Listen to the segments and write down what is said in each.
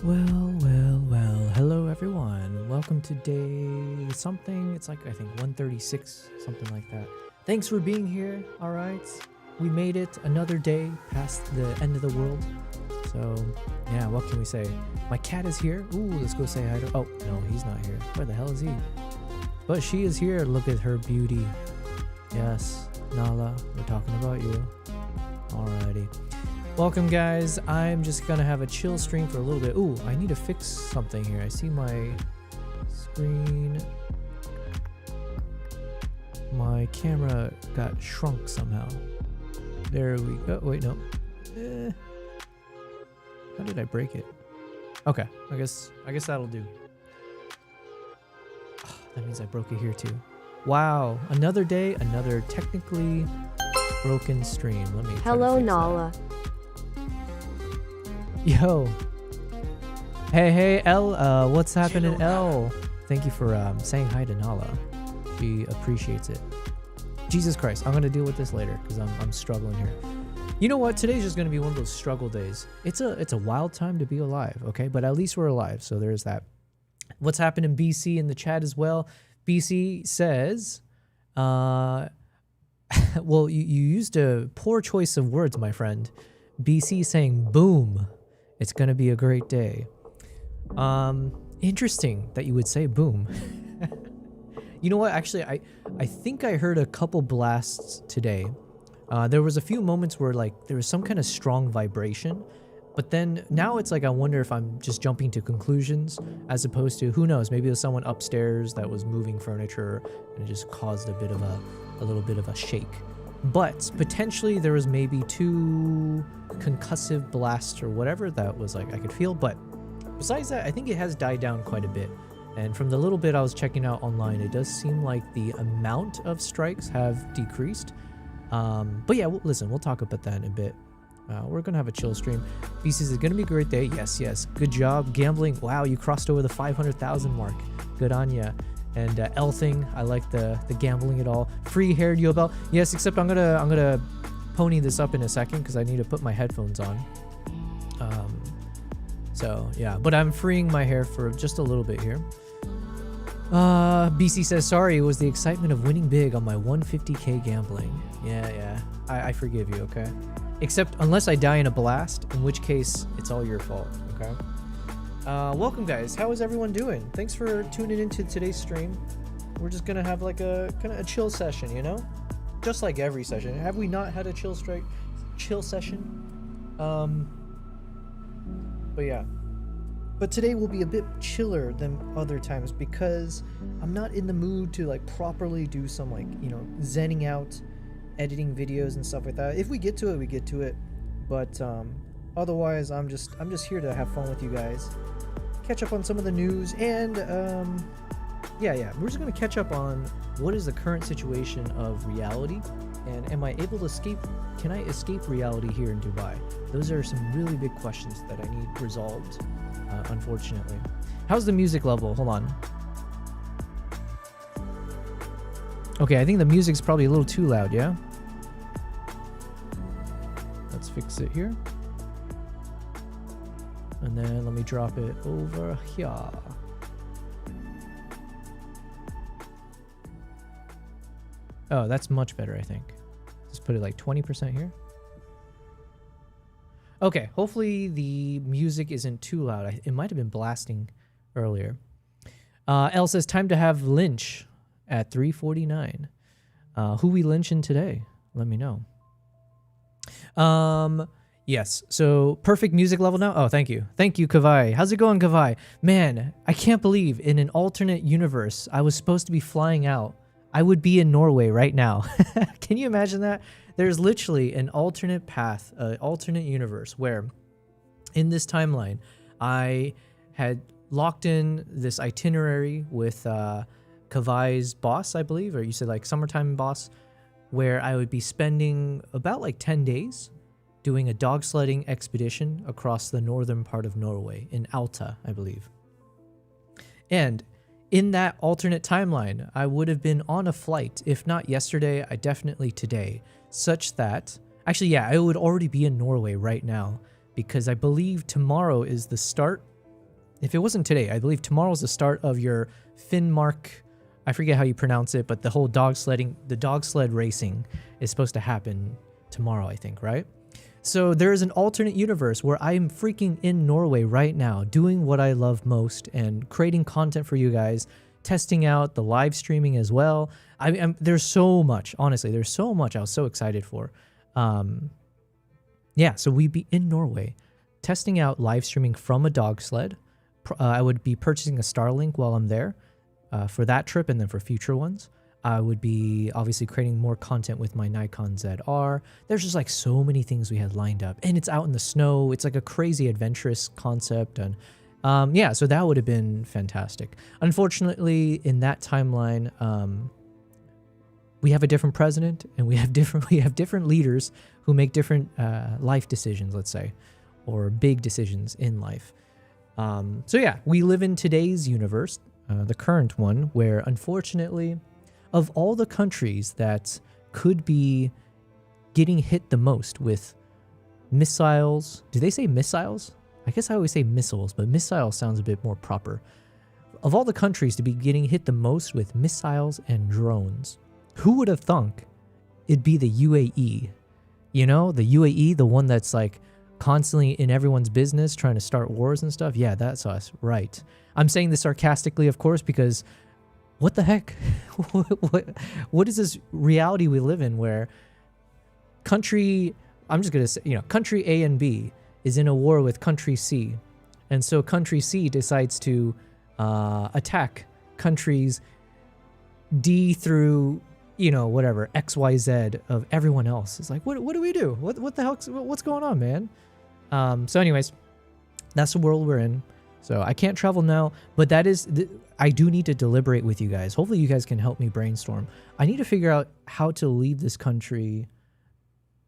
Well. Hello, everyone. Welcome to day something. It's like, I think, 136, something like that. Thanks for being here, all right? We made it another day past the end of the world. So, yeah, what can we say? My cat is here. Ooh, let's go say hi to... Oh, no, he's not here. Where the hell is he? But she is here. Look at her beauty. Yes, Nala, we're talking about you. Alrighty. Welcome, guys. I'm just gonna have a chill stream for a little bit. Ooh, I need to fix something here. I see my screen. My camera got shrunk somehow. There we go. Wait, no. How did I break it? Okay, I guess that'll do. Oh, that means I broke it here too. Wow, another day, another technically broken stream. Let me. Hello, Nala. Yo. Hey, L. What's happening, L? Thank you for saying hi to Nala. She appreciates it. Jesus Christ, I'm gonna deal with this later because I'm struggling here. You know what? Today's just gonna be one of those struggle days. It's a wild time to be alive, okay? But at least we're alive, so there's that. What's happened in BC in the chat as well? BC says, well, you used a poor choice of words, my friend. BC saying boom. It's gonna be a great day. Interesting that you would say boom. You know what? Actually, I think I heard a couple blasts today. There was a few moments where like there was some kind of strong vibration, but then now it's like I wonder if I'm just jumping to conclusions as opposed to, who knows, maybe it was someone upstairs that was moving furniture and it just caused a little bit of a shake. But potentially there was maybe two concussive blasts or whatever that was like I could feel. But besides that, I think it has died down quite a bit. And from the little bit I was checking out online, it does seem like the amount of strikes have decreased. But yeah, listen, we'll talk about that in a bit. We're gonna have a chill stream. BC says it's gonna be a great day. Yes. Good job. Gambling. Wow, you crossed over the 500,000 mark. Good on ya. And L thing, I like the gambling it all. Free-haired Yobel. Yes, except I'm gonna pony this up in a second because I need to put my headphones on. So yeah, but I'm freeing my hair for just a little bit here. BC says sorry, it was the excitement of winning big on my 150k gambling. Yeah. I forgive you, okay? Except unless I die in a blast, in which case it's all your fault, okay? Welcome, guys. How is everyone doing? Thanks for tuning into today's stream. We're just gonna have like a kind of a chill session, you know? Just like every session. Have we not had a chill session? But yeah. But today will be a bit chiller than other times because I'm not in the mood to like properly do some like, you know, zenning out, editing videos and stuff like that. If we get to it, we get to it. But otherwise, I'm just here to have fun with you guys. Catch up on some of the news and yeah. We're just gonna catch up on what is the current situation of reality and am I able to escape? Can I escape reality here in Dubai? Those are some really big questions that I need resolved. Unfortunately. How's the music level? Hold on. Okay, I think the music's probably a little too loud, yeah? Let's fix it here. And then let me drop it over here. Oh, that's much better, I think. Just put it like 20% here. Okay, hopefully the music isn't too loud. It might have been blasting earlier. Elle says, time to have lynch at 3:49. Who we lynching today? Let me know. Yes, so perfect music level now. Oh, thank you. Thank you, Kavai. How's it going, Kavai? Man, I can't believe in an alternate universe, I was supposed to be flying out. I would be in Norway right now. Can you imagine that? There's literally an alternate path, an alternate universe where in this timeline, I had locked in this itinerary with Kavai's boss, I believe, or you said like summertime boss, where I would be spending about like 10 days doing a dog sledding expedition across the northern part of Norway in Alta, I believe. And in that alternate timeline, I would have been on a flight, if not yesterday, I definitely today, such that, actually, yeah, I would already be in Norway right now because I believe tomorrow is the start if it wasn't today, I believe tomorrow's the start of your Finmark. I forget how you pronounce it, but the whole dog sled racing is supposed to happen tomorrow, I think, right? So there is an alternate universe where I am freaking in Norway right now, doing what I love most and creating content for you guys, testing out the live streaming as well. There's so much, honestly, there's so much I was so excited for. Yeah, so we'd be in Norway testing out live streaming from a dog sled. I would be purchasing a Starlink while I'm there for that trip and then for future ones. I would be obviously creating more content with my Nikon ZR. There's just like so many things we had lined up, and it's out in the snow. It's like a crazy adventurous concept, and yeah, so that would have been fantastic. Unfortunately, in that timeline, we have a different president, and we have different leaders who make different life decisions, let's say, or big decisions in life. So yeah, we live in today's universe, the current one, where unfortunately, of all the countries that could be getting hit the most with missiles, do they say missiles? I guess I always say missiles, but missile sounds a bit more proper. Of all the countries to be getting hit the most with missiles and drones, who would have thunk it'd be the UAE? You know, the UAE, the one that's like constantly in everyone's business trying to start wars and stuff. Yeah, that's us, right? I'm saying this sarcastically, of course, because what the heck? What is this reality we live in where country, I'm just going to say, you know, country A and B is in a war with country C. And so country C decides to attack countries D through, you know, whatever, X, Y, Z of everyone else. It's like, what do we do? What the hell? What's going on, man? So anyways, that's the world we're in. So I can't travel now, but that is, I do need to deliberate with you guys. Hopefully you guys can help me brainstorm. I need to figure out how to leave this country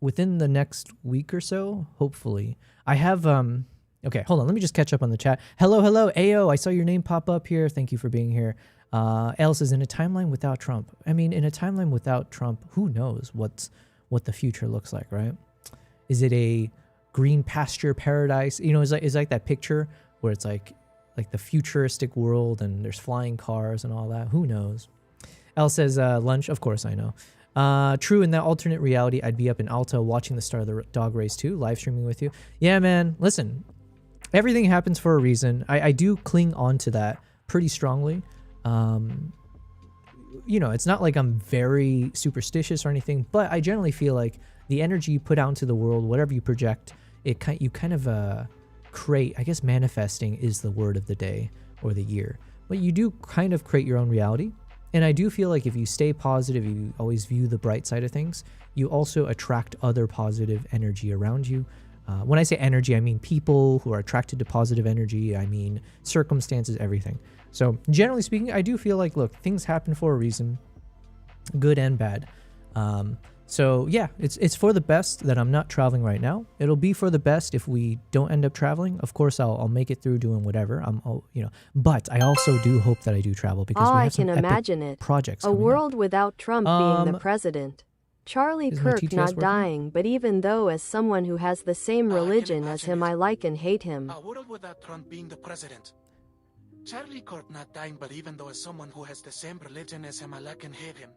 within the next week or so, hopefully. I have, okay, hold on. Let me just catch up on the chat. Hello, Ayo, I saw your name pop up here. Thank you for being here. Elle says, in a timeline without Trump. I mean, in a timeline without Trump, who knows what the future looks like, right? Is it a green pasture paradise? You know, it's like that picture where it's like the futuristic world and there's flying cars and all that. Who knows? Elle says, lunch. Of course I know. True, in that alternate reality, I'd be up in Alta watching the start of the dog race too, live streaming with you. Yeah, man, listen, everything happens for a reason. I do cling on to that pretty strongly. You know, it's not like I'm very superstitious or anything, but I generally feel like the energy you put out into the world, whatever you project, you kind of create, I guess manifesting is the word of the day or the year, but you do kind of create your own reality. And I do feel like if you stay positive, you always view the bright side of things, you also attract other positive energy around you. When I say energy, I mean people who are attracted to positive energy. I mean circumstances, everything. So generally speaking, I do feel like, look, things happen for a reason, good and bad. So yeah, it's for the best that I'm not traveling right now. It'll be for the best if we don't end up traveling. Of course, I'll make it through doing whatever. You know, but I also do hope that I do travel because we have some epic projects a world without Trump being the president. Charlie Kirk not dying, but even though as someone who has the same religion as him, I like and hate him. A world without Trump being the president. Charlie Kirk not dying, but even though as someone who has the same religion as him, I like and hate him.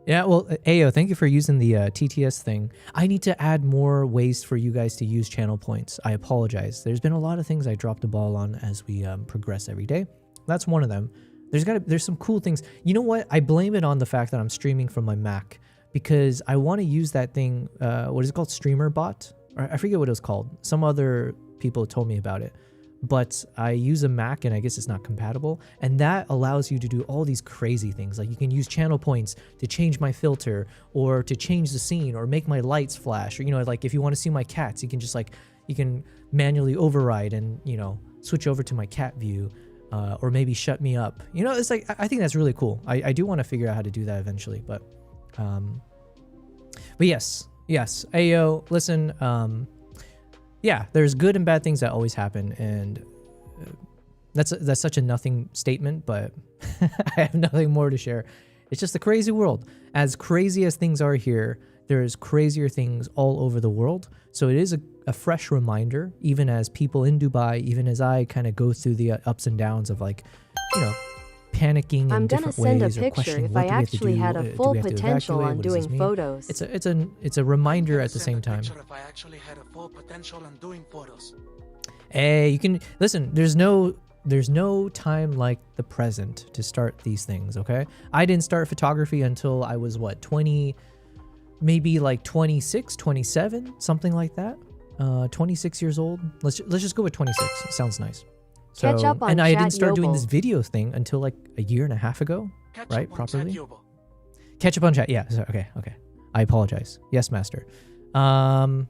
Yeah, well, Ayo, thank you for using the TTS thing. I need to add more ways for you guys to use channel points. I apologize. There's been a lot of things I dropped the ball on as we progress every day. That's one of them. There's some cool things. You know what? I blame it on the fact that I'm streaming from my Mac because I want to use that thing. What is it called? Streamer bot? Or I forget what it was called. Some other people told me about it. But I use a Mac and I guess it's not compatible. And that allows you to do all these crazy things. Like you can use channel points to change my filter or to change the scene or make my lights flash. Or, you know, like if you want to see my cats, you can just like, you can manually override and, you know, switch over to my cat view or maybe shut me up. You know, it's like, I think that's really cool. I do want to figure out how to do that eventually. But yes. Ayo, listen, yeah, there's good and bad things that always happen, and that's such a nothing statement, but I have nothing more to share. It's just a crazy world. As crazy as things are here, There's crazier things all over the world. So it is a fresh reminder, even as people in Dubai, even as I kind of go through the ups and downs of like, you know, panicking in different ways or questioning if what I do we have to actually do, had a do full we have to potential evacuate, on what does this doing mean? photos. It's a reminder at the same time. If I actually had a full potential on doing photos. Hey, you can listen, there's no time like the present to start these things, okay? I didn't start photography until I was what, 20, maybe like 26, 27, something like that. 26 years old. Let's just go with 26. It sounds nice. So, Catch up on and I Chat didn't start doing Yobo. this video thing until like a year and a half ago, right? Properly. Catch up on chat. Yeah. Okay. I apologize. Yes, master. Elle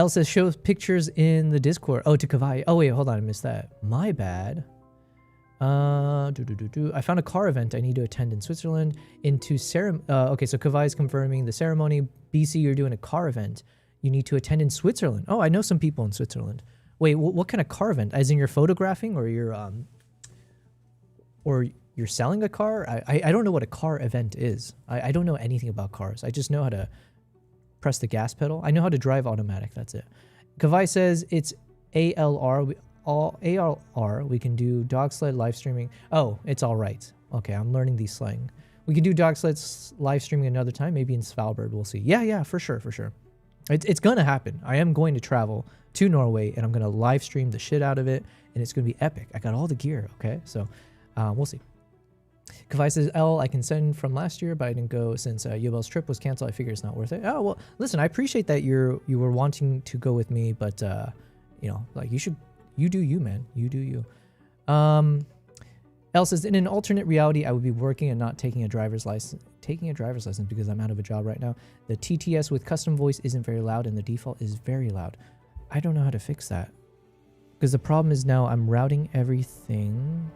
says show pictures in the Discord. Oh, to Kavai. Oh wait, hold on, I missed that. My bad. I found a car event I need to attend in Switzerland. Okay, so Kavai is confirming the ceremony. BC, you're doing a car event. You need to attend in Switzerland. Oh, I know some people in Switzerland. Wait, what kind of car event? As in you're photographing, or you're selling a car? I don't know what a car event is. I don't know anything about cars. I just know how to press the gas pedal. I know how to drive automatic. That's it. Kavai says it's ALR. ALR. We can do dog sled live streaming. Oh, it's all right. Okay, I'm learning these slang. We can do dog sleds live streaming another time. Maybe in Svalbard. We'll see. Yeah, for sure. It's gonna happen. I am going to travel to Norway and I'm gonna live stream the shit out of it, and it's gonna be epic. I got all the gear. Okay, so we'll see. Kavai says, I can send from last year, but I didn't go since Yobel's trip was canceled. I figure it's not worth it. Oh, well, listen, I appreciate that you were wanting to go with me, but, you know, like you do you, man. You do you. Elle says, in an alternate reality, I would be working and not taking a driver's license because I'm out of a job right now. The TTS with custom voice isn't very loud and the default is very loud. I don't know how to fix that because the problem is now I'm routing everything.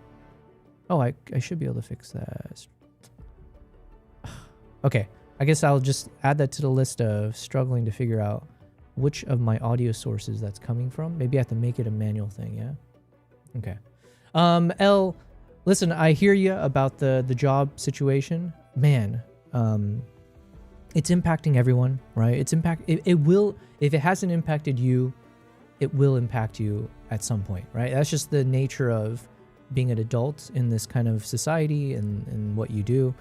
Oh, I should be able to fix that. Okay, I guess I'll just add that to the list of struggling to figure out which of my audio sources that's coming from. Maybe I have to make it a manual thing, yeah? Okay. Elle, listen, I hear you about the job situation. Man, it's impacting everyone, right? It will, if it hasn't impacted you, it will impact you at some point, right? That's just the nature of being an adult in this kind of society and what you do.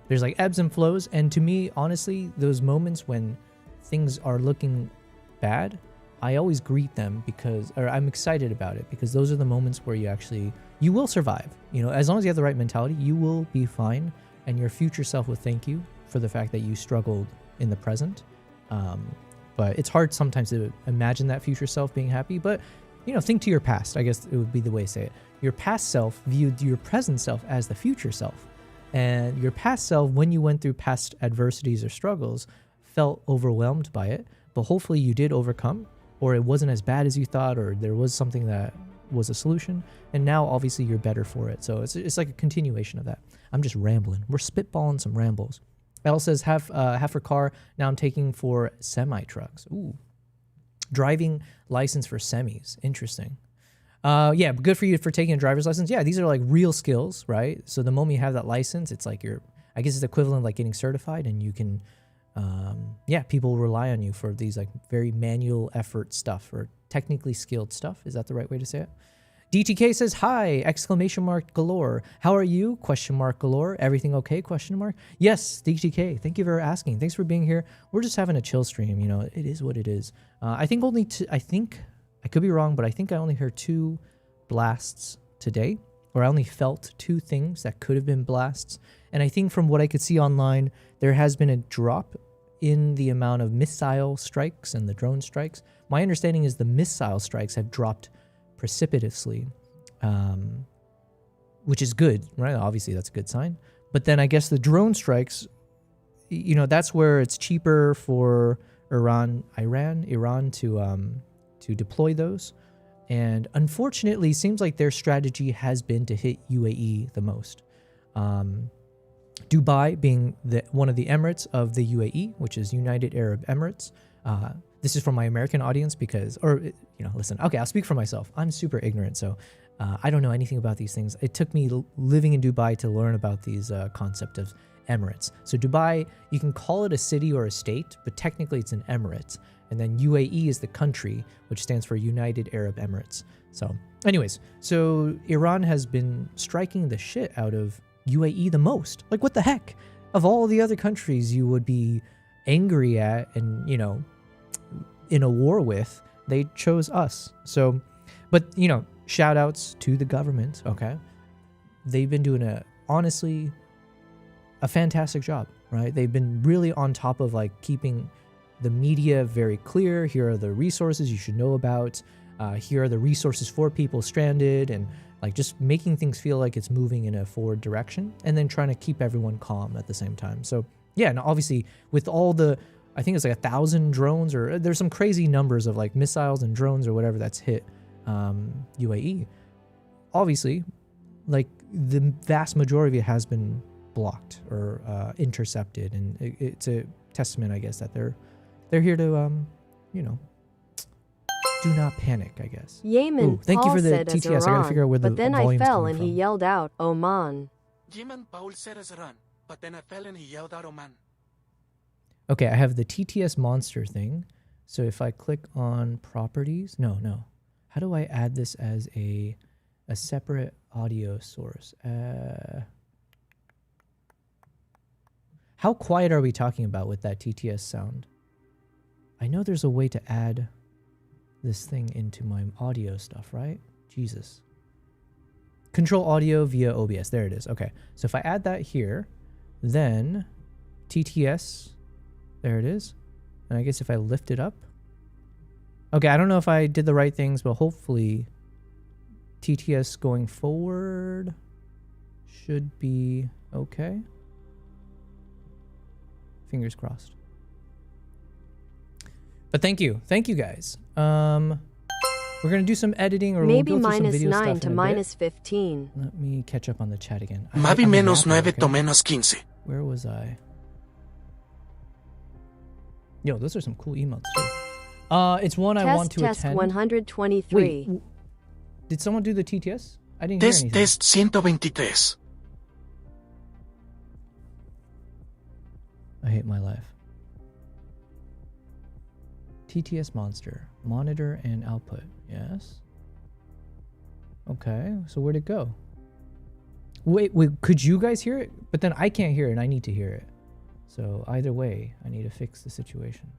There's like ebbs and flows, and to me, honestly, those moments when things are looking bad, I always greet them or I'm excited about it because those are the moments where you will survive. You know, as long as you have the right mentality, you will be fine, and your future self will thank you for the fact that you struggled in the present. But it's hard sometimes to imagine that future self being happy, but you know, think to your past. I guess it would be the way to say it. Your past self viewed your present self as the future self. And your past self, when you went through past adversities or struggles, felt overwhelmed by it. But hopefully you did overcome, or it wasn't as bad as you thought, or there was something that was a solution. And now, obviously, you're better for it. So it's like a continuation of that. I'm just rambling. We're spitballing some rambles. Elle says, have her car. Now I'm taking for semi-trucks. Ooh. Driving license for semis. Interesting. Yeah, but good for you for taking a driver's license. Yeah, these are like real skills, right? So the moment you have that license, it's like I guess it's equivalent of like getting certified, and you can, people rely on you for these like very manual effort stuff or technically skilled stuff. Is that the right way to say it? DTK says, hi, exclamation mark galore. How are you? Question mark galore. Everything okay? Question mark. Yes, DTK. Thank you for asking. Thanks for being here. We're just having a chill stream. You know, it is what it is. I think I could be wrong, but I think I only heard 2 blasts today, or I only felt 2 things that could have been blasts. And I think from what I could see online, there has been a drop in the amount of missile strikes and the drone strikes. My understanding is the missile strikes have dropped precipitously, which is good, right? Obviously, that's a good sign. But then I guess the drone strikes, you know, that's where it's cheaper for Iran to deploy those. And unfortunately, seems like their strategy has been to hit UAE the most. Dubai being one of the Emirates of the UAE, which is United Arab Emirates. This is for my American audience listen, okay, I'll speak for myself. I'm super ignorant, so I don't know anything about these things. It took me living in Dubai to learn about these concept of Emirates. So Dubai, you can call it a city or a state, but technically it's an emirate. And then UAE is the country, which stands for United Arab Emirates. So anyways, so Iran has been striking the shit out of UAE the most. Like, what the heck? Of all the other countries you would be angry at and, in a war with, they chose us. So, but, shout outs to the government, okay? They've been doing honestly, a fantastic job, right? They've been really on top of like keeping the media very clear. Here are the resources you should know about. Here are the resources for people stranded, and like just making things feel like it's moving in a forward direction, and then trying to keep everyone calm at the same time. So yeah, and obviously with all I think it's like 1,000 drones, or there's some crazy numbers of like missiles and drones or whatever that's hit UAE. Obviously, like the vast majority of it has been blocked or intercepted, and it's a testament, I guess, that they're here to do not panic, I guess. Yemen, Ooh, thank you for the TTS. Iran, I gotta figure out where the but then I volume's fell coming and from. he yelled out, Oman. Yemen, Paul said as Iran, but then I fell and he yelled out Oman. Okay, I have the TTS monster thing. So if I click on properties, no. How do I add this as a separate audio source? How quiet are we talking about with that TTS sound? I know there's a way to add this thing into my audio stuff, right? Jesus. Control audio via OBS. There it is. Okay. So if I add that here, then TTS, there it is. And I guess if I lift it up. Okay, I don't know if I did the right things, but hopefully TTS going forward should be okay. Fingers crossed. But thank you guys. We're gonna do some editing, or maybe we'll go through some minus video 9 stuff to in a minus bit. 15. Let me catch up on the chat again. Maybe I'm menos back, 9 okay? to menos 15. Where was I? Yo, those are some cool emails too. It's one I want to Test attend. 123. Wait, did someone do the TTS? I didn't hear anything. Test 123. I hate my life. TTS monster. Monitor and output. Yes. Okay, so where'd it go? Wait, could you guys hear it? But then I can't hear it and I need to hear it. So either way, I need to fix the situation.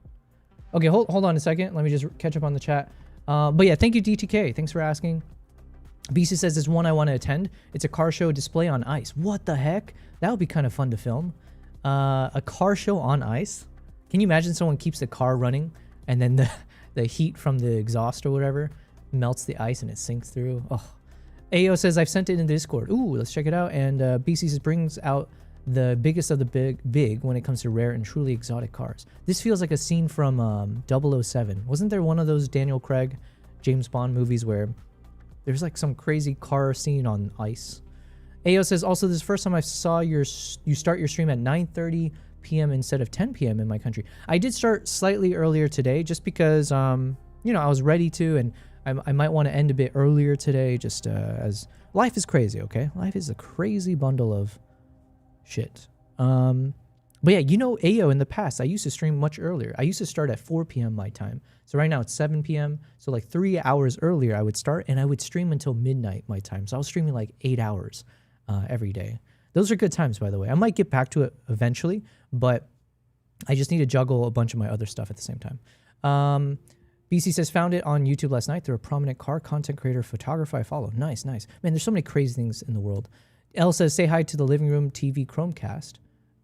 Okay, hold on a second. Let me just catch up on the chat. But yeah, thank you, DTK. Thanks for asking. BC says there's one I want to attend. It's a car show display on ice. What the heck? That would be kind of fun to film. A car show on ice? Can you imagine someone keeps the car running and then the heat from the exhaust or whatever melts the ice and it sinks through? Oh. AO says I've sent it in the Discord. Ooh, let's check it out. And BC says brings out the biggest of the big when it comes to rare and truly exotic cars. This feels like a scene from 007. Wasn't there one of those Daniel Craig, James Bond movies where there's like some crazy car scene on ice? AO says also this is the first time I saw you start your stream at 9:30 p.m. instead of 10 p.m. in my country. I did start slightly earlier today just because I was ready to, and I might want to end a bit earlier today just as life is crazy, okay? Life is a crazy bundle of shit. But yeah, AO in the past, I used to stream much earlier. I used to start at 4 p.m. my time. So right now it's 7 p.m. So like 3 hours earlier I would start, and I would stream until midnight my time. So I was streaming like 8 hours every day. Those are good times, by the way. I might get back to it eventually, but I just need to juggle a bunch of my other stuff at the same time. BC says, found it on YouTube last night. They're a prominent car content creator, photographer I follow. Nice, nice. Man, there's so many crazy things in the world. L says, say hi to the living room TV Chromecast.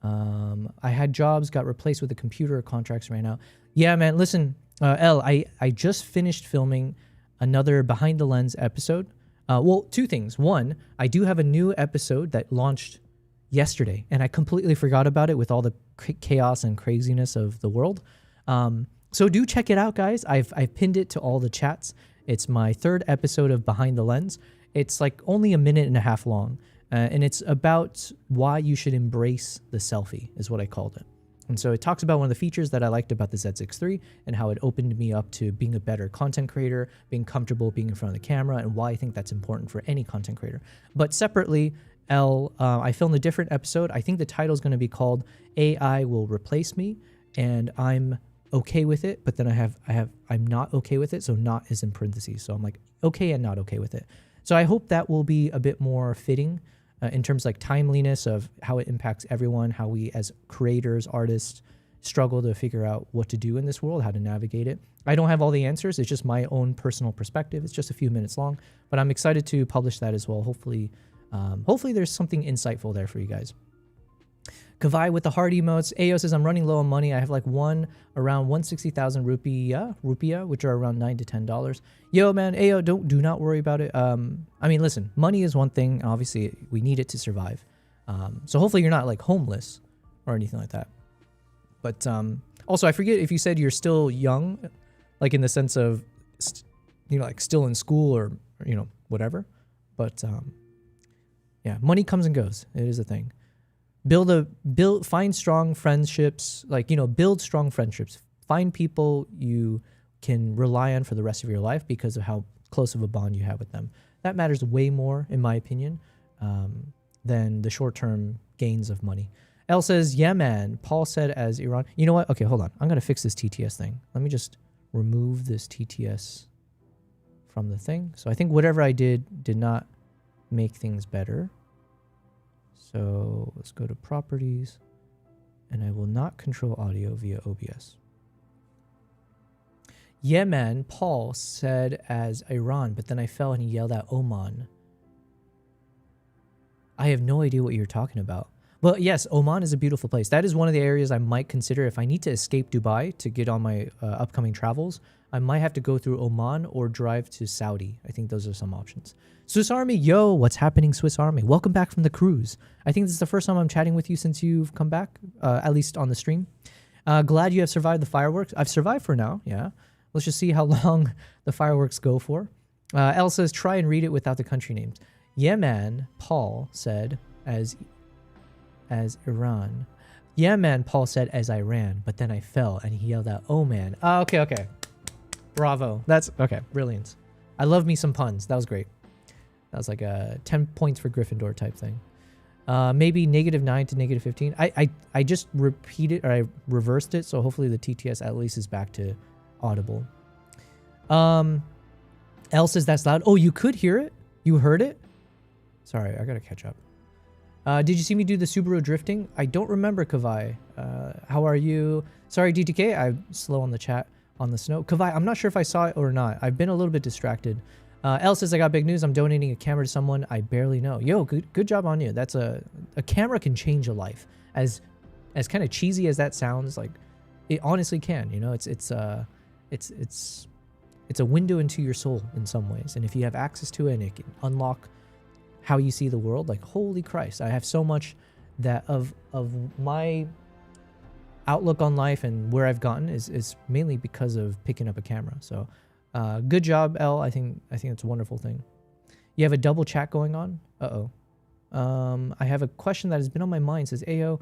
I had jobs, got replaced with a computer, contracts right now. Yeah, man, listen, L, I just finished filming another Behind the Lens episode. Well, two things. One, I do have a new episode that launched yesterday, and I completely forgot about it with all the chaos and craziness of the world. So do check it out, guys. I've pinned it to all the chats. It's my third episode of Behind the Lens. It's like only a minute and a half long, and it's about why you should embrace the selfie, is what I called it. And so it talks about one of the features that I liked about the Z6 III and how it opened me up to being a better content creator, being comfortable being in front of the camera, and why I think that's important for any content creator. But separately, I filmed a different episode. I think the title is going to be called AI Will Replace Me, and I'm okay with it, but then I'm not okay with it, so not is in parentheses. So I'm like okay and not okay with it. So I hope that will be a bit more fitting in terms like timeliness of how it impacts everyone, how we as creators, artists struggle to figure out what to do in this world, how to navigate it. I don't have all the answers. It's just my own personal perspective. It's just a few minutes long, but I'm excited to publish that as well. Hopefully there's something insightful there for you guys. Kavai with the heart emotes. Ayo says, I'm running low on money. I have like around 160,000 rupiah, which are around $9 to $10. Yo, man, Ayo, do not worry about it. I mean, listen, money is one thing. Obviously, we need it to survive. So hopefully you're not like homeless or anything like that. But also, I forget if you said you're still young, like in the sense of, like still in school or whatever. But yeah, money comes and goes. It is a thing. Find strong friendships, build strong friendships. Find people you can rely on for the rest of your life because of how close of a bond you have with them. That matters way more, in my opinion, than the short-term gains of money. Elle says, yeah, man, Paul said as Iran. You know what? Okay, hold on. I'm going to fix this TTS thing. Let me just remove this TTS from the thing. So I think whatever I did not make things better. So let's go to properties, and I will not control audio via OBS. Yeah, man, Paul said as Iran, but then I fell and he yelled out Oman. I have no idea what you're talking about. Well, yes, Oman is a beautiful place. That is one of the areas I might consider if I need to escape Dubai to get on my upcoming travels. I might have to go through Oman or drive to Saudi. I think those are some options. Swiss Army, yo, what's happening, Swiss Army? Welcome back from the cruise. I think this is the first time I'm chatting with you since you've come back, at least on the stream. Glad you have survived the fireworks. I've survived for now, yeah. Let's just see how long the fireworks go for. Elle says, try and read it without the country names. Yeah, man, Paul said as Iran. Yeah, man, Paul said as Iran, but then I fell and he yelled out, oh, man. Okay. Bravo. That's, okay, brilliant. I love me some puns. That was great. That was like a 10 points for Gryffindor type thing. Maybe -9 to -15. I just repeated, or I reversed it, so hopefully the TTS at least is back to audible. Elle says that's loud. Oh, you could hear it? You heard it? Sorry, I gotta catch up. Did you see me do the Subaru drifting? I don't remember, Kavai. How are you? Sorry, DTK, I'm slow on the chat on the snow. Kavai, I'm not sure if I saw it or not. I've been a little bit distracted. Elle says, I got big news. I'm donating a camera to someone I barely know. Yo, good job on you. That's a camera can change a life. As kind of cheesy as that sounds, like it honestly can. It's a window into your soul in some ways. And if you have access to it and it can unlock how you see the world, like holy Christ, I have so much that of my outlook on life and where I've gotten is mainly because of picking up a camera. So good job, Elle. I think it's a wonderful thing. You have a double chat going on? I have a question that has been on my mind. It says Ayo,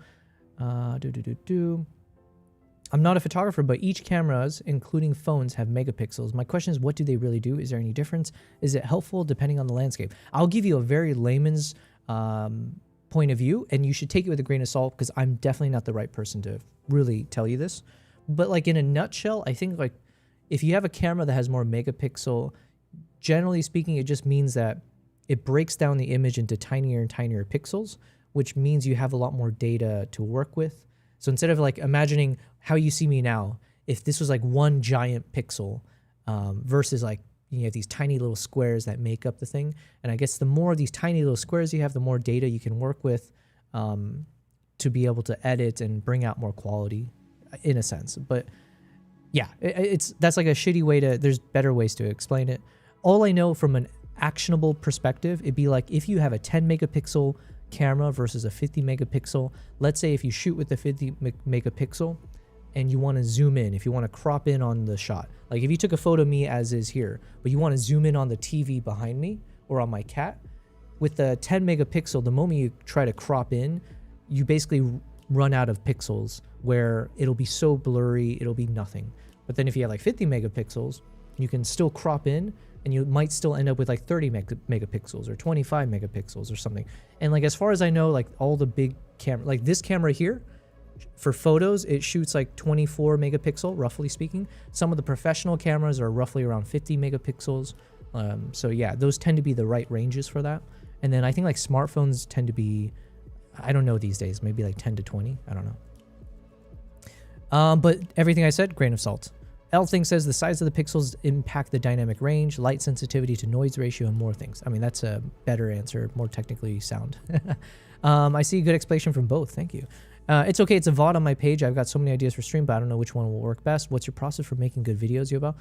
I'm not a photographer, but each cameras, including phones, have megapixels. My question is, what do they really do? Is there any difference? Is it helpful depending on the landscape? I'll give you a very layman's point of view, and you should take it with a grain of salt because I'm definitely not the right person to really tell you this. But like in a nutshell, I think like if you have a camera that has more megapixel, generally speaking, it just means that it breaks down the image into tinier and tinier pixels, which means you have a lot more data to work with. So instead of like imagining how you see me now, if this was like one giant pixel versus like you have these tiny little squares that make up the thing. And I guess the more of these tiny little squares you have, the more data you can work with to be able to edit and bring out more quality in a sense. But yeah, that's like a shitty way to, there's better ways to explain it. All I know from an actionable perspective, it'd be like if you have a 10 megapixel camera versus a 50 megapixel. Let's say if you shoot with the 50 megapixel and you want to zoom in, if you want to crop in on the shot, like if you took a photo of me as is here, but you want to zoom in on the TV behind me or on my cat, with the 10 megapixel, the moment you try to crop in, you basically run out of pixels where it'll be so blurry, it'll be nothing. But then if you have like 50 megapixels, You can still crop in, and you might still end up with like 30 megapixels or 25 megapixels or something. And like as far as I know, like all the big camera, like this camera here, for photos, it shoots like 24 megapixel, roughly speaking. Some of the professional cameras are roughly around 50 megapixels. So yeah, those tend to be the right ranges for that. And then I think like smartphones tend to be, I don't know these days, maybe like 10 to 20. I don't know. But everything I said, grain of salt. L thing says the size of the pixels impact the dynamic range, light sensitivity to noise ratio, and more things. I mean, that's a better answer, more technically sound. I see a good explanation from both. Thank you. It's okay. It's a VOD on my page. I've got so many ideas for stream, but I don't know which one will work best. What's your process for making good videos, Yoba?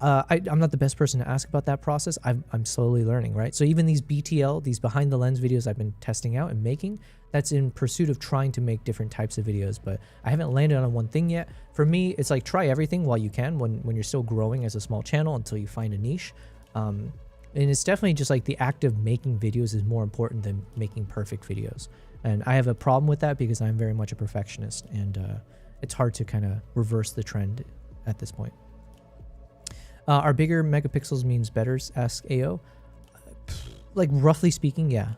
I'm not the best person to ask about that process. I'm slowly learning, right? So even these BTL, these behind the lens videos I've been testing out and making, that's in pursuit of trying to make different types of videos, but I haven't landed on one thing yet. For me, it's like try everything while you can when you're still growing as a small channel until you find a niche. And it's definitely just like the act of making videos is more important than making perfect videos. And I have a problem with that because I'm very much a perfectionist, and it's hard to kind of reverse the trend at this point. Are bigger megapixels means better? Ask AO. Like roughly speaking, yeah.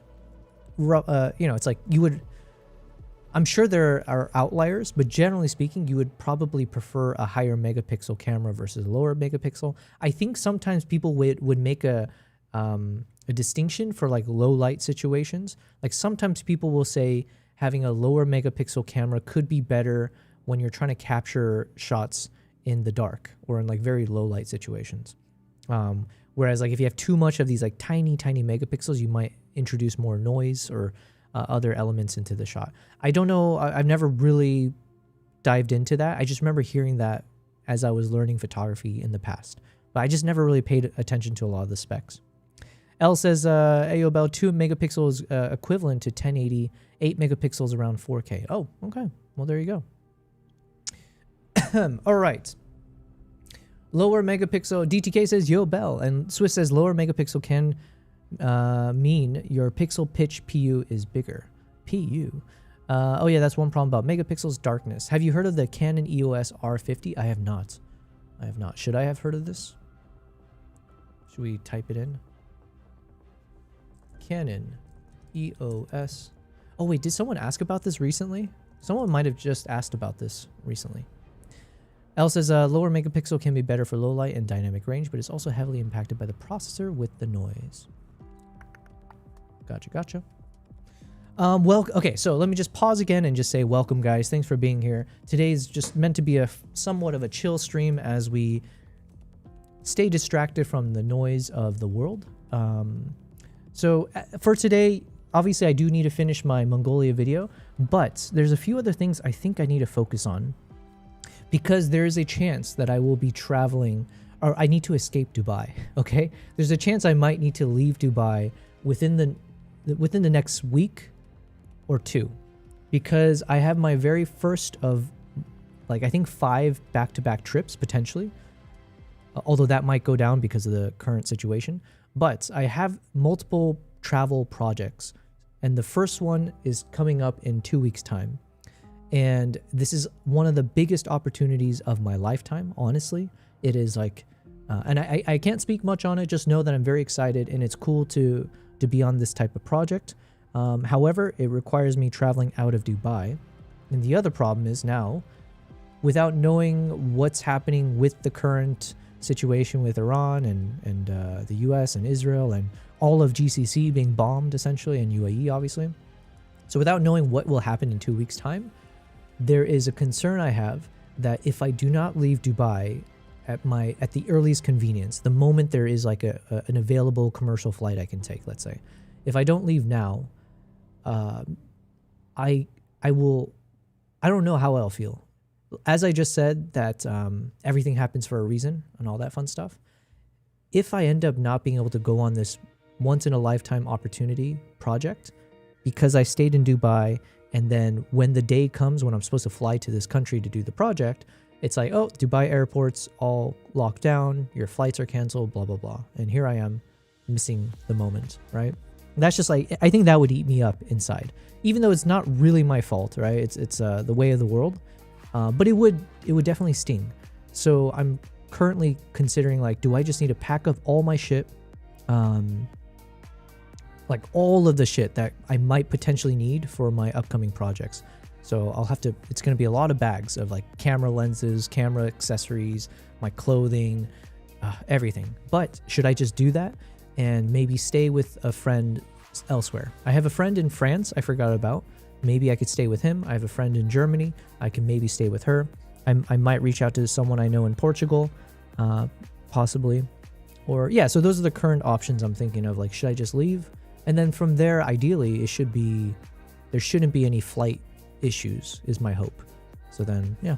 You know, it's like you would. I'm sure there are outliers, but generally speaking, you would probably prefer a higher megapixel camera versus a lower megapixel. I think sometimes people would make a distinction for like low light situations. Like sometimes people will say having a lower megapixel camera could be better when you're trying to capture shots in the dark or in like very low light situations. Whereas like if you have too much of these like tiny megapixels, you might introduce more noise or other elements into the shot. I don't know. I've never really dived into that. I just remember hearing that as I was learning photography in the past, but I just never really paid attention to a lot of the specs. L says, Ayo, about 2 megapixels equivalent to 1080, 8 megapixels around 4K. Oh, okay. Well, there you go. All right. Lower megapixel. DTK says, yo, Bell. And Swiss says, lower megapixel can mean your pixel pitch PU is bigger. PU. Oh, yeah, that's one problem about megapixels, darkness. Have you heard of the Canon EOS R50? I have not. I have not. Should I have heard of this? Should we type it in? Canon EOS. Oh, wait, did someone ask about this recently? Someone might have just asked about this recently. L says, lower megapixel can be better for low light and dynamic range, but it's also heavily impacted by the processor with the noise. Gotcha. Well, okay, so let me just pause again and just say welcome, guys. Thanks for being here. Today's just meant to be a somewhat of a chill stream as we stay distracted from the noise of the world. So for today, obviously I do need to finish my Mongolia video, but there's a few other things I think I need to focus on because there is a chance that I will be traveling, or I need to escape Dubai, okay? There's a chance I might need to leave Dubai within the next week or two, because I have my very first of, like, I think 5 back-to-back trips potentially, although that might go down because of the current situation. But I have multiple travel projects, and the first one is coming up in 2 weeks' time. And this is one of the biggest opportunities of my lifetime, honestly. It is like, and I can't speak much on it, just know that I'm very excited, and it's cool to be on this type of project. However, it requires me traveling out of Dubai. And the other problem is now, without knowing what's happening with the current situation with Iran and the US and Israel and all of GCC being bombed essentially, and UAE obviously. So without knowing what will happen in 2 weeks' time, there is a concern I have that if I do not leave Dubai at the earliest convenience, the moment there is like an available commercial flight I can take, let's say, if I don't leave now, I don't know how I'll feel. As I just said, that everything happens for a reason and all that fun stuff. If I end up not being able to go on this once-in-a-lifetime opportunity project because I stayed in Dubai, and then when the day comes when I'm supposed to fly to this country to do the project, it's like, oh, Dubai airport's all locked down, your flights are canceled, blah, blah, blah. And here I am missing the moment, right? That's just like, I think that would eat me up inside, even though it's not really my fault, right? It's the way of the world. But it would definitely sting. So I'm currently considering like, do I just need to pack up all my shit, like all of the shit that I might potentially need for my upcoming projects. So I'll have to, it's going to be a lot of bags of like camera lenses, camera accessories, my clothing, everything. But should I just do that and maybe stay with a friend elsewhere? I have a friend in France I forgot about. Maybe I could stay with him. I have a friend in Germany. I can maybe stay with her. I might reach out to someone I know in Portugal, possibly. Or yeah, so those are the current options I'm thinking of. Like, should I just leave? And then from there, ideally, there shouldn't be any flight issues is my hope. So then, yeah.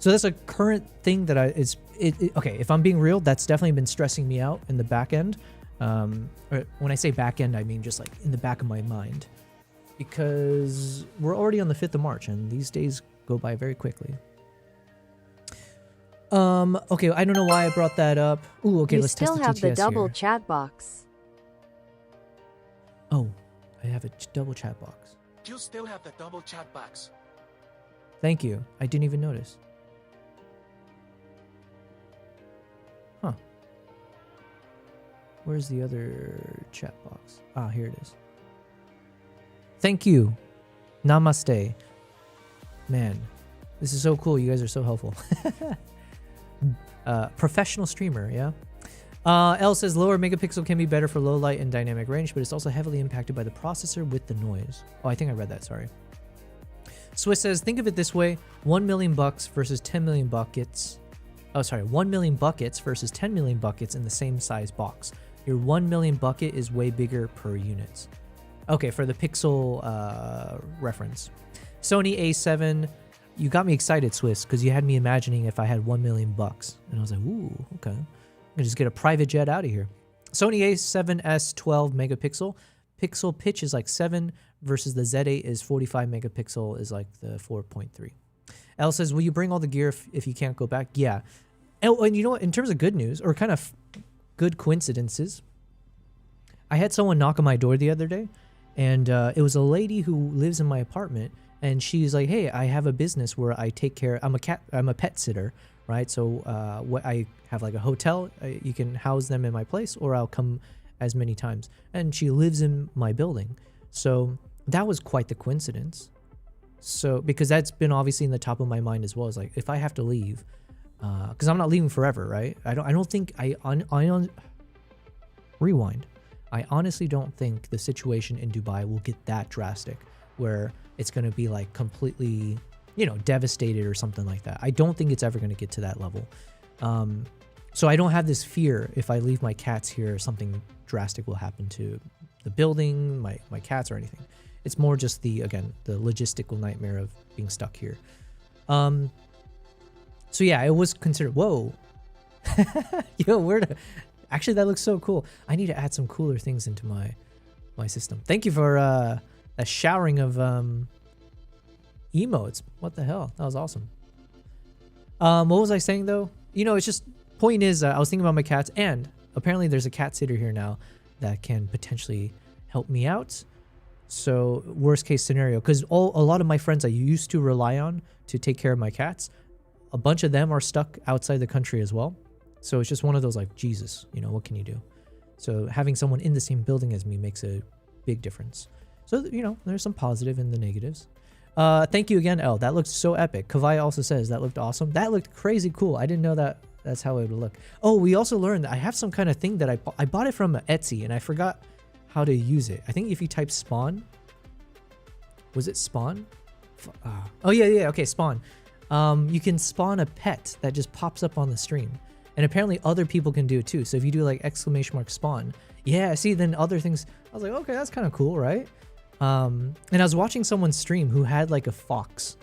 So that's a current thing that okay, if I'm being real, that's definitely been stressing me out in the back end. Or when I say back end, I mean just like in the back of my mind. Because we're already on the 5th of March and these days go by very quickly. Okay, I don't know why I brought that up. Ooh, okay, let's test the TTS here. You still have the double chat box. Oh, I have a double chat box. You still have the double chat box. Thank you. I didn't even notice. Huh. Where's the other chat box? Ah, here it is. Thank you. Namaste. Man, this is so cool. You guys are so helpful. Professional streamer, yeah? L says lower megapixel can be better for low light and dynamic range, but it's also heavily impacted by the processor with the noise. Oh, I think I read that, sorry. Swiss says, think of it this way, 1 million bucks versus 10 million buckets. Oh, sorry, 1 million buckets versus 10 million buckets in the same size box. Your 1 million bucket is way bigger per units. Okay, for the pixel reference. Sony A7, you got me excited, Swiss, because you had me imagining if I had 1 million bucks. And I was like, ooh, okay. I'm going to just get a private jet out of here. Sony A7S 12 megapixel. Pixel pitch is like 7 versus the Z8 is 45 megapixel is like the 4.3. L says, will you bring all the gear if you can't go back? Yeah. And you know what? In terms of good news or kind of good coincidences, I had someone knock on my door the other day. And it was a lady who lives in my apartment, and she's like, "Hey, I have a business where I take care. I'm a pet sitter, right? So what I have like a hotel. You can house them in my place, or I'll come as many times." And she lives in my building, so that was quite the coincidence. So because that's been obviously in the top of my mind as well. Is like if I have to leave, because I'm not leaving forever, right? I don't think rewind. I honestly don't think the situation in Dubai will get that drastic where it's going to be like completely, devastated or something like that. I don't think it's ever going to get to that level. So I don't have this fear if I leave my cats here, something drastic will happen to the building, my cats or anything. It's more just the logistical nightmare of being stuck here. So yeah, it was considered, whoa. Yo, actually, that looks so cool. I need to add some cooler things into my system. Thank you for a showering of emotes. What the hell? That was awesome. What was I saying though? It's just point is I was thinking about my cats, and apparently there's a cat sitter here now that can potentially help me out. So worst case scenario, because a lot of my friends I used to rely on to take care of my cats, a bunch of them are stuck outside the country as well. So it's just one of those like, Jesus, what can you do? So having someone in the same building as me makes a big difference. So, there's some positive in the negatives. Thank you again, L. That looked so epic. Kavai also says that looked awesome. That looked crazy cool. I didn't know that's how it would look. Oh, we also learned that I have some kind of thing that I bought it from Etsy and I forgot how to use it. I think if you type spawn, was it spawn? Oh yeah. Okay, spawn. You can spawn a pet that just pops up on the stream. And apparently other people can do it too. So if you do like !spawn, yeah, see, then other things, I was like, okay, that's kind of cool, right? And I was watching someone stream who had like a fox,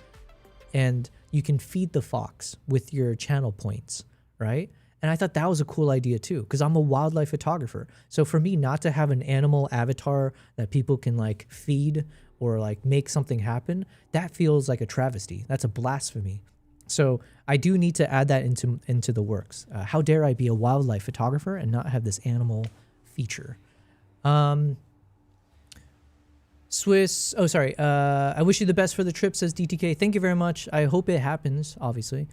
and you can feed the fox with your channel points, right? And I thought that was a cool idea too, because I'm a wildlife photographer. So for me not to have an animal avatar that people can like feed or like make something happen, that feels like a travesty. That's a blasphemy. So I do need to add that into the works. How dare I be a wildlife photographer and not have this animal feature? Swiss, oh sorry, I wish you the best for the trip, says DTK. Thank you very much. I hope it happens, obviously.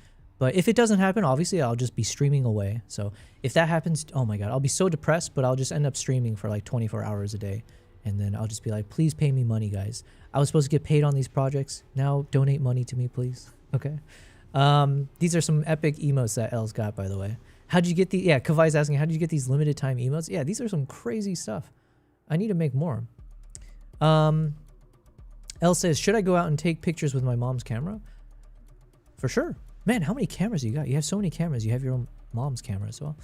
But if it doesn't happen, obviously I'll just be streaming away. So if that happens, oh my god, I'll be so depressed, but I'll just end up streaming for like 24 hours a day. And then I'll just be like, please pay me money, guys. I was supposed to get paid on these projects. Now donate money to me, please. Okay. These are some epic emotes that L's got, by the way. How'd you get the, yeah, Kavai's asking, how did you get these limited time emotes? Yeah, these are some crazy stuff. I need to make more. L says, should I go out and take pictures with my mom's camera? For sure. Man, how many cameras you got? You have so many cameras. You have your own mom's camera as well.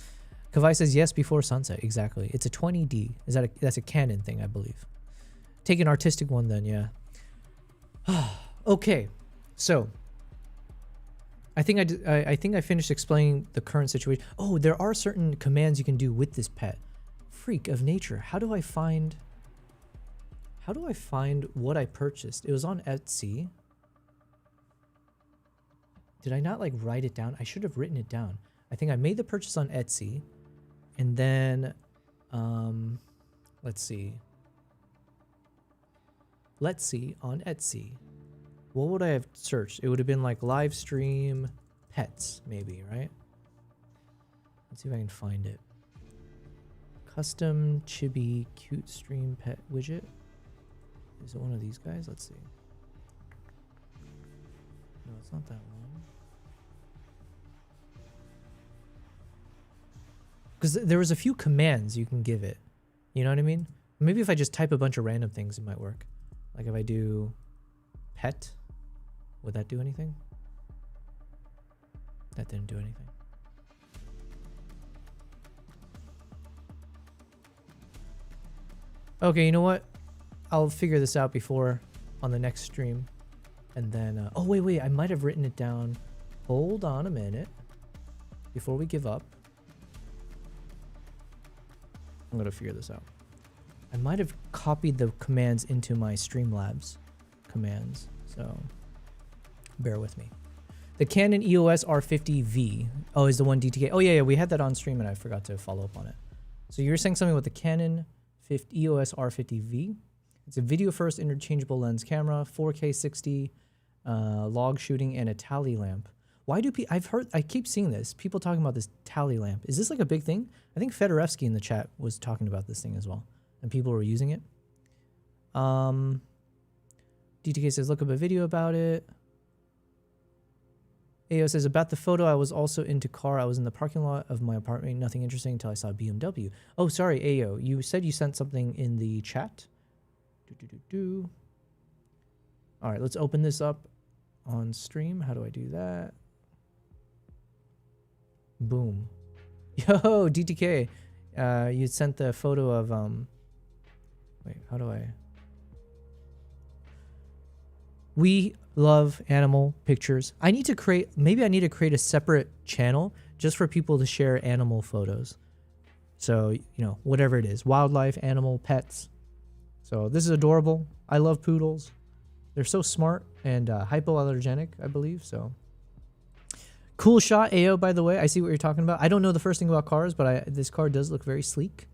Kavai says, yes, before sunset. Exactly. It's a 20D. Is that that's a Canon thing, I believe. Take an artistic one then, yeah. Okay. So, I think I finished explaining the current situation. Oh, there are certain commands you can do with this pet. Freak of nature. How do I find what I purchased? It was on Etsy. Did I not like write it down? I should have written it down. I think I made the purchase on Etsy. And then, let's see. Let's see on Etsy. What would I have searched? It would have been like live stream pets, maybe, right? Let's see if I can find it. Custom chibi cute stream pet widget. Is it one of these guys? Let's see. No, it's not that one. Because there was a few commands you can give it. You know what I mean? Maybe if I just type a bunch of random things, it might work. Like if I do pet, would that do anything? That didn't do anything. Okay, you know what? I'll figure this out before on the next stream. And then, oh wait, I might have written it down. Hold on a minute. Before we give up. I'm gonna figure this out. I might have copied the commands into my Streamlabs commands, so bear with me. The Canon EOS R50V. Oh, is the one DTK. Oh yeah, we had that on stream and I forgot to follow up on it. So you're saying something with the Canon EOS R50V. It's a video first interchangeable lens camera, 4K 60, log shooting, and a tally lamp. Why do I keep seeing this, people talking about this tally lamp. Is this like a big thing? I think Fedorevsky in the chat was talking about this thing as well, and people were using it. DTK says, look up a video about it. AO says, about the photo, I was also into car. I was in the parking lot of my apartment. Nothing interesting until I saw BMW. Oh, sorry, AO. You said you sent something in the chat. All right, let's open this up on stream. How do I do that? Boom. Yo, DTK. You sent the photo of, wait, how do I? We love animal pictures. Maybe I need to create a separate channel just for people to share animal photos. So, you know, whatever it is, wildlife, animal, pets. So this is adorable. I love poodles. They're so smart and hypoallergenic, I believe. So cool shot, AO, by the way. I see what you're talking about. I don't know the first thing about cars, but this car does look very sleek.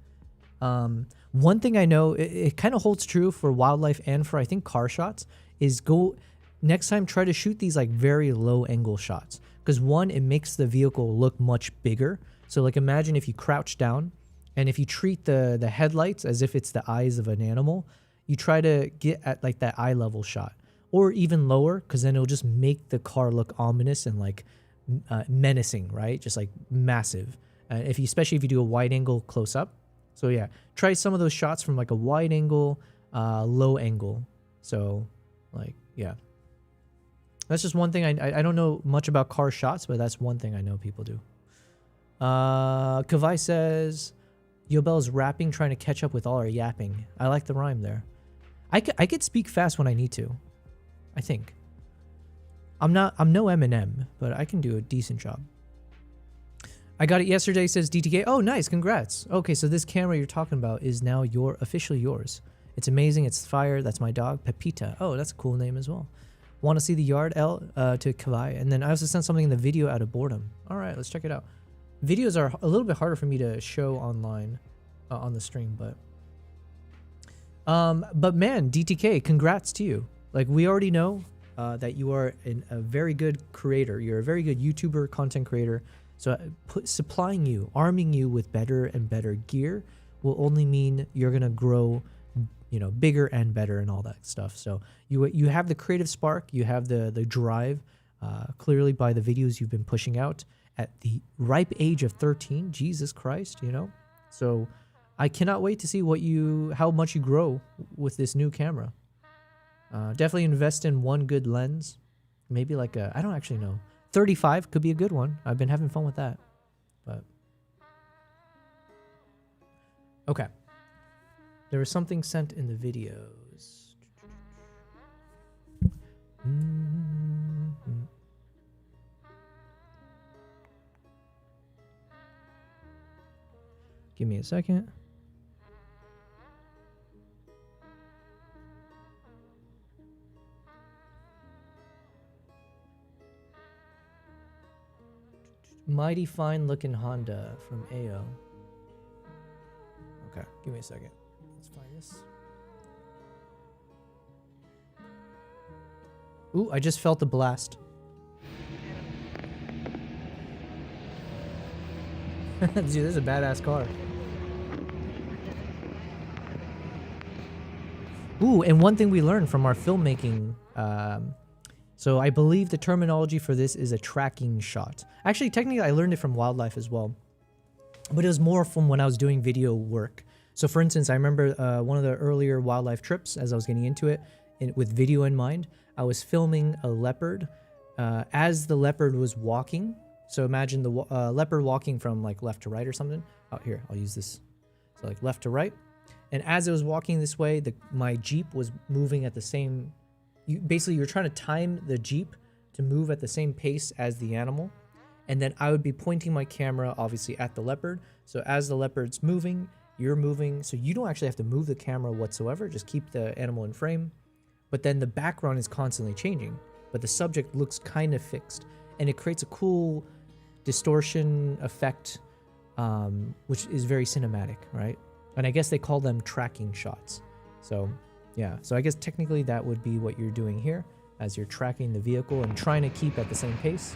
One thing I know, it kind of holds true for wildlife and for, I think, car shots, is go next time, try to shoot these like very low angle shots. Because one, it makes the vehicle look much bigger. So like imagine if you crouch down and if you treat the headlights as if it's the eyes of an animal, you try to get at like that eye level shot. Or even lower, because then it'll just make the car look ominous and like menacing, right? Just like massive. Especially if you do a wide angle close up. So yeah, try some of those shots from like a wide angle, low angle. So like, yeah. That's just one thing. I don't know much about car shots, but that's one thing I know people do. Kavai says, Yobel's rapping, trying to catch up with all our yapping. I like the rhyme there. I could speak fast when I need to. I think. I'm no Eminem, but I can do a decent job. I got it yesterday, says DTK. Oh, nice. Congrats. Okay, so this camera you're talking about is now officially yours. It's amazing. It's fire. That's my dog, Pepita. Oh, that's a cool name as well. Want to see the yard, L, to Kavai. And then I also sent something in the video out of boredom. All right, let's check it out. Videos are a little bit harder for me to show online on the stream, but man, DTK, congrats to you. Like, we already know that you are a very good creator. You're a very good YouTuber, content creator. So supplying you, arming you with better and better gear will only mean you're gonna grow, you know, bigger and better and all that stuff. So you have the creative spark, you have the drive, clearly by the videos you've been pushing out at the ripe age of 13. Jesus Christ, you know. So I cannot wait to see how much you grow with this new camera. Definitely invest in one good lens, maybe like I don't actually know. 35 could be a good one. I've been having fun with that. But okay. There was something sent in the videos. Give me a second. Mighty fine looking Honda from AO. Okay, give me a second. Let's find this. Ooh, I just felt the blast. Dude, this is a badass car. Ooh, and one thing we learned from our filmmaking, so I believe the terminology for this is a tracking shot. Actually, technically, I learned it from wildlife as well, but it was more from when I was doing video work. So for instance, I remember one of the earlier wildlife trips, as I was getting into it, with video in mind, I was filming a leopard as the leopard was walking. So imagine the leopard walking from like left to right or something. Oh, here, I'll use this. So like left to right. And as it was walking this way, my Jeep was moving at the same... Basically, you're trying to time the Jeep to move at the same pace as the animal. And then I would be pointing my camera, obviously, at the leopard. So as the leopard's moving, you're moving. So you don't actually have to move the camera whatsoever. Just keep the animal in frame. But then the background is constantly changing. But the subject looks kind of fixed. And it creates a cool distortion effect, which is very cinematic, right? And I guess they call them tracking shots. So yeah, so I guess technically that would be what you're doing here as you're tracking the vehicle and trying to keep at the same pace.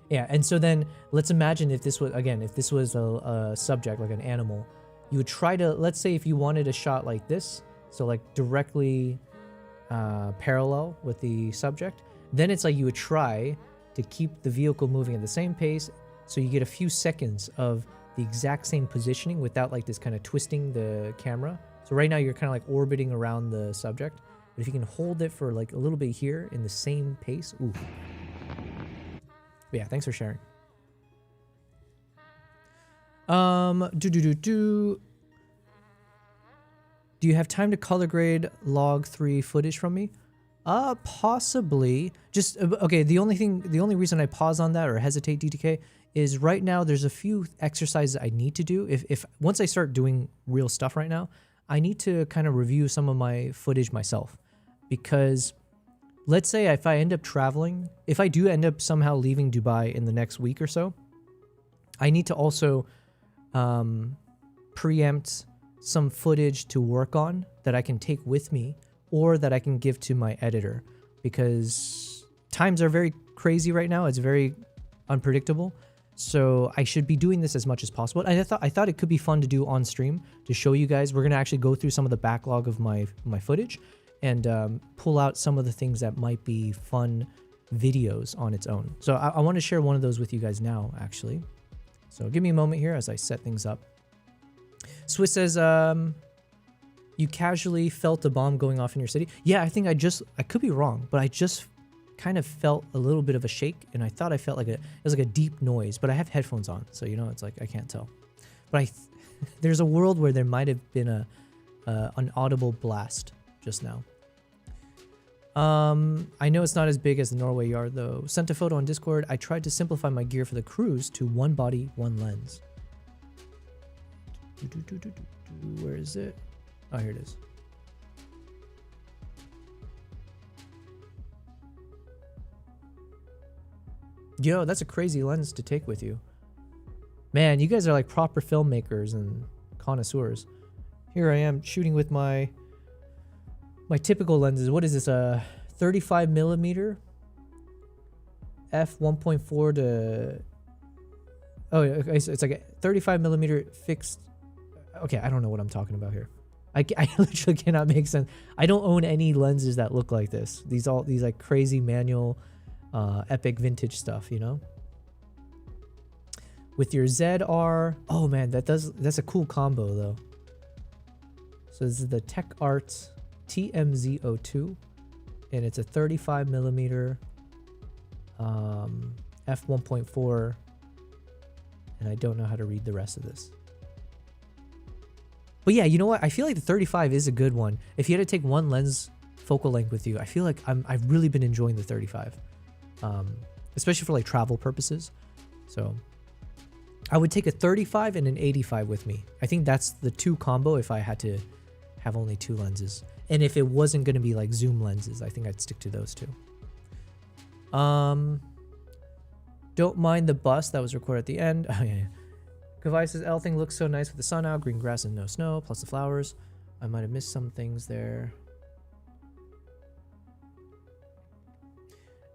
Yeah, and so then let's imagine if this was, again, if this was a subject, like an animal, you would try to, let's say if you wanted a shot like this, so like directly parallel with the subject, then it's like you would try to keep the vehicle moving at the same pace so you get a few seconds of the exact same positioning without like this kind of twisting the camera. So right now you're kind of like orbiting around the subject, but if you can hold it for like a little bit here in the same pace, ooh. But yeah, thanks for sharing. Do you have time to color grade log 3 footage from me? Possibly. Just okay, the only reason I pause on that or hesitate, DTK, is right now there's a few exercises I need to do. If once I start doing real stuff right now, I need to kind of review some of my footage myself, because let's say if I end up traveling, if I do end up somehow leaving Dubai in the next week or so, I need to also preempt some footage to work on that I can take with me or that I can give to my editor, because times are very crazy right now. It's very unpredictable. So I should be doing this as much as possible. And I thought it could be fun to do on stream to show you guys. We're going to actually go through some of the backlog of my footage and pull out some of the things that might be fun videos on its own. So I want to share one of those with you guys now, actually. So give me a moment here as I set things up. Swiss says, you casually felt a bomb going off in your city. Yeah, I think I could be wrong, but I just kind of felt a little bit of a shake, and I thought I felt like it was like a deep noise, but I have headphones on, so you know, it's like I can't tell. But there's a world where there might have been an audible blast just now. I know it's not as big as the Norway yard though. Sent a photo on Discord. I tried to simplify my gear for the cruise to one body, one lens. Where is it? Oh, here it is. Yo, that's a crazy lens to take with you. Man, you guys are like proper filmmakers and connoisseurs. Here I am shooting with my My typical lenses, what is this? 35 millimeter f 1.4 to, oh, okay, so it's like a 35 millimeter fixed. Okay, I don't know what I'm talking about here. I literally cannot make sense. I don't own any lenses that look like this. These like crazy manual, epic vintage stuff, you know. With your ZR, oh man, that's a cool combo though. So this is the Tech Art TMZ02, and it's a 35 millimeter f 1.4, and I don't know how to read the rest of this. But yeah, you know what? I feel like the 35 is a good one. If you had to take one lens focal length with you, I feel like I've really been enjoying the 35, especially for like travel purposes. So I would take a 35 and an 85 with me. I think that's the two combo if I had to have only two lenses. And if it wasn't going to be like zoom lenses, I think I'd stick to those two. Don't mind the bus that was recorded at the end. Oh yeah. Kavai says, everything looks so nice with the sun out, green grass and no snow, plus the flowers. I might have missed some things there.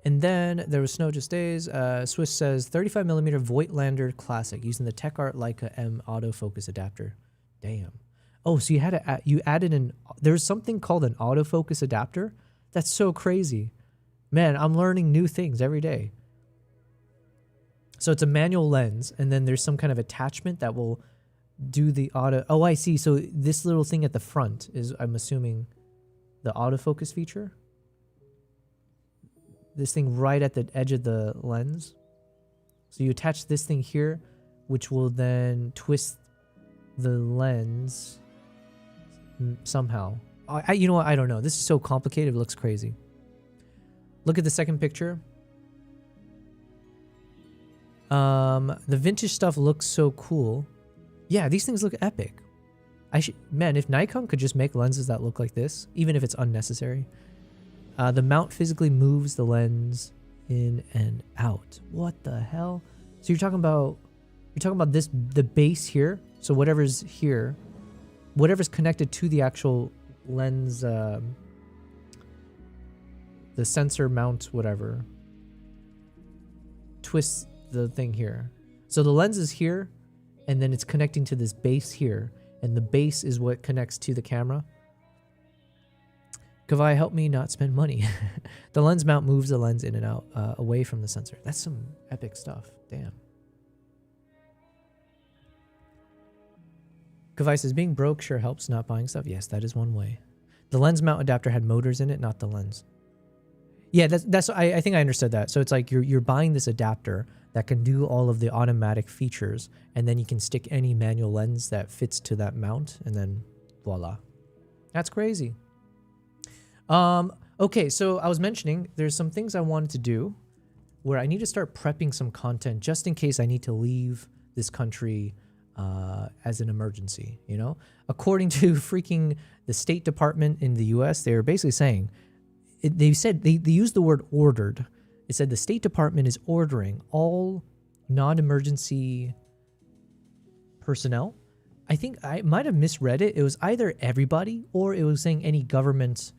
And then there was snow just days. Swiss says 35 millimeter Voigtlander Classic using the Tech Art Leica M autofocus adapter. Damn. Oh, so you added there's something called an autofocus adapter? That's so crazy. Man, I'm learning new things every day. So it's a manual lens, and then there's some kind of attachment that will do the auto. Oh, I see. So this little thing at the front is, I'm assuming, the autofocus feature. This thing right at the edge of the lens. So you attach this thing here, which will then twist the lens somehow. You know what? I don't know. This is so complicated. It looks crazy. Look at the second picture. The vintage stuff looks so cool. Yeah, these things look epic. Man, if Nikon could just make lenses that look like this, even if it's unnecessary. The mount physically moves the lens in and out. What the hell? So you're talking about this, the base here. So whatever's here, whatever's connected to the actual lens, the sensor mount, whatever, twists the thing here. So the lens is here, and then it's connecting to this base here, and the base is what connects to the camera. Kavai, help me not spend money. The lens mount moves the lens in and out, away from the sensor. That's some epic stuff. Damn. Kavai says, being broke sure helps not buying stuff. Yes, that is one way. The lens mount adapter had motors in it, not the lens. Yeah, that's I think I understood that. So it's like you're buying this adapter that can do all of the automatic features, and then you can stick any manual lens that fits to that mount, and then voila. That's crazy. Okay, so I was mentioning there's some things I wanted to do where I need to start prepping some content just in case I need to leave this country as an emergency, you know? According to freaking the State Department in the US, they're basically saying, they said, they used the word ordered. It said the State Department is ordering all non-emergency personnel. I think I might have misread it. It was either everybody or it was saying any government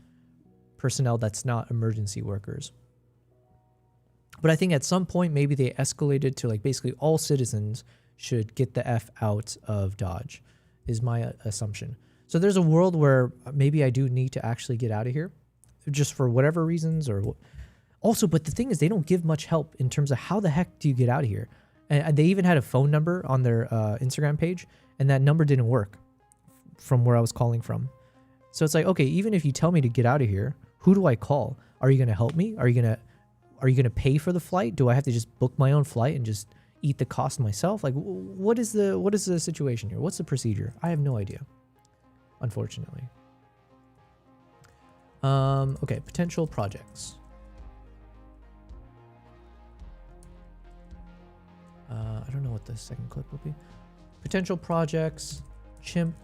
personnel that's not emergency workers. But I think at some point maybe they escalated to like basically all citizens should get the F out of Dodge, is my assumption. So there's a world where maybe I do need to actually get out of here just for whatever reasons or also, but the thing is they don't give much help in terms of how the heck do you get out of here. And they even had a phone number on their Instagram page, and that number didn't work from where I was calling from. So it's like, okay, even if you tell me to get out of here, who do I call? Are you going to help me? Are you going to pay for the flight? Do I have to just book my own flight and just eat the cost myself? Like, what is the situation here? What's the procedure? I have no idea, unfortunately. Okay, potential projects. I don't know what the second clip will be. Potential projects, chimp,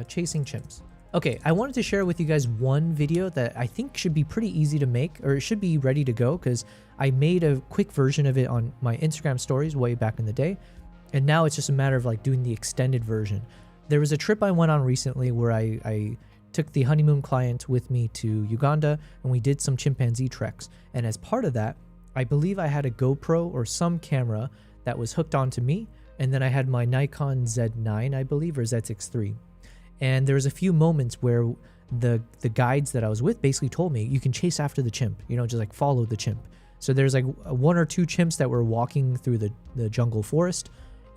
chasing chimps. Okay, I wanted to share with you guys one video that I think should be pretty easy to make, or it should be ready to go, because I made a quick version of it on my Instagram stories way back in the day, and now it's just a matter of like doing the extended version. There was a trip I went on recently where I took the honeymoon client with me to Uganda, and we did some chimpanzee treks. And as part of that, I believe I had a GoPro or some camera that was hooked onto me, and then I had my Nikon Z9, I believe, or Z6 III. And there was a few moments where the guides that I was with basically told me, you can chase after the chimp, you know, just like follow the chimp. So there's like one or two chimps that were walking through the jungle forest,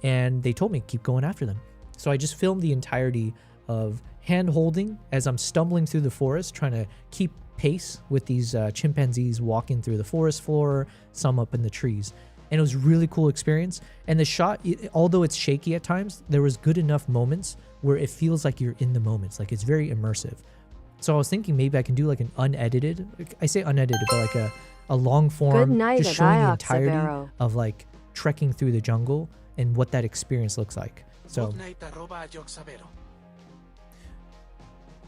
and they told me, keep going after them. So I just filmed the entirety of hand holding as I'm stumbling through the forest, trying to keep pace with these chimpanzees walking through the forest floor, some up in the trees. And it was a really cool experience. And the shot, although it's shaky at times, there was good enough moments where it feels like you're in the moments, like it's very immersive. So I was thinking maybe I can do like an unedited, I say unedited, but like a long form, just showing the entirety of like trekking through the jungle and what that experience looks like. So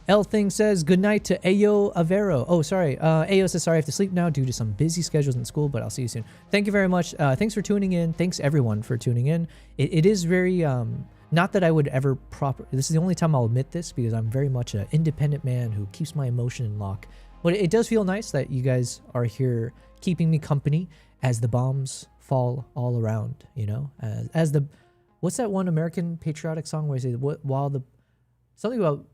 L Thing says, good night to Ayo Avero. Oh, sorry. Ayo says, sorry, I have to sleep now due to some busy schedules in school, but I'll see you soon. Thank you very much. Thanks for tuning in. Thanks everyone for tuning in. It is very, not that I would ever this is the only time I'll admit this, because I'm very much an independent man who keeps my emotion in lock. But it does feel nice that you guys are here keeping me company as the bombs fall all around, you know, as the, what's that one American patriotic song where they say, something about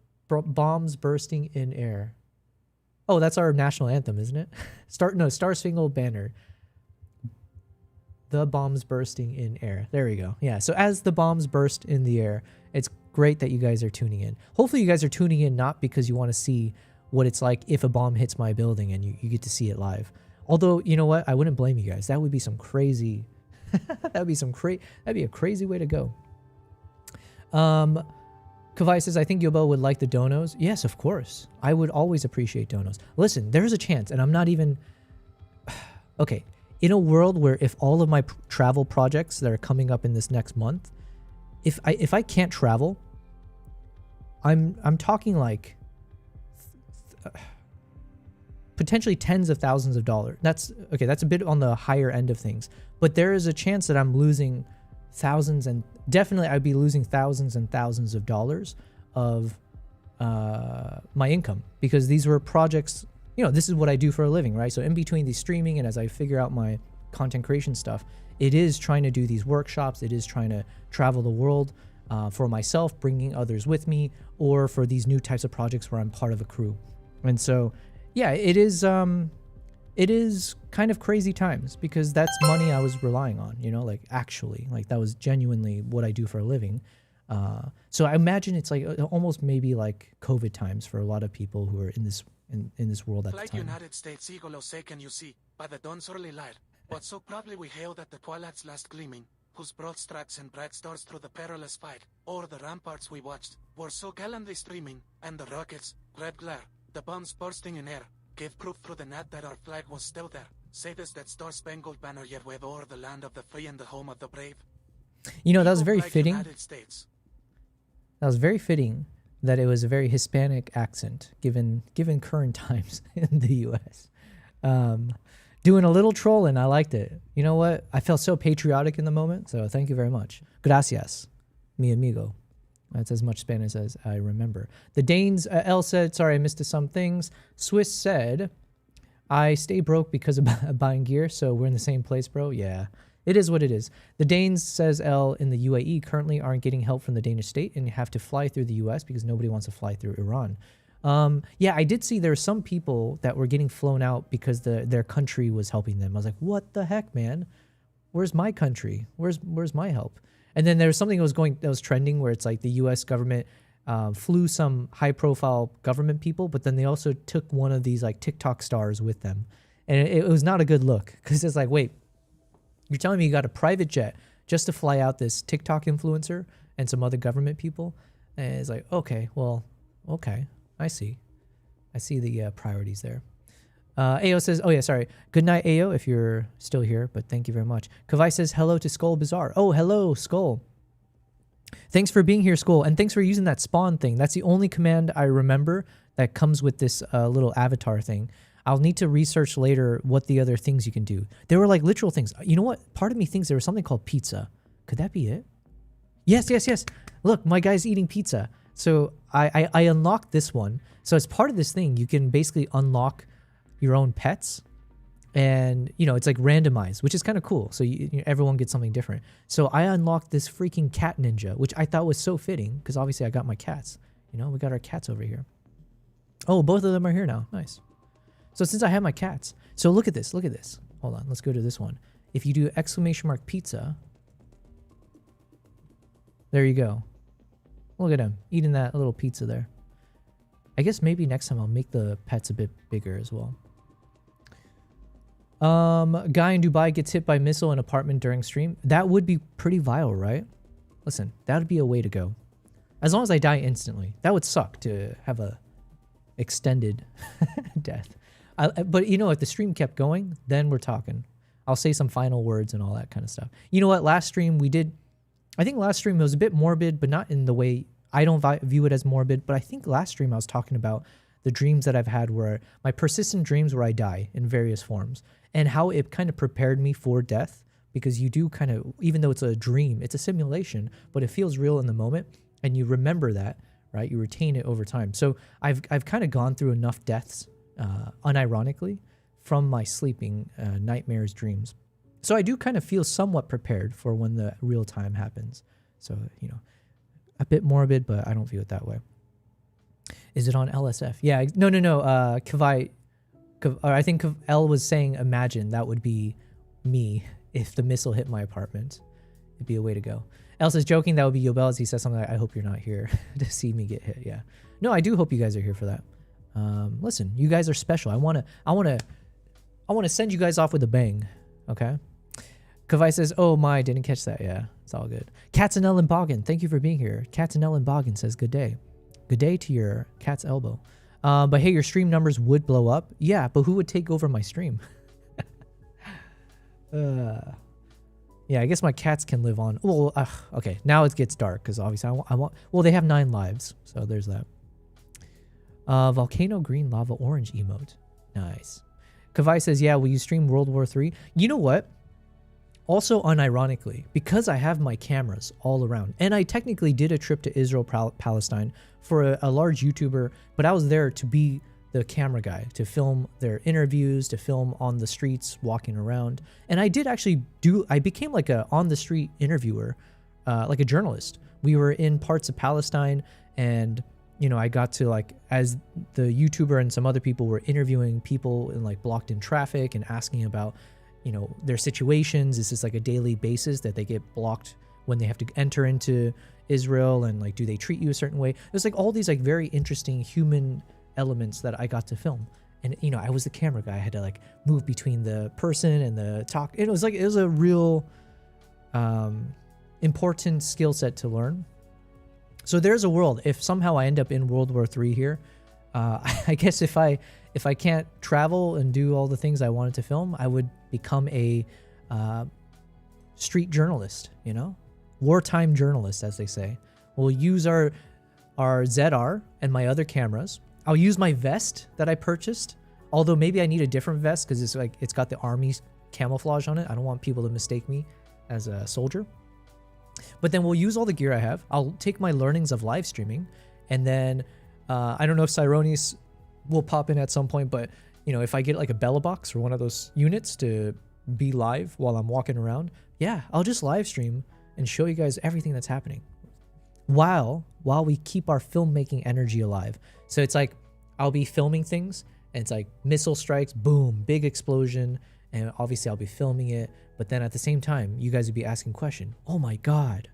bombs bursting in air. Oh, that's our national anthem, isn't it? Star Spangled Banner. The bombs bursting in air. There we go. Yeah. So as the bombs burst in the air, it's great that you guys are tuning in. Hopefully you guys are tuning in not because you want to see what it's like if a bomb hits my building and you get to see it live. Although, you know what? I wouldn't blame you guys. That would be some crazy, that'd be a crazy way to go. Kavai says, I think Yobel would like the donos. Yes, of course. I would always appreciate donos. Listen, there's a chance, and I'm not even... Okay, in a world where if all of my travel projects that are coming up in this next month, if I can't travel, I'm talking like potentially tens of thousands of dollars. That's a bit on the higher end of things. But there is a chance that I'm losing thousands, and definitely I'd be losing thousands and thousands of dollars of my income, because these were projects, you know, this is what I do for a living, right? So in between the streaming and as I figure out my content creation stuff, it is trying to do these workshops, it is trying to travel the world for myself, bringing others with me, or for these new types of projects where I'm part of a crew. And so, yeah, it is kind of crazy times, because that's money I was relying on, you know, like actually, like that was genuinely what I do for a living. So I imagine it's like almost maybe like COVID times for a lot of people who are in this world at the time. United States Eagle can you see, by the dawn's early light, but so proudly we hailed at the twilight's last gleaming, whose broad stripes and bright stars through the perilous fight, o'er the ramparts we watched, were so gallantly streaming, and the rockets, red glare, the bombs bursting in air, gave proof through the night that our flag was still there. Say this, that star-spangled banner yet wave o'er the land of the free and the home of the brave. You know, that was very fitting. That was very fitting that it was a very Hispanic accent, given current times in the U.S. Doing a little trolling, I liked it. You know what? I felt so patriotic in the moment, so thank you very much. Gracias, mi amigo. That's as much Spanish as I remember. The Danes, L said, sorry, I missed some things. Swiss said, I stay broke because of buying gear, so we're in the same place, bro. Yeah, it is what it is. The Danes, says L, in the UAE currently aren't getting help from the Danish state and have to fly through the US because nobody wants to fly through Iran. Yeah, I did see there were some people that were getting flown out because their country was helping them. I was like, what the heck, man? Where's my country? Where's my help? And then there was something that was trending where it's like the U.S. government flew some high-profile government people, but then they also took one of these like TikTok stars with them, and it was not a good look, because it's like, wait, you're telling me you got a private jet just to fly out this TikTok influencer and some other government people? And it's like, okay, well, okay, I see the priorities there. Ayo says, oh yeah, sorry. Good night, Ayo, if you're still here, but thank you very much. Kavai says, hello to Skull Bazaar. Oh, hello, Skull. Thanks for being here, Skull, and thanks for using that spawn thing. That's the only command I remember that comes with this little avatar thing. I'll need to research later what the other things you can do. There were like literal things. You know what? Part of me thinks there was something called pizza. Could that be it? Yes. Look, my guy's eating pizza. So I unlocked this one. So as part of this thing, you can basically unlock your own pets. And, you know, it's like randomized, which is kind of cool. So everyone gets something different. So I unlocked this freaking cat ninja, which I thought was so fitting because obviously I got my cats. You know, we got our cats over here. Oh, both of them are here now. Nice. So since I have my cats, so look at this. Look at this. Hold on. Let's go to this one. If you do ! pizza, there you go. Look at him eating that little pizza there. I guess maybe next time I'll make the pets a bit bigger as well. Guy in Dubai gets hit by missile in apartment during stream. That would be pretty vile, right? Listen, that would be a way to go. As long as I die instantly. That would suck to have a extended death. But you know, if the stream kept going, then we're talking. I'll say some final words and all that kind of stuff. You know what? Last stream we did, I think last stream was a bit morbid, but not in the way, I don't view it as morbid, but I think last stream I was talking about the dreams that I've had where my persistent dreams where I die in various forms and how it kind of prepared me for death, because you do kind of, even though it's a dream, it's a simulation, but it feels real in the moment and you remember that, right? You retain it over time. So I've kind of gone through enough deaths, unironically, from my sleeping nightmares, dreams. So I do kind of feel somewhat prepared for when the real time happens. So, you know, a bit morbid, but I don't view it that way. Is it on LSF? Yeah, no. Kavai, I think L was saying, imagine that would be me if the missile hit my apartment. It'd be a way to go. L says, joking, that would be Yobel, as he says something like, I hope you're not here to see me get hit. Yeah. No, I do hope you guys are here for that. Listen, you guys are special. I want to send you guys off with a bang. Okay. Kavai says, oh my, didn't catch that. Yeah, it's all good. Katzenell and Boggin, thank you for being here. Katzenell and Boggin says, good day. Good day to your cat's elbow. But hey, your stream numbers would blow up. Yeah, but who would take over my stream? Yeah, I guess my cats can live on. Well, okay, now it gets dark because obviously I want. Well, they have 9 lives, so there's that. Volcano green lava orange emote. Nice. Kavai says, yeah, will you stream World War III? You know what? Also, unironically, because I have my cameras all around, and I technically did a trip to Israel, Palestine for a large YouTuber, but I was there to be the camera guy, to film their interviews, to film on the streets, walking around. And I did actually I became like a on-the-street interviewer, like a journalist. We were in parts of Palestine, and you know, I got to, like, as the YouTuber and some other people were interviewing people in like blocked in traffic and asking about, you know, their situations. Is this like a daily basis that they get blocked when they have to enter into Israel, and like, do they treat you a certain way? There's like all these like very interesting human elements that I got to film. And, you know, I was the camera guy. I had to like move between the person and the talk. It was a real important skill set to learn. So there's a world. If somehow I end up in World War III here, I guess if I can't travel and do all the things I wanted to film, I would become a street journalist, you know? Wartime journalist, as they say. We'll use our ZR and my other cameras. I'll use my vest that I purchased, although maybe I need a different vest because it's got the army camouflage on it. I don't want people to mistake me as a soldier. But then we'll use all the gear I have. I'll take my learnings of live streaming, and then I don't know if Cyronis will pop in at some point, but you know, if I get like a Bella box or one of those units to be live while I'm walking around, yeah, I'll just live stream and show you guys everything that's happening while we keep our filmmaking energy alive. So it's like I'll be filming things, and it's like missile strikes, boom, big explosion, and obviously I'll be filming it. But then at the same time, you guys would be asking question, oh my God,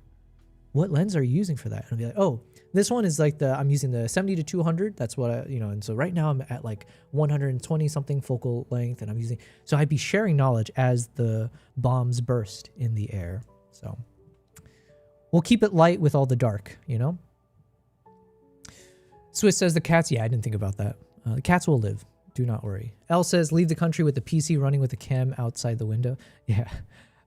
what lens are you using for that? And I'll be like, oh, this one is like I'm using the 70 to 200. That's what and so right now I'm at like 120 something focal length, and I'm using, so I'd be sharing knowledge as the bombs burst in the air. So we'll keep it light with all the dark, you know? Swiss says the cats, yeah, I didn't think about that. The cats will live. Do not worry. L says, leave the country with the PC running with the cam outside the window. Yeah.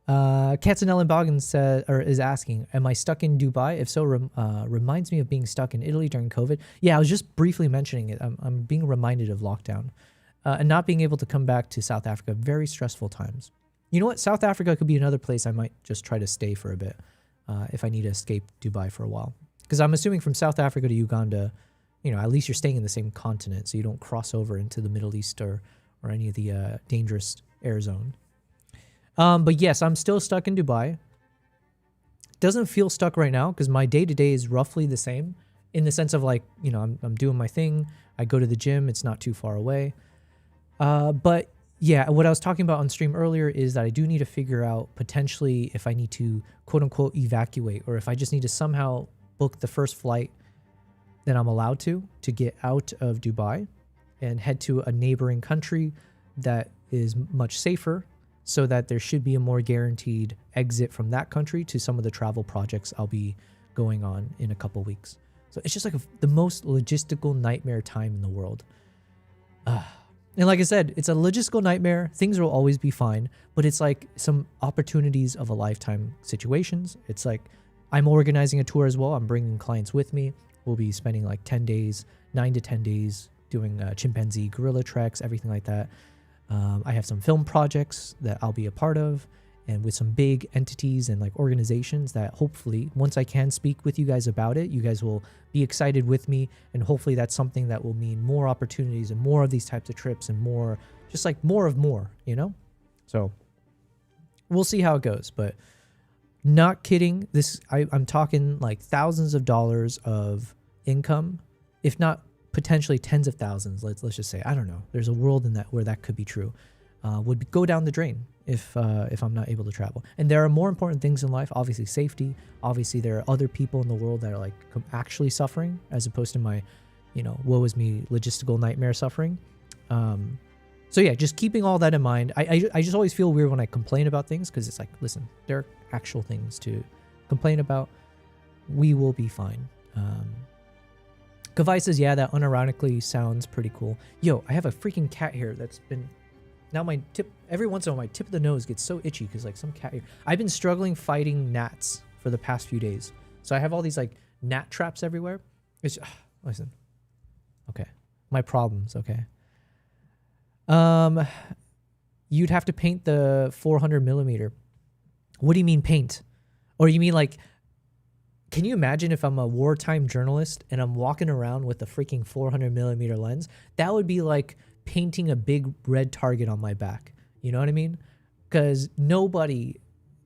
Katzenell and Boggins is asking, am I stuck in Dubai? If so, reminds me of being stuck in Italy during COVID. Yeah, I was just briefly mentioning it. I'm being reminded of lockdown and not being able to come back to South Africa. Very stressful times. You know what? South Africa could be another place I might just try to stay for a bit if I need to escape Dubai for a while. Because I'm assuming from South Africa to Uganda, you know, at least you're staying in the same continent, so you don't cross over into the Middle East or any of the dangerous air zone. But yes, I'm still stuck in Dubai. Doesn't feel stuck right now because my day-to-day is roughly the same in the sense of like, you know, I'm doing my thing. I go to the gym. It's not too far away. But yeah, what I was talking about on stream earlier is that I do need to figure out potentially if I need to quote unquote evacuate, or if I just need to somehow book the first flight that I'm allowed to get out of Dubai and head to a neighboring country that is much safer, so that there should be a more guaranteed exit from that country to some of the travel projects I'll be going on in a couple weeks. So it's just like the most logistical nightmare time in the world. And like I said, it's a logistical nightmare. Things will always be fine, but it's like some opportunities of a lifetime situations. It's like I'm organizing a tour as well. I'm bringing clients with me. We'll be spending like 10 days, 9 to 10 days doing chimpanzee gorilla treks, everything like that. I have some film projects that I'll be a part of, and with some big entities and like organizations that hopefully once I can speak with you guys about it, you guys will be excited with me, and hopefully that's something that will mean more opportunities and more of these types of trips and more, just like more of more, you know? So we'll see how it goes, but not kidding. I'm talking like thousands of dollars of income, if not potentially tens of thousands. Let's just say, I don't know. There's a world in that where that could be true. Go down the drain if I'm not able to travel. And there are more important things in life. Obviously, safety. Obviously, there are other people in the world that are like actually suffering, as opposed to my, you know, woe is me logistical nightmare suffering. So yeah, just keeping all that in mind. I just always feel weird when I complain about things, because it's like, listen, there are actual things to complain about. We will be fine. Kavai says, yeah, that unironically sounds pretty cool. Yo, I have a freaking cat hair that's been... Now my tip... Every once in a while, my tip of the nose gets so itchy because like some cat hair... I've been struggling fighting gnats for the past few days. So I have all these like gnat traps everywhere. It's... listen. Okay. My problems, okay. You'd have to paint the 400 millimeter. What do you mean paint? Or you mean like... Can you imagine if I'm a wartime journalist and I'm walking around with a freaking 400 millimeter lens? That would be like painting a big red target on my back. You know what I mean? Because nobody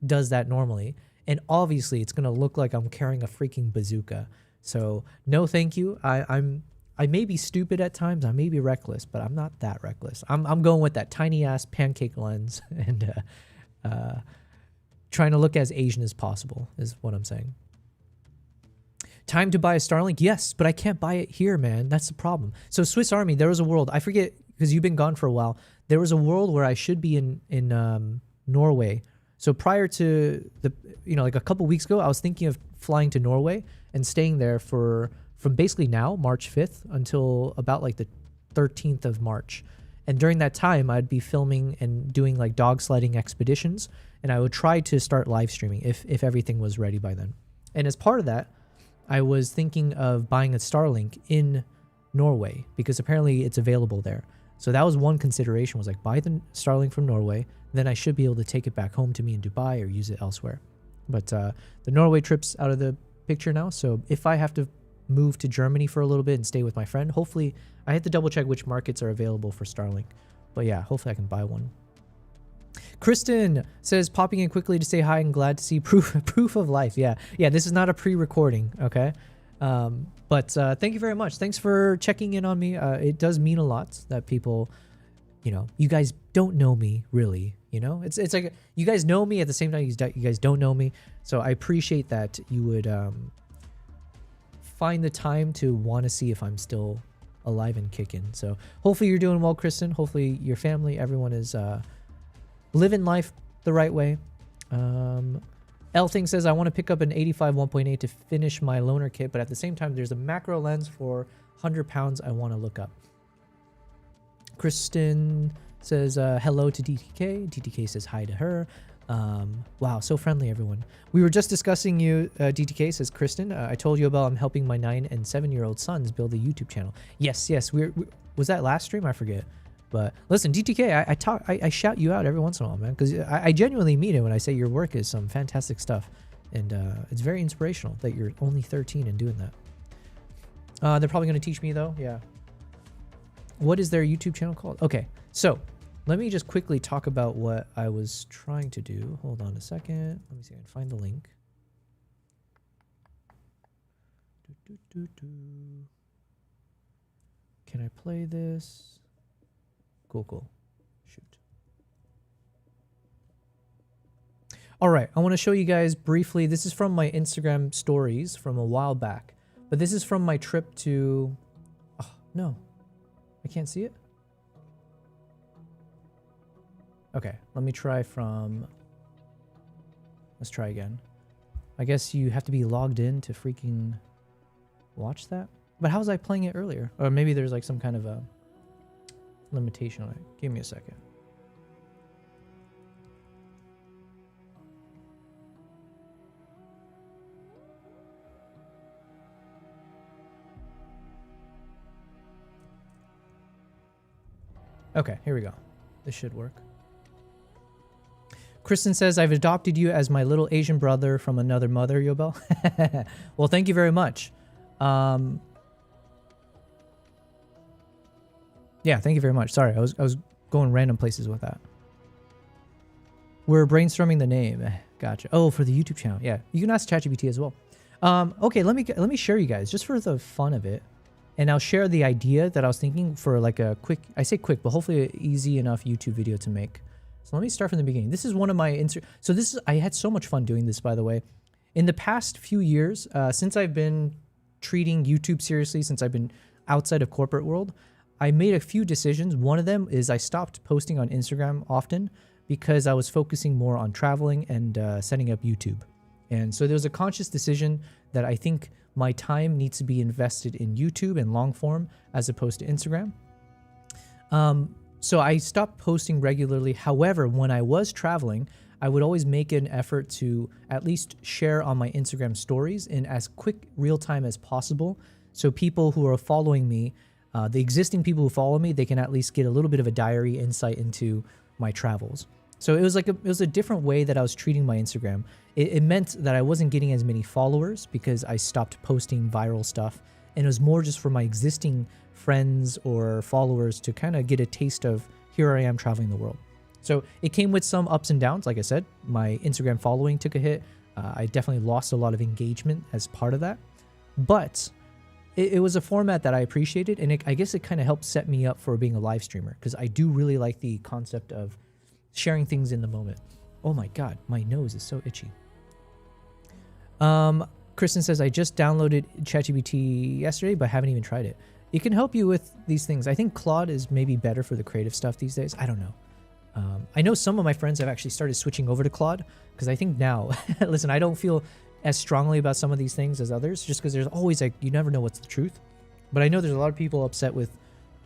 does that normally. And obviously it's going to look like I'm carrying a freaking bazooka. So no, thank you. I may be stupid at times. I may be reckless, but I'm not that reckless. I'm going with that tiny ass pancake lens and trying to look as Asian as possible is what I'm saying. Time to buy a Starlink? Yes, but I can't buy it here, man. That's the problem. So Swiss Army, there was a world, I forget, because you've been gone for a while. There was a world where I should be in Norway. So prior to the, you know, like a couple weeks ago, I was thinking of flying to Norway and staying there from basically now, March 5th, until about like the 13th of March. And during that time, I'd be filming and doing like dog sledding expeditions. And I would try to start live streaming if everything was ready by then. And as part of that, I was thinking of buying a Starlink in Norway because apparently it's available there. So that was one consideration, was like buy the Starlink from Norway, then I should be able to take it back home to me in Dubai or use it elsewhere. But the Norway trip's out of the picture now. So if I have to move to Germany for a little bit and stay with my friend, hopefully I have to double check which markets are available for Starlink. But yeah, hopefully I can buy one. Kristen says, popping in quickly to say hi and glad to see proof of life. Yeah, this is not a pre-recording, okay? But thank you very much. Thanks for checking in on me. It does mean a lot that people, you know, you guys don't know me really, you know? It's like you guys know me at the same time you guys don't know me. So I appreciate that you would find the time to want to see if I'm still alive and kicking. So hopefully you're doing well, Kristen. Hopefully your family, everyone is... living life the right way. L Thing says, I want to pick up an 85 1.8 to finish my loaner kit, but at the same time, there's a macro lens for 100 pounds I want to look up. Kristen says, hello to DTK. DTK says hi to her. Wow, so friendly, everyone. We were just discussing you, DTK, says Kristen. I told you about I'm helping my 9 and 7-year-old sons build a YouTube channel. Yes. Was that last stream? I forget. But listen, DTK, I shout you out every once in a while, man, because I genuinely mean it when I say your work is some fantastic stuff. And it's very inspirational that you're only 13 and doing that. They're probably going to teach me though. Yeah. What is their YouTube channel called? Okay, so let me just quickly talk about what I was trying to do. Hold on a second. Let me see if I can find the link. Can I play this? Cool. Shoot. All right, I want to show you guys briefly. This is from my Instagram stories from a while back, but this is from my trip to... Oh, no. I can't see it? Okay, let me try from... Let's try again. I guess you have to be logged in to freaking watch that? But how was I playing it earlier? Or maybe there's like some kind of a limitation on it. Give me a second. Okay, here we go. This should work. Kristen says, I've adopted you as my little Asian brother from another mother, Yobel. Well, thank you very much. Yeah, thank you very much. Sorry, I was going random places with that. We're brainstorming the name. Gotcha. Oh, for the YouTube channel. Yeah, you can ask ChatGPT as well. Okay, let me share you guys just for the fun of it. And I'll share the idea that I was thinking for like a quick, I say quick, but hopefully an easy enough YouTube video to make. So let me start from the beginning. This is one of my so this is, I had so much fun doing this, by the way. In the past few years, since I've been treating YouTube seriously, since I've been outside of corporate world, I made a few decisions. One of them is I stopped posting on Instagram often because I was focusing more on traveling and setting up YouTube. And so there was a conscious decision that I think my time needs to be invested in YouTube and long form as opposed to Instagram. So I stopped posting regularly. However, when I was traveling, I would always make an effort to at least share on my Instagram stories in as quick real time as possible. So people who are following me, the existing people who follow me, they can at least get a little bit of a diary insight into my travels. So it was like it was a different way that I was treating my Instagram. It meant that I wasn't getting as many followers because I stopped posting viral stuff. And it was more just for my existing friends or followers to kind of get a taste of here I am traveling the world. So it came with some ups and downs. Like I said, my Instagram following took a hit. I definitely lost a lot of engagement as part of that. But it was a format that I appreciated. And I guess it kind of helped set me up for being a live streamer because I do really like the concept of sharing things in the moment. Oh my God, my nose is so itchy. Kristen says, I just downloaded ChatGPT yesterday, but haven't even tried it. It can help you with these things. I think Claude is maybe better for the creative stuff these days. I don't know. I know some of my friends have actually started switching over to Claude because I think now, listen, I don't feel as strongly about some of these things as others just because there's always like, you never know what's the truth. But I know there's a lot of people upset with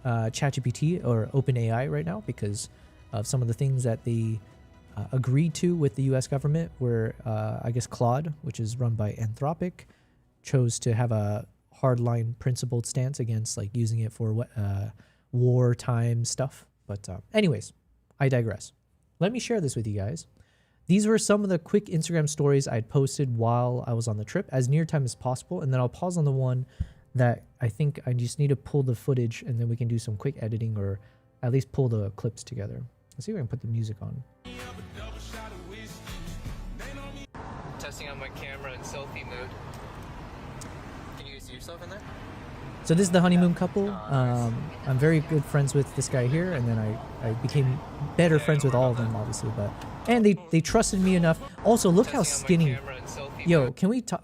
ChatGPT or OpenAI right now because of some of the things that they agreed to with the US government where I guess Claude, which is run by Anthropic, chose to have a hardline principled stance against like using it for wartime stuff. But anyways, I digress. Let me share this with you guys. These were some of the quick Instagram stories I'd posted while I was on the trip as near time as possible. And then I'll pause on the one that I think I just need to pull the footage and then we can do some quick editing or at least pull the clips together. Let's see if I can put the music on. Testing out my camera in selfie mode. Can you see yourself in there? So this is the honeymoon couple. I'm very good friends with this guy here, and then I became better friends with all of them, obviously. But and they trusted me enough. Also, look how skinny. Yo, can we talk?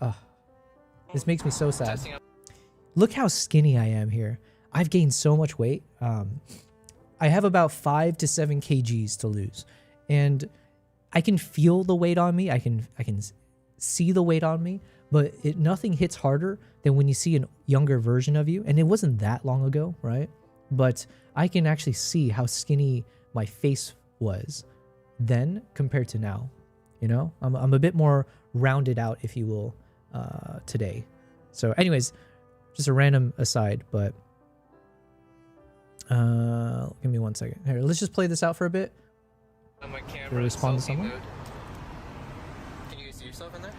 This makes me so sad. Look how skinny I am here. I've gained so much weight. I have about 5 to 7 kgs to lose, and I can feel the weight on me. I can see the weight on me, but nothing hits harder than when you see a younger version of you. And it wasn't that long ago, right? But I can actually see how skinny my face was then compared to now. You know, I'm a bit more rounded out, if you will, today. So anyways, just a random aside, but give me 1 second. Here, let's just play this out for a bit. On my camera respond to someone. mode. Can you see yourself in there?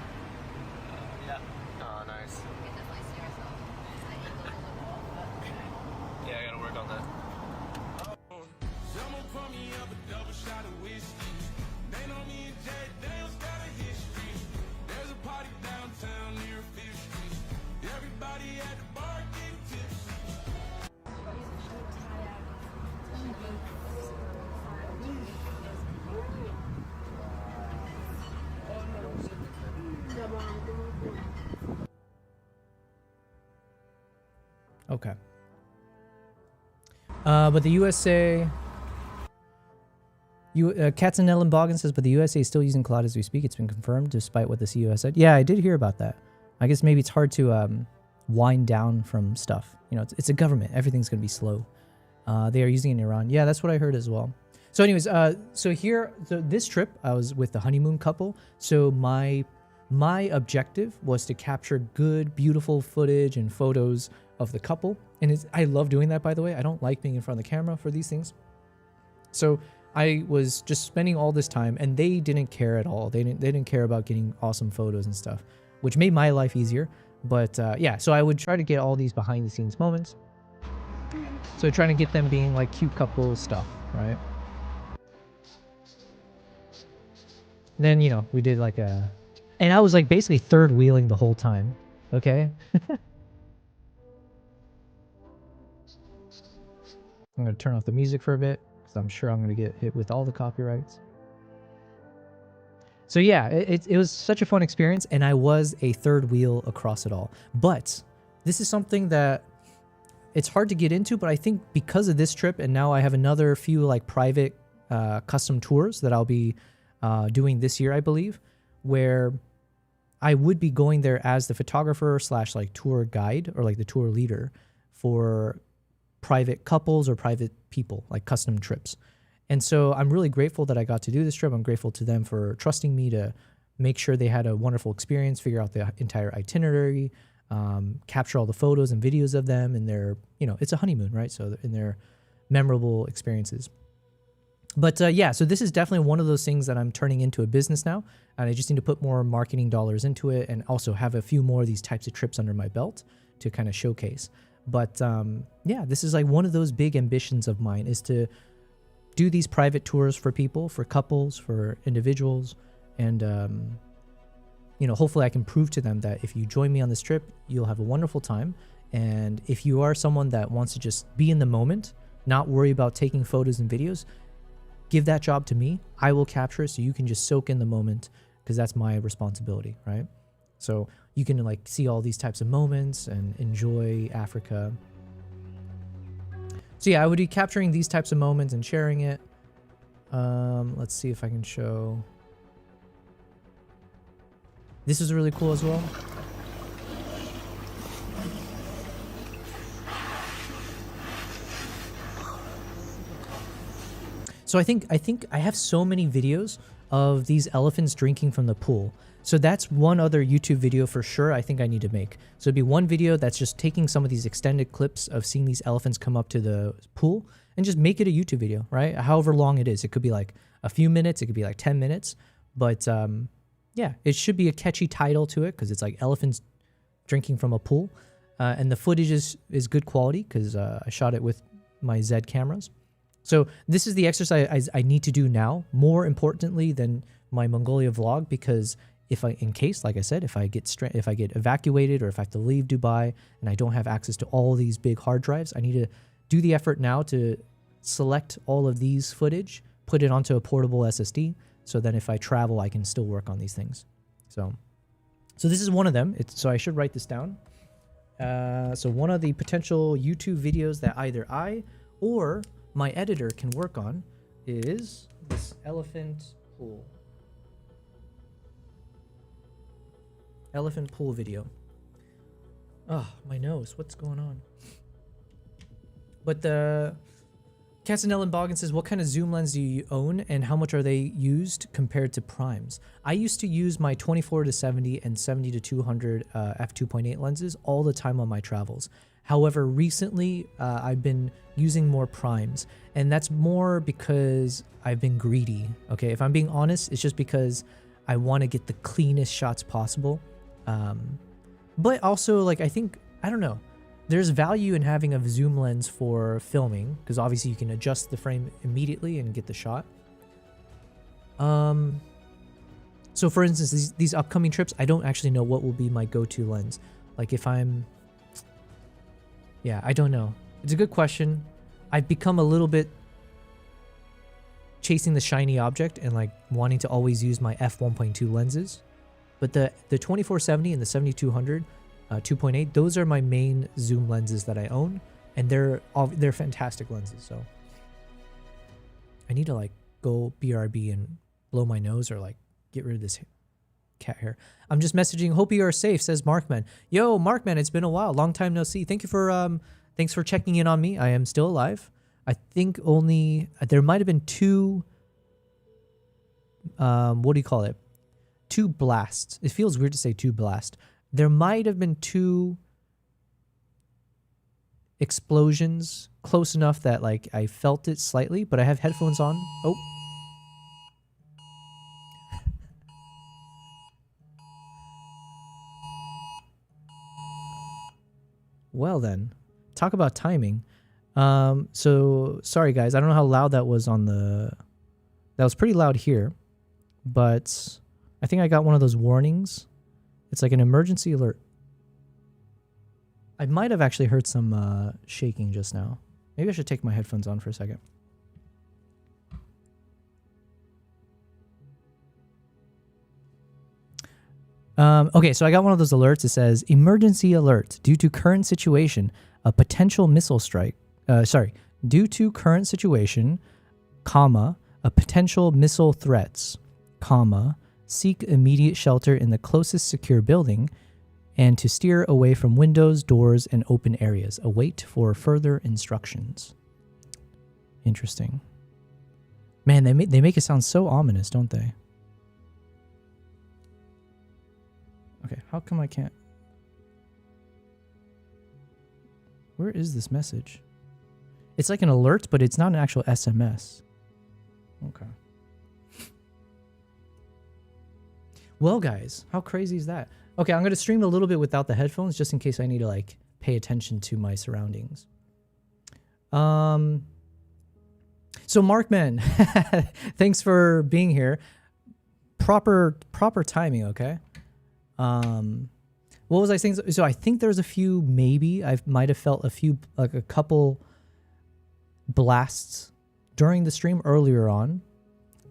Okay. But the USA... Katzenellen Boggin says, but the USA is still using cloud as we speak. It's been confirmed despite what the CEOS said. Yeah, I did hear about that. I guess maybe it's hard to wind down from stuff. You know, it's a government. Everything's going to be slow. They are using it in Iran. Yeah, that's what I heard as well. So anyways, so this trip, I was with the honeymoon couple. So my objective was to capture good, beautiful footage and photos of the couple. And I love doing that, by the way. I don't like being in front of the camera for these things. So I was just spending all this time, and they didn't care at all. They didn't care about getting awesome photos and stuff, which made my life easier. But yeah, so I would try to get all these behind the scenes moments. So trying to get them being like cute couple stuff, right? Then, you know, we did like and I was like basically third wheeling the whole time. Okay. I'm going to turn off the music for a bit, because I'm sure I'm going to get hit with all the copyrights. So yeah, it was such a fun experience, and I was a third wheel across it all. But this is something that it's hard to get into, but I think because of this trip, and now I have another few like private custom tours that I'll be doing this year, I believe, where I would be going there as the photographer / like tour guide, or like the tour leader for private couples or private people, like custom trips. And so I'm really grateful that I got to do this trip. I'm grateful to them for trusting me to make sure they had a wonderful experience, figure out the entire itinerary, capture all the photos and videos of them and their, you know, it's a honeymoon, right? So in their memorable experiences. But yeah, so this is definitely one of those things that I'm turning into a business now. And I just need to put more marketing dollars into it, and also have a few more of these types of trips under my belt to kind of showcase. But yeah, this is like one of those big ambitions of mine, is to do these private tours for people, for couples, for individuals. And, you know, hopefully I can prove to them that if you join me on this trip, you'll have a wonderful time. And if you are someone that wants to just be in the moment, not worry about taking photos and videos, give that job to me. I will capture it so you can just soak in the moment, because that's my responsibility, right? So you can like see all these types of moments and enjoy Africa. So yeah, I would be capturing these types of moments and sharing it. Let's see if I can show. This is really cool as well. So I think I have so many videos of these elephants drinking from the pool. So that's one other YouTube video for sure I think I need to make. So it'd be one video that's just taking some of these extended clips of seeing these elephants come up to the pool, and just make it a YouTube video, right? However long it is. It could be like a few minutes. It could be like 10 minutes. But yeah, it should be a catchy title to it, because it's like elephants drinking from a pool. And the footage is good quality, because I shot it with my Z cameras. So this is the exercise I need to do now, more importantly than my Mongolia vlog, because in case, like I said, if I get evacuated, or if I have to leave Dubai and I don't have access to all these big hard drives, I need to do the effort now to select all of these footage, put it onto a portable SSD, so that if I travel, I can still work on these things. So this is one of them. So I should write this down. So one of the potential YouTube videos that either I or my editor can work on is this elephant pool. Elephant pool video. Oh, my nose. What's going on? But the Katzenellen Boggin says, what kind of zoom lens do you own, and how much are they used compared to primes? I used to use my 24-70 and 70-200 f2.8 lenses all the time on my travels. However, recently I've been using more primes, and that's more because I've been greedy. Okay, if I'm being honest, it's just because I want to get the cleanest shots possible. But also, like, I don't know, there's value in having a zoom lens for filming, because obviously you can adjust the frame immediately and get the shot. So for instance, these upcoming trips, I don't actually know what will be my go-to lens. Like if yeah, I don't know. It's a good question. I've become a little bit chasing the shiny object and like wanting to always use my f1.2 lenses. But the 24-70 and the 70-200 2.8. Those are my main zoom lenses that I own, and they're fantastic lenses. So I need to like go BRB and blow my nose or like get rid of this cat hair. I'm just messaging. Hope you are safe, says Markman. Yo, Markman, it's been a while. Long time no see. Thank you for thanks for checking in on me. I am still alive. I think only there might have been two what do you call it? Two blasts. It feels weird to say two blasts. There might have been two explosions close enough that like I felt it slightly, but I have headphones on. Oh. Well then, talk about timing. So sorry guys, I don't know how loud that was on the, that was pretty loud here, but I think I got one of those warnings. It's like an emergency alert. I might have actually heard some shaking just now. Maybe I should take my headphones on for a second. Okay, so I got one of those alerts. It says, emergency alert. Due to current situation, a potential missile strike. Due to current situation, comma, a potential missile threats, comma, seek immediate shelter in the closest secure building, and to steer away from windows, doors, and open areas. Await for further instructions. Interesting. Man, they make it sound so ominous, don't they? Okay, how come I can't? Where is this message? It's like an alert, but it's not an actual SMS. Okay. Well, guys, how crazy is that? Okay, I'm going to stream a little bit without the headphones just in case I need to like pay attention to my surroundings. So Markman, thanks for being here. Proper timing, okay? What was I saying? So I think there's a few, maybe I might have felt a few, like a couple blasts during the stream earlier on.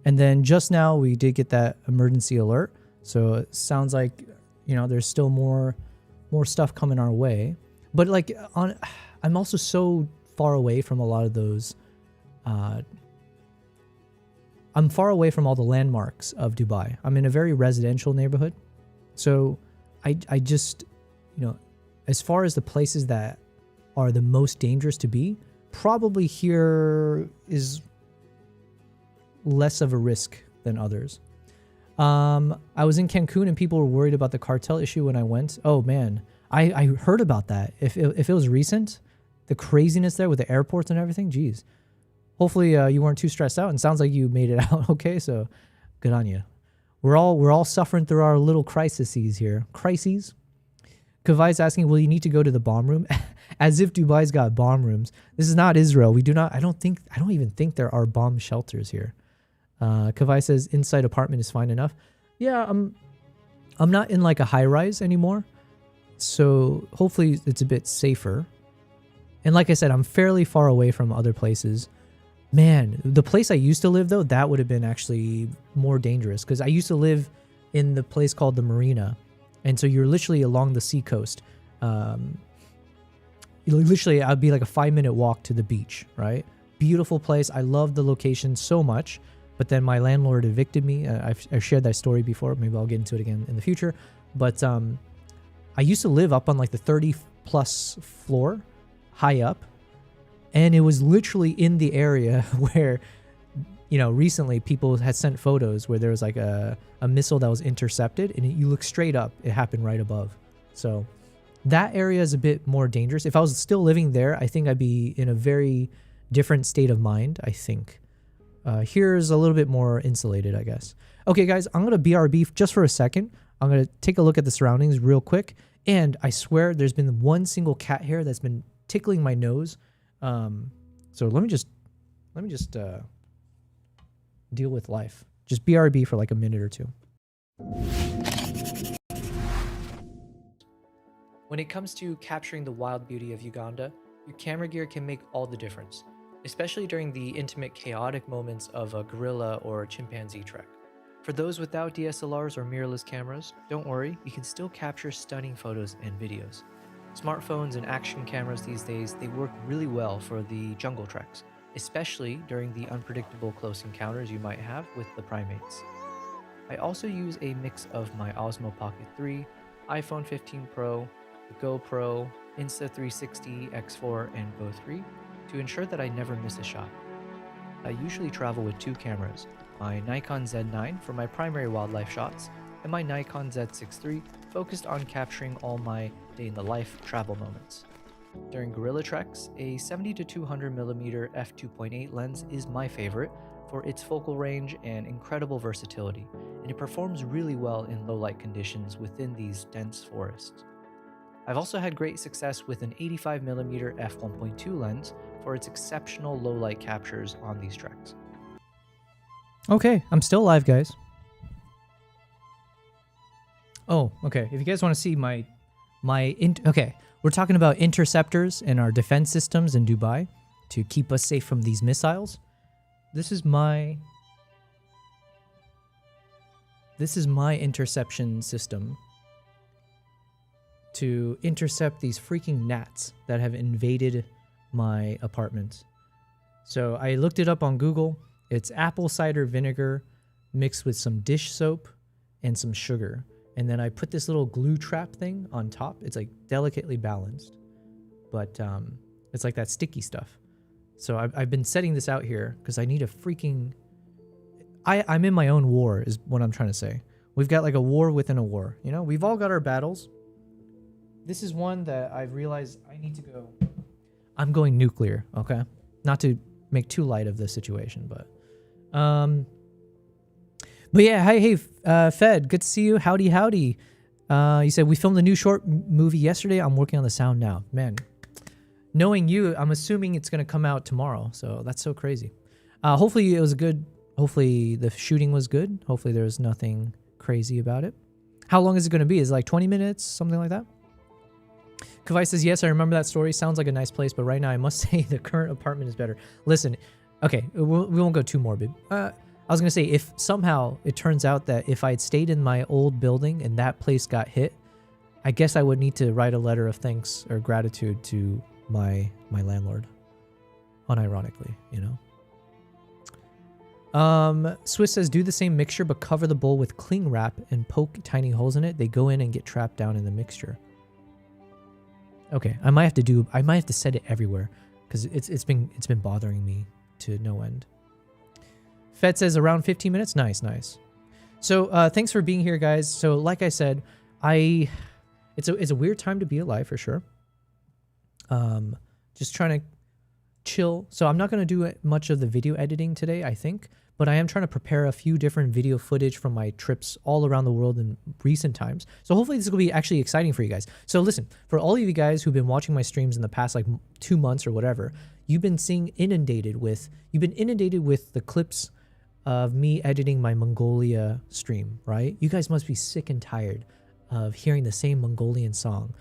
And then just now we did get that emergency alert. So it sounds like, you know, there's still more stuff coming our way. But like I'm also so far away from a lot of those, I'm far away from all the landmarks of Dubai. I'm in a very residential neighborhood. So I just, you know, as far as the places that are the most dangerous to be, probably here is less of a risk than others. I was in Cancun and people were worried about the cartel issue when I went. Oh man, I heard about that. If it was recent, the craziness there with the airports and everything, geez. Hopefully you weren't too stressed out, and sounds like you made it out okay, so good on you. We're all suffering through our little crises here. Crises? Kavai's asking, will you need to go to the bomb room? As if Dubai's got bomb rooms. This is not Israel. We do not, I don't even think there are bomb shelters here. Kavai says inside apartment is fine enough. Yeah, I'm not in like a high rise anymore. So hopefully it's a bit safer. And like I said, I'm fairly far away from other places. Man, the place I used to live though, that would have been actually more dangerous because I used to live in the place called the Marina. And so you're literally along the sea coast. Literally, I'd be like a 5-minute walk to the beach, right? Beautiful place. I love the location so much. But then my landlord evicted me. I've shared that story before. Maybe I'll get into it again in the future. But I used to live up on like the 30+ floor, high up. And it was literally in the area where, you know, recently people had sent photos where there was like a missile that was intercepted. And you look straight up, it happened right above. So that area is a bit more dangerous. If I was still living there, I think I'd be in a very different state of mind, I think. Here's a little bit more insulated, I guess. Okay, guys, I'm going to BRB just for a second. I'm going to take a look at the surroundings real quick. And I swear there's been one single cat hair that's been tickling my nose. So let me just deal with life. Just BRB for like a minute or two. When it comes to capturing the wild beauty of Uganda, your camera gear can make all the difference, especially during the intimate, chaotic moments of a gorilla or a chimpanzee trek. For those without DSLRs or mirrorless cameras, don't worry, you can still capture stunning photos and videos. Smartphones and action cameras these days, they work really well for the jungle treks, especially during the unpredictable close encounters you might have with the primates. I also use a mix of my Osmo Pocket 3, iPhone 15 Pro, the GoPro, Insta360 X4, and Go 3 to ensure that I never miss a shot. I usually travel with two cameras, my Nikon Z9 for my primary wildlife shots, and my Nikon Z6 III focused on capturing all my day-in-the-life travel moments. During guerrilla treks, a 70-200mm f2.8 lens is my favorite for its focal range and incredible versatility, and it performs really well in low-light conditions within these dense forests. I've also had great success with an 85mm f1.2 lens for its exceptional low-light captures on these treks. Okay, I'm still alive, guys. Oh, okay. If you guys want to see okay, we're talking about interceptors and our defense systems in Dubai to keep us safe from these missiles. This is my interception system to intercept these freaking gnats that have invaded my apartment. So I looked it up on Google. It's apple cider vinegar mixed with some dish soap and some sugar. And then I put this little glue trap thing on top. It's like delicately balanced, but it's like that sticky stuff. So I've been setting this out here because I need a freaking... I'm in my own war is what I'm trying to say. We've got like a war within a war. You know, we've all got our battles. This is one that I've realized I need to go... I'm going nuclear, okay? Not to make too light of the situation, but... But yeah, hey, Fed, good to see you. Howdy, howdy. You said we filmed a new short movie yesterday. I'm working on the sound now. Man, knowing you, I'm assuming it's going to come out tomorrow. So that's so crazy. Hopefully it was good. Hopefully the shooting was good. Hopefully there was nothing crazy about it. How long is it going to be? Is it like 20 minutes? Something like that? Kavai says, yes, I remember that story. Sounds like a nice place, but right now I must say the current apartment is better. Listen, okay, we won't go too morbid. I was going to say, if somehow it turns out that if I had stayed in my old building and that place got hit, I guess I would need to write a letter of thanks or gratitude to my landlord. Unironically, you know? Swiss says, do the same mixture, but cover the bowl with cling wrap and poke tiny holes in it. They go in and get trapped down in the mixture. Okay, I might have to set it everywhere because it's been bothering me to no end. Fed says around 15 minutes. Nice. So thanks for being here, guys. So like I said, it's a weird time to be alive for sure. Just trying to chill. So I'm not going to do much of the video editing today, I think, but I am trying to prepare a few different video footage from my trips all around the world in recent times. So hopefully this will be actually exciting for you guys. So listen, for all of you guys who've been watching my streams in the past like 2 months or whatever, you've been inundated with the clips of me editing my Mongolia stream, right? You guys must be sick and tired of hearing the same Mongolian song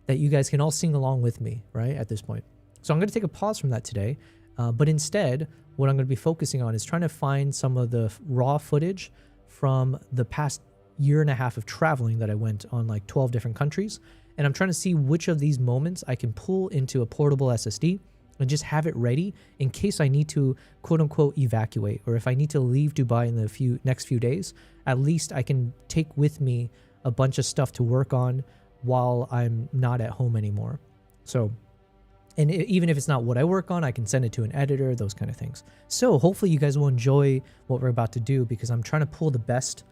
that you guys can all sing along with me, right, at this point. So I'm going to take a pause from that today, but instead, what I'm going to be focusing on is trying to find some of the raw footage from the past year and a half of traveling that I went on like 12 different countries, and I'm trying to see which of these moments I can pull into a portable SSD and just have it ready in case I need to quote unquote evacuate, or if I need to leave Dubai in the next few days, at least I can take with me a bunch of stuff to work on while I'm not at home anymore. So, and even if it's not what I work on, I can send it to an editor, those kind of things. So hopefully you guys will enjoy what we're about to do because I'm trying to pull the best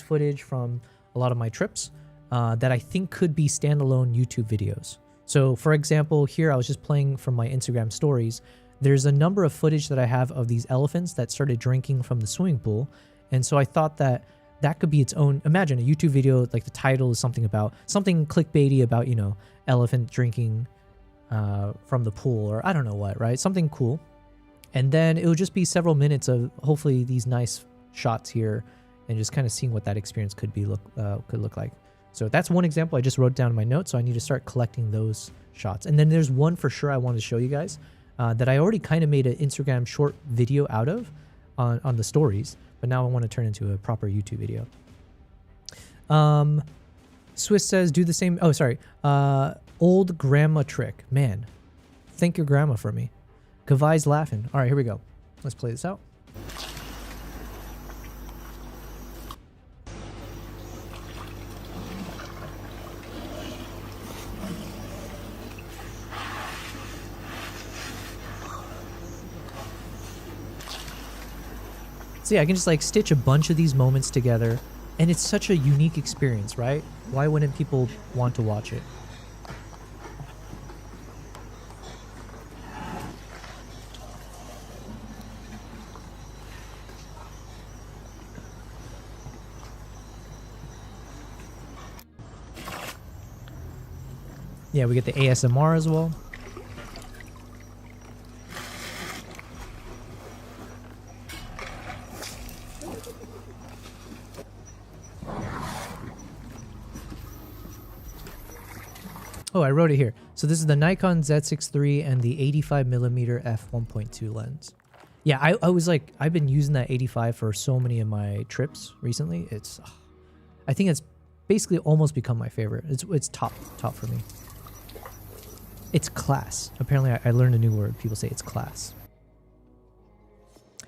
footage from a lot of my trips that I think could be standalone YouTube videos. So for example, here I was just playing from my Instagram stories. There's a number of footage that I have of these elephants that started drinking from the swimming pool. And so I thought that could be its own, imagine a YouTube video, like the title is something clickbaity about, you know, elephant drinking from the pool or I don't know what, right? Something cool. And then it would just be several minutes of hopefully these nice shots here and just kind of seeing what that experience could look like. So that's one example I just wrote down in my notes, so I need to start collecting those shots. And then there's one for sure I wanted to show you guys that I already kind of made an Instagram short video out of on the stories, but now I want to turn into a proper YouTube video. Swiss says do the same. Oh, sorry. Old grandma trick. Man, thank your grandma for me. Kavai's laughing. All right, here we go. Let's play this out. So yeah, I can just like stitch a bunch of these moments together, and it's such a unique experience, right? Why wouldn't people want to watch it? Yeah, we get the ASMR as well. Oh, I wrote it here. So this is the Nikon Z6 III and the 85mm f1.2 lens. Yeah, I was like, I've been using that 85 for so many of my trips recently. It's, I think it's basically almost become my favorite. It's top for me. It's class. Apparently I learned a new word. People say it's class.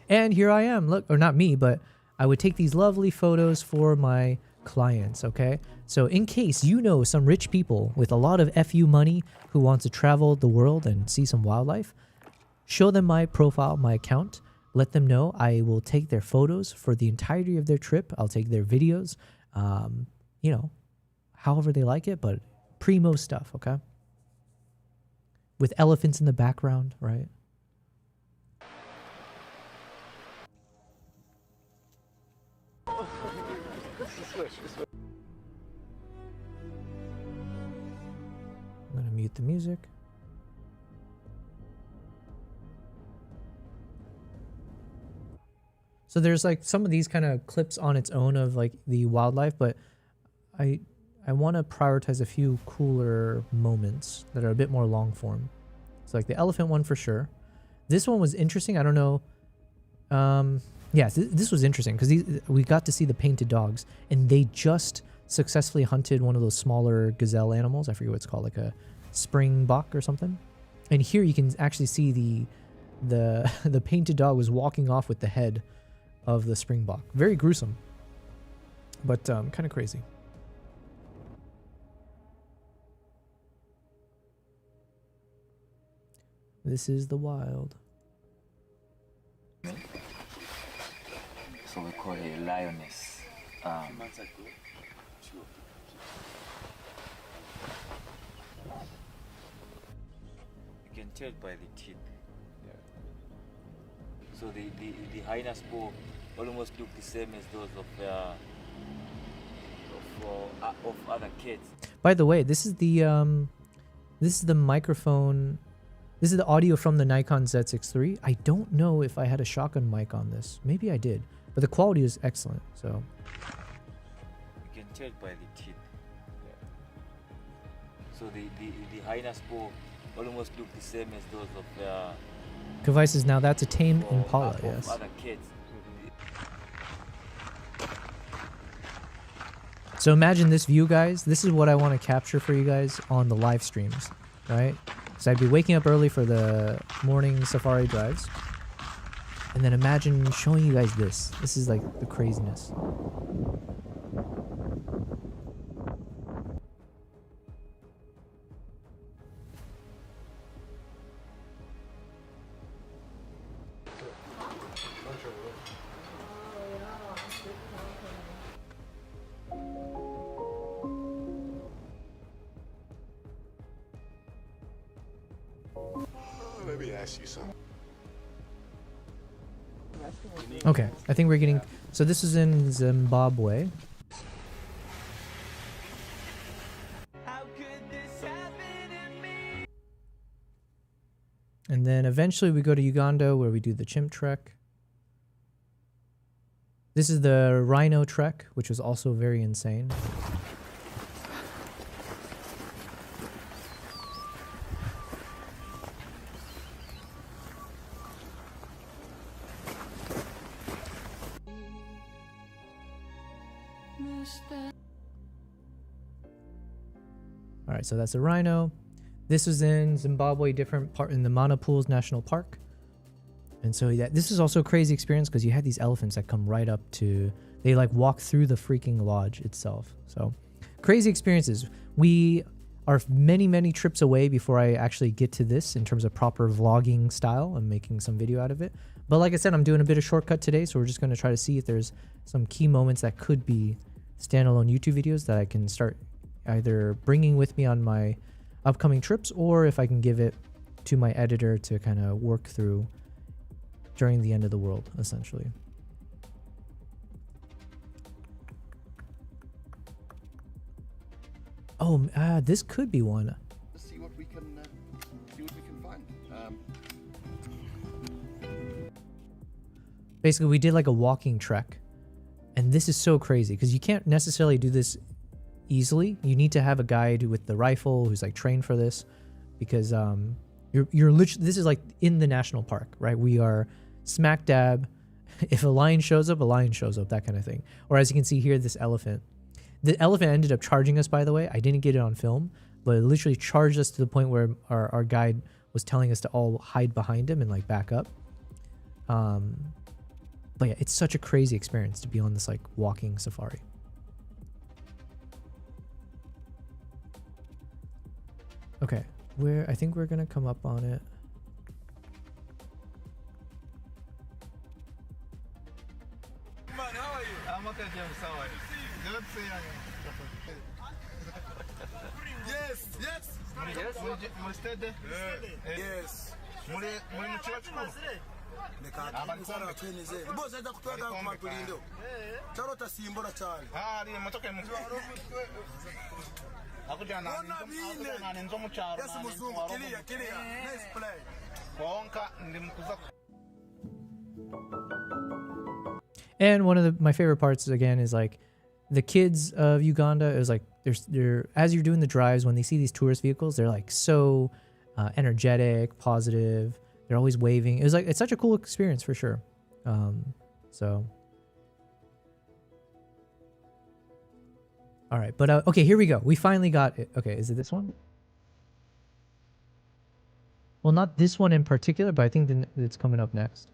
And here I am. Look, or not me, but I would take these lovely photos for my clients, okay? So in case you know some rich people with a lot of FU money who wants to travel the world and see some wildlife, show them my profile, my account, let them know I will take their photos for the entirety of their trip. I'll take their videos, you know, however they like it, but primo stuff, okay? With elephants in the background, right? I'm gonna mute the music. So there's like some of these kind of clips on its own of like the wildlife, but I want to prioritize a few cooler moments that are a bit more long form. So like the elephant one for sure. This one was interesting. I don't know. Yeah, this was interesting because we got to see the painted dogs, and they just successfully hunted one of those smaller gazelle animals. I forget what it's called, like a springbok or something. And here you can actually see the painted dog was walking off with the head of the springbok. Very gruesome, but kind of crazy. This is the wild. So we call it a lioness. You can tell by the teeth. Yeah. So the hyenas paw almost look the same as those of other kids. By the way, this is the microphone. This is the audio from the Nikon Z6 III. I don't know if I had a shotgun mic on this. Maybe I did, but the quality is excellent. So you can tell by the teeth. Yeah. So the hyenas paw almost look the same as those of Kavai says now that's a tame Impala. Yes. Other kids. So imagine this view, guys. This is what I want to capture for you guys on the live streams, right? So I'd be waking up early for the morning safari drives. And then imagine showing you guys this. This is like the craziness. Let me ask you something. Okay, I think we're getting... So this is in Zimbabwe. And then eventually we go to Uganda where we do the chimp trek. This is the rhino trek, which was also very insane. All right, so that's a rhino. This was in Zimbabwe, different part in the Manapools National Park. And so yeah, this is also a crazy experience because you had these elephants that come right up to, they like walk through the freaking lodge itself. So crazy experiences. We are many, many trips away before I actually get to this in terms of proper vlogging style. I'm making some video out of it. But like I said, I'm doing a bit of shortcut today. So we're just going to try to see if there's some key moments that could be standalone YouTube videos that I can start either bringing with me on my upcoming trips, or if I can give it to my editor to kind of work through during the end of the world, essentially. Oh, this could be one. Let's see what we can find. Basically, we did like a walking trek, and this is so crazy because you can't necessarily do this easily. You need to have a guide with the rifle who's like trained for this, because you're literally, this is like in the national park, right? We are smack dab. If a lion shows up, that kind of thing. Or as you can see here, this elephant. The elephant ended up charging us, by the way. I didn't get it on film, but it literally charged us to the point where our guide was telling us to all hide behind him and like back up. But yeah, it's such a crazy experience to be on this like walking safari. Okay, I think we're gonna come up on it. Man, how are you? I'm okay, James. How are you? Good to see you. Yes, yes. Yes. Mustede. Yes. Muli mchila chukuru. Nikakisara twenize. Boss aza kutoka kwa matulindo. Charo tasimbora chale. Ari matoke mtu. Akujana nzo mucharo. Yes, muzungu kilia. Nice play. Konka ndimkuza. And one of my favorite parts again is like the kids of Uganda. It was like they're as you're doing the drives, when they see these tourist vehicles, they're like so energetic, positive. They're always waving. It was like, it's such a cool experience for sure. So all right, but okay, here we go. We finally got it. Okay, is it this one? Well, not this one in particular, but I think it's coming up next.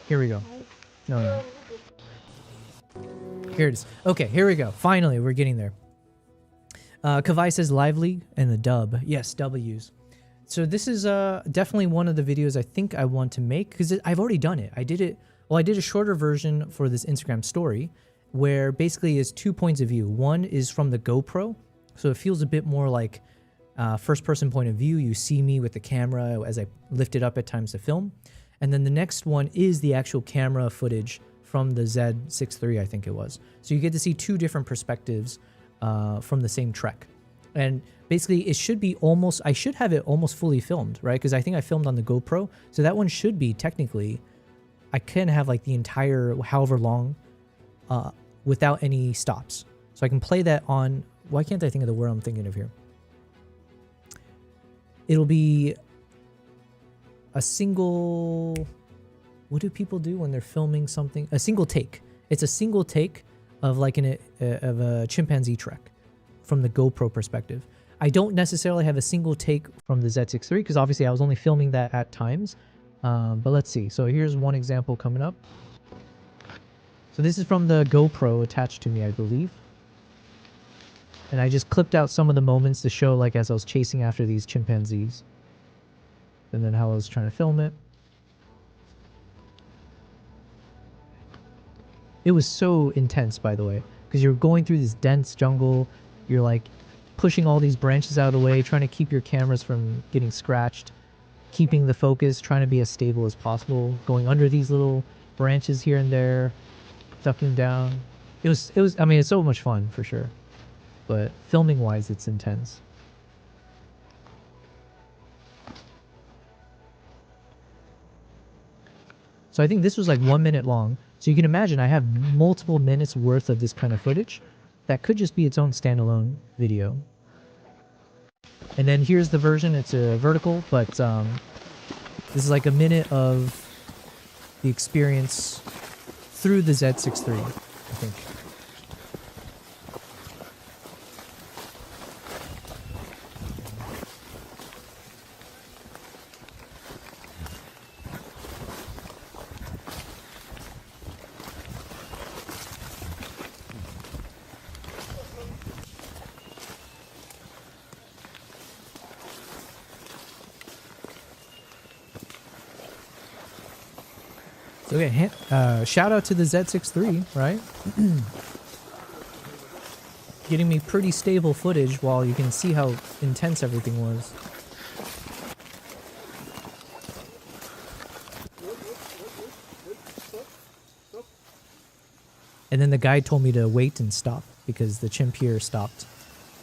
Here we go. No. Here it is. Okay, here we go. Finally, we're getting there. Kavai says lively and the dub. Yes, W's. So this is definitely one of the videos I think I want to make, because I've already done it. I did a shorter version for this Instagram story where basically is 2 points of view. One is from the GoPro, so it feels a bit more like first person point of view. You see me with the camera as I lift it up at times to film. And then the next one is the actual camera footage from the Z6 III, I think it was. So you get to see two different perspectives from the same trek. And basically it should be almost, I should have it almost fully filmed, right? Because I think I filmed on the GoPro. So that one should be technically, I can have like the entire however long without any stops. So I can play that on, why can't I think of the word I'm thinking of here? It'll be a single, what do people do when they're filming something? A single take. It's a single take of like of a chimpanzee trek from the GoPro perspective. I don't necessarily have a single take from the Z6 III because obviously I was only filming that at times. But let's see. So here's one example coming up. So this is from the GoPro attached to me, I believe. And I just clipped out some of the moments to show like as I was chasing after these chimpanzees. And then how I was trying to film it. It was so intense, by the way, because you're going through this dense jungle. You're like pushing all these branches out of the way, trying to keep your cameras from getting scratched, keeping the focus, trying to be as stable as possible, going under these little branches here and there, ducking down. It was, I mean, it's so much fun for sure, but filming wise, it's intense. So I think this was like 1 minute long. So you can imagine I have multiple minutes worth of this kind of footage that could just be its own standalone video. And then here's the version. It's a vertical, but this is like a minute of the experience through the Z6 III, I think. So okay, shout out to the Z6 III, right? Getting me pretty stable footage while you can see how intense everything was. And then the guide told me to wait and stop because the chimp here stopped,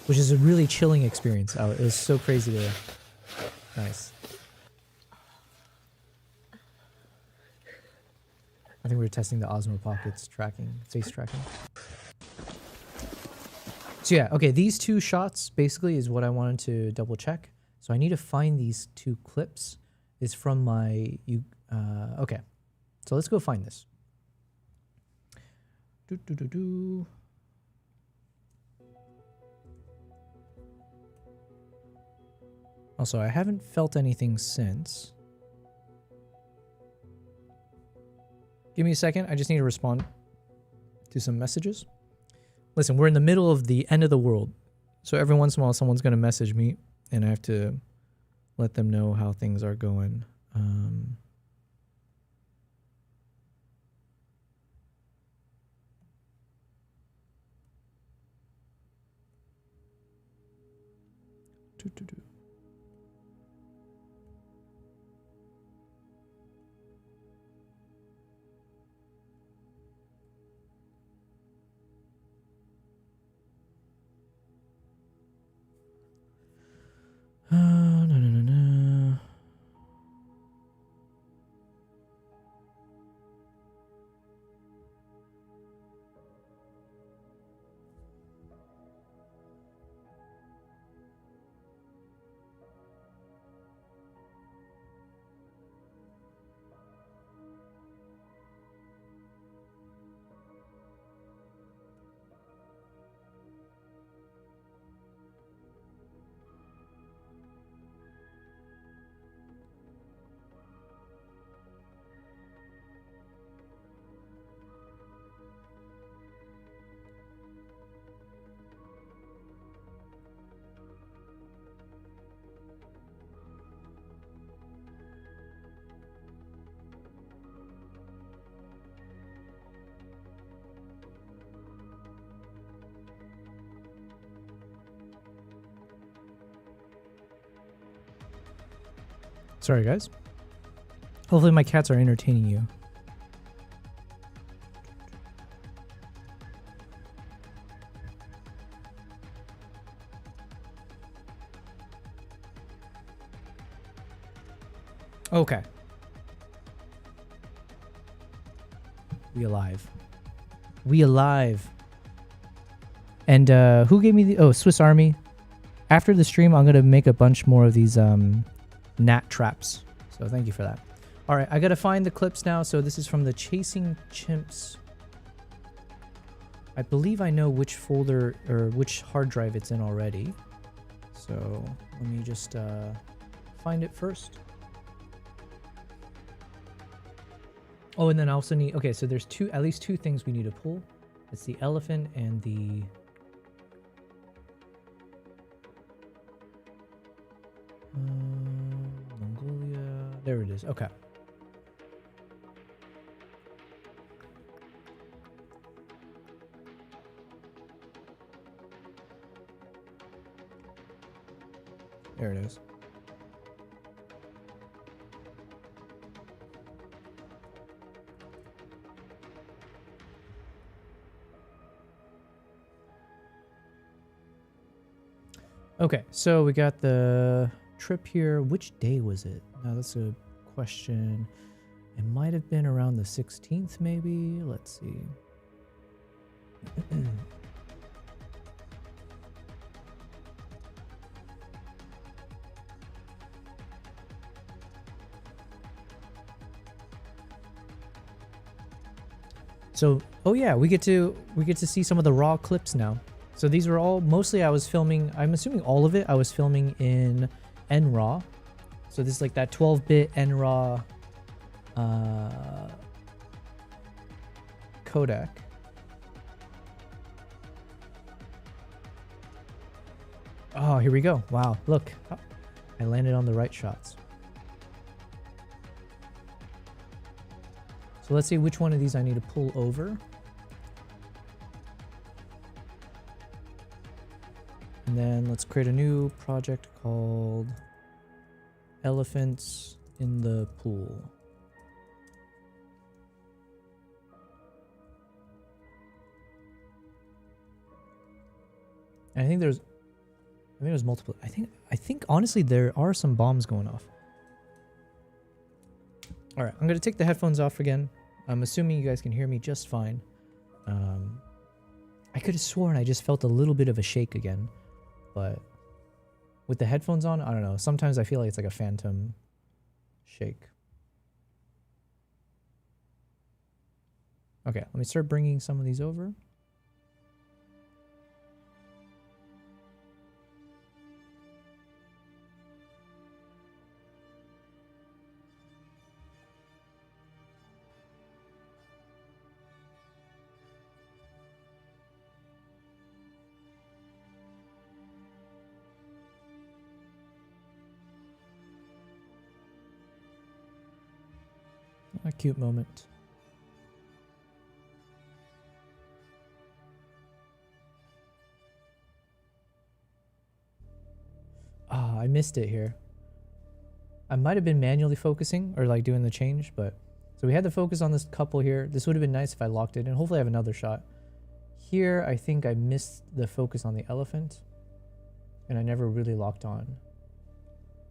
which is a really chilling experience. Oh, it was so crazy there. Nice. I think we were testing the Osmo Pocket's tracking, face tracking. So yeah, okay, these two shots basically is what I wanted to double check. So I need to find these two clips. It's from my, okay. So let's go find this. Also, I haven't felt anything since. Give me a second. I just need to respond to some messages. Listen, we're in the middle of the end of the world. So every once in a while, someone's going to message me, and I have to let them know how things are going. No. Sorry, guys. Hopefully my cats are entertaining you. Okay. We alive. We alive. And who gave me the... Oh, Swiss Army. After the stream, I'm going to make a bunch more of these gnat traps. So thank you for that. All right, I got to find the clips now. So this is from the Chasing Chimps. I believe I know which folder or which hard drive it's in already. So let me just find it first. Oh, and then I also need... Okay, so there's at least two things we need to pull. It's the elephant and the... Mongolia. There it is. Okay. There it is. Okay, so we got the trip here. Which day was it? Now that's a question. It might have been around the 16th, maybe. Let's see. So, oh yeah, we get to see some of the raw clips now. So these were all mostly I was filming. I'm assuming all of it I was filming in NRAW. So this is like that 12-bit NRAW codec. Oh, here we go. Wow, look. Oh, I landed on the right shots. So let's see which one of these I need to pull over. And then let's create a new project called Elephants in the Pool. And I think there's multiple. I think honestly there are some bombs going off. All right, I'm gonna take the headphones off again. I'm assuming you guys can hear me just fine. I could have sworn I just felt a little bit of a shake again, but with the headphones on, I don't know. Sometimes I feel like it's like a phantom shake. Okay, let me start bringing some of these over. A cute moment. Ah, I missed it here. I might have been manually focusing or like doing the change, but so we had the focus on this couple here. This would have been nice if I locked it in. Hopefully I have another shot. Here, I think I missed the focus on the elephant and I never really locked on.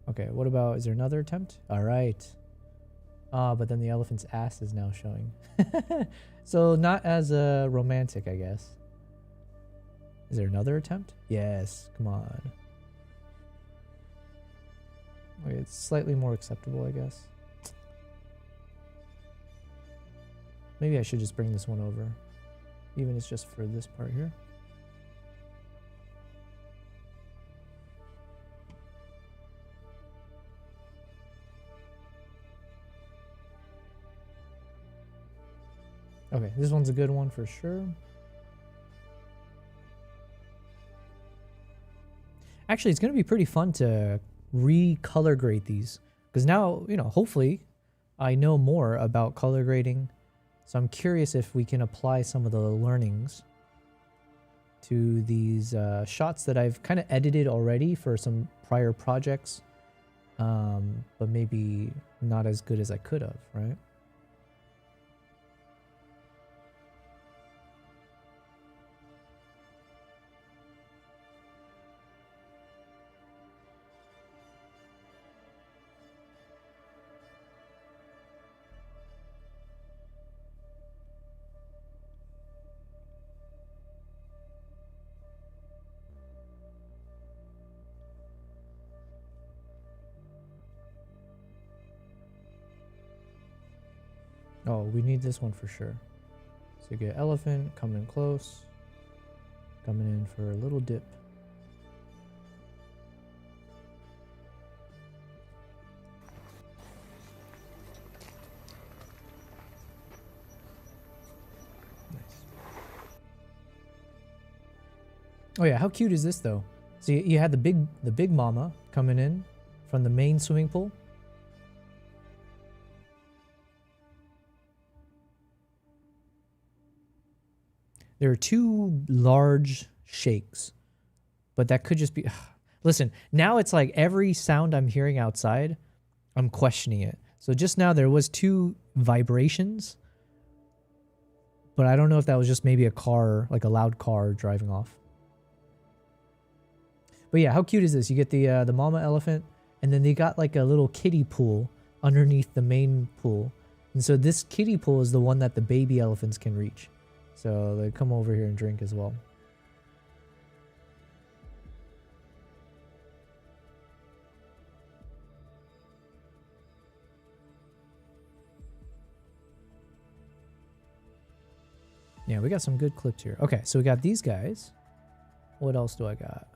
Okay, what about, is there another attempt? All right. But then the elephant's ass is now showing. So not as romantic, I guess. Is there another attempt? Yes, come on. Okay, it's slightly more acceptable, I guess. Maybe I should just bring this one over. Even if it's just for this part here. Okay, this one's a good one for sure. Actually, it's going to be pretty fun to recolor grade these. Because now, you know, hopefully I know more about color grading. So I'm curious if we can apply some of the learnings to these shots that I've kind of edited already for some prior projects. But maybe not as good as I could have, right? Oh, we need this one for sure. So you get elephant coming in close, coming in for a little dip. Nice. Oh yeah, how cute is this though? So you had the big mama coming in from the main swimming pool. There are two large shakes, but that could just be... Listen, now it's like every sound I'm hearing outside, I'm questioning it. So just now there was two vibrations, but I don't know if that was just maybe a car, like a loud car driving off. But yeah, how cute is this? You get the mama elephant, and then they got like a little kiddie pool underneath the main pool. And so this kiddie pool is the one that the baby elephants can reach. So they come over here and drink as well. Yeah, we got some good clips here. Okay, so we got these guys. What else do I got?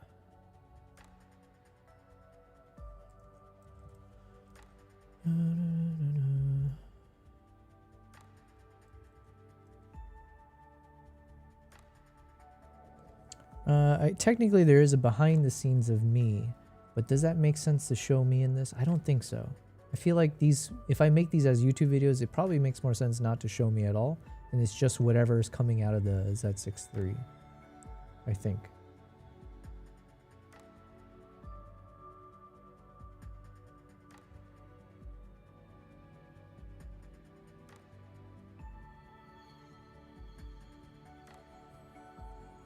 Technically there is a behind the scenes of me, but does that make sense to show me in this? I don't think so. I feel like these, if I make these as YouTube videos, it probably makes more sense not to show me at all, and it's just whatever is coming out of the Z6 III, I think.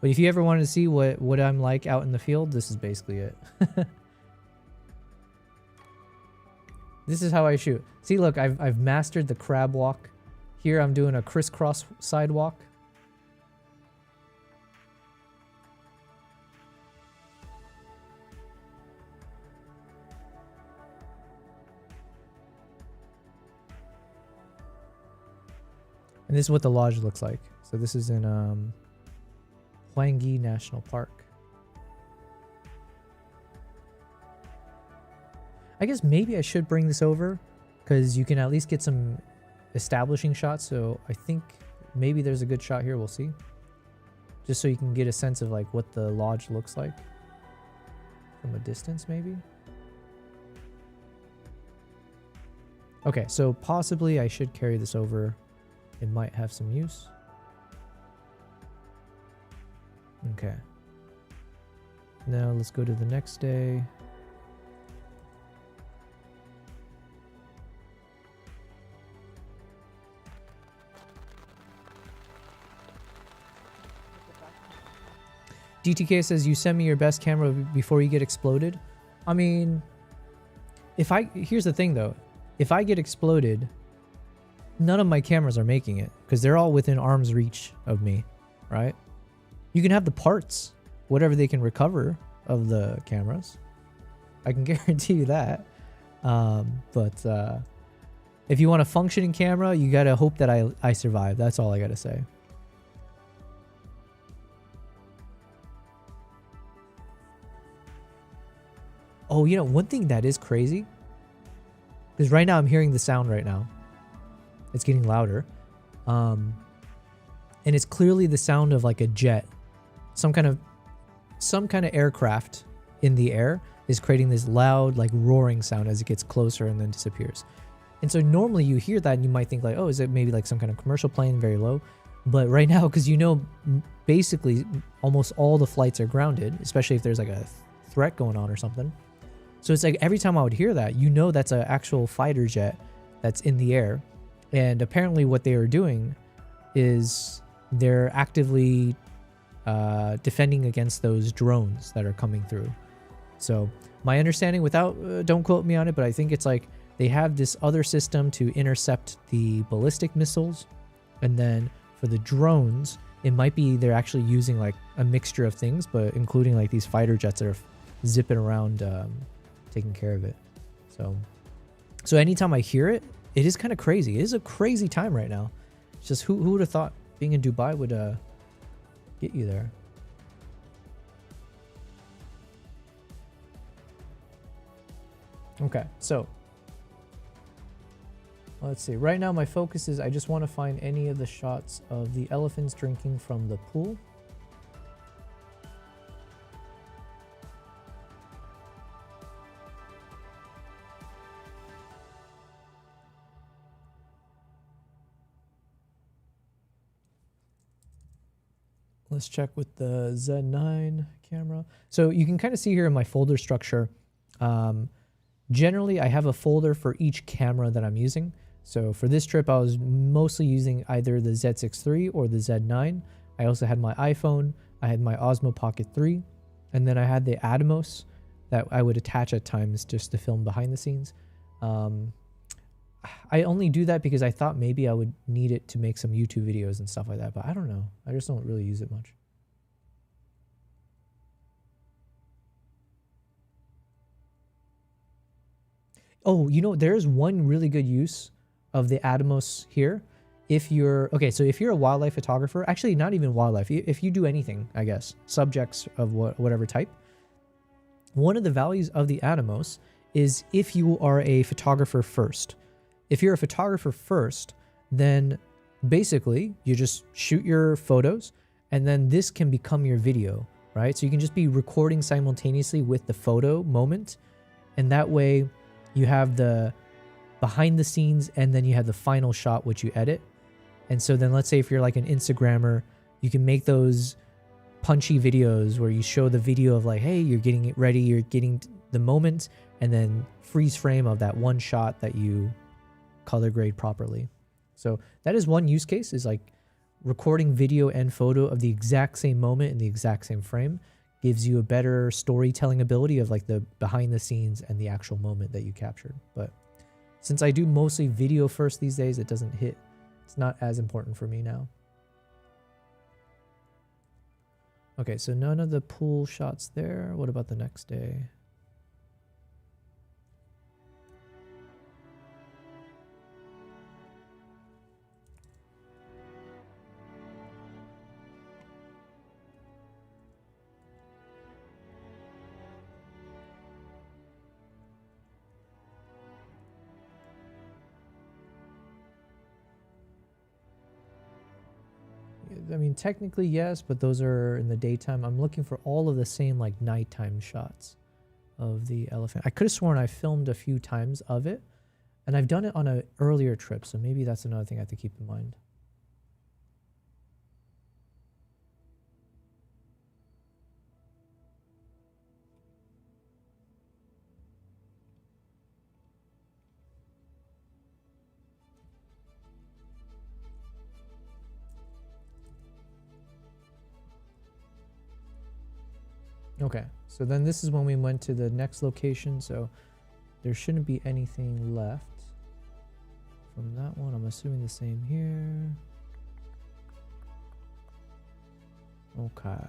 But if you ever wanted to see what I'm like out in the field, this is basically it. This is how I shoot. See, look, I've mastered the crab walk. Here I'm doing a crisscross sidewalk. And this is what the lodge looks like. So this is in Hwangi National Park. I guess maybe I should bring this over because you can at least get some establishing shots. So I think maybe there's a good shot here. We'll see. Just so you can get a sense of like what the lodge looks like from a distance, maybe. Okay, so possibly I should carry this over. It might have some use. Okay. Now let's go to the next day. DTK says you send me your best camera before you get exploded. I mean, here's the thing though, if I get exploded, none of my cameras are making it because they're all within arm's reach of me, right? You can have the parts, whatever they can recover of the cameras. I can guarantee you that. But if you want a functioning camera, you gotta hope that I survive. That's all I gotta say. Oh, you know, one thing that is crazy, because right now I'm hearing the sound right now. It's getting louder. And it's clearly the sound of like a jet. Some kind of aircraft in the air is creating this loud, like roaring sound as it gets closer and then disappears. And so normally you hear that and you might think like, oh, is it maybe like some kind of commercial plane very low? But right now, because you know, basically almost all the flights are grounded, especially if there's like a threat going on or something. So it's like every time I would hear that, you know that's an actual fighter jet that's in the air. And apparently what they are doing is they're actively defending against those drones that are coming through. So my understanding, don't quote me on it, but I think it's like they have this other system to intercept the ballistic missiles. And then for the drones, it might be they're actually using like a mixture of things, but including like these fighter jets that are zipping around taking care of it. So anytime I hear it, it is kind of crazy. It is a crazy time right now. It's just who would have thought being in Dubai would get you there. Okay, so let's see. Right now my focus is I just want to find any of the shots of the elephants drinking from the pool. Let's check with the Z9 camera. So you can kind of see here in my folder structure, generally I have a folder for each camera that I'm using. So for this trip, I was mostly using either the Z6 III or the Z9. I also had my iPhone, I had my Osmo Pocket 3, and then I had the Atomos that I would attach at times just to film behind the scenes. I only do that because I thought maybe I would need it to make some YouTube videos and stuff like that, but I don't know. I just don't really use it much. Oh, you know, there's one really good use of the Atomos here if you're okay, so if you're a wildlife photographer, actually not even wildlife, if you do anything, I guess, subjects of whatever type, one of the values of the Atomos is if you are a photographer first. If you're a photographer first, then basically you just shoot your photos and then this can become your video, right? So you can just be recording simultaneously with the photo moment, and that way you have the behind the scenes and then you have the final shot which you edit. And so then let's say if you're like an Instagrammer, you can make those punchy videos where you show the video of like, hey, you're getting it ready, you're getting the moment, and then freeze frame of that one shot that you color grade properly. So that is one use case, is like recording video and photo of the exact same moment in the exact same frame gives you a better storytelling ability of like the behind the scenes and the actual moment that you captured. But since I do mostly video first these days, it doesn't hit. It's not as important for me now. Okay, so none of the pool shots there. What about the next day? I mean, technically yes, but those are in the daytime. I'm looking for all of the same like nighttime shots of the elephant. I could have sworn I filmed a few times of it, and I've done it on an earlier trip, so maybe that's another thing I have to keep in mind. Okay, so then this is when we went to the next location, so there shouldn't be anything left from that one. I'm assuming the same here. Okay.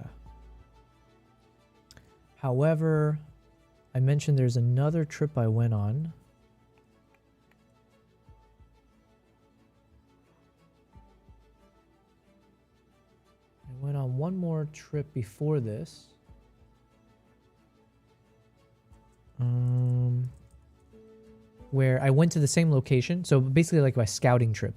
However, I mentioned there's another trip I went on. I went on one more trip before this. Where I went to the same location, so basically like my scouting trip,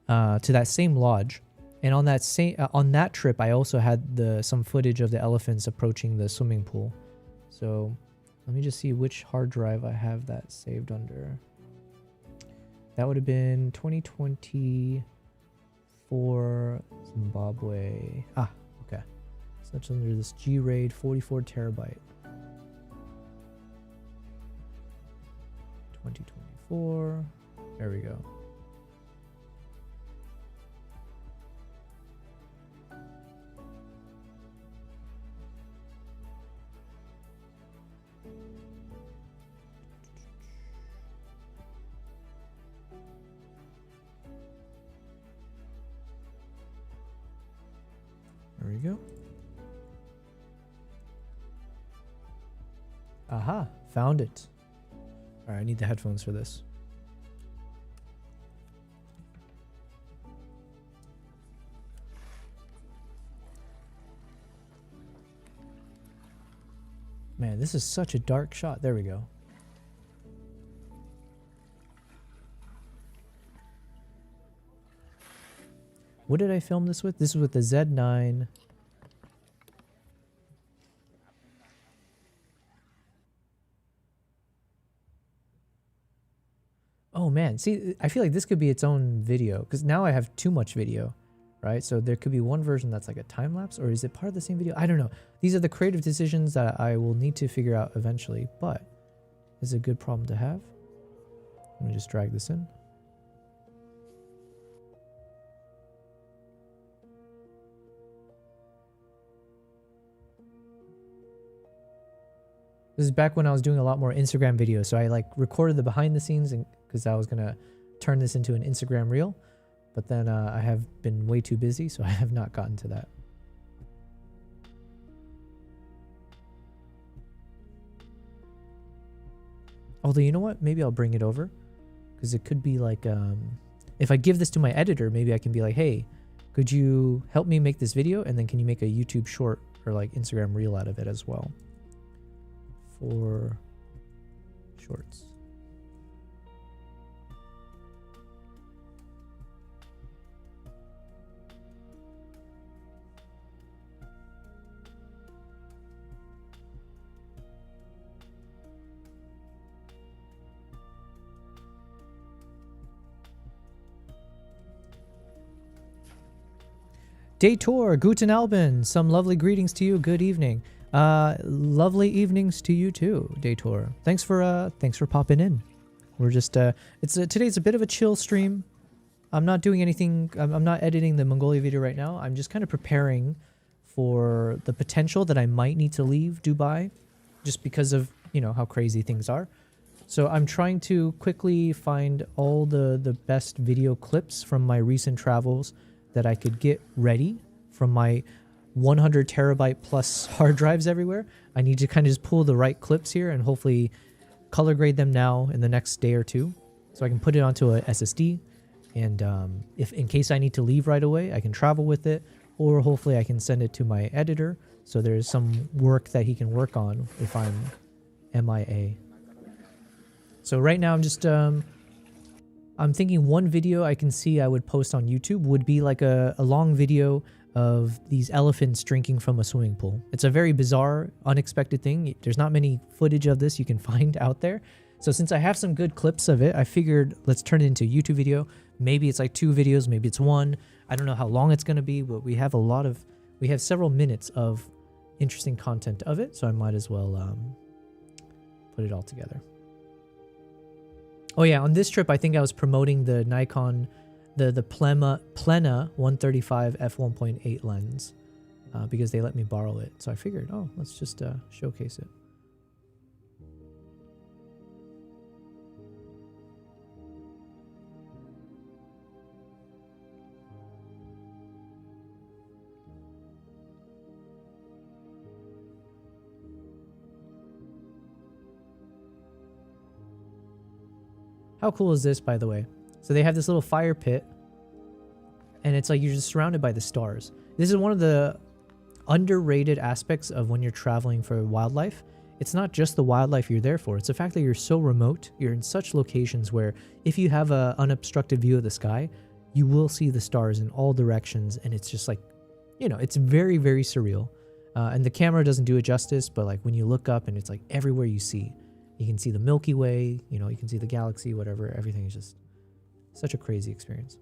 to that same lodge, and on that trip I also had some footage of the elephants approaching the swimming pool. So let me just see which hard drive I have that saved under. That would have been 2024 Zimbabwe. Ah, okay. So that's under this G-RAID 44 terabyte. 2024. There we go. There we go. Aha, found it. All right, I need the headphones for this. Man, this is such a dark shot. There we go. What did I film this with? This is with the Z9. Oh man, see, I feel like this could be its own video because now I have too much video, right? So there could be one version that's like a time lapse, or is it part of the same video? I don't know. These are the creative decisions that I will need to figure out eventually, but it's a good problem to have. Let me just drag this in. This is back when I was doing a lot more Instagram videos. So I like recorded the behind the scenes and because I was going to turn this into an Instagram reel. But then I have been way too busy, so I have not gotten to that. Although, you know what? Maybe I'll bring it over because it could be like, if I give this to my editor, maybe I can be like, hey, could you help me make this video? And then can you make a YouTube short or like Instagram reel out of it as well? For shorts. Dator, Guten Abend, some lovely greetings to you. Good evening. Lovely evenings to you too, Dator. Thanks for popping in. We're just today's a bit of a chill stream. I'm not doing anything. I'm not editing the Mongolia video right now. I'm just kind of preparing for the potential that I might need to leave Dubai, just because of how crazy things are. So I'm trying to quickly find all the best video clips from my recent travels that I could get ready from my 100 terabyte plus hard drives everywhere. I need to kind of just pull the right clips here and hopefully color grade them now in the next day or two, so I can put it onto a SSD. And if in case I need to leave right away, I can travel with it, or hopefully I can send it to my editor so there's some work that he can work on if I'm MIA. So right now I'm just I'm thinking one video I can see I would post on YouTube would be like a long video of these elephants drinking from a swimming pool. It's a very bizarre, unexpected thing. There's not many footage of this you can find out there. So since I have some good clips of it, I figured let's turn it into a YouTube video. Maybe it's like 2 videos, maybe it's 1. I don't know how long it's going to be, but we have several minutes of interesting content of it. So I might as well put it all together. Oh yeah, on this trip, I think I was promoting the Nikon, the Plena 135 f1.8 lens because they let me borrow it. So I figured, oh, let's just showcase it. How cool is this, by the way? So they have this little fire pit, and it's like you're just surrounded by the stars. This is one of the underrated aspects of when you're traveling for wildlife. It's not just the wildlife you're there for. It's the fact that you're so remote. You're in such locations where if you have an unobstructed view of the sky, you will see the stars in all directions, and it's just like, it's very, very surreal. And the camera doesn't do it justice, but like when you look up and it's like everywhere you see. You can see the Milky Way, you can see the galaxy, whatever. Everything is just such a crazy experience.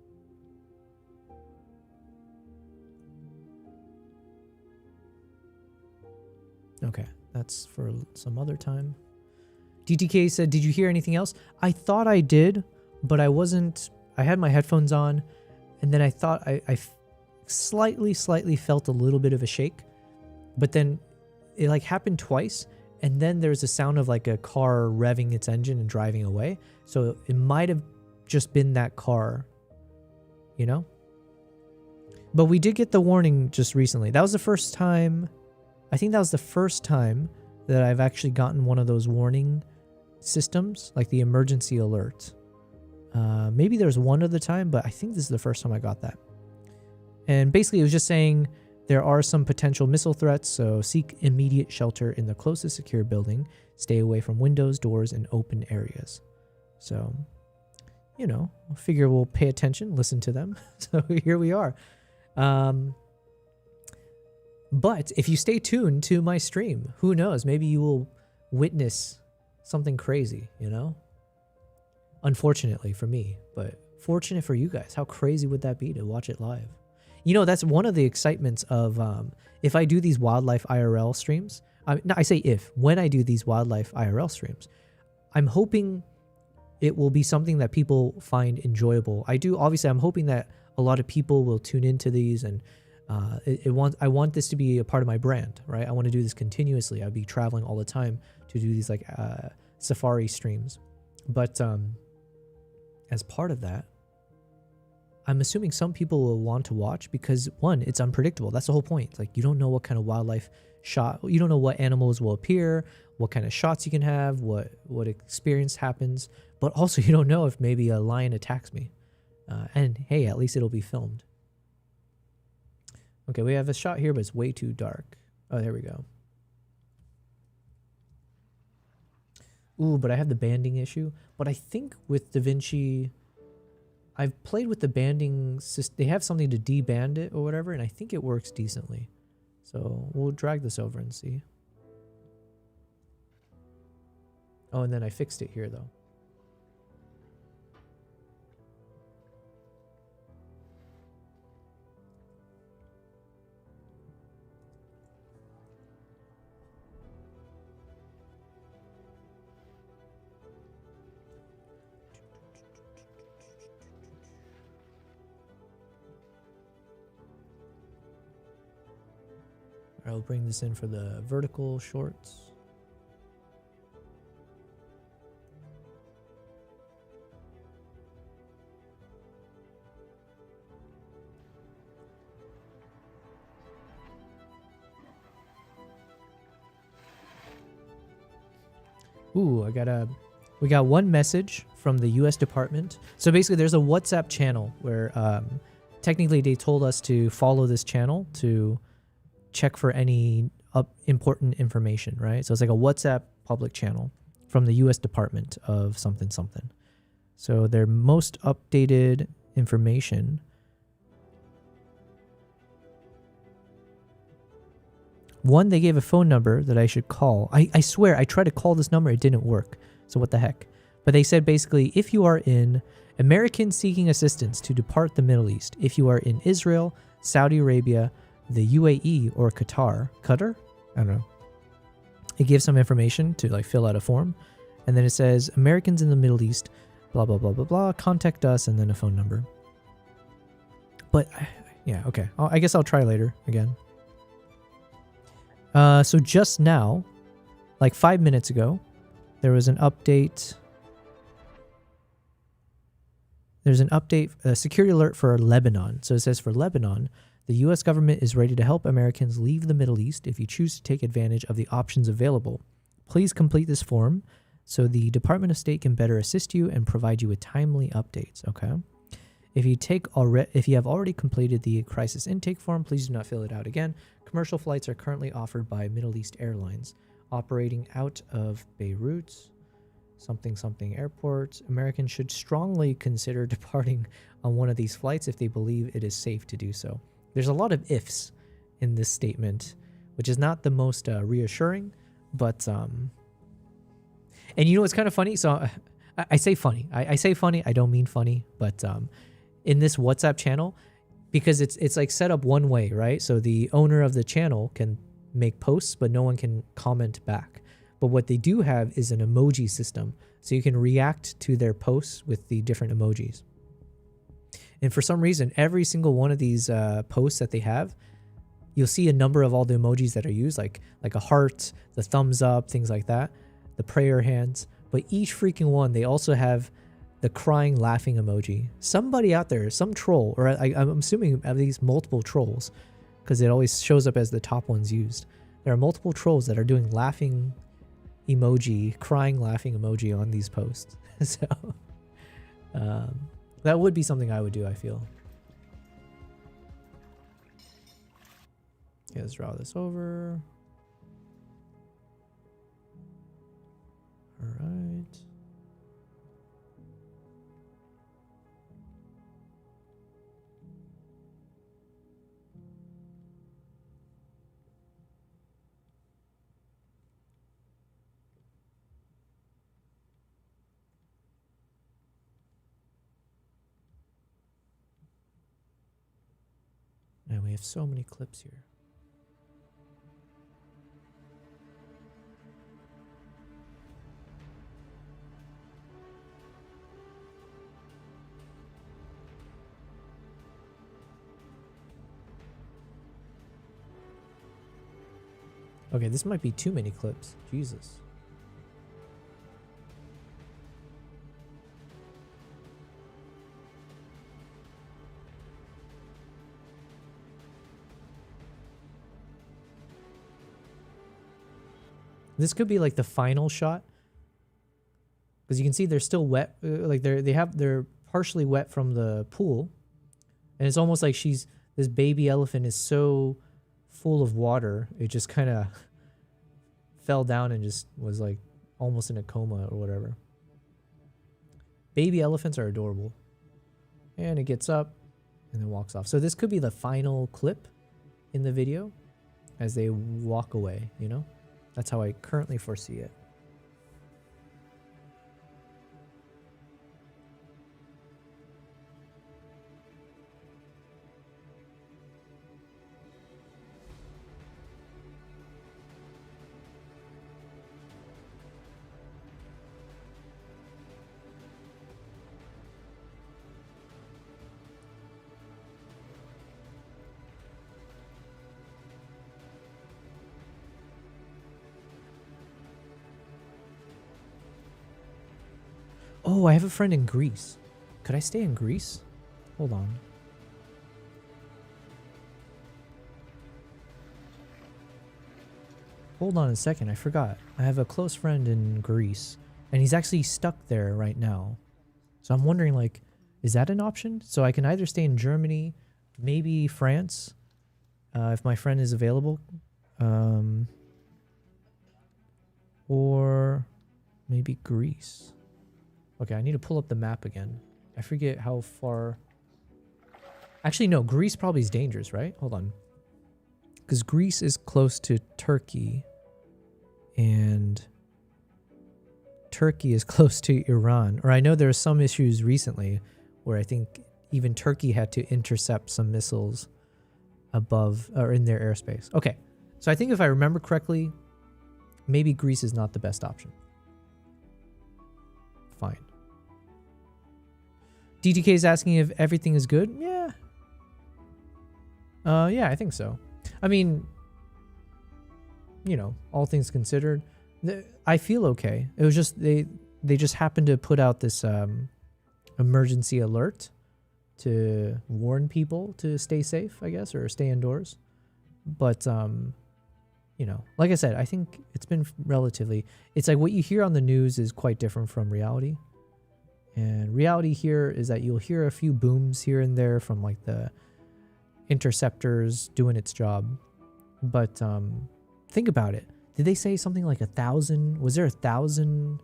Okay, that's for some other time. DTK said, did you hear anything else? I thought I did, but I wasn't. I had my headphones on, and then I thought I slightly felt a little bit of a shake, but then it like happened twice. And then there's a sound of like a car revving its engine and driving away. So it might have just been that car, But we did get the warning just recently. That was the first time. I think that was the first time that I've actually gotten one of those warning systems, like the emergency alert. Maybe there's one other time, but I think this is the first time I got that. And basically it was just saying, there are some potential missile threats, so seek immediate shelter in the closest secure building. Stay away from windows, doors, and open areas. So, I figure we'll pay attention, listen to them. So here we are. But if you stay tuned to my stream, who knows? Maybe you will witness something crazy, Unfortunately for me, but fortunate for you guys. How crazy would that be to watch it live? That's one of the excitements of if I do these wildlife IRL streams. When I do these wildlife IRL streams, I'm hoping it will be something that people find enjoyable. I'm hoping that a lot of people will tune into these, and I want this to be a part of my brand, right? I want to do this continuously. I'll be traveling all the time to do these like safari streams. But as part of that, I'm assuming some people will want to watch because, one, it's unpredictable. That's the whole point. Like, you don't know what kind of wildlife shot, you don't know what animals will appear, what kind of shots you can have, what experience happens, but also you don't know if maybe a lion attacks me. And hey, at least it'll be filmed. Okay, we have a shot here, but it's way too dark. Oh, there we go. Ooh, but I have the banding issue. But I think with DaVinci, I've played with the banding system. They have something to deband it or whatever, and I think it works decently. So we'll drag this over and see. Oh, and then I fixed it here, though. I'll bring this in for the vertical shorts. Ooh, we got one message from the US Department. So basically there's a WhatsApp channel where technically they told us to follow this channel to check for any important information, right? So it's like a WhatsApp public channel from the US Department of something something. So their most updated information. One, they gave a phone number that I should call. I swear, I tried to call this number, it didn't work. So what the heck? But they said basically, if you are in Americans seeking assistance to depart the Middle East, if you are in Israel, Saudi Arabia, the UAE, or Qatar, I don't know. It gives some information to like fill out a form. And then it says, Americans in the Middle East, blah, blah, blah, blah, blah, contact us, and then a phone number. But yeah, okay. I guess I'll try later again. So just now, like 5 minutes ago, there was an update. There's an update, a security alert for Lebanon. So it says for Lebanon, the U.S. government is ready to help Americans leave the Middle East if you choose to take advantage of the options available. Please complete this form so the Department of State can better assist you and provide you with timely updates, okay? If you have already completed the crisis intake form, please do not fill it out again. Commercial flights are currently offered by Middle East Airlines operating out of Beirut, something airport. Americans should strongly consider departing on one of these flights if they believe it is safe to do so. There's a lot of ifs in this statement, which is not the most reassuring, but and you know what's kind of funny? So I say funny. I say funny. I don't mean funny, but in this WhatsApp channel, because it's like set up one way, right? So the owner of the channel can make posts, but no one can comment back. But what they do have is an emoji system, so you can react to their posts with the different emojis. And for some reason, every single one of these posts that they have, you'll see a number of all the emojis that are used, like a heart, the thumbs up, things like that, the prayer hands. But each freaking one, they also have the crying, laughing emoji. Somebody out there, some troll, or I'm assuming at least multiple trolls, because it always shows up as the top ones used. There are multiple trolls that are doing laughing emoji, crying, laughing emoji on these posts. So that would be something I would do, I feel. Okay, let's draw this over. All right. And we have so many clips here. Okay, this might be too many clips. Jesus. This could be like the final shot, because you can see they're still wet. Like they have their partially wet from the pool. And it's almost like this baby elephant is so full of water, it just kind of fell down and just was like almost in a coma or whatever. Baby elephants are adorable. And it gets up and then walks off. So this could be the final clip in the video as they walk away, you know? That's how I currently foresee it. Oh, I have a friend in Greece. Could I stay in Greece? Hold on. Hold on a second, I forgot. I have a close friend in Greece, and he's actually stuck there right now. So I'm wondering, like, is that an option? So I can either stay in Germany, maybe France, if my friend is available, or maybe Greece. Okay, I need to pull up the map again. I forget how far... Actually, no, Greece probably is dangerous, right? Hold on. Because Greece is close to Turkey. And Turkey is close to Iran. Or I know there are some issues recently where I think even Turkey had to intercept some missiles above or in their airspace. Okay, so I think if I remember correctly, maybe Greece is not the best option. Fine. DTK is asking if everything is good. Yeah. Yeah, I think so. I mean, you know, all things considered, I feel okay. It was just they just happened to put out this emergency alert to warn people to stay safe, I guess, or stay indoors. But you know, like I said, I think it's been relatively... It's like what you hear on the news is quite different from reality. And reality here is that you'll hear a few booms here and there from like the interceptors doing its job. But think about it. Did they say something like 1,000? Was there 1,000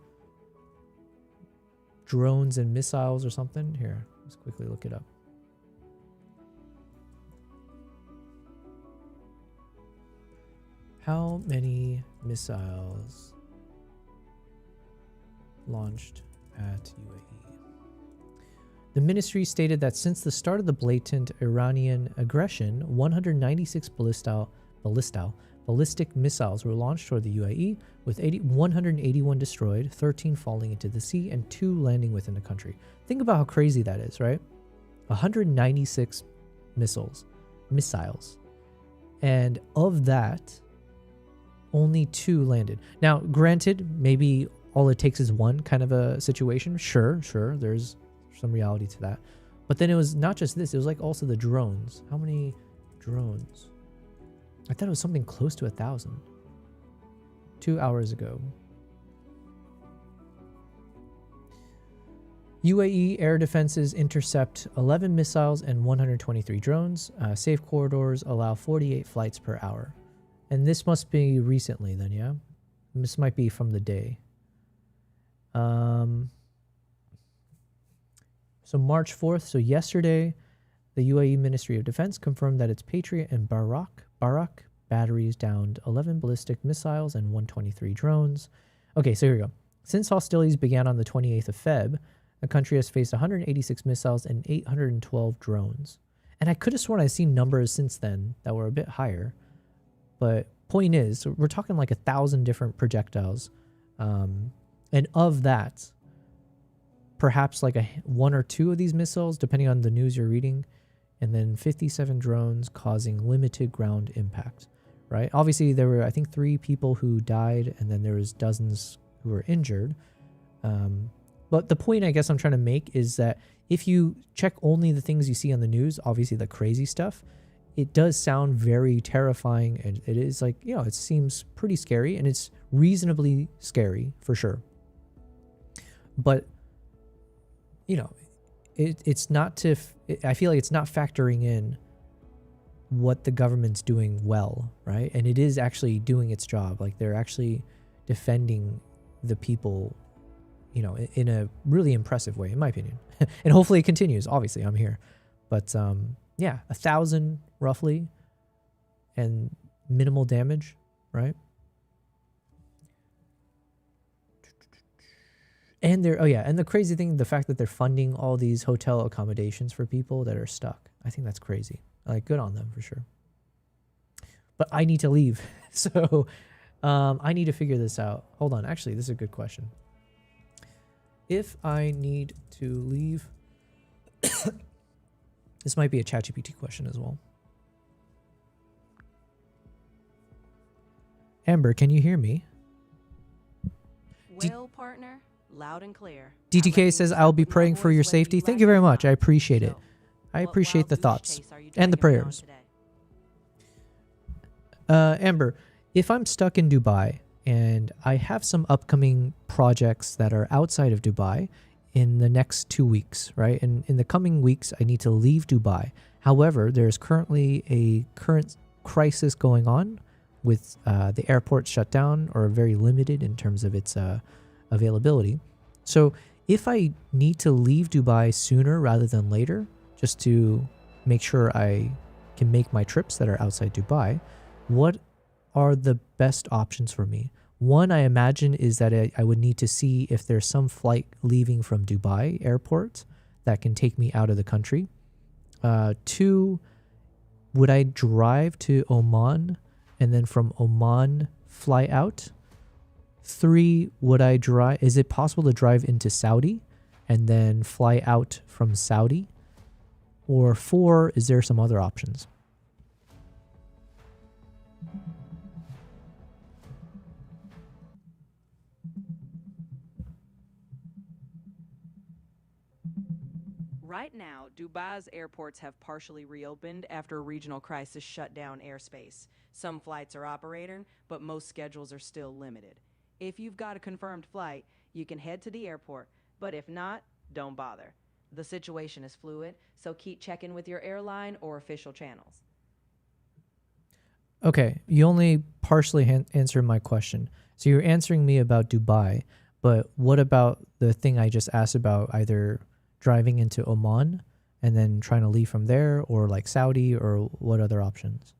drones and missiles or something? Here, let's quickly look it up. How many missiles launched at UAE? The ministry stated that since the start of the blatant Iranian aggression, 196 ballistic missiles were launched toward the UAE, with 181 destroyed, 13 falling into the sea, and 2 landing within the country. Think about how crazy that is, right? 196 missiles. And of that, only 2 landed. Now, granted, maybe all it takes is one kind of a situation. Sure, there's some reality to that. But then it was not just this, it was like also the drones. How many drones? I thought it was something close to 1,000. 2 hours ago. UAE air defenses intercept 11 missiles and 123 drones. Safe corridors allow 48 flights per hour. And this must be recently then, yeah? This might be from the day. So March 4th, so yesterday, the UAE Ministry of Defense confirmed that its Patriot and Barak batteries downed 11 ballistic missiles and 123 drones. Okay, so here we go. Since hostilities began on the 28th of Feb, the country has faced 186 missiles and 812 drones. And I could have sworn I've seen numbers since then that were a bit higher. But point is, we're talking like 1,000 different projectiles. And of that, perhaps like 1 or 2 of these missiles, depending on the news you're reading, and then 57 drones causing limited ground impact, right? Obviously, there were, I think, 3 people who died, and then there was dozens who were injured. But the point I guess I'm trying to make is that if you check only the things you see on the news, obviously the crazy stuff, it does sound very terrifying, and it is like, you know, it seems pretty scary, and it's reasonably scary for sure. But, you know, it's not to. I feel like it's not factoring in what the government's doing well, right? And it is actually doing its job. Like they're actually defending the people, you know, in a really impressive way, in my opinion. And hopefully it continues. Obviously, I'm here, but yeah, 1,000 roughly, and minimal damage, right? And they're and the crazy thing, the fact that they're funding all these hotel accommodations for people that are stuck. I think that's crazy. Like, good on them for sure. But I need to leave, so I need to figure this out. Hold on, actually, this is a good question. If I need to leave, this might be a ChatGPT question as well. Amber, can you hear me? Well, partner, loud and clear. DTK says, I'll be praying for your safety. Thank you very much. I appreciate it. I appreciate the thoughts and the prayers. Amber, if I'm stuck in Dubai and I have some upcoming projects that are outside of Dubai in the next 2 weeks, right? And in the coming weeks, I need to leave Dubai. However, there's currently a current crisis going on with the airport shut down or very limited in terms of its availability. So if I need to leave Dubai sooner rather than later, just to make sure I can make my trips that are outside Dubai, what are the best options for me? One, I imagine, is that I would need to see if there's some flight leaving from Dubai airport that can take me out of the country. Two, would I drive to Oman and then from Oman fly out? Three, is it possible to drive into Saudi and then fly out from Saudi? Or four, is there some other options? Right now, Dubai's airports have partially reopened after a regional crisis shut down airspace. Some flights are operating, but most schedules are still limited. If you've got a confirmed flight, you can head to the airport, but if not, don't bother. The situation is fluid, so keep checking with your airline or official channels. Okay, you only partially answered my question. So you're answering me about Dubai, but what about the thing I just asked about, either driving into Oman and then trying to leave from there, or like Saudi, or what other options?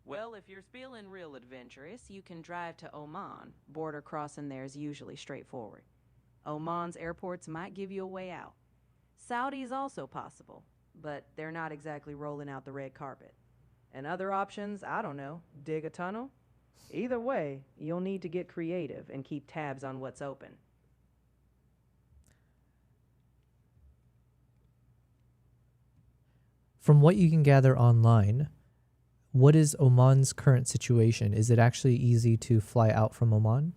Well, if you're feeling real adventurous, you can drive to Oman. Border crossing there is usually straightforward. Oman's airports might give you a way out. Saudi is also possible, but they're not exactly rolling out the red carpet. And other options, I don't know, dig a tunnel? Either way, you'll need to get creative and keep tabs on what's open. From what you can gather online, what is Oman's current situation? Is it actually easy to fly out from Oman?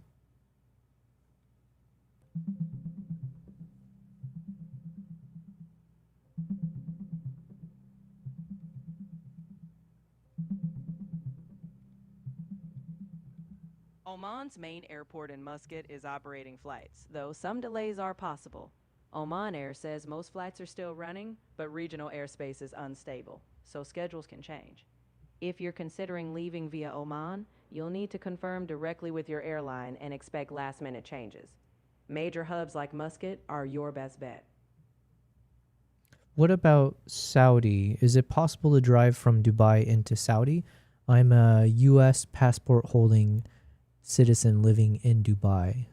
Oman's main airport in Muscat is operating flights, though some delays are possible. Oman Air says most flights are still running, but regional airspace is unstable, so schedules can change. If you're considering leaving via Oman, you'll need to confirm directly with your airline and expect last-minute changes. Major hubs like Muscat are your best bet. What about Saudi? Is it possible to drive from Dubai into Saudi? I'm a U.S. passport holding citizen living in Dubai.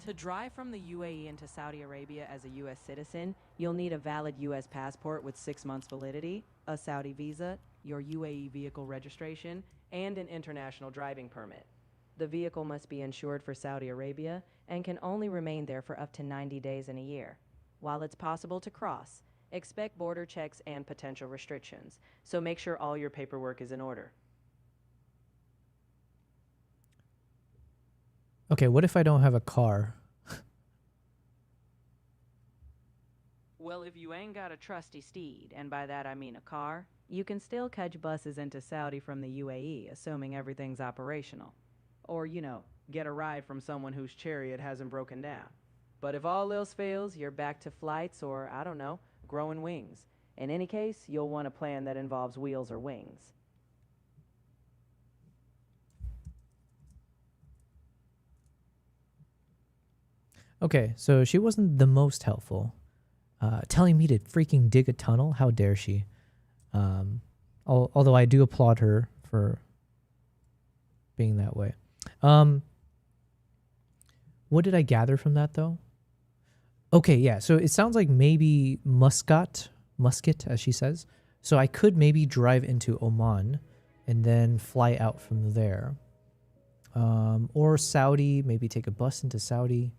To drive from the UAE into Saudi Arabia as a U.S. citizen, you'll need a valid U.S. passport with 6 months validity, a Saudi visa, your UAE vehicle registration, and an international driving permit. The vehicle must be insured for Saudi Arabia and can only remain there for up to 90 days in a year. While it's possible to cross, expect border checks and potential restrictions, so make sure all your paperwork is in order. Okay, what if I don't have a car? Well, if you ain't got a trusty steed, and by that I mean a car, you can still catch buses into Saudi from the UAE, assuming everything's operational. Or, get a ride from someone whose chariot hasn't broken down. But if all else fails, you're back to flights or, I don't know, growing wings. In any case, you'll want a plan that involves wheels or wings. Okay, so she wasn't the most helpful. Telling me to freaking dig a tunnel? How dare she? Although I do applaud her for being that way. What did I gather from that, though? Okay, yeah, so it sounds like maybe Muscat, as she says. So I could maybe drive into Oman and then fly out from there. Or Saudi, maybe take a bus into Saudi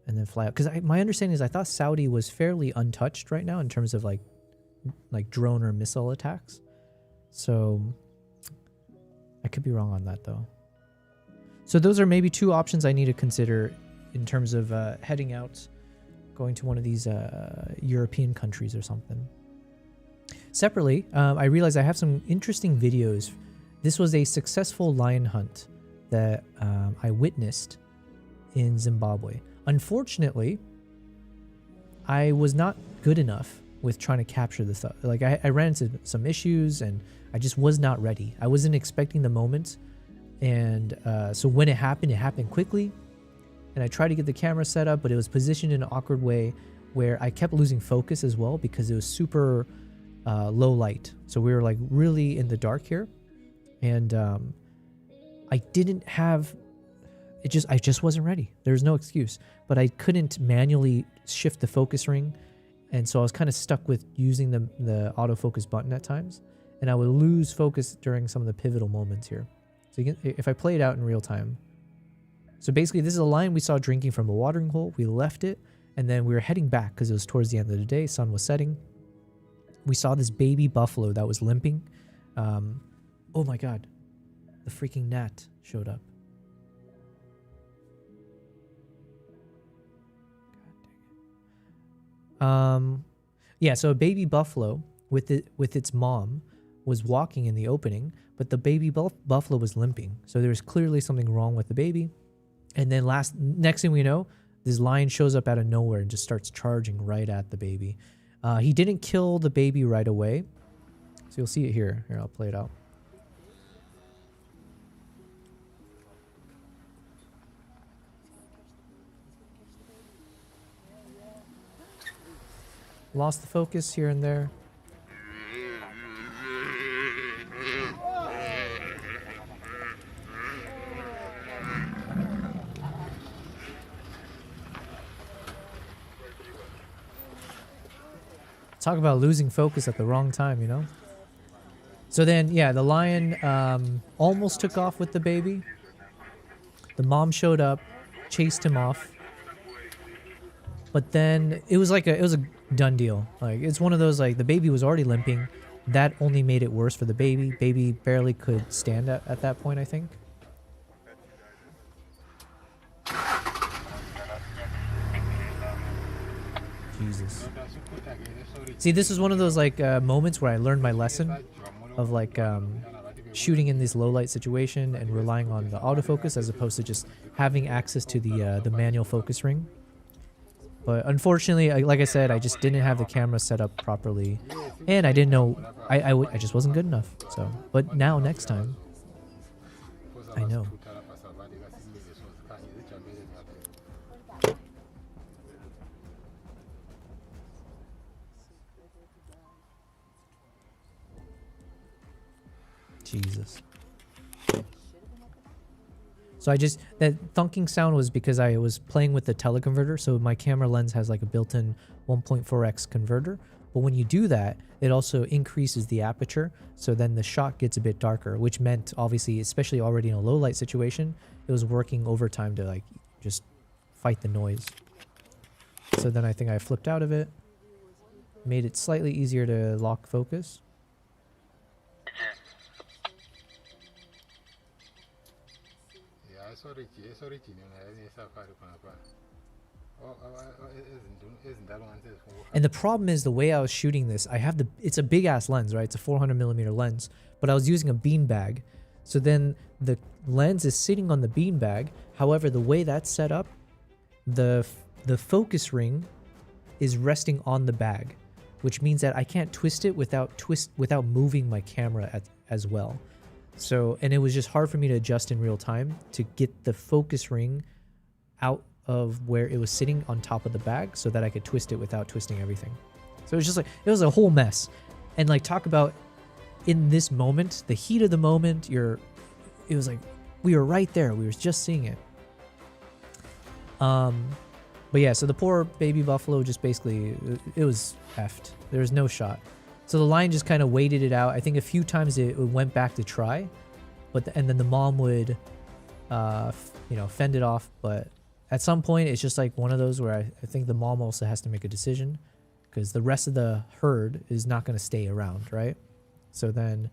and then fly out. Because my understanding is I thought Saudi was fairly untouched right now in terms of like drone or missile attacks. So I could be wrong on that, though. So those are maybe two options I need to consider in terms of heading out, going to one of these European countries or something. Separately, I realized I have some interesting videos. This was a successful lion hunt that I witnessed in Zimbabwe. Unfortunately, I was not good enough with trying to capture the stuff. Like I ran into some issues and I just was not ready. I wasn't expecting the moment. And so when it happened quickly. And I tried to get the camera set up, but it was positioned in an awkward way where I kept losing focus as well because it was super low light. So we were like really in the dark here. And I didn't have... I just wasn't ready. There's no excuse. But I couldn't manually shift the focus ring. And so I was kind of stuck with using the autofocus button at times. And I would lose focus during some of the pivotal moments here. So you can, if I play it out in real time. So basically this is a lion we saw drinking from a watering hole. We left it. And then we were heading back because it was towards the end of the day. Sun was setting. We saw this baby buffalo that was limping. Oh my God. The freaking gnat showed up. Yeah, so a baby buffalo with its mom was walking in the opening, but the baby buffalo was limping. So there was clearly something wrong with the baby. And then next thing we know, this lion shows up out of nowhere and just starts charging right at the baby. He didn't kill the baby right away. So you'll see it here. Here, I'll play it out. Lost the focus here and there. Talk about losing focus at the wrong time, you know? So then, yeah, the lion almost took off with the baby. The mom showed up, chased him off. But then it was a done deal. Like, it's one of those, like, the baby was already limping. That only made it worse for the baby. Baby barely could stand at that point, I think. Jesus. See, this is one of those, like, moments where I learned my lesson of, like, shooting in this low-light situation and relying on the autofocus as opposed to just having access to the manual focus ring. But unfortunately, like I said, I just didn't have the camera set up properly, and I didn't know. I just wasn't good enough. So, but now next time, I know. Jesus. So that thunking sound was because I was playing with the teleconverter. So my camera lens has like a built-in 1.4x converter. But when you do that, it also increases the aperture. So then the shot gets a bit darker, which meant obviously, especially already in a low light situation, it was working overtime to like just fight the noise. So then I think I flipped out of it, made it slightly easier to lock focus. And the problem is the way I was shooting this, I have it's a big ass lens, right? It's a 400mm lens, but I was using a beanbag. So then the lens is sitting on the beanbag. However, the way that's set up, the focus ring is resting on the bag, which means that I can't twist it without moving my camera as well. So, and it was just hard for me to adjust in real time to get the focus ring out of where it was sitting on top of the bag so that I could twist it without twisting everything. So it was just like, it was a whole mess. And like, talk about in this moment, the heat of the moment, it was like, we were right there. We were just seeing it. But yeah, so the poor baby buffalo just basically, it was effed. There was no shot. So the lion just kind of waited it out. I think a few times it went back to try, and then the mom would, fend it off. But at some point, it's just like one of those where I think the mom also has to make a decision because the rest of the herd is not going to stay around, right? So then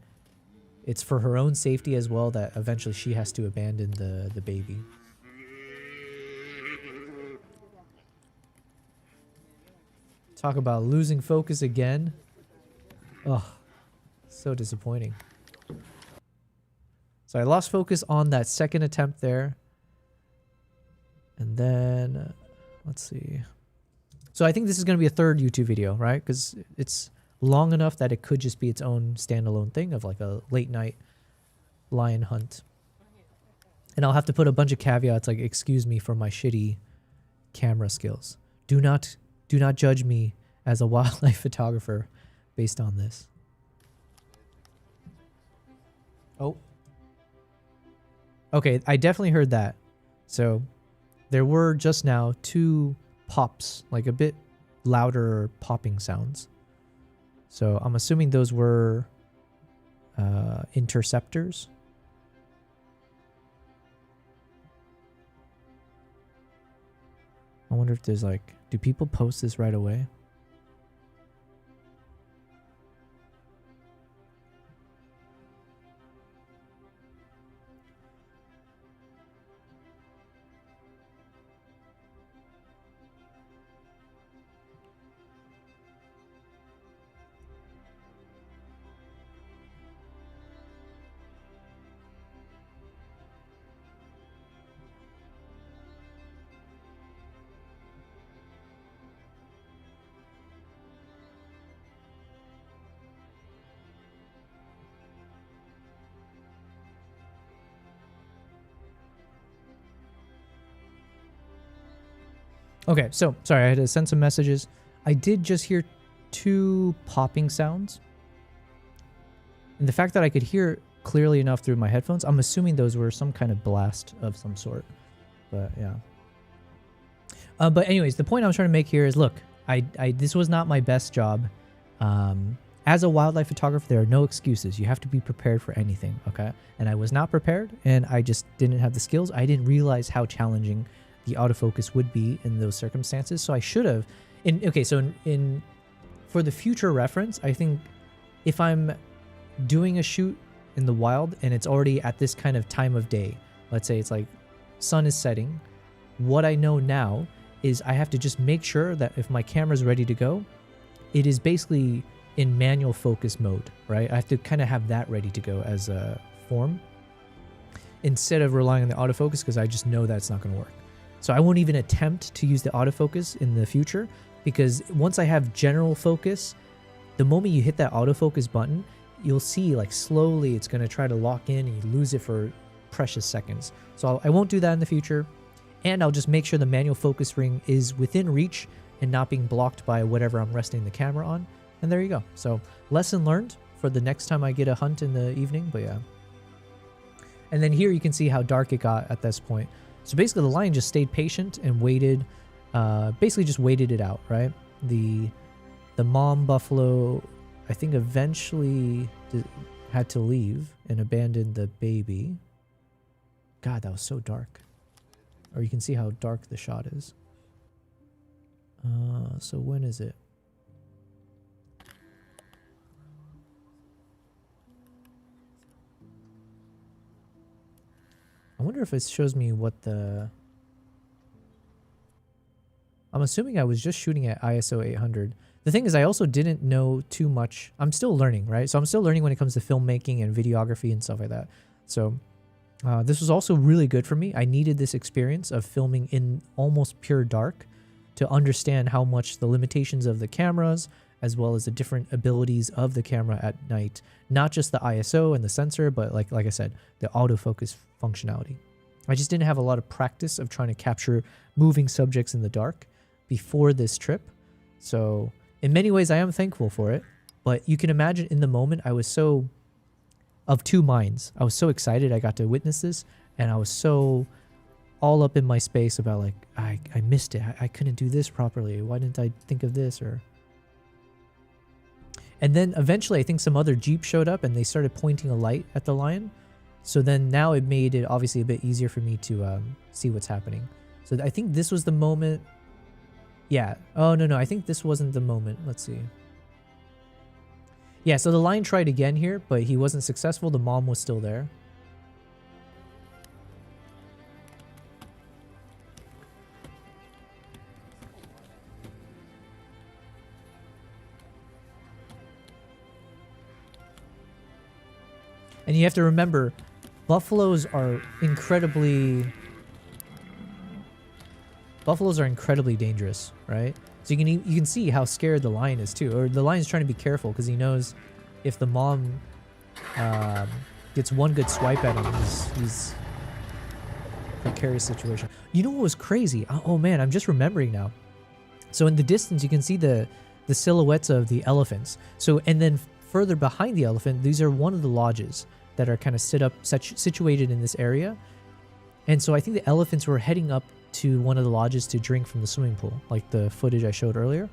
it's for her own safety as well that eventually she has to abandon the baby. Talk about losing focus again. Oh, so disappointing. So I lost focus on that second attempt there. And then, let's see. So I think this is going to be a third YouTube video, right? Because it's long enough that it could just be its own standalone thing of like a late night lion hunt. And I'll have to put a bunch of caveats like, excuse me for my shitty camera skills. Do not judge me as a wildlife photographer based on this. Oh. Okay, I definitely heard that. So there were just now 2 pops, like a bit louder popping sounds. So I'm assuming those were interceptors. I wonder if there's like, do people post this right away? Okay, so sorry, I had to send some messages. I did just hear 2 popping sounds. And the fact that I could hear clearly enough through my headphones, I'm assuming those were some kind of blast of some sort. But yeah. But anyways, the point I was trying to make here is, look, this was not my best job. As a wildlife photographer, there are no excuses. You have to be prepared for anything, okay? And I was not prepared, and I just didn't have the skills. I didn't realize how challenging the autofocus would be in those circumstances. So I should have. For the future reference, I think if I'm doing a shoot in the wild and it's already at this kind of time of day, let's say it's like sun is setting, what I know now is I have to just make sure that if my camera's ready to go, it is basically in manual focus mode, right? I have to kind of have that ready to go as a form instead of relying on the autofocus because I just know that's not going to work. So I won't even attempt to use the autofocus in the future because once I have general focus, the moment you hit that autofocus button, you'll see like slowly it's going to try to lock in and you lose it for precious seconds. So I won't do that in the future. And I'll just make sure the manual focus ring is within reach and not being blocked by whatever I'm resting the camera on. And there you go. So lesson learned for the next time I get a hunt in the evening, but yeah. And then here you can see how dark it got at this point. So basically the lion just stayed patient and waited, basically just waited it out, right? The mom buffalo, I think eventually had to leave and abandon the baby. God, that was so dark. Or you can see how dark the shot is. So when is it? I wonder if it shows me what the... I'm assuming I was just shooting at ISO 800. The thing is, I also didn't know too much. I'm still learning, right? So I'm still learning when it comes to filmmaking and videography and stuff like that. So this was also really good for me. I needed this experience of filming in almost pure dark to understand how much the limitations of the cameras, as well as the different abilities of the camera at night. Not just the ISO and the sensor, but like I said, the autofocus functionality. I just didn't have a lot of practice of trying to capture moving subjects in the dark before this trip. So in many ways, I am thankful for it. But you can imagine in the moment, I was so of two minds. I was so excited I got to witness this, and I was so all up in my space about like, I missed it. I couldn't do this properly. Why didn't I think of this? And then eventually I think some other Jeep showed up and they started pointing a light at the lion. So then now it made it obviously a bit easier for me to see what's happening. So I think this was the moment. Yeah. Oh, no. I think this wasn't the moment. Let's see. Yeah, so the lion tried again here, but he wasn't successful. The mom was still there. And you have to remember, buffaloes are incredibly dangerous, right? So you can see how scared the lion is too, or the lion's trying to be careful because he knows if the mom gets one good swipe at him, he's a precarious situation. You know what was crazy? Oh man, I'm just remembering now. So in the distance, you can see the silhouettes of the elephants. So and then further behind the elephant, these are one of the lodges that are kind of situated in this area. And so I think the elephants were heading up to one of the lodges to drink from the swimming pool, like the footage I showed earlier.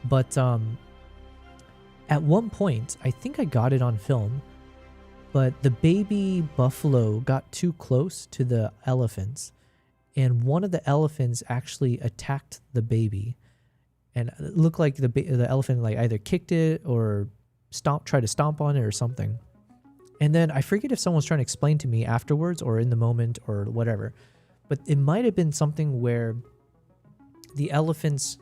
But at one point, I think I got it on film, but the baby buffalo got too close to the elephants, and one of the elephants actually attacked the baby, and it looked like the elephant like either kicked it or tried to stomp on it or something. And then I forget if someone was trying to explain to me afterwards or in the moment or whatever, but it might have been something where the elephants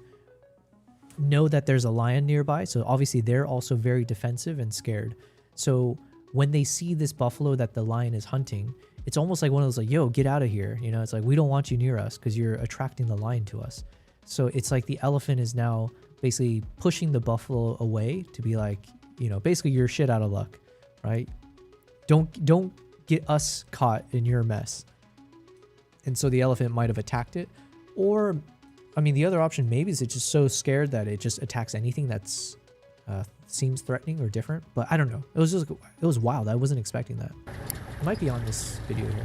know that there's a lion nearby. So obviously they're also very defensive and scared. So when they see this buffalo that the lion is hunting, it's almost like one of those like, yo, get out of here. You know, it's like, we don't want you near us because you're attracting the lion to us. So it's like the elephant is now basically pushing the buffalo away to be like, you know, basically you're shit out of luck, right? Don't get us caught in your mess. And so the elephant might have attacked it. Or, I mean, the other option maybe is it's just so scared that it just attacks anything that's seems threatening or different. It was wild. I wasn't expecting that. It might be on this video here.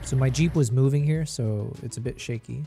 So my Jeep was moving here, so it's a bit shaky.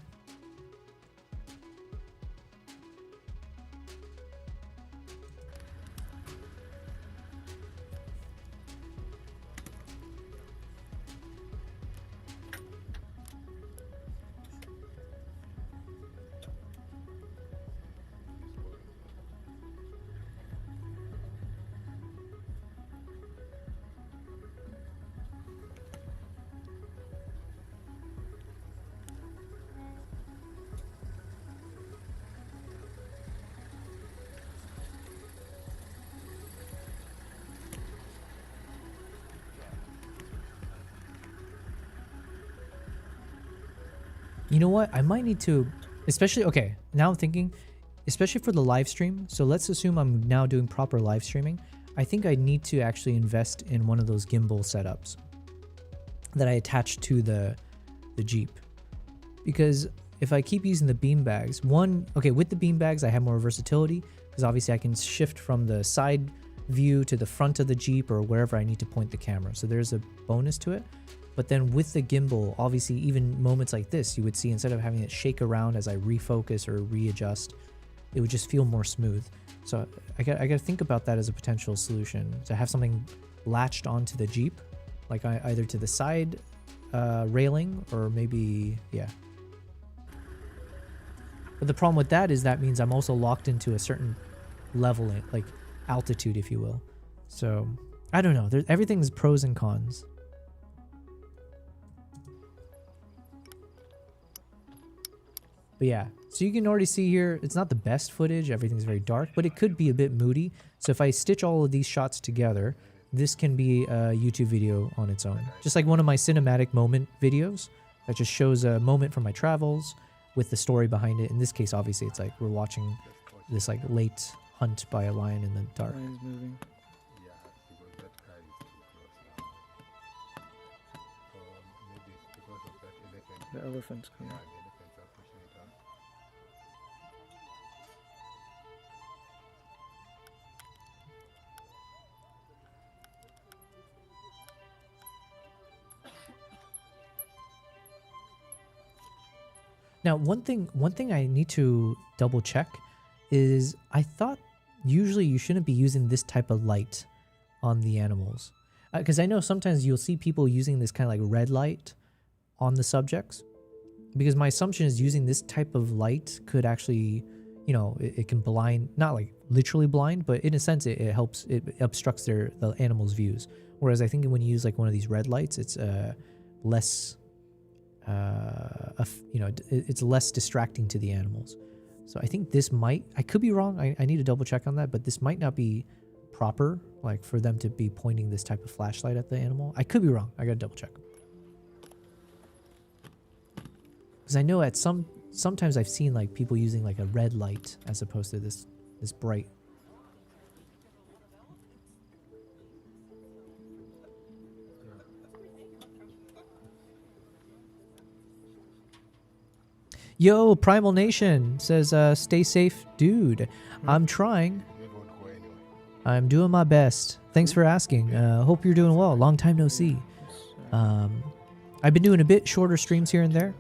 You know what? I might need to, okay, now I'm thinking, especially for the live stream. So let's assume I'm now doing proper live streaming. I think I need to actually invest in one of those gimbal setups that I attach to the Jeep. Because if I keep using the beam bags, with the beam bags, I have more versatility because obviously I can shift from the side view to the front of the Jeep or wherever I need to point the camera. So there's a bonus to it. But then with the gimbal, obviously even moments like this, you would see instead of having it shake around as I refocus or readjust, it would just feel more smooth. So I got to think about that as a potential solution, to have something latched onto the Jeep, like either to the side railing or maybe, yeah. But the problem with that is that means I'm also locked into a certain level, like altitude, if you will. So I don't know. Everything's pros and cons. But yeah, so you can already see here, it's not the best footage. Everything's very dark, but it could be a bit moody. So if I stitch all of these shots together, this can be a YouTube video on its own. Just like one of my cinematic moment videos that just shows a moment from my travels with the story behind it. In this case, obviously, it's like we're watching this like late hunt by a lion in the dark. Lion's moving. The elephant's coming. Now, one thing I need to double check is I thought usually you shouldn't be using this type of light on the animals. Because I know sometimes you'll see people using this kind of like red light on the subjects. Because my assumption is using this type of light could actually, you know, it can blind, not like literally blind, but in a sense it helps, it obstructs the animal's views. Whereas I think when you use like one of these red lights, it's less... you know, it's less distracting to the animals. So I think this might, I could be wrong, I need to double check on that, but this might not be proper, like for them to be pointing this type of flashlight at the animal. I could be wrong, I gotta double check. Because I know at sometimes I've seen like people using like a red light as opposed to this bright. Yo, Primal Nation says, stay safe, dude. I'm trying. I'm doing my best. Thanks for asking. Hope you're doing well. Long time no see. I've been doing a bit shorter streams here and there.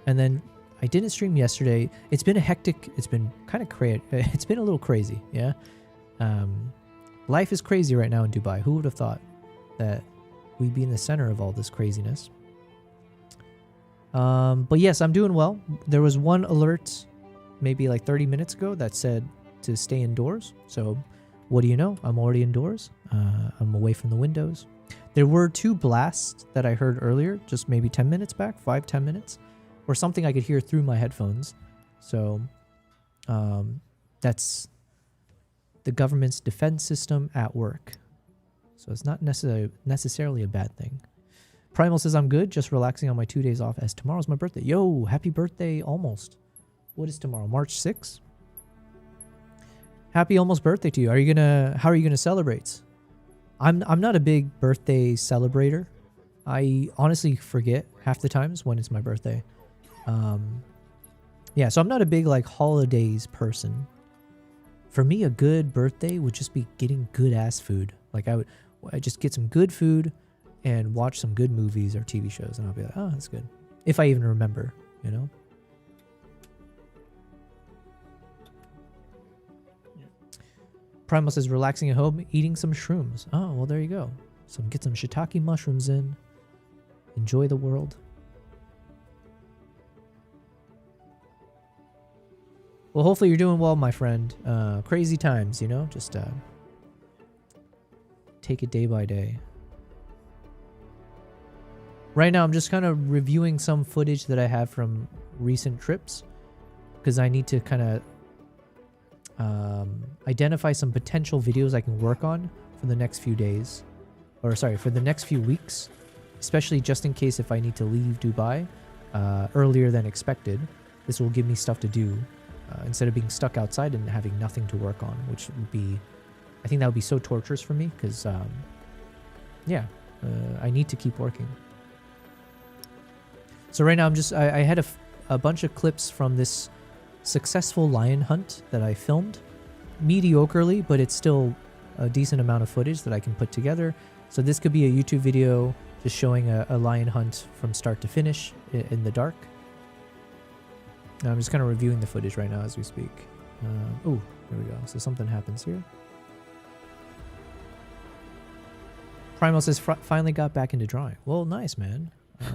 And then I didn't stream yesterday. It's been a hectic, it's been kind of crazy. It's been a little crazy, yeah? Life is crazy right now in Dubai. Who would have thought that we'd be in the center of all this craziness? But yes, I'm doing well. There was one alert maybe like 30 minutes ago that said to stay indoors. So what do you know? I'm already indoors. I'm away from the windows. There were 2 blasts that I heard earlier, just maybe 10 minutes back, 5-10 minutes, or something I could hear through my headphones. So that's the government's defense system at work. So it's not necessarily a bad thing. Primal says, I'm good, just relaxing on my 2 days off as tomorrow's my birthday. Yo, happy birthday almost. What is tomorrow? March 6th? Happy almost birthday to you. How are you gonna celebrate? I'm not a big birthday celebrator. I honestly forget half the times when it's my birthday. Yeah, so I'm not a big like holidays person. For me, a good birthday would just be getting good ass food. Like I just get some good food and watch some good movies or TV shows, and I'll be like, oh, that's good. If I even remember, you know? Yeah. Primal says, relaxing at home, eating some shrooms. Oh, well, there you go. So get some shiitake mushrooms in. Enjoy the world. Well, hopefully you're doing well, my friend. Crazy times, you know? Just take it day by day. Right now, I'm just kind of reviewing some footage that I have from recent trips because I need to kind of identify some potential videos I can work on for the next few days. Or sorry, for the next few weeks. Especially just in case if I need to leave Dubai earlier than expected. This will give me stuff to do instead of being stuck outside and having nothing to work on, which would be... I think that would be so torturous for me because, yeah, I need to keep working. So right now I'm just, I had a bunch of clips from this successful lion hunt that I filmed. Mediocrely, but it's still a decent amount of footage that I can put together. So this could be a YouTube video just showing a lion hunt from start to finish in the dark. And I'm just kind of reviewing the footage right now as we speak. Oh, there we go. So something happens here. Primal says, finally got back into drawing. Well, nice, man.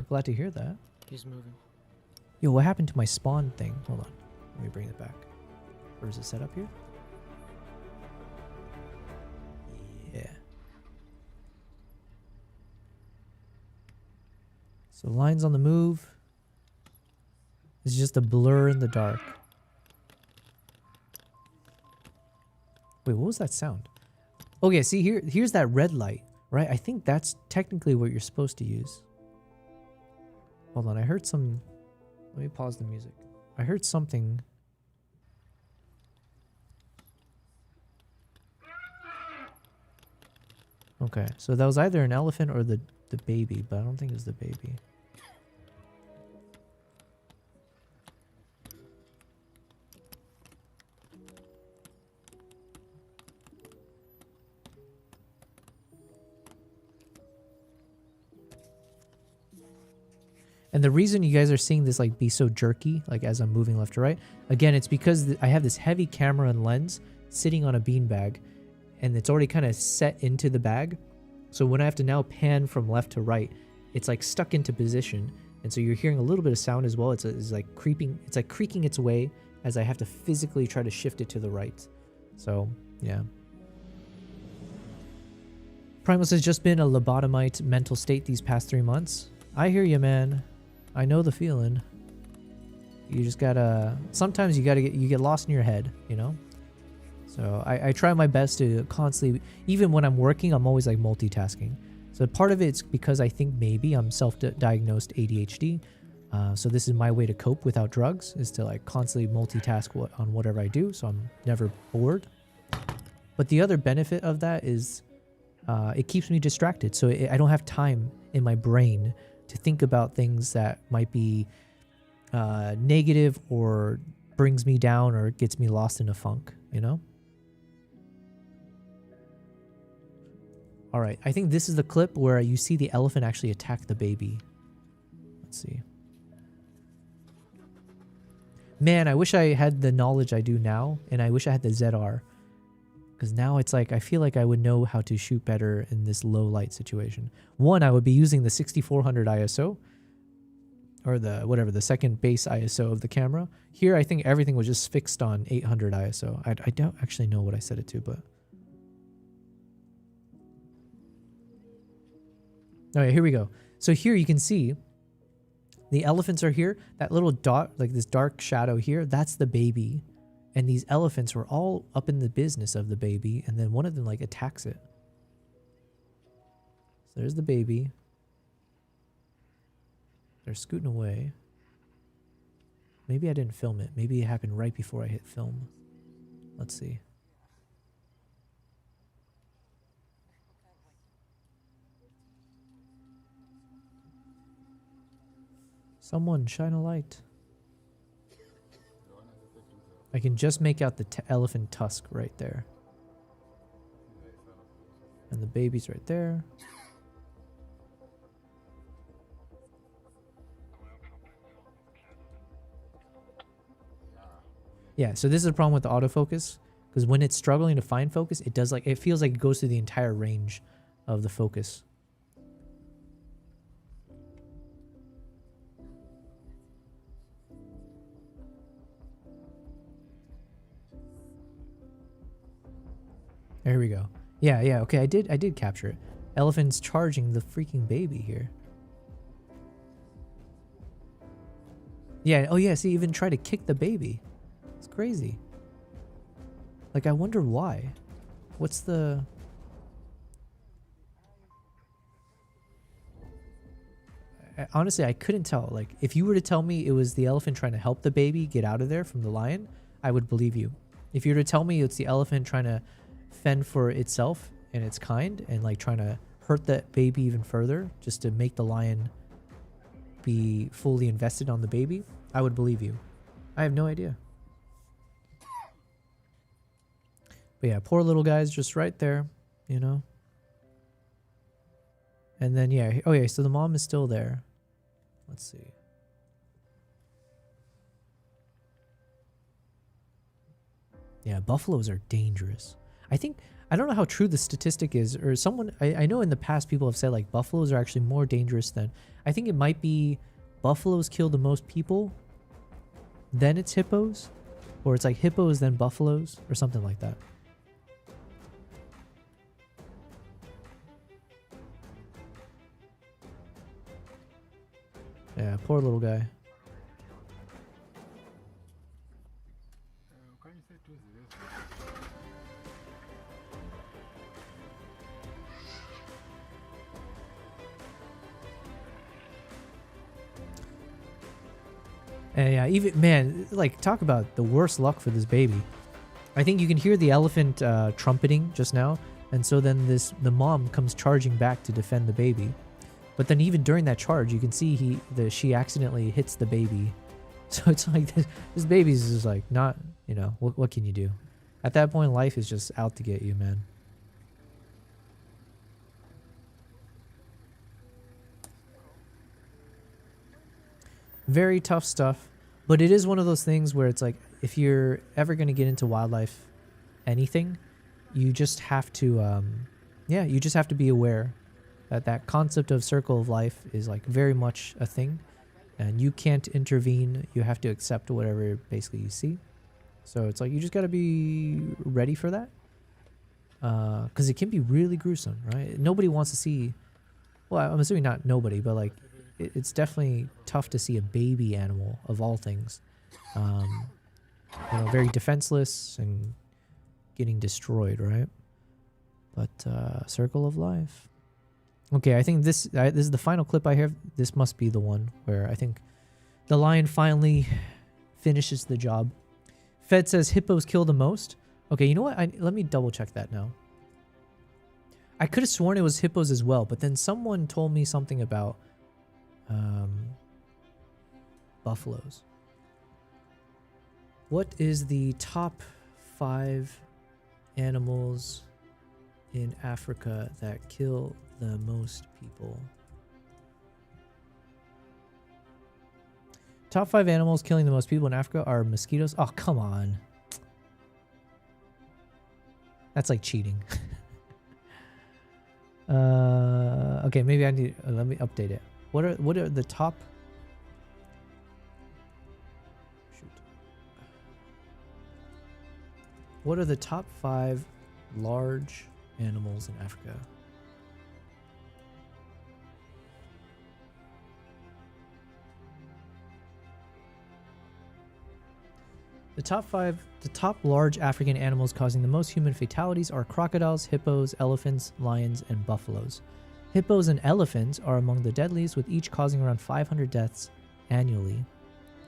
Glad to hear that. He's moving. Yo, what happened to my spawn thing? Hold on. Let me bring it back. Or is it set up here? So lines on the move. It's just a blur in the dark. Wait, what was that sound? Okay, see here's that red light, right? I think that's technically what you're supposed to use. Hold on, I heard some... Let me pause the music. I heard something... Okay, so that was either an elephant or the baby, but I don't think it was the baby. And the reason you guys are seeing this like be so jerky, like as I'm moving left to right, again, it's because I have this heavy camera and lens sitting on a beanbag, and it's already kind of set into the bag. So when I have to now pan from left to right, it's like stuck into position. And so you're hearing a little bit of sound as well. It's like creeping, it's like creaking its way as I have to physically try to shift it to the right. So, yeah. Primal says, just been a lobotomite mental state these past 3 months. I hear you, man. I know the feeling. You just gotta... Sometimes you get lost in your head, you know? So I try my best to constantly... Even when I'm working, I'm always like multitasking. So part of it's because I think maybe I'm self-diagnosed ADHD. So this is my way to cope without drugs, is to like constantly multitask on whatever I do, so I'm never bored. But the other benefit of that is it keeps me distracted. So I don't have time in my brain to think about things that might be negative or brings me down or gets me lost in a funk, you know? All right, I think this is the clip where you see the elephant actually attack the baby. Let's see. Man, I wish I had the knowledge I do now, and I wish I had the ZR. Because now it's like, I feel like I would know how to shoot better in this low light situation. One, I would be using the 6400 ISO, or the second base ISO of the camera. Here, I think everything was just fixed on 800 ISO. I don't actually know what I set it to, but... All right, here we go. So here you can see the elephants are here. That little dot, like this dark shadow here, that's the baby. And these elephants were all up in the business of the baby, and then one of them like attacks it. So there's the baby. They're scooting away. Maybe I didn't film it. Maybe it happened right before I hit film. Let's see. Someone shine a light. I can just make out the elephant tusk right there. And the baby's right there. Yeah, so this is a problem with the autofocus, because when it's struggling to find focus, it does like, it feels like it goes through the entire range of the focus. There we go. Yeah, okay, I did capture it. Elephant's charging the freaking baby here. Yeah, oh yeah, see, even try to kick the baby. It's crazy. Like, I wonder why. What's the... Honestly, I couldn't tell. Like, if you were to tell me it was the elephant trying to help the baby get out of there from the lion, I would believe you. If you were to tell me it's the elephant trying to fend for itself and its kind and like trying to hurt that baby even further just to make the lion be fully invested on the baby, I would believe you. I have no idea. But yeah, poor little guy's just right there, you know? And then, yeah, oh yeah, so the mom is still there. Let's see. Yeah, buffaloes are dangerous. I don't know how true the statistic is, or someone, I know in the past people have said like buffaloes are actually more dangerous than, I think it might be buffaloes kill the most people, then it's hippos, or it's like hippos then buffaloes, or something like that. Yeah, poor little guy. And yeah, even man, like talk about the worst luck for this baby. I think you can hear the elephant trumpeting just now, and so then the mom comes charging back to defend the baby. But then even during that charge, you can see she accidentally hits the baby. So it's like this baby's just like not, you know, what can you do? At that point, life is just out to get you, man. Very tough stuff, but it is one of those things where it's like if you're ever going to get into wildlife, anything, you just have to, you just have to be aware that that concept of circle of life is like very much a thing, and you can't intervene. You have to accept whatever basically you see. So it's like you just got to be ready for that, because it can be really gruesome, right? Nobody wants to see. Well, I'm assuming not nobody, but like it's definitely tough to see a baby animal of all things, you know, very defenseless and getting destroyed, right? But circle of life. Okay, I think this is the final clip I have. This must be the one where I think the lion finally finishes the job. Fed says hippos kill the most. Okay, you know what? Let me double check that now. I could have sworn it was hippos as well, but then someone told me something about buffaloes. What is the top 5 animals in Africa that kill the most people? Top 5 animals killing the most people in Africa are mosquitoes. Oh, come on. That's like cheating. Okay, maybe I need let me update it. What are the top? Shoot. What are the top 5 large animals in Africa? The top large African animals causing the most human fatalities are crocodiles, hippos, elephants, lions, and buffaloes. Hippos and elephants are among the deadliest, with each causing around 500 deaths annually.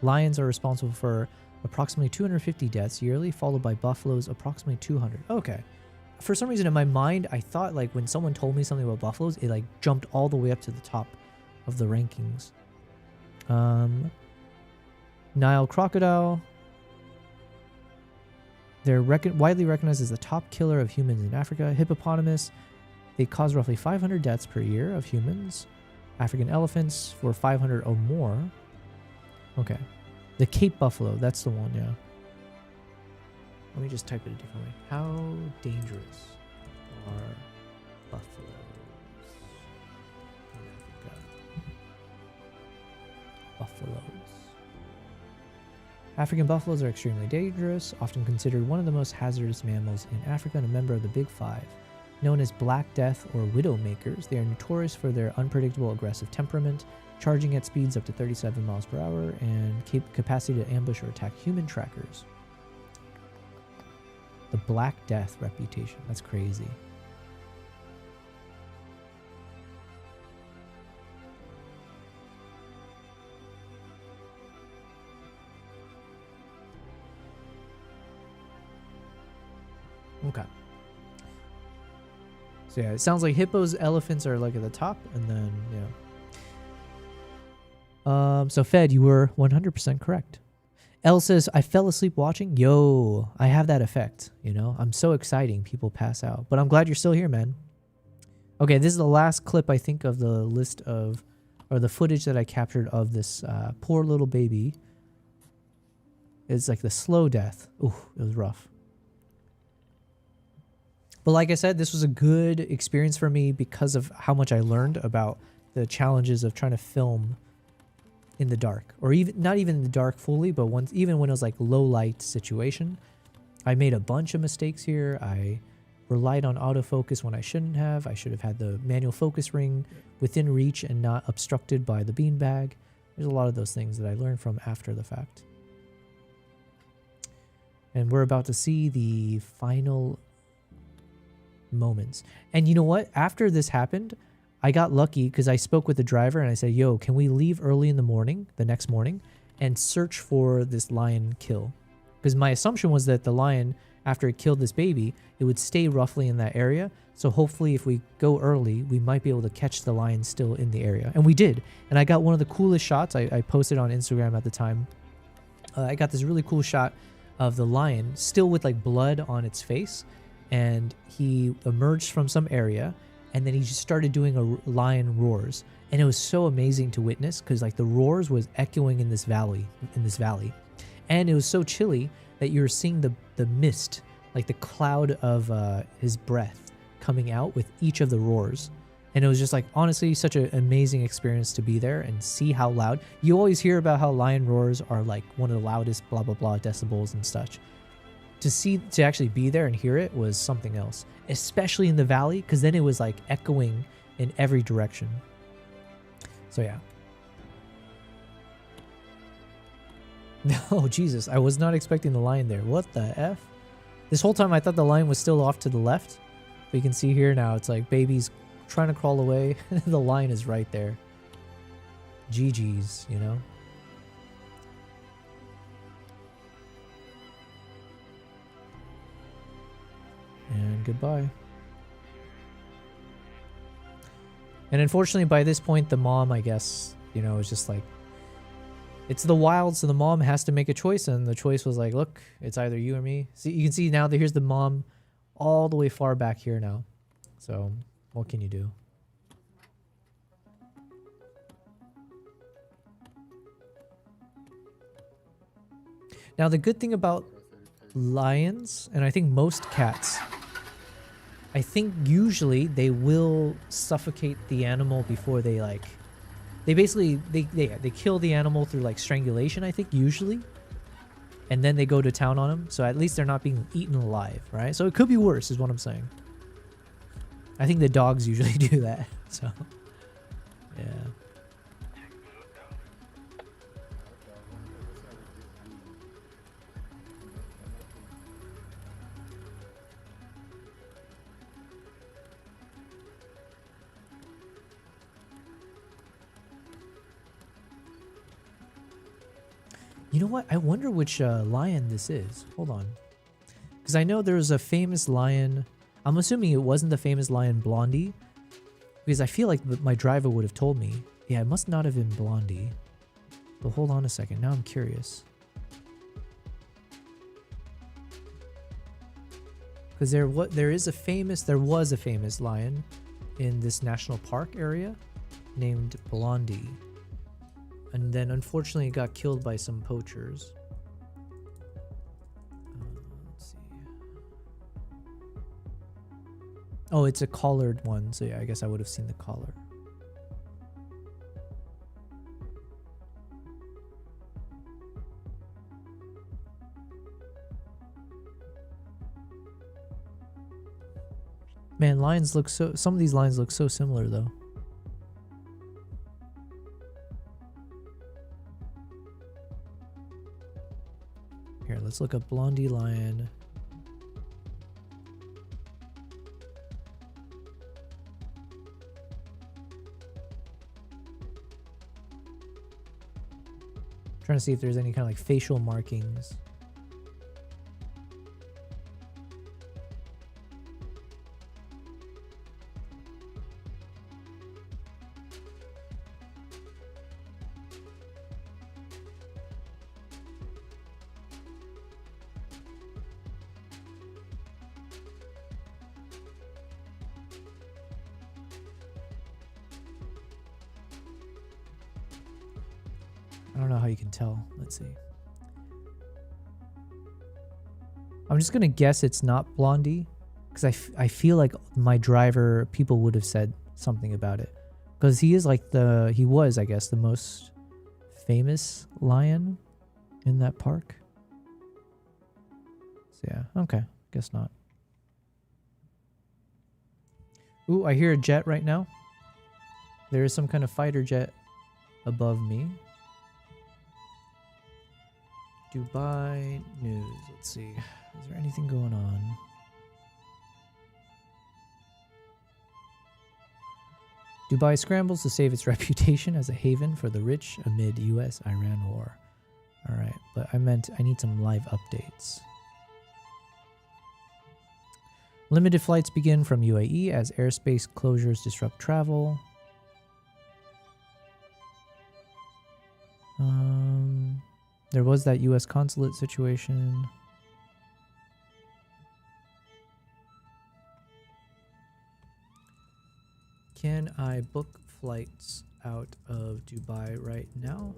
Lions are responsible for approximately 250 deaths yearly, followed by buffaloes, approximately 200. Okay. For some reason in my mind, I thought like when someone told me something about buffaloes, it like jumped all the way up to the top of the rankings. Nile crocodile. They're widely recognized as the top killer of humans in Africa. Hippopotamus, they cause roughly 500 deaths per year of humans. African elephants for 500 or more. Okay. The Cape buffalo, that's the one, yeah. Let me just type it a different way. How dangerous are buffaloes in Africa? Buffaloes. African buffaloes are extremely dangerous, often considered one of the most hazardous mammals in Africa and a member of the Big Five. Known as Black Death or Widow Makers, they are notorious for their unpredictable aggressive temperament, charging at speeds up to 37 miles per hour, and capacity to ambush or attack human trackers. The Black Death reputation. That's crazy. Okay. So yeah, it sounds like hippos, elephants are like at the top, and then yeah. So Fed, you were 100% correct. L says, I fell asleep watching. Yo, I have that effect, you know? I'm so exciting people pass out. But I'm glad you're still here, man. Okay, this is the last clip, I think, of the list of, or the footage that I captured of this poor little baby. It's like the slow death. Ooh, it was rough. But like I said, this was a good experience for me because of how much I learned about the challenges of trying to film in the dark, or even not even in the dark fully, but even when it was like low light situation. I made a bunch of mistakes here. I relied on autofocus when I shouldn't have. I should have had the manual focus ring within reach and not obstructed by the beanbag. There's a lot of those things that I learned from after the fact. And we're about to see the final moments. And you know what? After this happened, I got lucky because I spoke with the driver and I said, yo, can we leave early in the morning, the next morning, and search for this lion kill? Because my assumption was that the lion, after it killed this baby, it would stay roughly in that area. So hopefully if we go early, we might be able to catch the lion still in the area. And we did. And I got one of the coolest shots. I posted on Instagram at the time. I got this really cool shot of the lion still with like blood on its face, and he emerged from some area, and then he just started doing a lion roars, and it was so amazing to witness because like the roars was echoing in this valley, and it was so chilly that you were seeing the mist, like the cloud of his breath coming out with each of the roars. And it was just like, honestly, such an amazing experience to be there and see how loud. You always hear about how lion roars are like one of the loudest blah, blah, blah decibels and such. To actually be there and hear it was something else, especially in the valley, because then it was like echoing in every direction. So yeah. Oh, Jesus. I was not expecting the lion there. What the F? This whole time I thought the lion was still off to the left. But you can see here now, it's like baby's trying to crawl away. The lion is right there. GG's, you know? And goodbye. And unfortunately, by this point, the mom, I guess, you know, is just like, it's the wild, so the mom has to make a choice, and the choice was like, look, it's either you or me. See, you can see now that here's the mom all the way far back here now. So, what can you do? Now, the good thing about lions, and I think most cats, I think usually they will suffocate the animal before they like... They basically, they kill the animal through like strangulation, I think, usually. And then they go to town on them. So at least they're not being eaten alive, right? So it could be worse is what I'm saying. I think the dogs usually do that. So, yeah. You know what? I wonder which lion this is. Hold on. Because I know there's a famous lion. I'm assuming it wasn't the famous lion Blondie. Because I feel like my driver would have told me. Yeah, it must not have been Blondie. But hold on a second. Now I'm curious. Because there was a famous lion in this national park area named Blondie. And then, unfortunately, it got killed by some poachers. Let's see. Oh, it's a collared one. So, yeah, I guess I would have seen the collar. Man, lions look so... Some of these lions look so similar, though. Here, let's look up Blondie lion. Trying to see if there's any kind of like facial markings. I don't know how you can tell. Let's see. I'm just gonna guess it's not Blondie, because I feel like my driver, people would have said something about it, because he is like he was, I guess, the most famous lion in that park. So yeah, okay, guess not. Ooh, I hear a jet right now. There is some kind of fighter jet above me. Dubai news. Let's see. Is there anything going on? Dubai scrambles to save its reputation as a haven for the rich amid US-Iran war. All right, but I need some live updates. Limited flights begin from UAE as airspace closures disrupt travel. There was that US consulate situation. Can I book flights out of Dubai right now?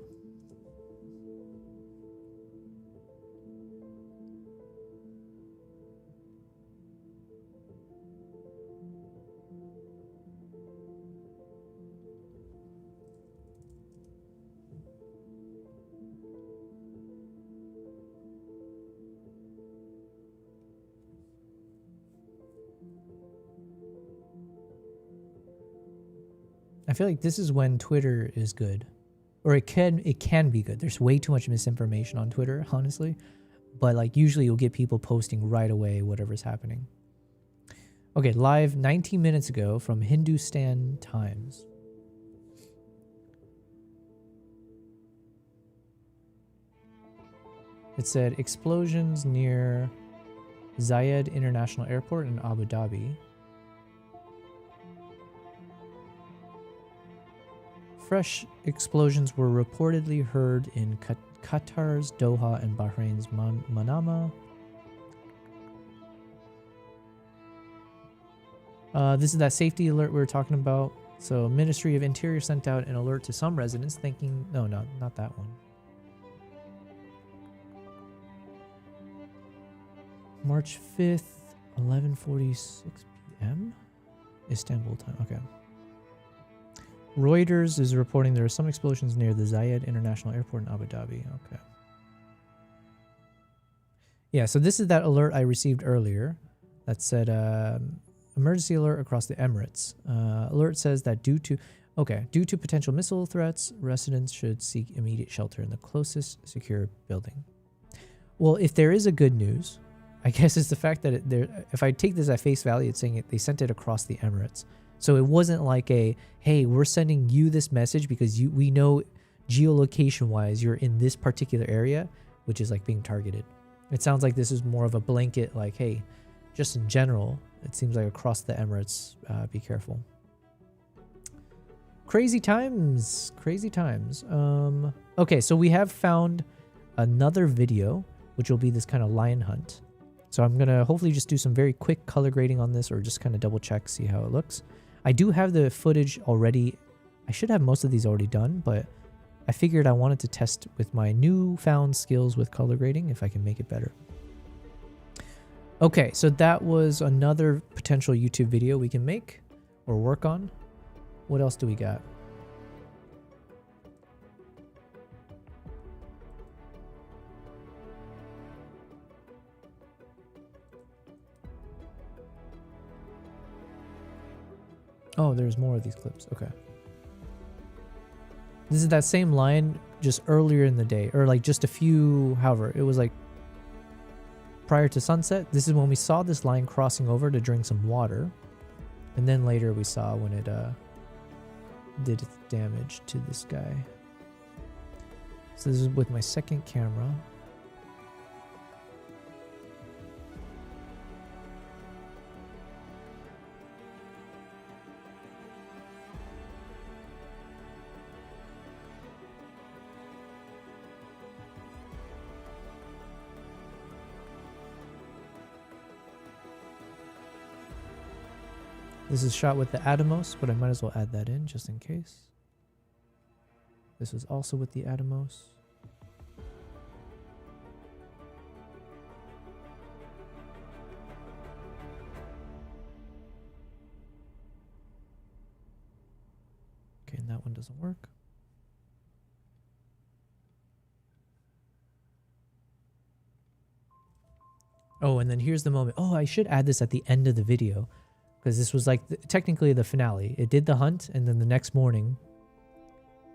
I feel like this is when Twitter is good, or it can be good. There's way too much misinformation on Twitter, honestly, but like usually you'll get people posting right away whatever's happening. Okay, live 19 minutes ago from Hindustan Times. It said explosions near Zayed International Airport in Abu Dhabi. Fresh explosions were reportedly heard in Qatar's Doha and Bahrain's Manama. This is that safety alert we were talking about. So, Ministry of Interior sent out an alert to some residents thinking... No, not that one. March 5th, 11:46 p.m. Istanbul time. Okay. Reuters is reporting there are some explosions near the Zayed International Airport in Abu Dhabi. Okay. Yeah, so this is that alert I received earlier that said emergency alert across the Emirates. Alert says that due to potential missile threats, residents should seek immediate shelter in the closest secure building. Well, if there is a good news, I guess it's the fact that if I take this at face value, it's saying they sent it across the Emirates. So it wasn't like hey, we're sending you this message because we know geolocation-wise you're in this particular area, which is like being targeted. It sounds like this is more of a blanket, like, hey, just in general, it seems like across the Emirates, be careful. Crazy times. Okay, so we have found another video, which will be this kind of lion hunt. So I'm going to hopefully just do some very quick color grading on this, or just kind of double check, see how it looks. I do have the footage already. I should have most of these already done, but I figured I wanted to test with my newfound skills with color grading if I can make it better. Okay, so that was another potential YouTube video we can make or work on. What else do we got? Oh, there's more of these clips. Okay. This is that same line just earlier in the day, or like just a few, however, it was like prior to sunset. This is when we saw this line crossing over to drink some water. And then later we saw when it did its damage to this guy. So this is with my second camera. This is shot with the Atomos, but I might as well add that in just in case. This is also with the Atomos. Okay, and that one doesn't work. Oh, and then here's the moment. Oh, I should add this at the end of the video, because this was like technically the finale. It did the hunt, and then the next morning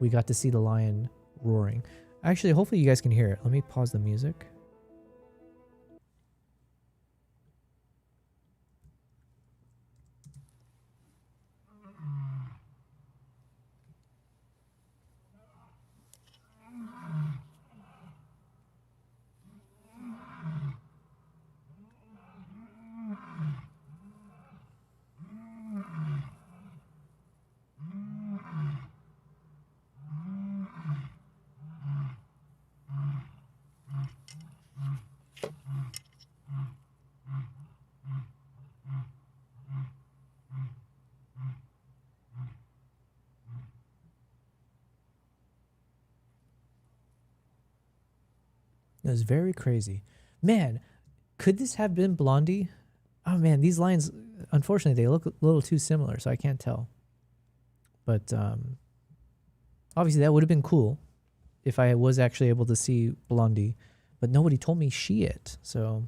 we got to see the lion roaring. Actually, hopefully you guys can hear it. Let me pause the music. It was very crazy. Man, could this have been Blondie? Oh man, these lines, unfortunately, they look a little too similar, so I can't tell. But obviously that would have been cool if I was actually able to see Blondie, but nobody told me she it. So,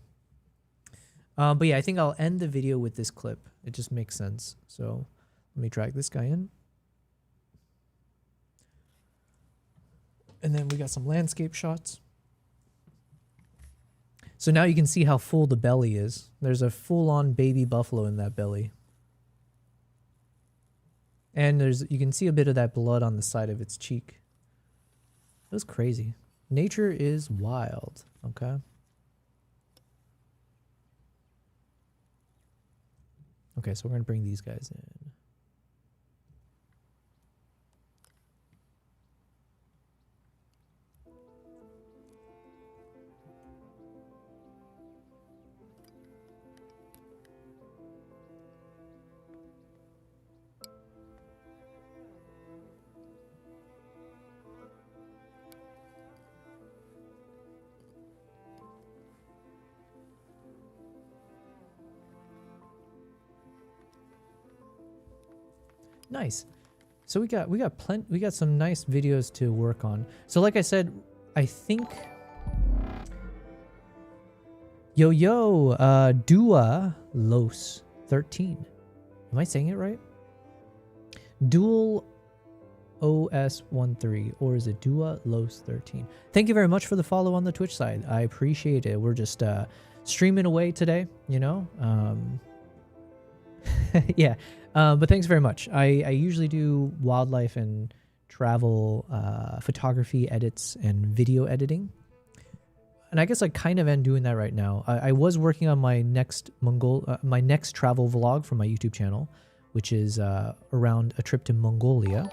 but yeah, I think I'll end the video with this clip. It just makes sense. So let me drag this guy in. And then we got some landscape shots. So now you can see how full the belly is. There's a full-on baby buffalo in that belly. And you can see a bit of that blood on the side of its cheek. It was crazy. Nature is wild, okay? Okay, so we're going to bring these guys in. Nice. So we got some nice videos to work on. So like I said, I think Dua Los 13. Am I saying it right? Dual OS13, or is it Dua Los 13? Thank you very much for the follow on the Twitch side. I appreciate it. We're just streaming away today, you know. Yeah. But thanks very much. I usually do wildlife and travel photography edits and video editing. And I guess I kind of am doing that right now. I was working on my next travel vlog for my YouTube channel, which is around a trip to Mongolia.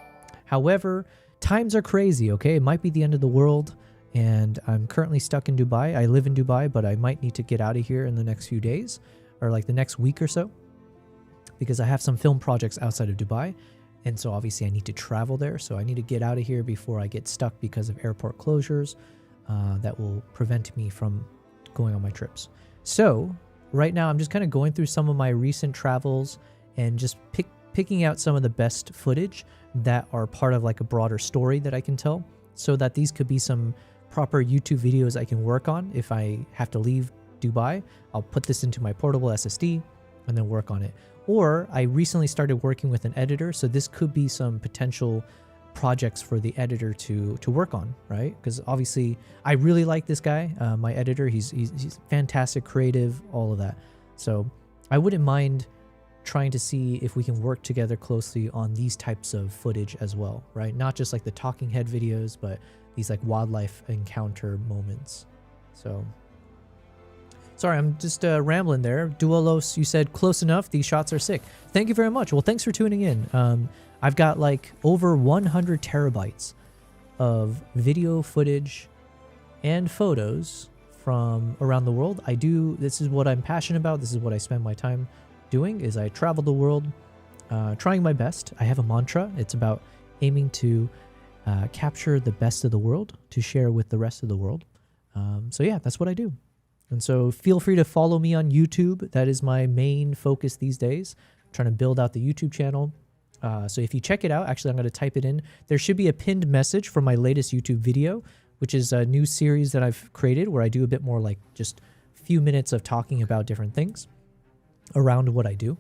However, times are crazy, okay? It might be the end of the world, and I'm currently stuck in Dubai. I live in Dubai, but I might need to get out of here in the next few days, or like the next week or so, because I have some film projects outside of Dubai, and so obviously I need to travel there. So I need to get out of here before I get stuck because of airport closures that will prevent me from going on my trips. So right now I'm just kind of going through some of my recent travels and just picking out some of the best footage that are part of like a broader story that I can tell, so that these could be some proper YouTube videos I can work on. If I have to leave Dubai, I'll put this into my portable SSD and then work on it. Or I recently started working with an editor, so this could be some potential projects for the editor to work on, right? Because obviously I really like this guy, my editor. He's fantastic, creative, all of that. So I wouldn't mind trying to see if we can work together closely on these types of footage as well, right? Not just like the talking head videos, but these like wildlife encounter moments. So sorry, I'm just rambling there. Dualos, you said close enough. These shots are sick. Thank you very much. Well, thanks for tuning in. I've got like over 100 terabytes of video footage and photos from around the world. This is what I'm passionate about. This is what I spend my time doing, is I travel the world, trying my best. I have a mantra. It's about aiming to capture the best of the world to share with the rest of the world. So yeah, that's what I do. And so feel free to follow me on YouTube. That is my main focus these days. I'm trying to build out the YouTube channel. So if you check it out, actually I'm going to type it in. There should be a pinned message for my latest YouTube video, which is a new series that I've created where I do a bit more like just a few minutes of talking about different things around what I do.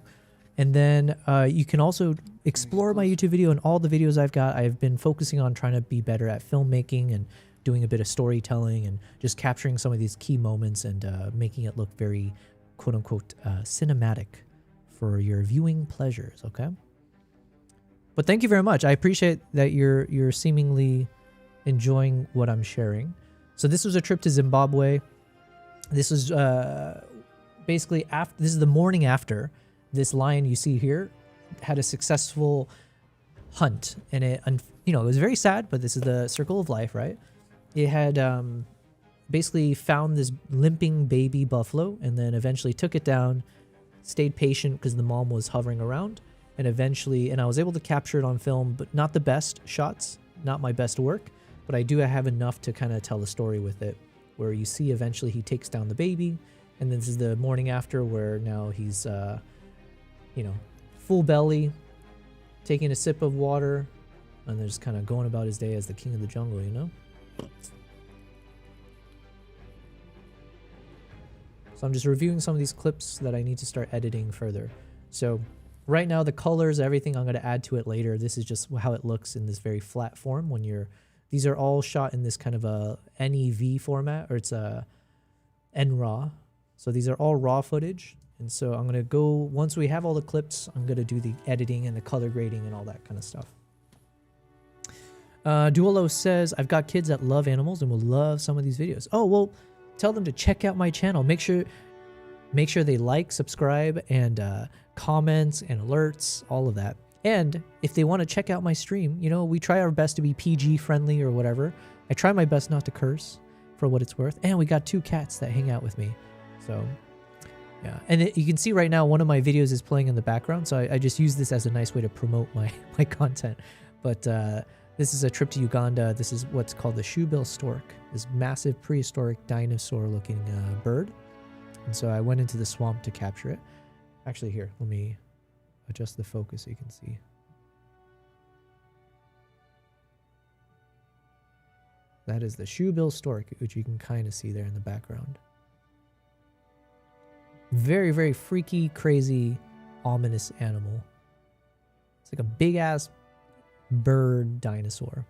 And then you can also explore my YouTube video and all the videos I've got. I've been focusing on trying to be better at filmmaking and doing a bit of storytelling and just capturing some of these key moments and making it look very quote unquote cinematic for your viewing pleasures. Okay. But thank you very much. I appreciate that you're seemingly enjoying what I'm sharing. So this was a trip to Zimbabwe. This was basically after. This is the morning after this lion you see here had a successful hunt, and it it was very sad. But this is the circle of life, right? It had basically found this limping baby buffalo, and then eventually took it down. Stayed patient because the mom was hovering around. And eventually, I was able to capture it on film, but not the best shots, not my best work, but I do have enough to kind of tell the story with it, where you see eventually he takes down the baby, and this is the morning after where now he's, full belly, taking a sip of water, and then just kind of going about his day as the king of the jungle, you know? So I'm just reviewing some of these clips that I need to start editing further. So right now, the colors, everything, I'm going to add to it later. This is just how it looks in this very flat form when these are all shot in this kind of a NEV format, or it's a NRAW. So these are all raw footage. And so I'm going to go, once we have all the clips, I'm going to do the editing and the color grading and all that kind of stuff. Duolo says, I've got kids that love animals and will love some of these videos. Oh, well, tell them to check out my channel. Make sure they like, subscribe, and comments and alerts, all of that. And if they want to check out my stream, we try our best to be PG friendly or whatever. I try my best not to curse for what it's worth. And we got 2 cats that hang out with me. So yeah. And you can see right now one of my videos is playing in the background. So I just use this as a nice way to promote my content. But this is a trip to Uganda. This is what's called the shoebill stork, this massive prehistoric dinosaur looking bird. And so I went into the swamp to capture it. Actually, here, let me adjust the focus so you can see. That is the shoebill stork, which you can kind of see there in the background. Very, very freaky, crazy, ominous animal. It's like a big-ass bird dinosaur.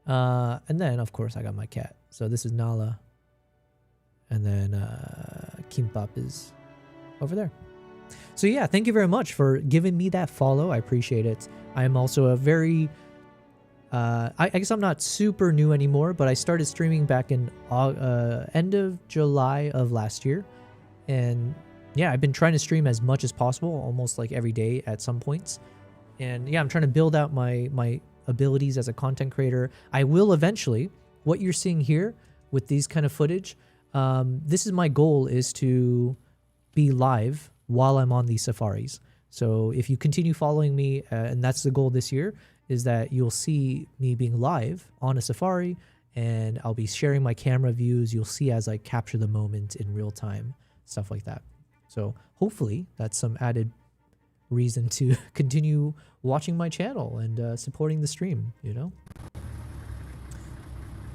And then, of course, I got my cat. So this is Nala. And then Kimbap is over there. So yeah, thank you very much for giving me that follow. I appreciate it. I am also a very... I guess I'm not super new anymore, but I started streaming back in end of July of last year. And yeah, I've been trying to stream as much as possible, almost like every day at some points. And yeah, I'm trying to build out my abilities as a content creator. I will eventually, what you're seeing here with these kind of footage, this is my goal, is to be live while I'm on these safaris. So if you continue following me, and that's the goal this year, is that you'll see me being live on a safari, and I'll be sharing my camera views. You'll see as I capture the moment in real time, stuff like that. So hopefully that's some added reason to continue watching my channel and supporting the stream,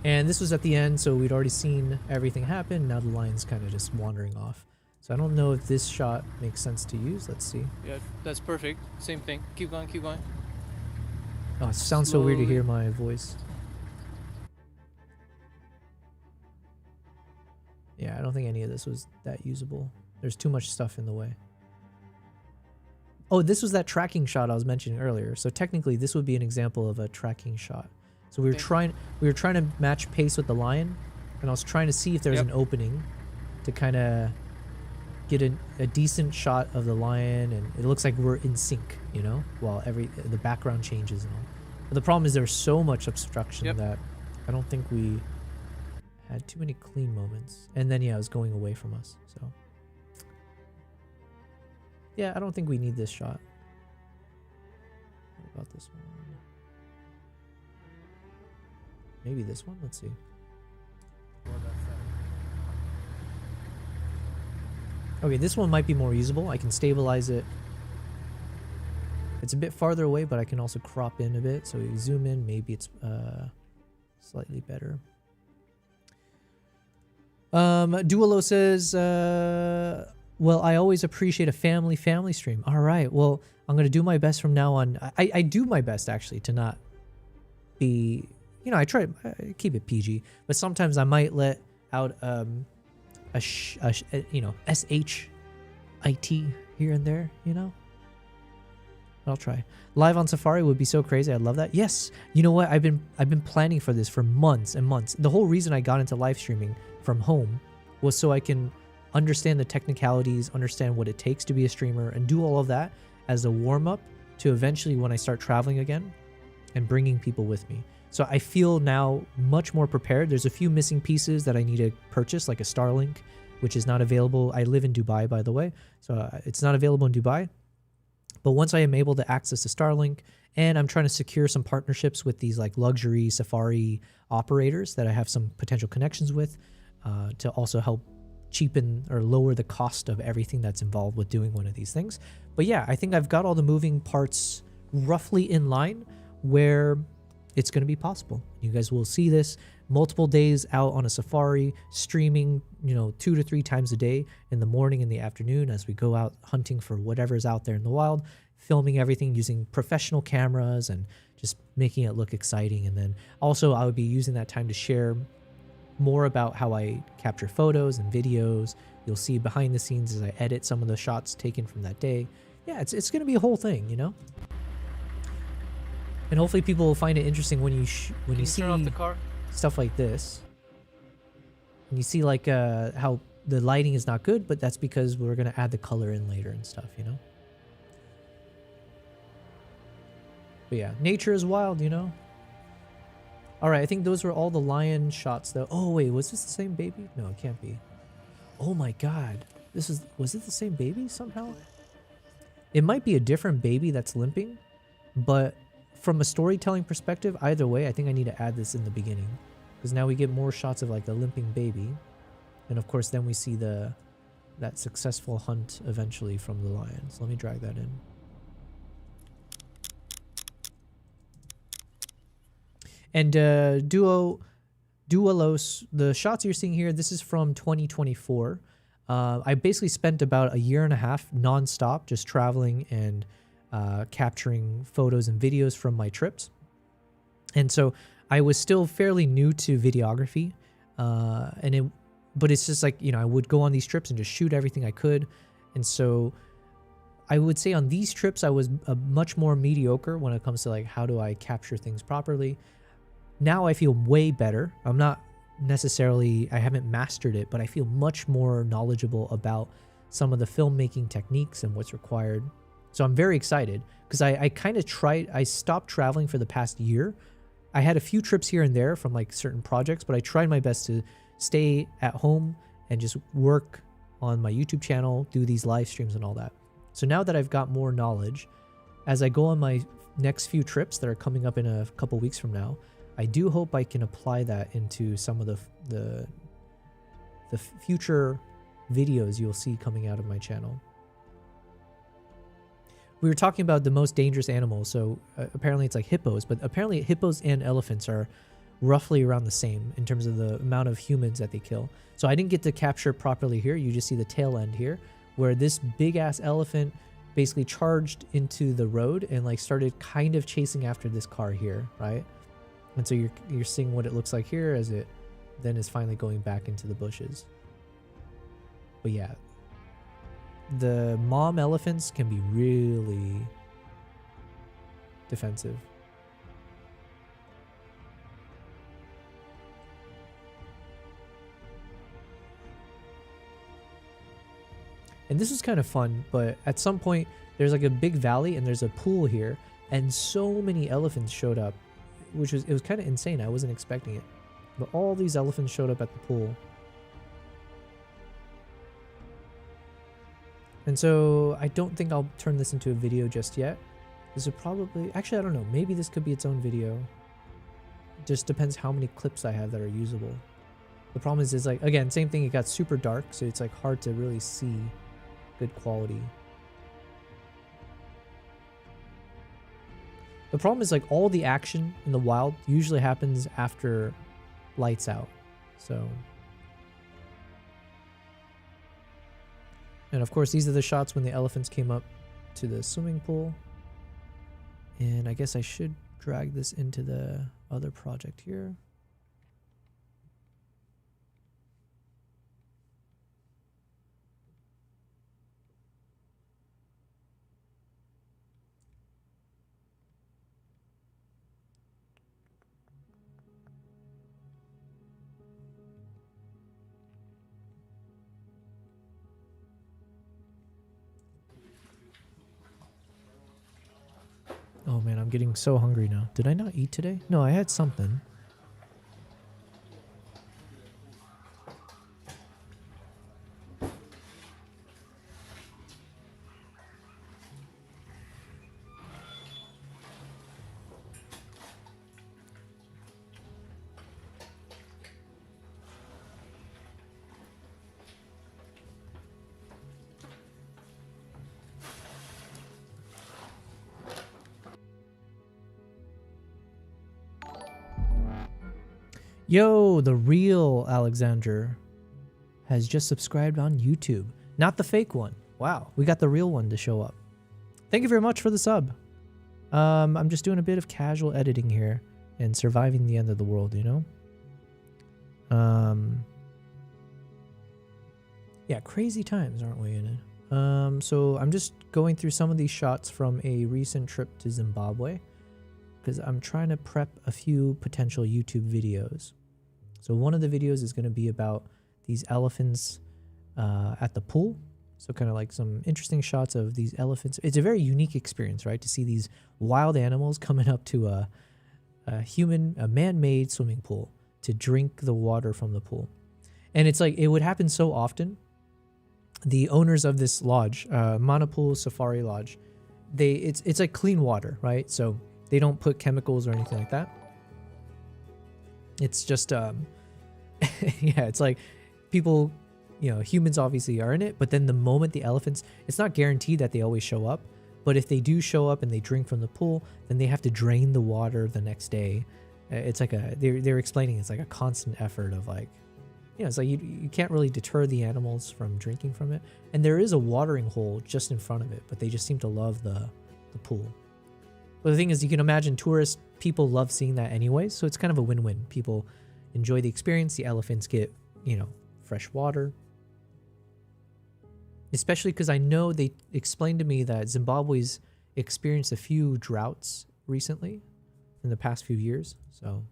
And this was at the end, so we'd already seen everything happen. Now the lion's kind of just wandering off. So I don't know if this shot makes sense to use. Let's see. Yeah, that's perfect. Same thing. Keep going, keep going. Oh, it sounds so weird to hear my voice. Yeah, I don't think any of this was that usable. There's too much stuff in the way. Oh, this was that tracking shot I was mentioning earlier. So technically, this would be an example of a tracking shot. So we were trying to match pace with the lion, and I was trying to see if there's an opening to kind of get a decent shot of the lion, and it looks like we're in sync, while the background changes and all. But the problem is there's so much obstruction that I don't think we had too many clean moments. And then, yeah, it was going away from us. So, yeah, I don't think we need this shot. What about this one? Maybe this one? Let's see. Okay, this one might be more usable. I can stabilize it. It's a bit farther away, but I can also crop in a bit. So we zoom in, maybe it's slightly better. Duolo says, well, I always appreciate a family stream. All right, well, I'm going to do my best from now on. I do my best, actually, to not be you know, I try to keep it PG, but sometimes I might let out you know, SHIT here and there, you know. I'll try. Live on Safari would be so crazy. I love that. Yes. You know what? I've been planning for this for months and months. The whole reason I got into live streaming from home was so I can understand the technicalities, understand what it takes to be a streamer, and do all of that as a warm-up to eventually when I start traveling again and bringing people with me. So I feel now much more prepared. There's a few missing pieces that I need to purchase, like a Starlink, which is not available. I live in Dubai, by the way, so it's not available in Dubai. But once I am able to access the Starlink, and I'm trying to secure some partnerships with these like luxury Safari operators that I have some potential connections with, to also help cheapen or lower the cost of everything that's involved with doing one of these things. But yeah, I think I've got all the moving parts roughly in line where it's going to be possible. You guys will see this multiple days out on a safari, streaming, you know, 2 to 3 times a day, in the morning and the afternoon, as we go out hunting for whatever's out there in the wild, filming everything using professional cameras and just making it look exciting. And then also I would be using that time to share more about how I capture photos and videos. You'll see behind the scenes as I edit some of the shots taken from that day. Yeah, it's going to be a whole thing, you know? And hopefully people will find it interesting when you see turn off the car? Stuff like this. And you see like how the lighting is not good, but that's because we're going to add the color in later and stuff, you know? But yeah, nature is wild, you know? Alright, I think those were all the lion shots though. Oh wait, was this the same baby? No, it can't be. Oh my god. Was it the same baby somehow? It might be a different baby that's limping, but from a storytelling perspective, either way, I think I need to add this in the beginning, because now we get more shots of like the limping baby, and of course then we see that successful hunt eventually from the lions. Let me drag that in. And Dualos, the shots you're seeing here, this is from 2024. I basically spent about 1.5 years non-stop just traveling and capturing photos and videos from my trips. And so I was still fairly new to videography, but it's just like, you know, I would go on these trips and just shoot everything I could. And so I would say on these trips I was much more mediocre when it comes to like how do I capture things properly. Now I feel way better. I'm not necessarily, I haven't mastered it, but I feel much more knowledgeable about some of the filmmaking techniques and what's required. So I'm very excited because I kind of I stopped traveling for the past year. I had a few trips here and there from like certain projects, but I tried my best to stay at home and just work on my YouTube channel, do these live streams and all that. So now that I've got more knowledge, as I go on my next few trips that are coming up in a couple weeks from now, I do hope I can apply that into some of the future videos you'll see coming out of my channel. We were talking about the most dangerous animals, so apparently it's like hippos, but apparently hippos and elephants are roughly around the same in terms of the amount of humans that they kill. So I didn't get to capture properly here. You just see the tail end here, where this big ass elephant basically charged into the road and like started kind of chasing after this car here, right? And so you're seeing what it looks like here as it then is finally going back into the bushes. But yeah, the mom elephants can be really defensive. And this is kind of fun, but at some point there's like a big valley and there's a pool here, and so many elephants showed up, it was kind of insane. I wasn't expecting it, but all these elephants showed up at the pool. And so I don't think I'll turn this into a video just yet. This would probably, actually I don't know, maybe this could be its own video. It just depends how many clips I have that are usable. The problem is like, again, same thing, it got super dark, so it's like hard to really see good quality. The problem is like all the action in the wild usually happens after lights out. So, and of course these are the shots when the elephants came up to the swimming pool. And I guess I should drag this into the, other project here. Oh man, I'm getting so hungry now. Did I not eat today? No, I had something. Yo, the real Alexander has just subscribed on YouTube. Not the fake one. Wow, we got the real one to show up. Thank you very much for the sub. I'm just doing a bit of casual editing here and surviving the end of the world, you know? Yeah, crazy times, aren't we in it? So I'm just going through some of these shots from a recent trip to Zimbabwe because I'm trying to prep a few potential YouTube videos. So one of the videos is going to be about these elephants at the pool. So kind of like some interesting shots of these elephants. It's a very unique experience, right? To see these wild animals coming up to a man-made swimming pool to drink the water from the pool. And it's like, it would happen so often. The owners of this lodge, Manapool Safari Lodge, it's like clean water, right? So they don't put chemicals or anything like that. It's just, yeah, it's like people, you know, humans obviously are in it, but then the moment the elephants, it's not guaranteed that they always show up, but if they do show up and they drink from the pool, then they have to drain the water the next day. It's like they're explaining it's like a constant effort of like, you know, it's like you can't really deter the animals from drinking from it. And there is a watering hole just in front of it, but they just seem to love the pool. But the thing is, you can imagine tourist people love seeing that anyways, so it's kind of a win-win. People enjoy the experience, the elephants get, you know, fresh water. Especially because I know they explained to me that Zimbabwe's experienced a few droughts recently in the past few years, so.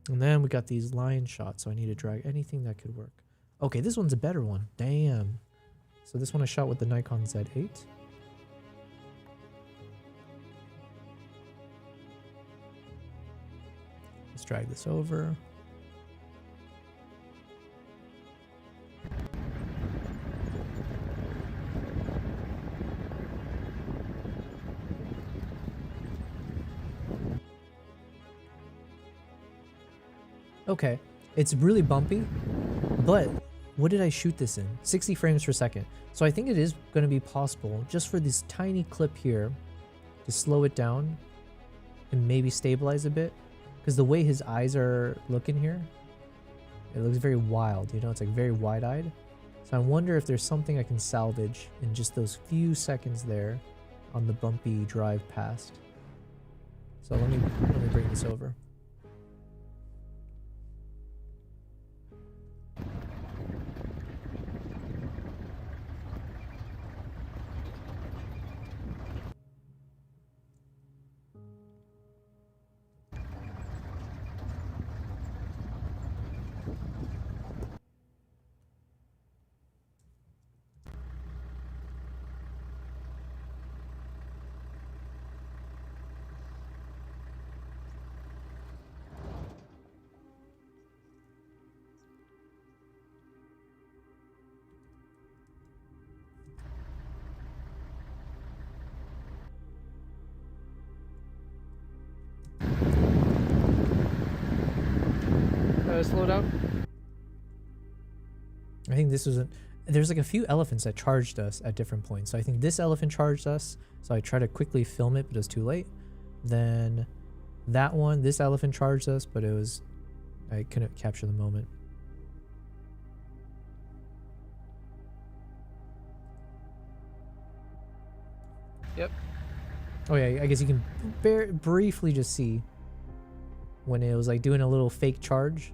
And then we got these lion shots, so I need to drag anything that could work. Okay, this one's a better one. Damn. So this one I shot with the Nikon Z8. Let's drag this over. Okay, it's really bumpy, but what did I shoot this in? 60 frames per second. So I think it is going to be possible just for this tiny clip here to slow it down and maybe stabilize a bit, because the way his eyes are looking here, it looks very wild, you know, it's like very wide-eyed. So I wonder if there's something I can salvage in just those few seconds there on the bumpy drive past. So let me bring this over. Slow down. I think this was there's like a few elephants that charged us at different points. So I think this elephant charged us, so I tried to quickly film it, but it was too late. Then that one, this elephant charged us, but I couldn't capture the moment. Yep. Oh yeah, I guess you can briefly just see when it was like doing a little fake charge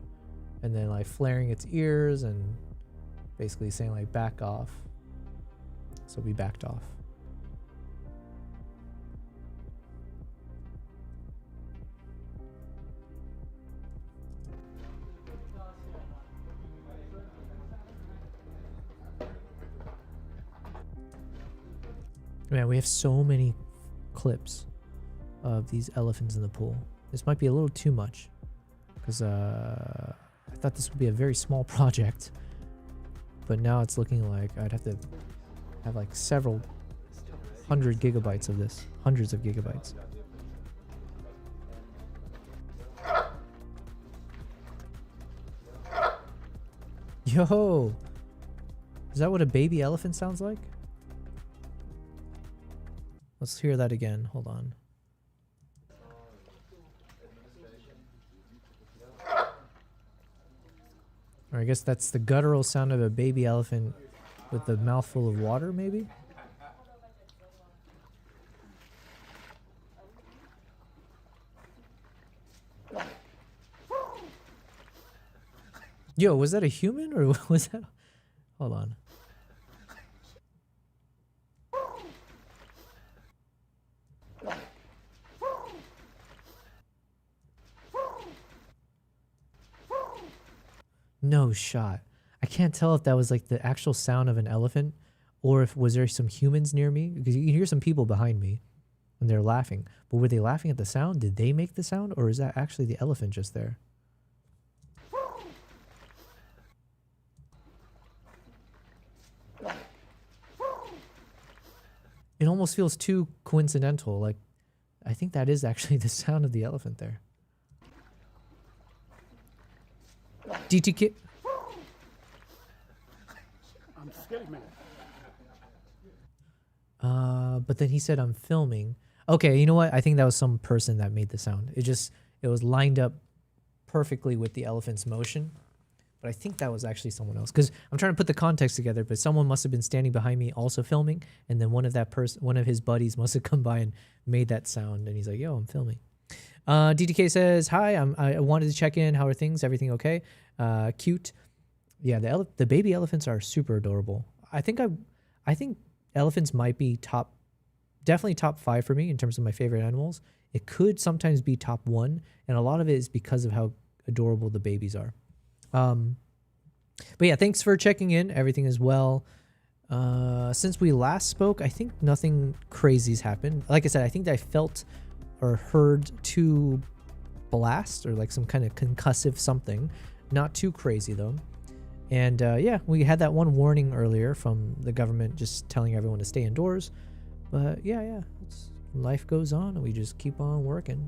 and then like flaring its ears and basically saying like back off. So we backed off. Man, we have so many clips of these elephants in the pool. This might be a little too much because I thought this would be a very small project, but now it's looking like I'd have to have like several 100 gigabytes of this, hundreds of gigabytes. Yo, is that what a baby elephant sounds like? Let's hear that again. Hold on. Or I guess that's the guttural sound of a baby elephant with a mouthful of water, maybe? Yo, was that a human or was that... Hold on. No shot. I can't tell if that was like the actual sound of an elephant or if was there some humans near me, because you can hear some people behind me and they're laughing. But were they laughing at the sound? Did they make the sound, or is that actually the elephant just there? It almost feels too coincidental. Like, I think that is actually the sound of the elephant there. DTK. I'm scared, man. But then he said I'm filming. Okay, you know what? I think that was some person that made the sound. It was lined up perfectly with the elephant's motion. But I think that was actually someone else, because I'm trying to put the context together. But someone must have been standing behind me also filming, and then one of his buddies must have come by and made that sound, and he's like, "Yo, I'm filming." DDK says, "Hi, I wanted to check in. How are things? Everything okay? Cute. Yeah, the baby elephants are super adorable. I think elephants might be definitely top 5 for me in terms of my favorite animals. It could sometimes be top 1, and a lot of it is because of how adorable the babies are. But yeah, thanks for checking in. Everything is well. Since we last spoke, I think nothing crazy's happened. Like I said, I think I felt or heard 2 blasts or like some kind of concussive something. Not too crazy though. And yeah, we had that one warning earlier from the government just telling everyone to stay indoors. But yeah, life goes on and we just keep on working.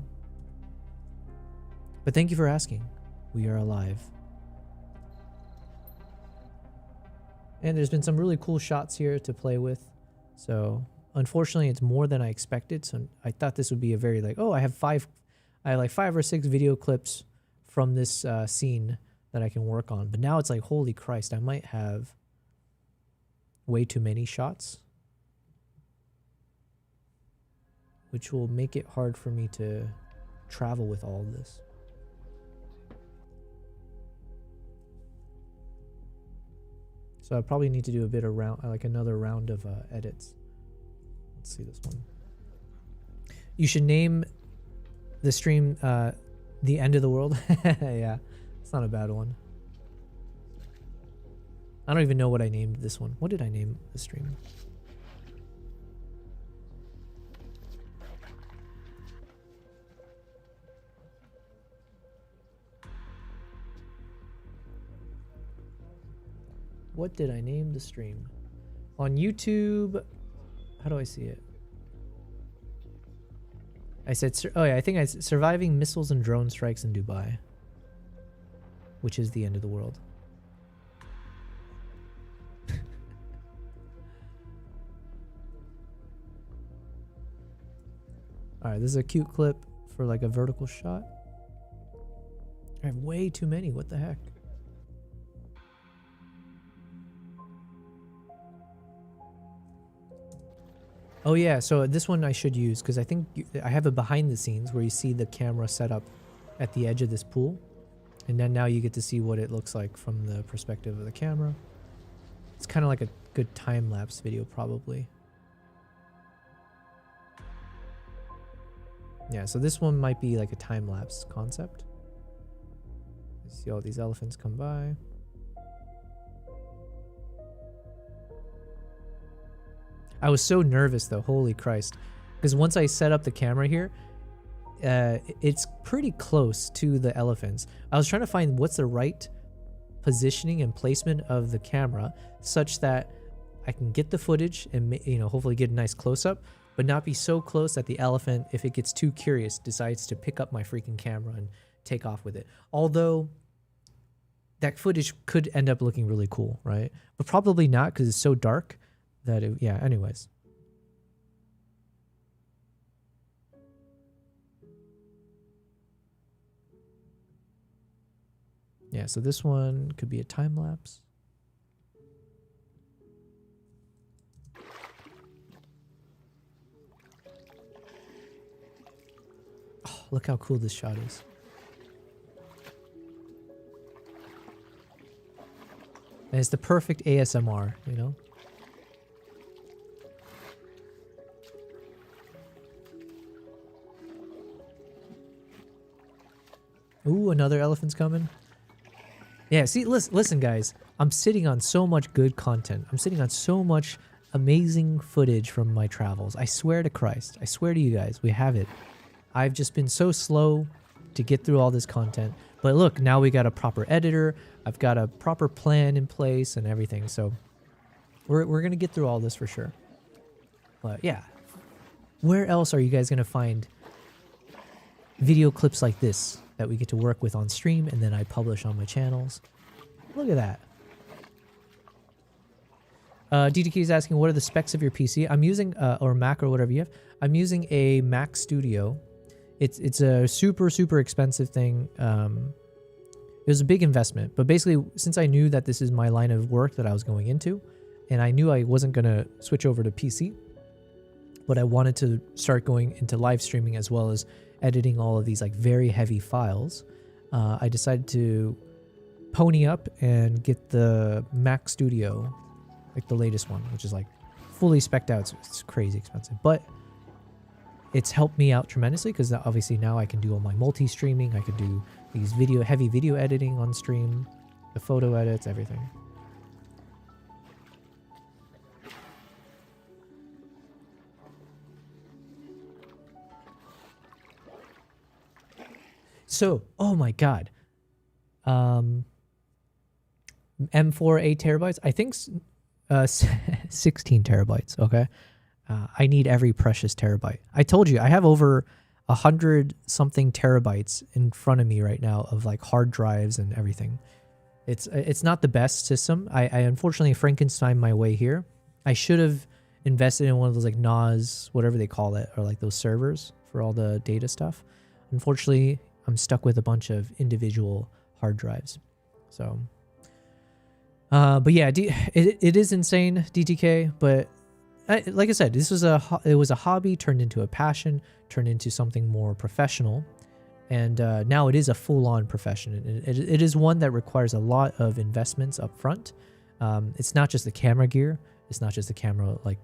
But thank you for asking. We are alive. And there's been some really cool shots here to play with. So unfortunately, it's more than I expected. So I thought this would be a very like, oh, I have like 5 or 6 video clips from this scene that I can work on. But now it's like, holy Christ, I might have way too many shots, which will make it hard for me to travel with all of this. So I probably need to do a bit of another round of edits. Let's see this one. You should name the stream The End of the World. Yeah, it's not a bad one. I don't even know what I named this one. What did I name the stream? What did I name the stream? On YouTube, how do I see it? I said, oh yeah, I think I said surviving missiles and drone strikes in Dubai, which is the end of the world. All right, this is a cute clip for like a vertical shot. I have way too many. What the heck? Oh yeah, so this one I should use because I think I have a behind the scenes where you see the camera set up at the edge of this pool. And then now you get to see what it looks like from the perspective of the camera. It's kind of like a good time-lapse video probably. Yeah, so this one might be like a time-lapse concept. You see all these elephants come by. I was so nervous though, holy Christ. Because once I set up the camera here, it's pretty close to the elephants. I was trying to find what's the right positioning and placement of the camera such that I can get the footage and, you know, hopefully get a nice close-up, but not be so close that the elephant, if it gets too curious, decides to pick up my freaking camera and take off with it. Although that footage could end up looking really cool, right? But probably not because it's so dark that it, yeah, anyways. Yeah, so this one could be a time lapse. Oh, look how cool this shot is. And it's the perfect ASMR, you know? Ooh, another elephant's coming. Yeah, see, listen, guys. I'm sitting on so much good content. I'm sitting on so much amazing footage from my travels. I swear to Christ. I swear to you guys, we have it. I've just been so slow to get through all this content. But look, now we got a proper editor. I've got a proper plan in place and everything. So we're going to get through all this for sure. But yeah, where else are you guys going to find video clips like this that we get to work with on stream and then I publish on my channels? Look at that. DDK is asking, what are the specs of your PC? I'm using, or Mac or whatever you have. I'm using a Mac Studio. It's a super expensive thing. It was a big investment, but basically since I knew that this is my line of work that I was going into, and I knew I wasn't going to switch over to PC, but I wanted to start going into live streaming as well as editing all of these like very heavy files, I decided to pony up and get the Mac Studio, like the latest one, which is like fully spec'd out. So it's crazy expensive, but it's helped me out tremendously because obviously now I can do all my multi-streaming. I can do these heavy video editing on stream, the photo edits, everything. So, oh my God. M4 8 terabytes. I think 16 terabytes. Okay. I need every precious terabyte. I told you I have over 100 something terabytes in front of me right now of like hard drives and everything. It's not the best system. I unfortunately Frankenstein my way here. I should have invested in one of those like NAS, whatever they call it, or like those servers for all the data stuff. Unfortunately, I'm stuck with a bunch of individual hard drives. So, but yeah, it is insane, DTK. But like I said, this was it was a hobby turned into a passion, turned into something more professional, and now it is a full-on profession. It is one that requires a lot of investments up front. It's not just the camera gear. It's not just the camera, like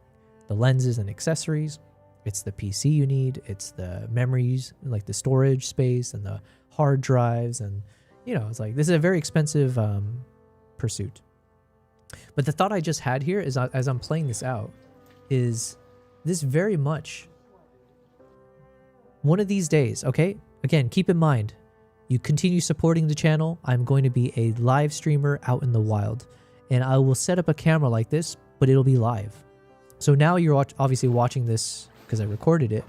the lenses and accessories. It's the PC you need. It's the memories, like the storage space and the hard drives. And, you know, it's like, this is a very expensive pursuit. But the thought I just had here is, as I'm playing this out, is this very much one of these days, okay? Again, keep in mind, you continue supporting the channel. I'm going to be a live streamer out in the wild. And I will set up a camera like this, but it'll be live. So now you're obviously watching this because I recorded it,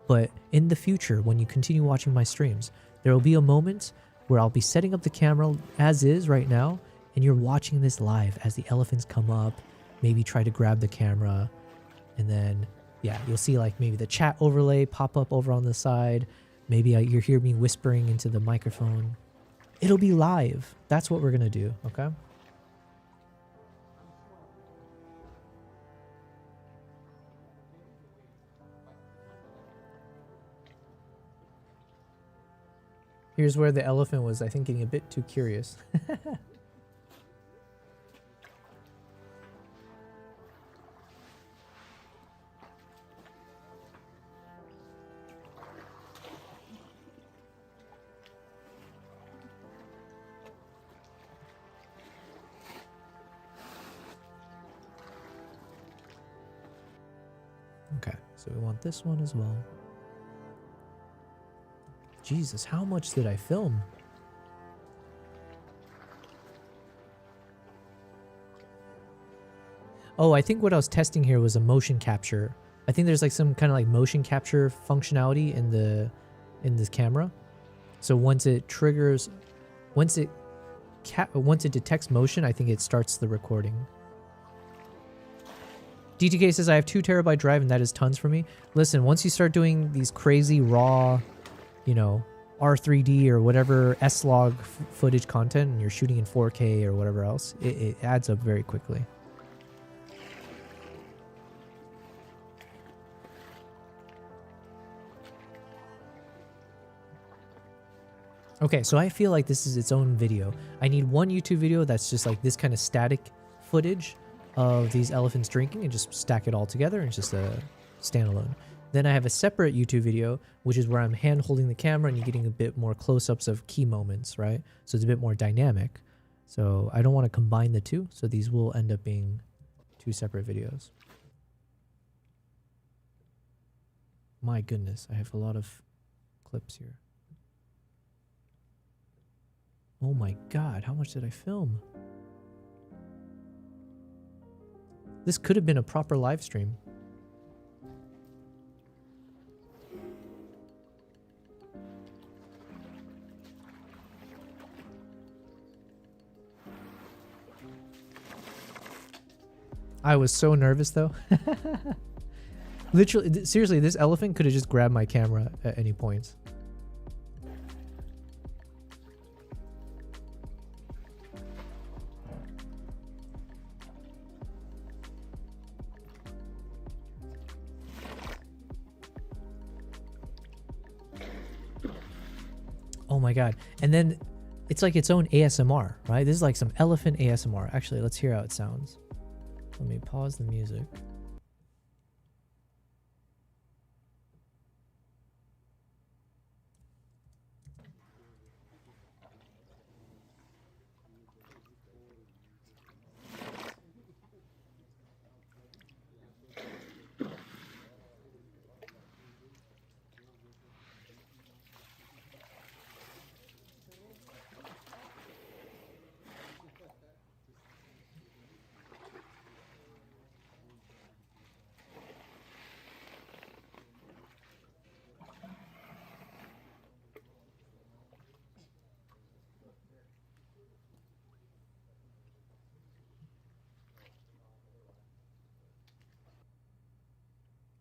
but in the future, when you continue watching my streams, there will be a moment where I'll be setting up the camera as is right now, and you're watching this live as the elephants come up, maybe try to grab the camera, and then, yeah, you'll see like maybe the chat overlay pop up over on the side. Maybe you hear me whispering into the microphone. It'll be live. That's what we're going to do, okay? Here's where the elephant was, I think, getting a bit too curious. Okay, so we want this one as well. Jesus, how much did I film? Oh, I think what I was testing here was a motion capture. I think there's like some kind of like motion capture functionality in this camera. So once it triggers, once it detects motion, I think it starts the recording. DTK says I have 2 terabyte drive and that is tons for me. Listen, once you start doing these crazy raw, you know, R3D or whatever S-Log footage content and you're shooting in 4K or whatever else, it adds up very quickly. Okay, so I feel like this is its own video. I need one YouTube video that's just like this kind of static footage of these elephants drinking and just stack it all together and it's just a standalone. Then I have a separate YouTube video, which is where I'm hand holding the camera and you're getting a bit more close-ups of key moments, right? So it's a bit more dynamic. So I don't want to combine the two, so these will end up being 2 separate videos. My goodness, I have a lot of clips here. Oh my god, how much did I film? This could have been a proper live stream. I was so nervous though. Literally, seriously, this elephant could have just grabbed my camera at any point. Oh my god. And then it's like its own ASMR, right? This is like some elephant ASMR. Actually, let's hear how it sounds. Let me pause the music.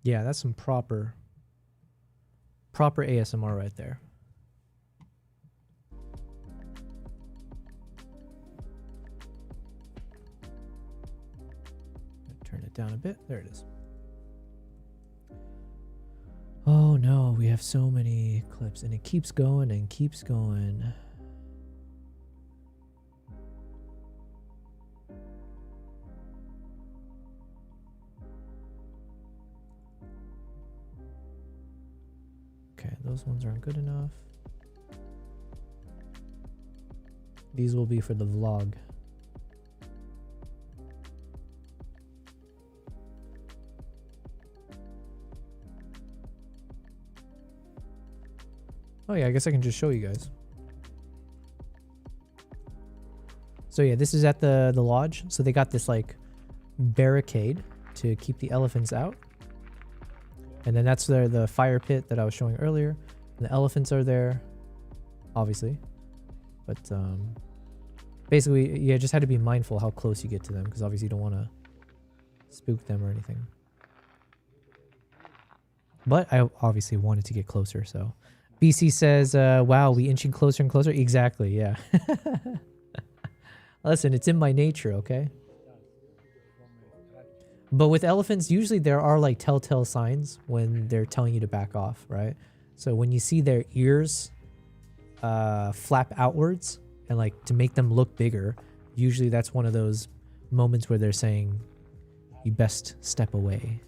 Yeah, that's some proper ASMR right there. Turn it down a bit. There it is. Oh no, we have so many clips and it keeps going and keeps going. Okay, those ones aren't good enough. These will be for the vlog. Oh yeah, I guess I can just show you guys. So yeah, this is at the lodge. So they got this like barricade to keep the elephants out. And then that's the fire pit that I was showing earlier. And the elephants are there, obviously. But basically, yeah, just had to be mindful how close you get to them because obviously you don't want to spook them or anything. But I obviously wanted to get closer, so. BC says, wow, we inching closer and closer. Exactly, yeah. Listen, it's in my nature, okay? But with elephants, usually there are like telltale signs when they're telling you to back off, right? So when you see their ears flap outwards and like to make them look bigger, usually that's one of those moments where they're saying you best step away.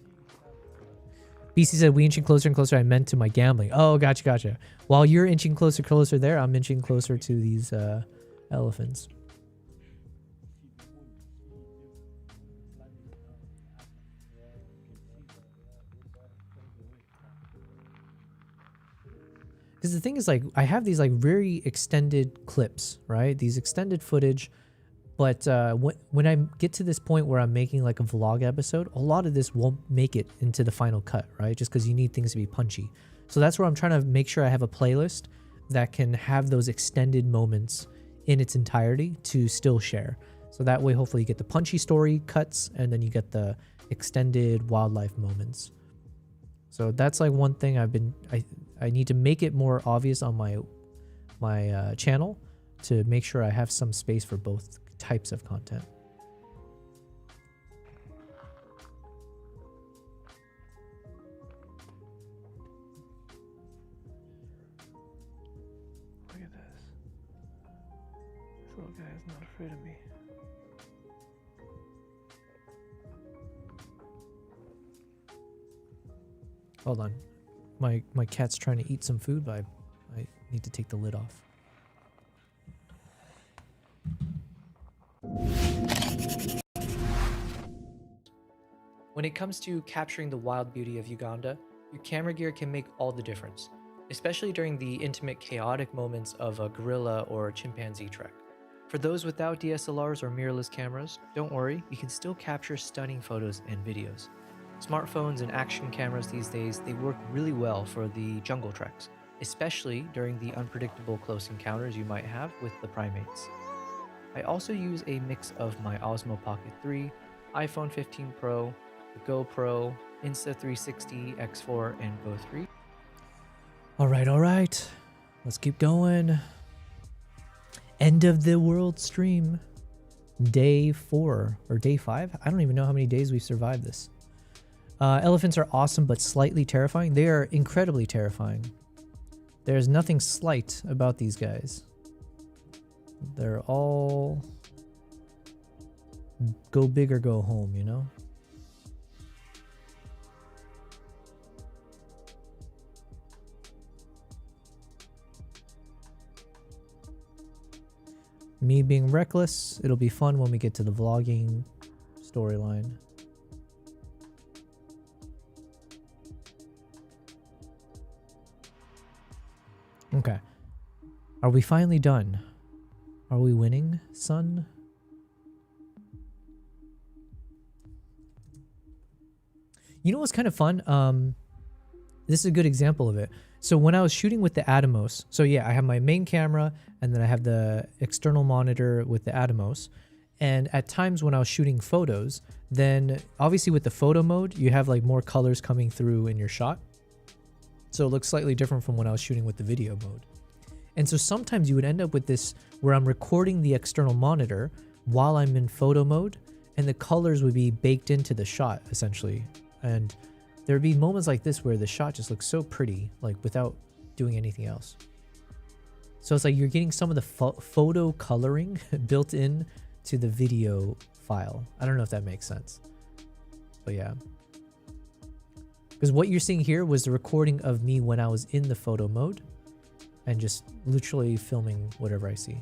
BC said, we inching closer and closer. I meant to my gambling. Oh, gotcha. While you're inching closer there, I'm inching closer to these elephants. Because the thing is, like, I have these like very extended clips, right? These extended footage. But when I get to this point where I'm making like a vlog episode, a lot of this won't make it into the final cut, right? Just because you need things to be punchy. So that's where I'm trying to make sure I have a playlist that can have those extended moments in its entirety to still share. So that way, hopefully you get the punchy story cuts and then you get the extended wildlife moments. So that's like one thing I need to make it more obvious on my channel to make sure I have some space for both types of content. Look at this. This little guy is not afraid of me. Hold on. My cat's trying to eat some food, but I need to take the lid off. When it comes to capturing the wild beauty of Uganda, your camera gear can make all the difference, especially during the intimate, chaotic moments of a gorilla or a chimpanzee trek. For those without DSLRs or mirrorless cameras, don't worry, you can still capture stunning photos and videos. Smartphones and action cameras these days, they work really well for the jungle treks, especially during the unpredictable close encounters you might have with the primates. I also use a mix of my Osmo Pocket 3, iPhone 15 Pro, the GoPro, Insta360 X4, and Go 3. All right. Let's keep going. End of the world stream. Day 4 or day 5. I don't even know how many days we've survived this. Elephants are awesome, but slightly terrifying. They are incredibly terrifying. There's nothing slight about these guys. They're all go big or go home, you know? Me being reckless, it'll be fun when we get to the vlogging storyline. Okay. Are we finally done? Are we winning, son? You know what's kind of fun? This is a good example of it. So when I was shooting with the Atomos, so yeah, I have my main camera and then I have the external monitor with the Atomos. And at times when I was shooting photos, then obviously with the photo mode, you have like more colors coming through in your shot. So it looks slightly different from when I was shooting with the video mode. And so sometimes you would end up with this where I'm recording the external monitor while I'm in photo mode and the colors would be baked into the shot essentially. And there would be moments like this where the shot just looks so pretty, like without doing anything else. So it's like you're getting some of the photo coloring built in to the video file. I don't know if that makes sense, but yeah. Because what you're seeing here was the recording of me when I was in the photo mode and just literally filming whatever I see.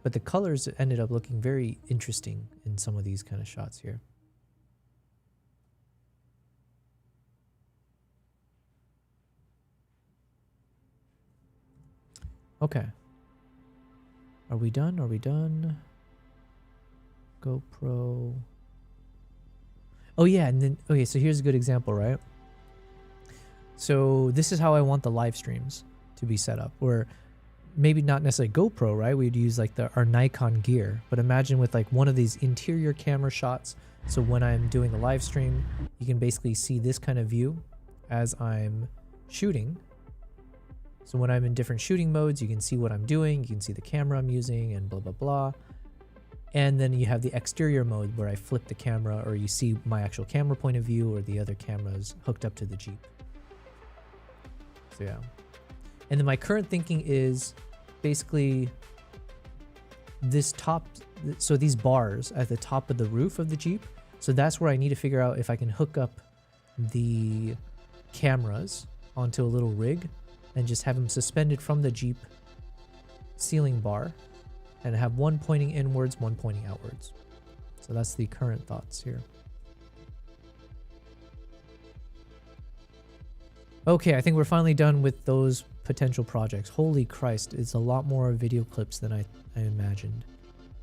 But the colors ended up looking very interesting in some of these kind of shots here. Okay. Are we done? Are we done? GoPro. Oh yeah, and then, okay, so here's a good example, right? So this is how I want the live streams to be set up, or maybe not necessarily GoPro, right? We'd use like our Nikon gear, but imagine with like one of these interior camera shots. So when I'm doing a live stream, you can basically see this kind of view as I'm shooting. So when I'm in different shooting modes, you can see what I'm doing, you can see the camera I'm using and blah, blah, blah. And then you have the exterior mode where I flip the camera or you see my actual camera point of view or the other cameras hooked up to the Jeep. So yeah. And then my current thinking is basically this top, so these bars at the top of the roof of the Jeep. So that's where I need to figure out if I can hook up the cameras onto a little rig and just have them suspended from the Jeep ceiling bar and have one pointing inwards, one pointing outwards. So that's the current thoughts here. Okay, I think we're finally done with those potential projects. Holy Christ, it's a lot more video clips than I imagined.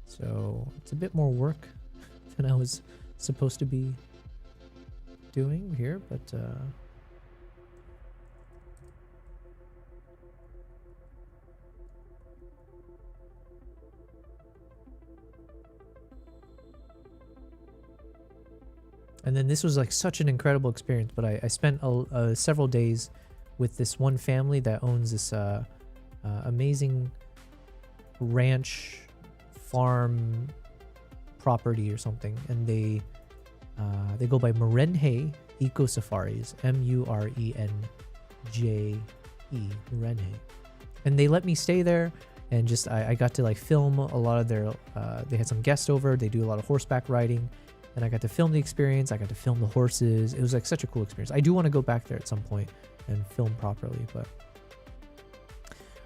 So it's a bit more work than I was supposed to be doing here, but and then this was like such an incredible experience, but I spent several days with this one family that owns this amazing ranch farm property or something, and they go by Murenhe Eco Safaris, Murenje, Murenhe, and they let me stay there, and just I got to like film a lot of their they had some guests over. They do a lot of horseback riding, and I got to film the experience. I got to film the horses. It was like such a cool experience. I do want to go back there at some point and film properly, but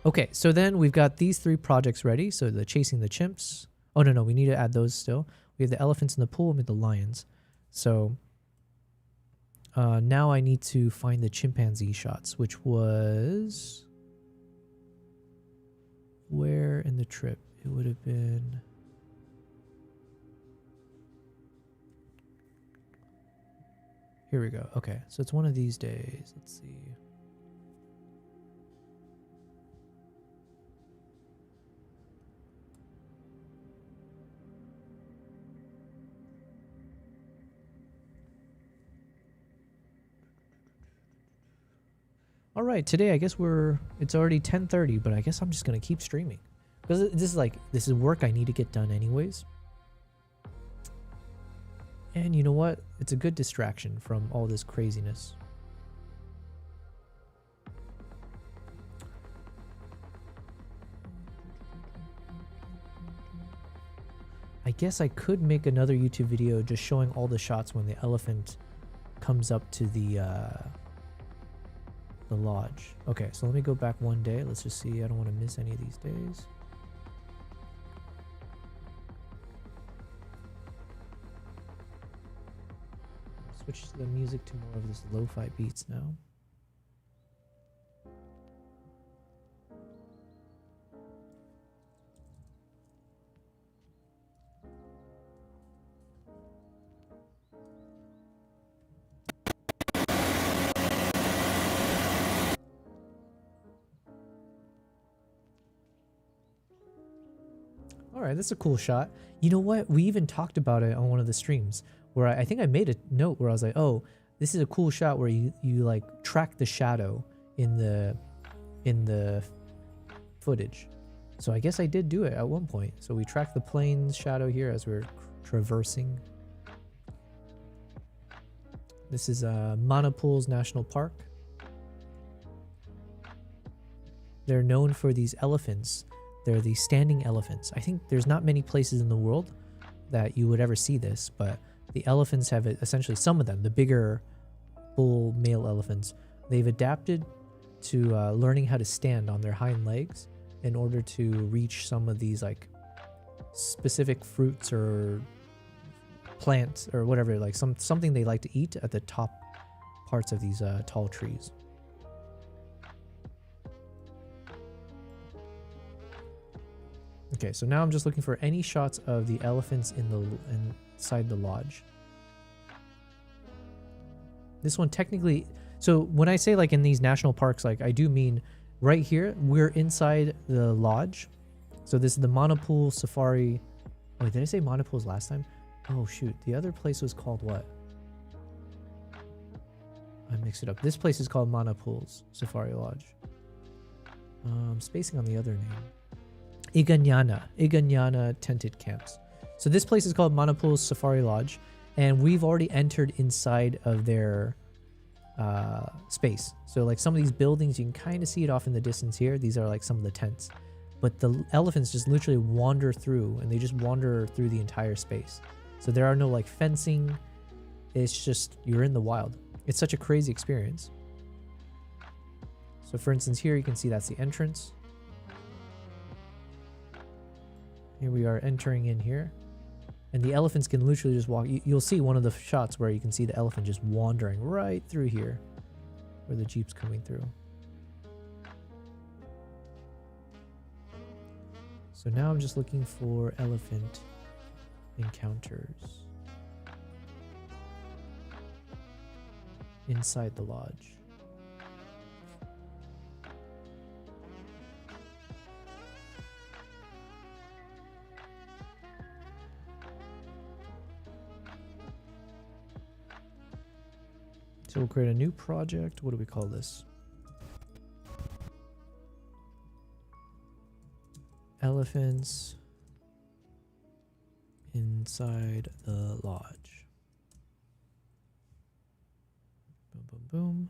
okay. So then we've got these 3 projects ready. So the chasing the chimps. Oh no, we need to add those still. We have the elephants in the pool and we have the lions. So now I need to find the chimpanzee shots, which was where in the trip? It would have been here we go. Okay, so it's one of these days. Let's see. All right, today I guess it's already 10:30, but I guess I'm just gonna keep streaming because this is work I need to get done anyways. And you know what? It's a good distraction from all this craziness. I guess I could make another YouTube video just showing all the shots when the elephant comes up to the lodge. Okay, so let me go back one day. Let's just see. I don't want to miss any of these days. Switch the music to more of this lo-fi beats now. All right, that's a cool shot. You know what? We even talked about it on one of the streams where I think I made a note where I was like, oh, this is a cool shot where you like track the shadow in the footage. So I guess I did do it at one point. So we tracked the plane's shadow here as we're traversing. This is Manapools National Park. They're known for these elephants. They're the standing elephants. I think there's not many places in the world that you would ever see this, but the elephants have essentially, some of them, the bigger bull male elephants, they've adapted to learning how to stand on their hind legs in order to reach some of these like specific fruits or plants or whatever, like something they like to eat at the top parts of these tall trees. Okay, so now I'm just looking for any shots of the elephants inside the lodge. This one technically, so when I say like in these national parks, like I do mean right here, we're inside the lodge. So this is the Manapool Safari. Wait, did I say Manapools last time? Oh shoot, the other place was called what? I mixed it up. This place is called Manapools Safari Lodge. I'm spacing on the other name. Iganyana Tented Camps. So this place is called Manapools Safari Lodge, and we've already entered inside of their space. So like some of these buildings, you can kind of see it off in the distance here. These are like some of the tents. But the elephants just literally wander through, and they just wander through the entire space. So there are no like fencing. It's just, you're in the wild. It's such a crazy experience. So for instance, here you can see that's the entrance. Here we are entering in here. And the elephants can literally just walk. You'll see one of the shots where you can see the elephant just wandering right through here, where the Jeep's coming through. So now I'm just looking for elephant encounters inside the lodge. So we'll create a new project. What do we call this? Elephants inside the lodge. Boom, boom, boom.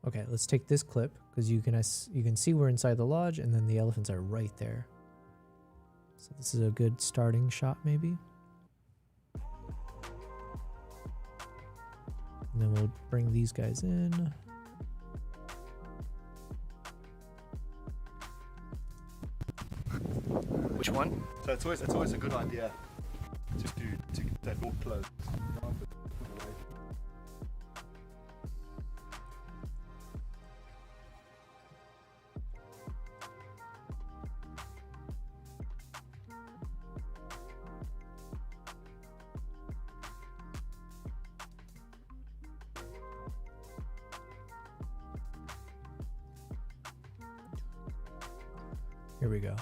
Okay, let's take this clip because you can see we're inside the lodge, and then the elephants are right there. So this is a good starting shot, maybe. And then we'll bring these guys in. Which one? So it's always a good idea to get that door closed. Here we go.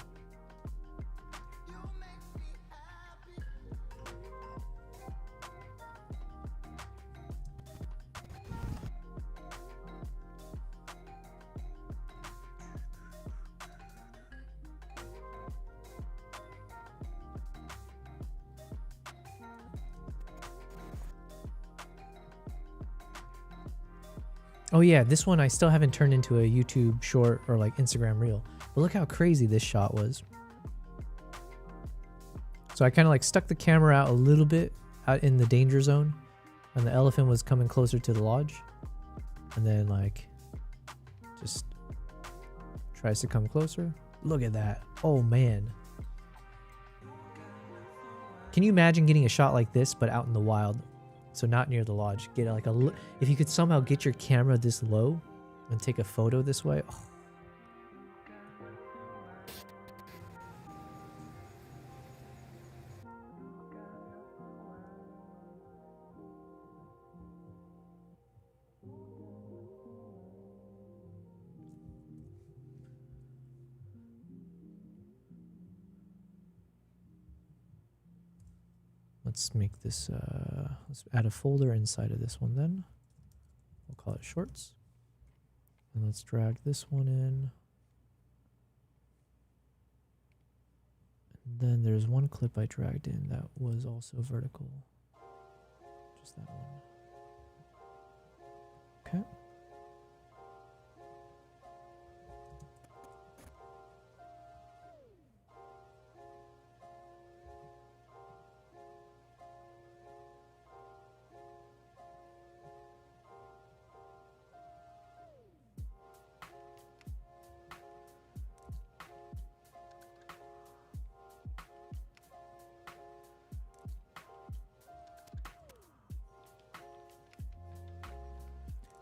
Oh yeah, this one I still haven't turned into a YouTube short or like Instagram reel. But look how crazy this shot was. So I kind of like stuck the camera out a little bit out in the danger zone, and the elephant was coming closer to the lodge. And then like just tries to come closer. Look at that. Oh man. Can you imagine getting a shot like this but out in the wild? So not near the lodge. Get like if you could somehow get your camera this low and take a photo this way. Oh. Let's make this, let's add a folder inside of this one then. We'll call it shorts. And let's drag this one in. And then there's one clip I dragged in that was also vertical. Just that one. Okay.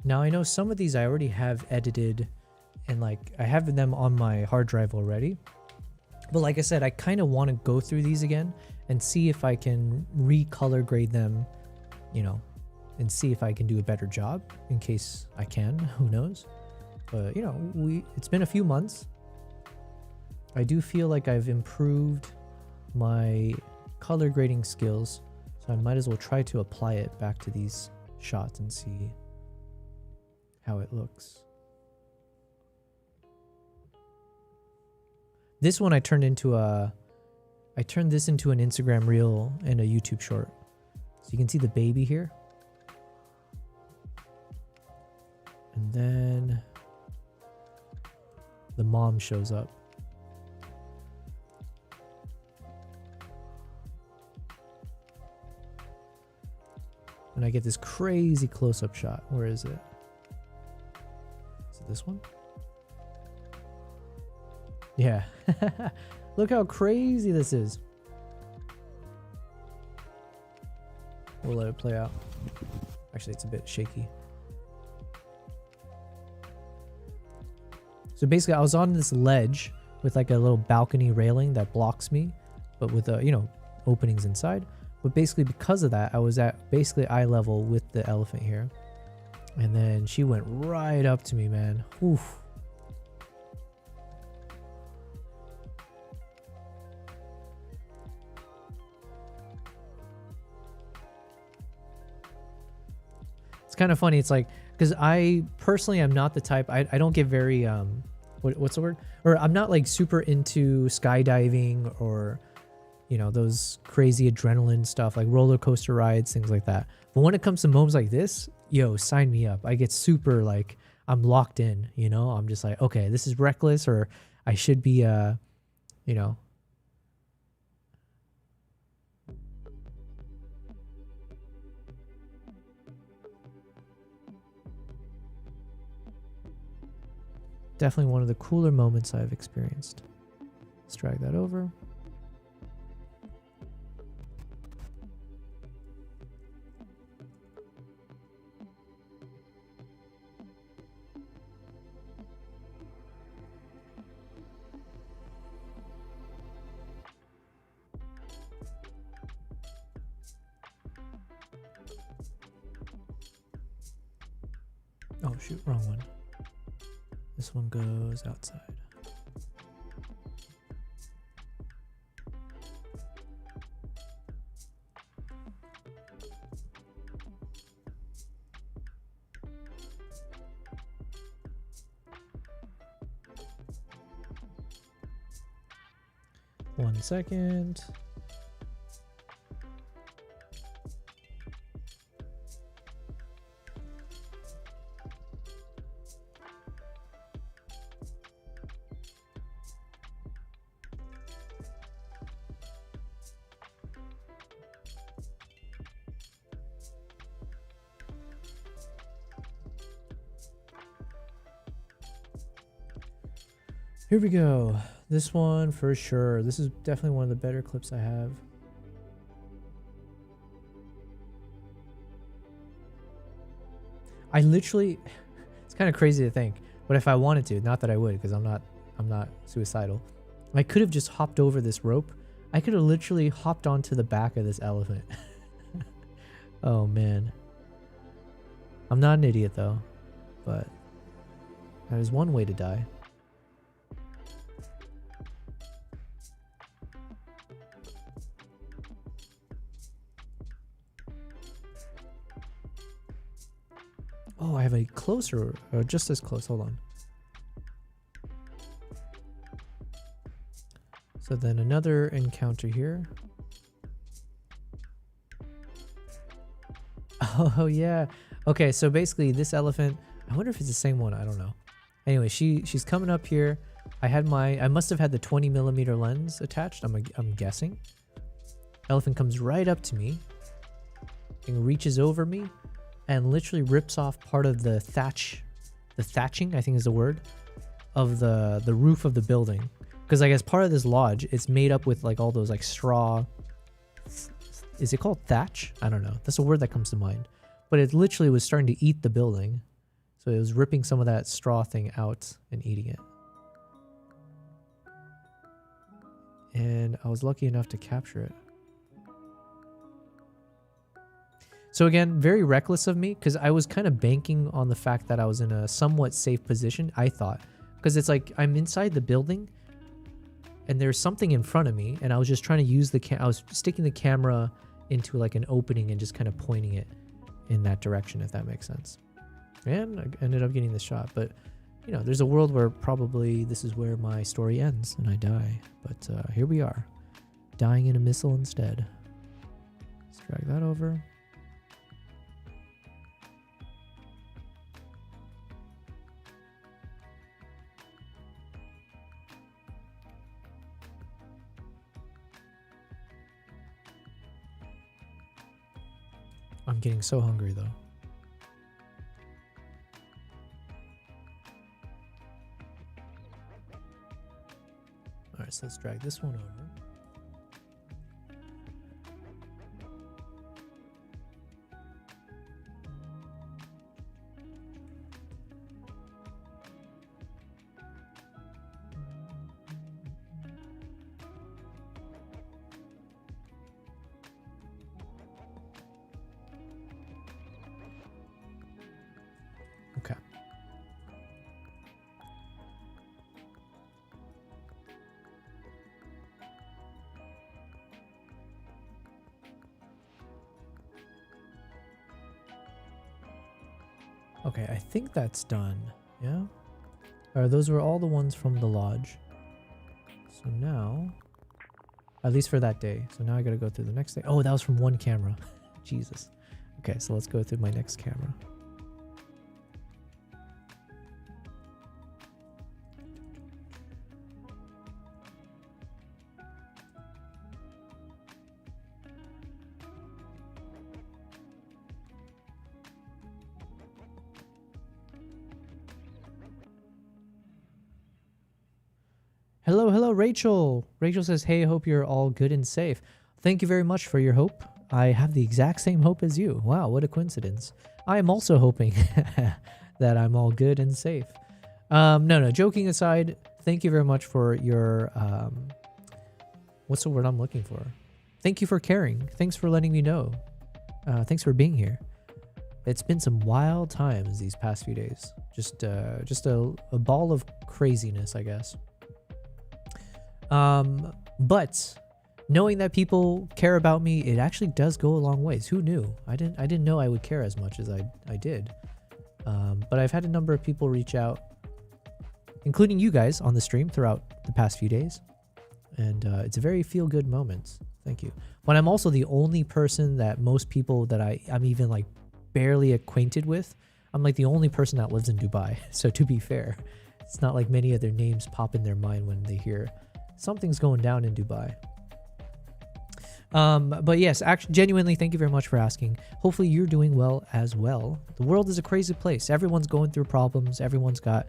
Now I know some of these I already have edited, and like I have them on my hard drive already. But like I said, I kind of want to go through these again and see if I can recolor grade them, you know, and see if I can do a better job in case I can, who knows. But you know, it's been a few months. I do feel like I've improved my color grading skills, so I might as well try to apply it back to these shot and see how it looks. This one I turned this into an Instagram reel and a YouTube short. So you can see the baby here. And then the mom shows up. And I get this crazy close-up shot. Where is it? Is it this one? Yeah. Look how crazy this is. We'll let it play out. Actually, it's a bit shaky. So basically, I was on this ledge with like a little balcony railing that blocks me, but with openings inside. But basically, because of that, I was at basically eye level with the elephant here. And then she went right up to me, man. Oof. It's kind of funny. It's like, because I personally am not the type, I don't get very, what's the word? Or I'm not like super into skydiving or, those crazy adrenaline stuff like roller coaster rides, things like that. But when it comes to moments like this, sign me up. I get super like, I'm locked in, I'm just like, okay, this is reckless, or I should be, definitely one of the cooler moments I've experienced. Let's drag that over. Oh shoot, wrong one. This one goes outside. One second. Here we go. This one for sure. This is definitely one of the better clips I have. I literally, it's kind of crazy to think, but if I wanted to, not that I would, because I'm not suicidal. I could have just hopped over this rope. I could have literally hopped onto the back of this elephant. Oh man. I'm not an idiot though, but that is one way to die. Oh, I have a closer, or just as close. Hold on. So then another encounter here. Oh yeah. Okay, so basically this elephant, I wonder if it's the same one. I don't know. Anyway, she's coming up here. I must have had the 20mm lens attached. I'm guessing. Elephant comes right up to me and reaches over me and literally rips off part of the thatching, I think is the word, of the roof of the building. Because I guess part of this lodge, it's made up with like all those like straw. Is it called thatch? I don't know. That's a word that comes to mind. But it literally was starting to eat the building. So it was ripping some of that straw thing out and eating it. And I was lucky enough to capture it. So again, very reckless of me, because I was kind of banking on the fact that I was in a somewhat safe position, I thought. Because it's like, I'm inside the building, and there's something in front of me, and I was just trying to use I was sticking the camera into like an opening and just kind of pointing it. in that direction, if that makes sense. And I ended up getting the shot, but you know, there's a world where probably this is where my story ends and I die. But here we are, dying in a missile instead. Let's drag that over. I'm getting so hungry though. Alright, so let's drag this one over. Okay. Okay, I think that's done. Yeah? Those were all the ones from the lodge. So now, at least for that day. So now I gotta go through the next day. Oh, that was from one camera. Jesus. Okay, so let's go through my next camera. Hello, hello, Rachel. Rachel says, hey, hope you're all good and safe. Thank you very much for your hope. I have the exact same hope as you. Wow, what a coincidence. I am also hoping that I'm all good and safe. No, joking aside, thank you very much for your, what's the word I'm looking for? Thank you for caring. Thanks for letting me know. Thanks for being here. It's been some wild times these past few days. Just a ball of craziness, I guess. But knowing that people care about me, it actually does go a long ways. Who knew? I didn't know I would care as much as I did. But I've had a number of people reach out, including you guys on the stream throughout the past few days. And it's a very feel-good moment. Thank you. But I'm also the only person that most people that I'm even like barely acquainted with. I'm like the only person that lives in Dubai. So to be fair, it's not like many other names pop in their mind when they hear something's going down in Dubai. But yes, actually, genuinely, thank you very much for asking. Hopefully you're doing well as well. The world is a crazy place. Everyone's going through problems. Everyone's got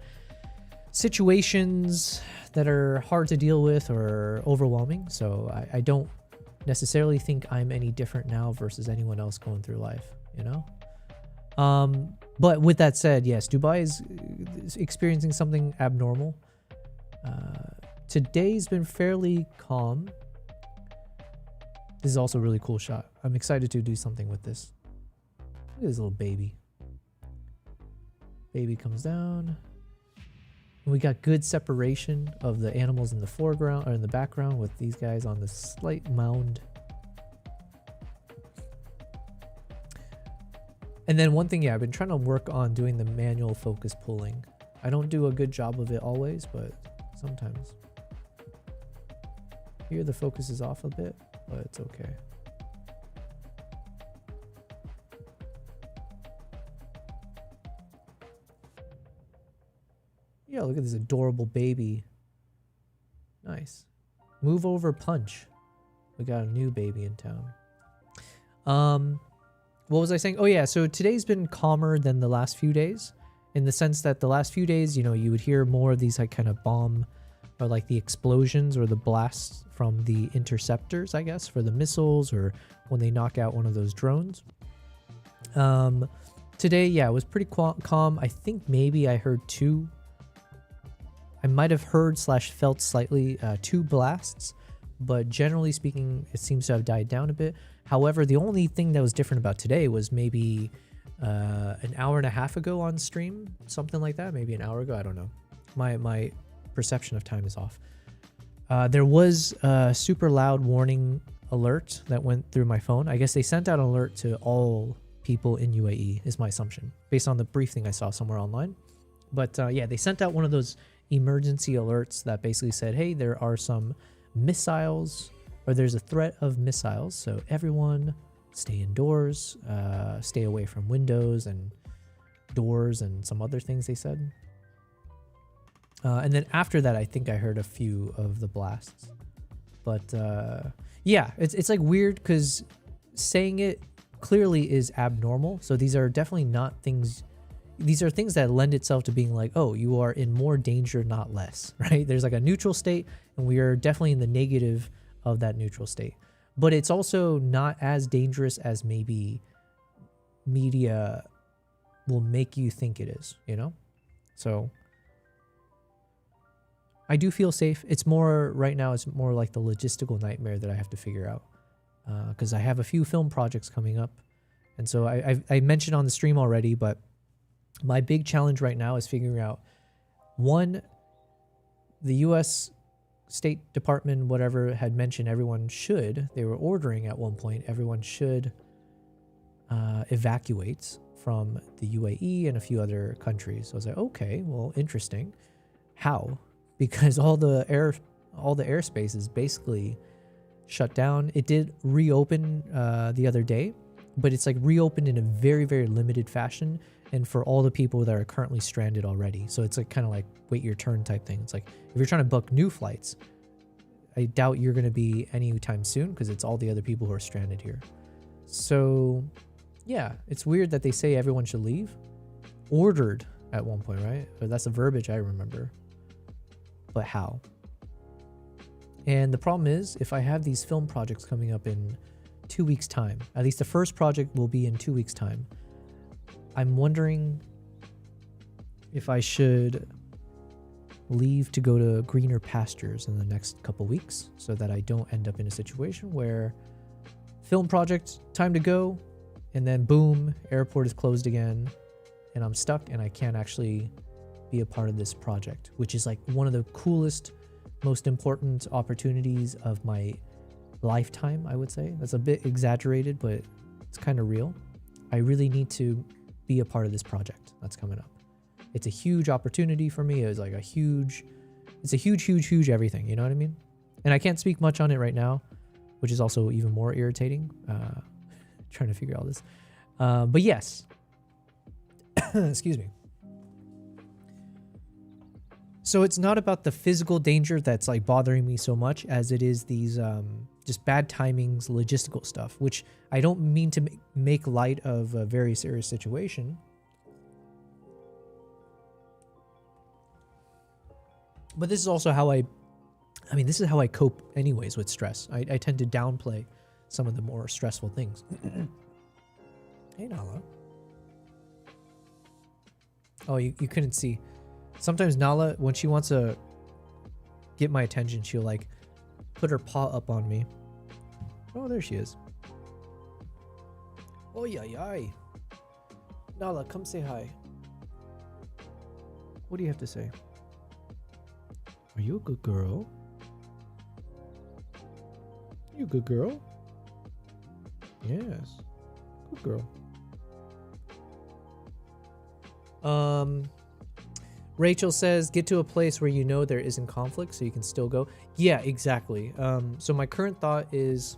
situations that are hard to deal with or overwhelming. So I don't necessarily think I'm any different now versus anyone else going through life, you know? But with that said, yes, Dubai is experiencing something abnormal. Today's been fairly calm. This is also a really cool shot. I'm excited to do something with this. Look at this little baby. Baby comes down. And we got good separation of the animals in the foreground or in the background with these guys on the slight mound. And then one thing, yeah, I've been trying to work on doing the manual focus pulling. I don't do a good job of it always, but sometimes. Here the focus is off a bit, but it's okay. Yeah, look at this adorable baby. Nice. Move over punch. We got a new baby in town. What was I saying? Oh yeah, so today's been calmer than the last few days, in the sense that the last few days, you know, you would hear more of these like kind of bomb or like the explosions or the blasts from the interceptors, I guess, for the missiles or when they knock out one of those drones. Today, yeah, it was pretty calm. I think maybe I heard two. I might have heard / felt slightly 2 blasts, but generally speaking, it seems to have died down a bit. However, the only thing that was different about today was maybe an hour and a half ago on stream, something like that. Maybe an hour ago, I don't know. My perception of time is off. There was a super loud warning alert that went through my phone. I guess they sent out an alert to all people in UAE, is my assumption, based on the brief thing I saw somewhere online. But yeah, they sent out one of those emergency alerts that basically said, hey, there are some missiles, or there's a threat of missiles, so everyone stay indoors, stay away from windows and doors and some other things they said. And then after that, I think I heard a few of the blasts. But yeah, it's like weird because saying it clearly is abnormal. So these are definitely not things. These are things that lend itself to being like, oh, you are in more danger, not less, right? There's like a neutral state, and we are definitely in the negative of that neutral state. But it's also not as dangerous as maybe media will make you think it is, you know? So I do feel safe. It's more, right now, it's more like the logistical nightmare that I have to figure out. Because I have a few film projects coming up. And so I mentioned on the stream already, but my big challenge right now is figuring out, one, the U.S. State Department, whatever, had mentioned everyone should, they were ordering at one point, everyone should evacuate from the UAE and a few other countries. So I was like, okay, well, interesting. How? Because all the airspace is basically shut down. It did reopen the other day, but it's like reopened in a very, very limited fashion, and for all the people that are currently stranded already. So it's like kind of like wait your turn type thing. It's like if you're trying to book new flights, I doubt you're going to be anytime soon because it's all the other people who are stranded here. So yeah, it's weird that they say everyone should leave. Ordered at one point, right? But that's the verbiage I remember. But how? And the problem is, if I have these film projects coming up in 2 weeks' time, at least the first project will be in 2 weeks' time, I'm wondering if I should leave to go to greener pastures in the next couple weeks so that I don't end up in a situation where film project, time to go, and then boom, airport is closed again, and I'm stuck and I can't actually be a part of this project, which is like one of the coolest, most important opportunities of my lifetime, I would say. That's a bit exaggerated, but it's kind of real. I really need to be a part of this project that's coming up. It's a huge opportunity for me. It's like a huge, it's a huge everything, you know what I mean? And I can't speak much on it right now, which is also even more irritating, trying to figure out this. But yes, excuse me. So it's not about the physical danger that's like bothering me so much as it is these just bad timings, logistical stuff, which I don't mean to make light of a very serious situation. But this is also how I mean, this is how I cope anyways with stress. I tend to downplay some of the more stressful things. Hey, Nala. Oh, you couldn't see. Sometimes Nala, when she wants to get my attention, she'll like put her paw up on me. Oh, there she is. Oh, yay. Nala, come say hi. What do you have to say? Are you a good girl? You a good girl? Yes. Good girl. Rachel says, get to a place where you know there isn't conflict so you can still go. Yeah, exactly. So my current thought is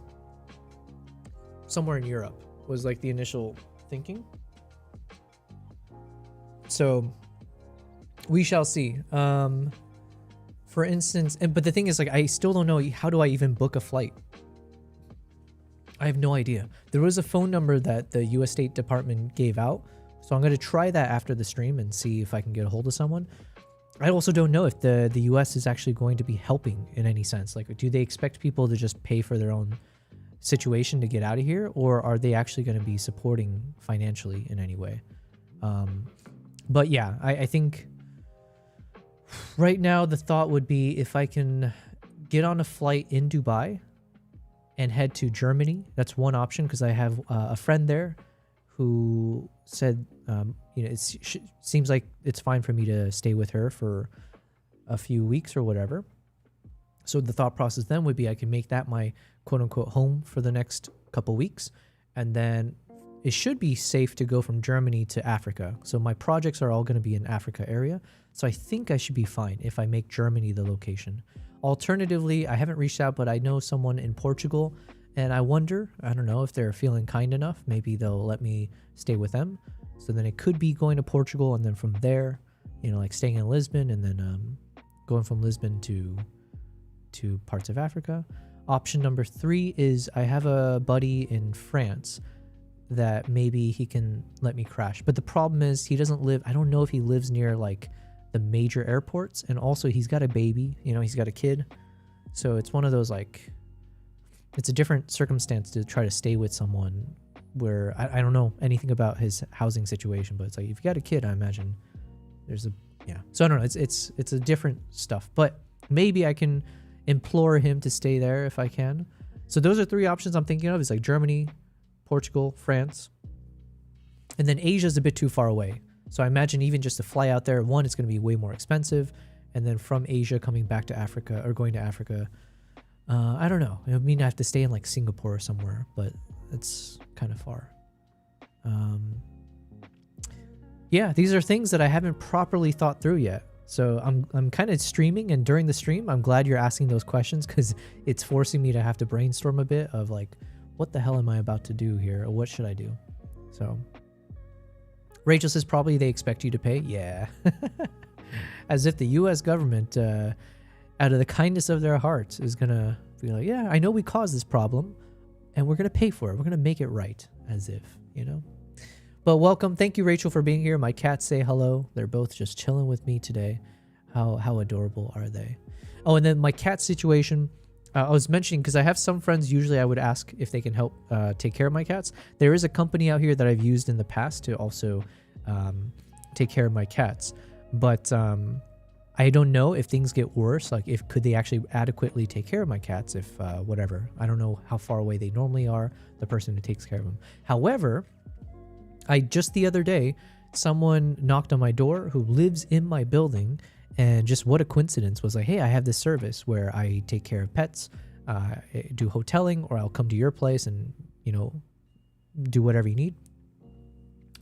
somewhere in Europe was like the initial thinking. So we shall see. For instance, but the thing is, like, I still don't know, how do I even book a flight? I have no idea. There was a phone number that the US State Department gave out. So I'm going to try that after the stream and see if I can get a hold of someone. I also don't know if the US is actually going to be helping in any sense. Like, do they expect people to just pay for their own situation to get out of here? Or are they actually going to be supporting financially in any way? But yeah, I think right now the thought would be if I can get on a flight in Dubai and head to Germany. That's one option because I have a friend there who said, you know, it seems like it's fine for me to stay with her for a few weeks or whatever. So the thought process then would be I can make that my quote unquote home for the next couple weeks and then it should be safe to go from Germany to Africa. So my projects are all going to be in Africa area. So I think I should be fine if I make Germany the location. Alternatively, I haven't reached out, but I know someone in Portugal, and I wonder, I don't know if they're feeling kind enough, maybe they'll let me stay with them. So then it could be going to Portugal, and then from there, you know, like staying in Lisbon, and then going from Lisbon to parts of Africa. Option number 3 is I have a buddy in France that maybe he can let me crash. But the problem is he doesn't live, I don't know if he lives near like the major airports, and also he's got a baby, you know, he's got a kid. So it's one of those, like, it's a different circumstance to try to stay with someone where I don't know anything about his housing situation, but it's like if you got a kid, I imagine there's a, yeah. So I don't know, it's a different stuff, but maybe I can implore him to stay there if I can. So those are 3 options I'm thinking of. It's like Germany, Portugal, France, and then Asia's a bit too far away. So I imagine even just to fly out there, one, it's going to be way more expensive. And then from Asia coming back to Africa or going to Africa, I don't know. I mean, I have to stay in like Singapore or somewhere, but it's kind of far. Yeah, these are things that I haven't properly thought through yet. So I'm kind of streaming, and during the stream, I'm glad you're asking those questions because it's forcing me to have to brainstorm a bit of like, what the hell am I about to do here? Or what should I do? So Rachel says probably they expect you to pay. Yeah. As if the US government, out of the kindness of their hearts, is going to be like, yeah, I know we caused this problem and we're going to pay for it. We're going to make it right, as if, you know. But welcome. Thank you, Rachel, for being here. My cats say hello. They're both just chilling with me today. How adorable are they? Oh, and then my cat situation, I was mentioning, because I have some friends, usually I would ask if they can help take care of my cats. There is a company out here that I've used in the past to also take care of my cats. But I don't know if things get worse, like if could they actually adequately take care of my cats if whatever. I don't know how far away they normally are, the person who takes care of them. However, just the other day, someone knocked on my door who lives in my building, and just what a coincidence, was like, hey, I have this service where I take care of pets, do hoteling, or I'll come to your place and, you know, do whatever you need.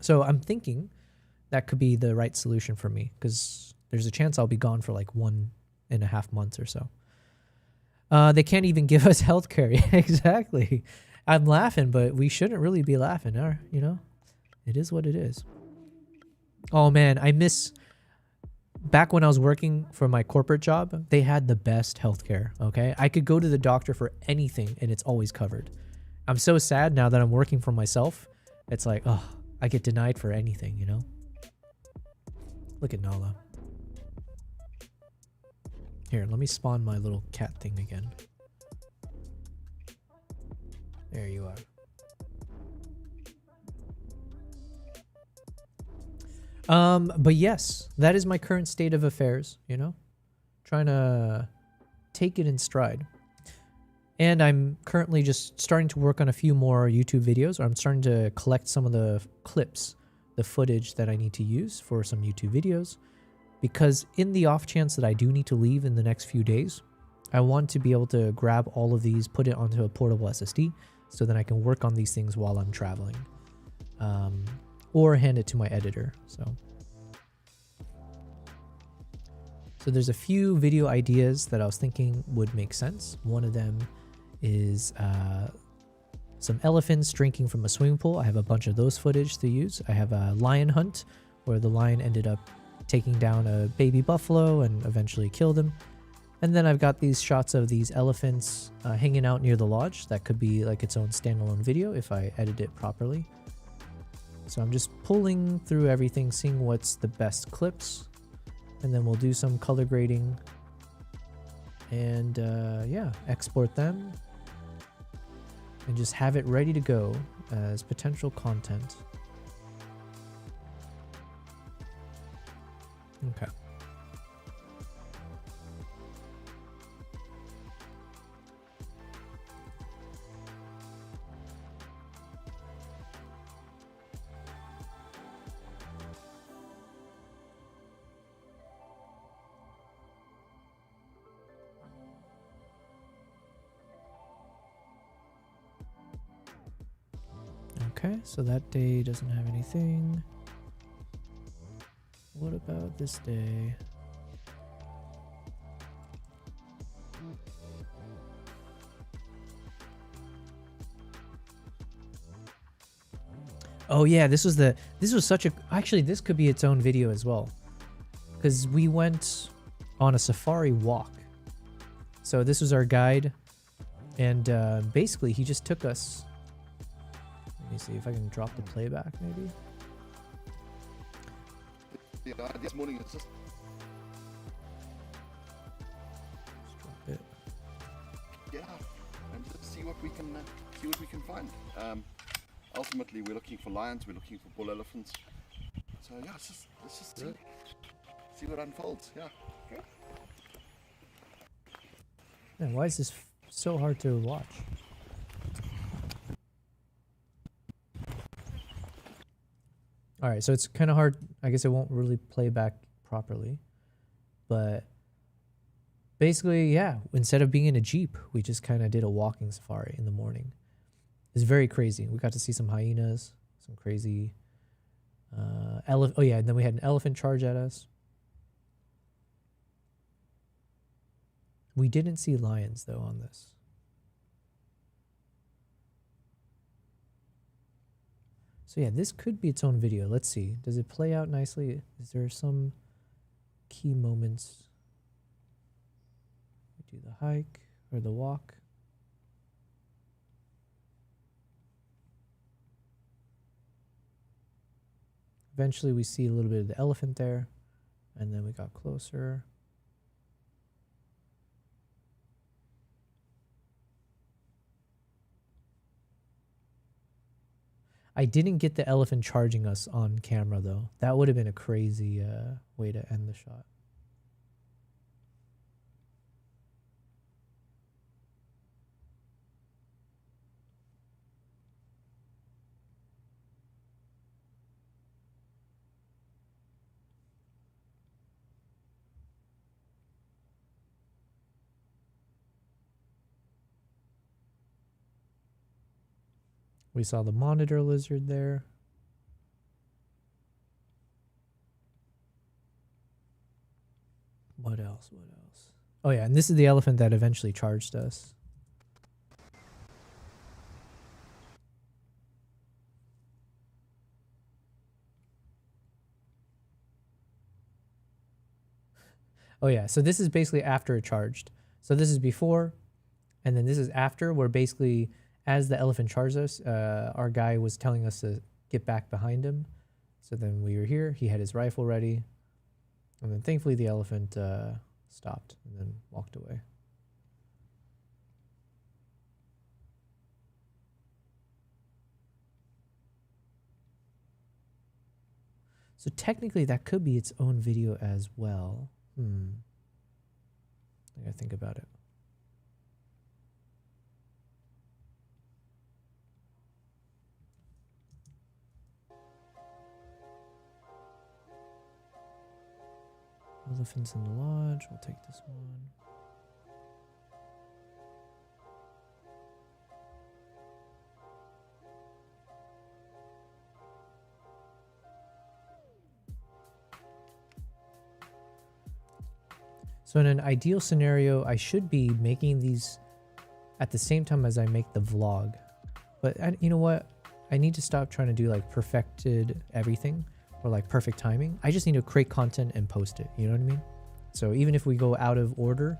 So I'm thinking that could be the right solution for me, because there's a chance I'll be gone for like 1.5 months or so. They can't even give us healthcare. Exactly. I'm laughing, but we shouldn't really be laughing, you know? It is what it is. Oh man, I miss back when I was working for my corporate job. They had the best healthcare. Okay, I could go to the doctor for anything and it's always covered. I'm so sad now that I'm working for myself. It's like, oh, I get denied for anything, you know. Look at Nala. Here, let me spawn my little cat thing again. There you are. But yes, that is my current state of affairs, you know, trying to take it in stride. And I'm currently just starting to work on a few more YouTube videos, or I'm starting to collect some of the clips, the footage that I need to use for some YouTube videos, because in the off chance that I do need to leave in the next few days, I want to be able to grab all of these, put it onto a portable SSD, so then I can work on these things while I'm traveling. Or hand it to my editor. So there's a few video ideas that I was thinking would make sense. One of them is some elephants drinking from a swimming pool. I have a bunch of those footage to use. I have a lion hunt where the lion ended up taking down a baby buffalo and eventually killed him. And then I've got these shots of these elephants hanging out near the lodge. That could be like its own standalone video if I edit it properly. So I'm just pulling through everything, seeing what's the best clips, and then we'll do some color grading and yeah, export them and just have it ready to go as potential content. Okay. Okay, so that day doesn't have anything. What about this day? Oh yeah, this was such a, actually this could be its own video as well. Because we went on a safari walk. So this was our guide. And basically he just took us. Let me see if I can drop the playback maybe. Yeah, this morning is just Drop it. get out and just see what we can find. Ultimately, we're looking for lions. We're looking for bull elephants. So yeah, let's just see what unfolds. Yeah. Okay. Man, why is this so hard to watch? All right, so it's kind of hard. I guess it won't really play back properly. But basically, yeah, instead of being in a Jeep, we just kind of did a walking safari in the morning. It's very crazy. We got to see some hyenas, some crazy oh yeah, and then we had an elephant charge at us. We didn't see lions though on this. So yeah, this could be its own video. Let's see. Does it play out nicely? Is there some key moments? We do the hike or the walk. Eventually we see a little bit of the elephant there, and then we got closer. I didn't get the elephant charging us on camera though. That would have been a crazy way to end the shot. We saw the monitor lizard there. What else? What else? Oh yeah, and this is the elephant that eventually charged us. Oh yeah, so this is basically after it charged. So this is before, and then this is after, where basically as the elephant charged us, our guy was telling us to get back behind him. So then we were here, he had his rifle ready, and then thankfully the elephant stopped and then walked away. So technically that could be its own video as well. I gotta think about it. Elephants in the lodge. We'll take this one. So in an ideal scenario, I should be making these at the same time as I make the vlog. But you know what? I need to stop trying to do like perfected everything or like perfect timing. I just need to create content and post it. You know what I mean? So even if we go out of order,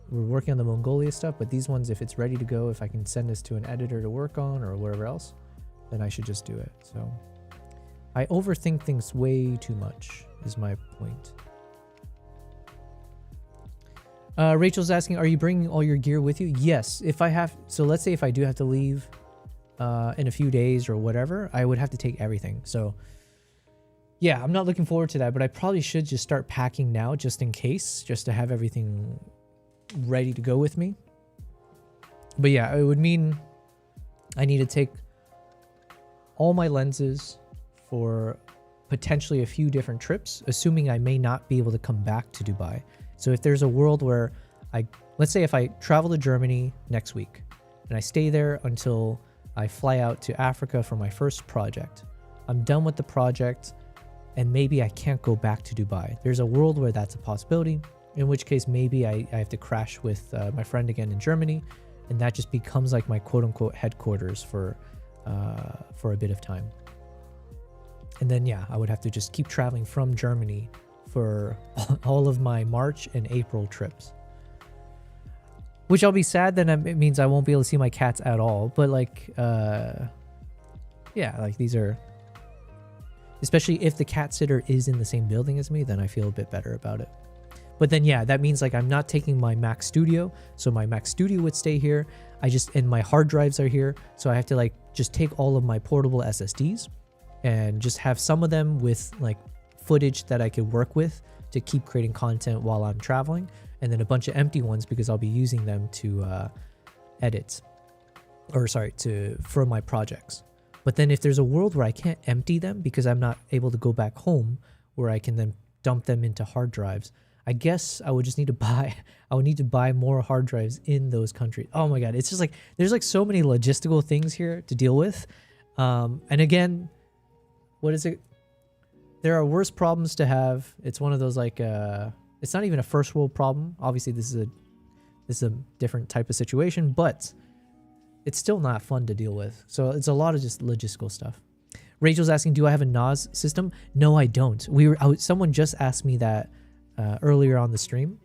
we're working on the Mongolia stuff, but these ones, if it's ready to go, if I can send this to an editor to work on or wherever else, then I should just do it. So I overthink things way too much is my point. Rachel's asking, are you bringing all your gear with you? Yes, if I have, so let's say if I do have to leave in a few days or whatever, I would have to take everything. So yeah, I'm not looking forward to that, but I probably should just start packing now just in case, just to have everything ready to go with me. But yeah, it would mean I need to take all my lenses for potentially a few different trips, assuming I may not be able to come back to Dubai. So if there's a world where let's say if I travel to Germany next week and I stay there until I fly out to Africa for my first project. I'm done with the project, and maybe I can't go back to Dubai. There's a world where that's a possibility, in which case maybe I have to crash with my friend again in Germany, and that just becomes like my quote-unquote headquarters for a bit of time. And then, yeah, I would have to just keep traveling from Germany for all of my March and April trips. Which I'll be sad, then it means I won't be able to see my cats at all. But like, yeah, like these are, especially if the cat sitter is in the same building as me, then I feel a bit better about it. But then, yeah, that means like I'm not taking my Mac Studio. So my Mac Studio would stay here. And my hard drives are here. So I have to like just take all of my portable SSDs and just have some of them with like footage that I could work with to keep creating content while I'm traveling, and then a bunch of empty ones because I'll be using them to edit, or sorry, for my projects. But then if there's a world where I can't empty them because I'm not able to go back home, where I can then dump them into hard drives, I guess I would just need to buy more hard drives in those countries. Oh my God, it's just like there's like so many logistical things here to deal with, and again, what is it? There are worse problems to have. It's one of those like it's not even a first world problem. Obviously, this is a different type of situation, but it's still not fun to deal with. So it's a lot of just logistical stuff. Rachel's asking, do I have a NAS system? No, I don't. Someone just asked me that earlier on the stream.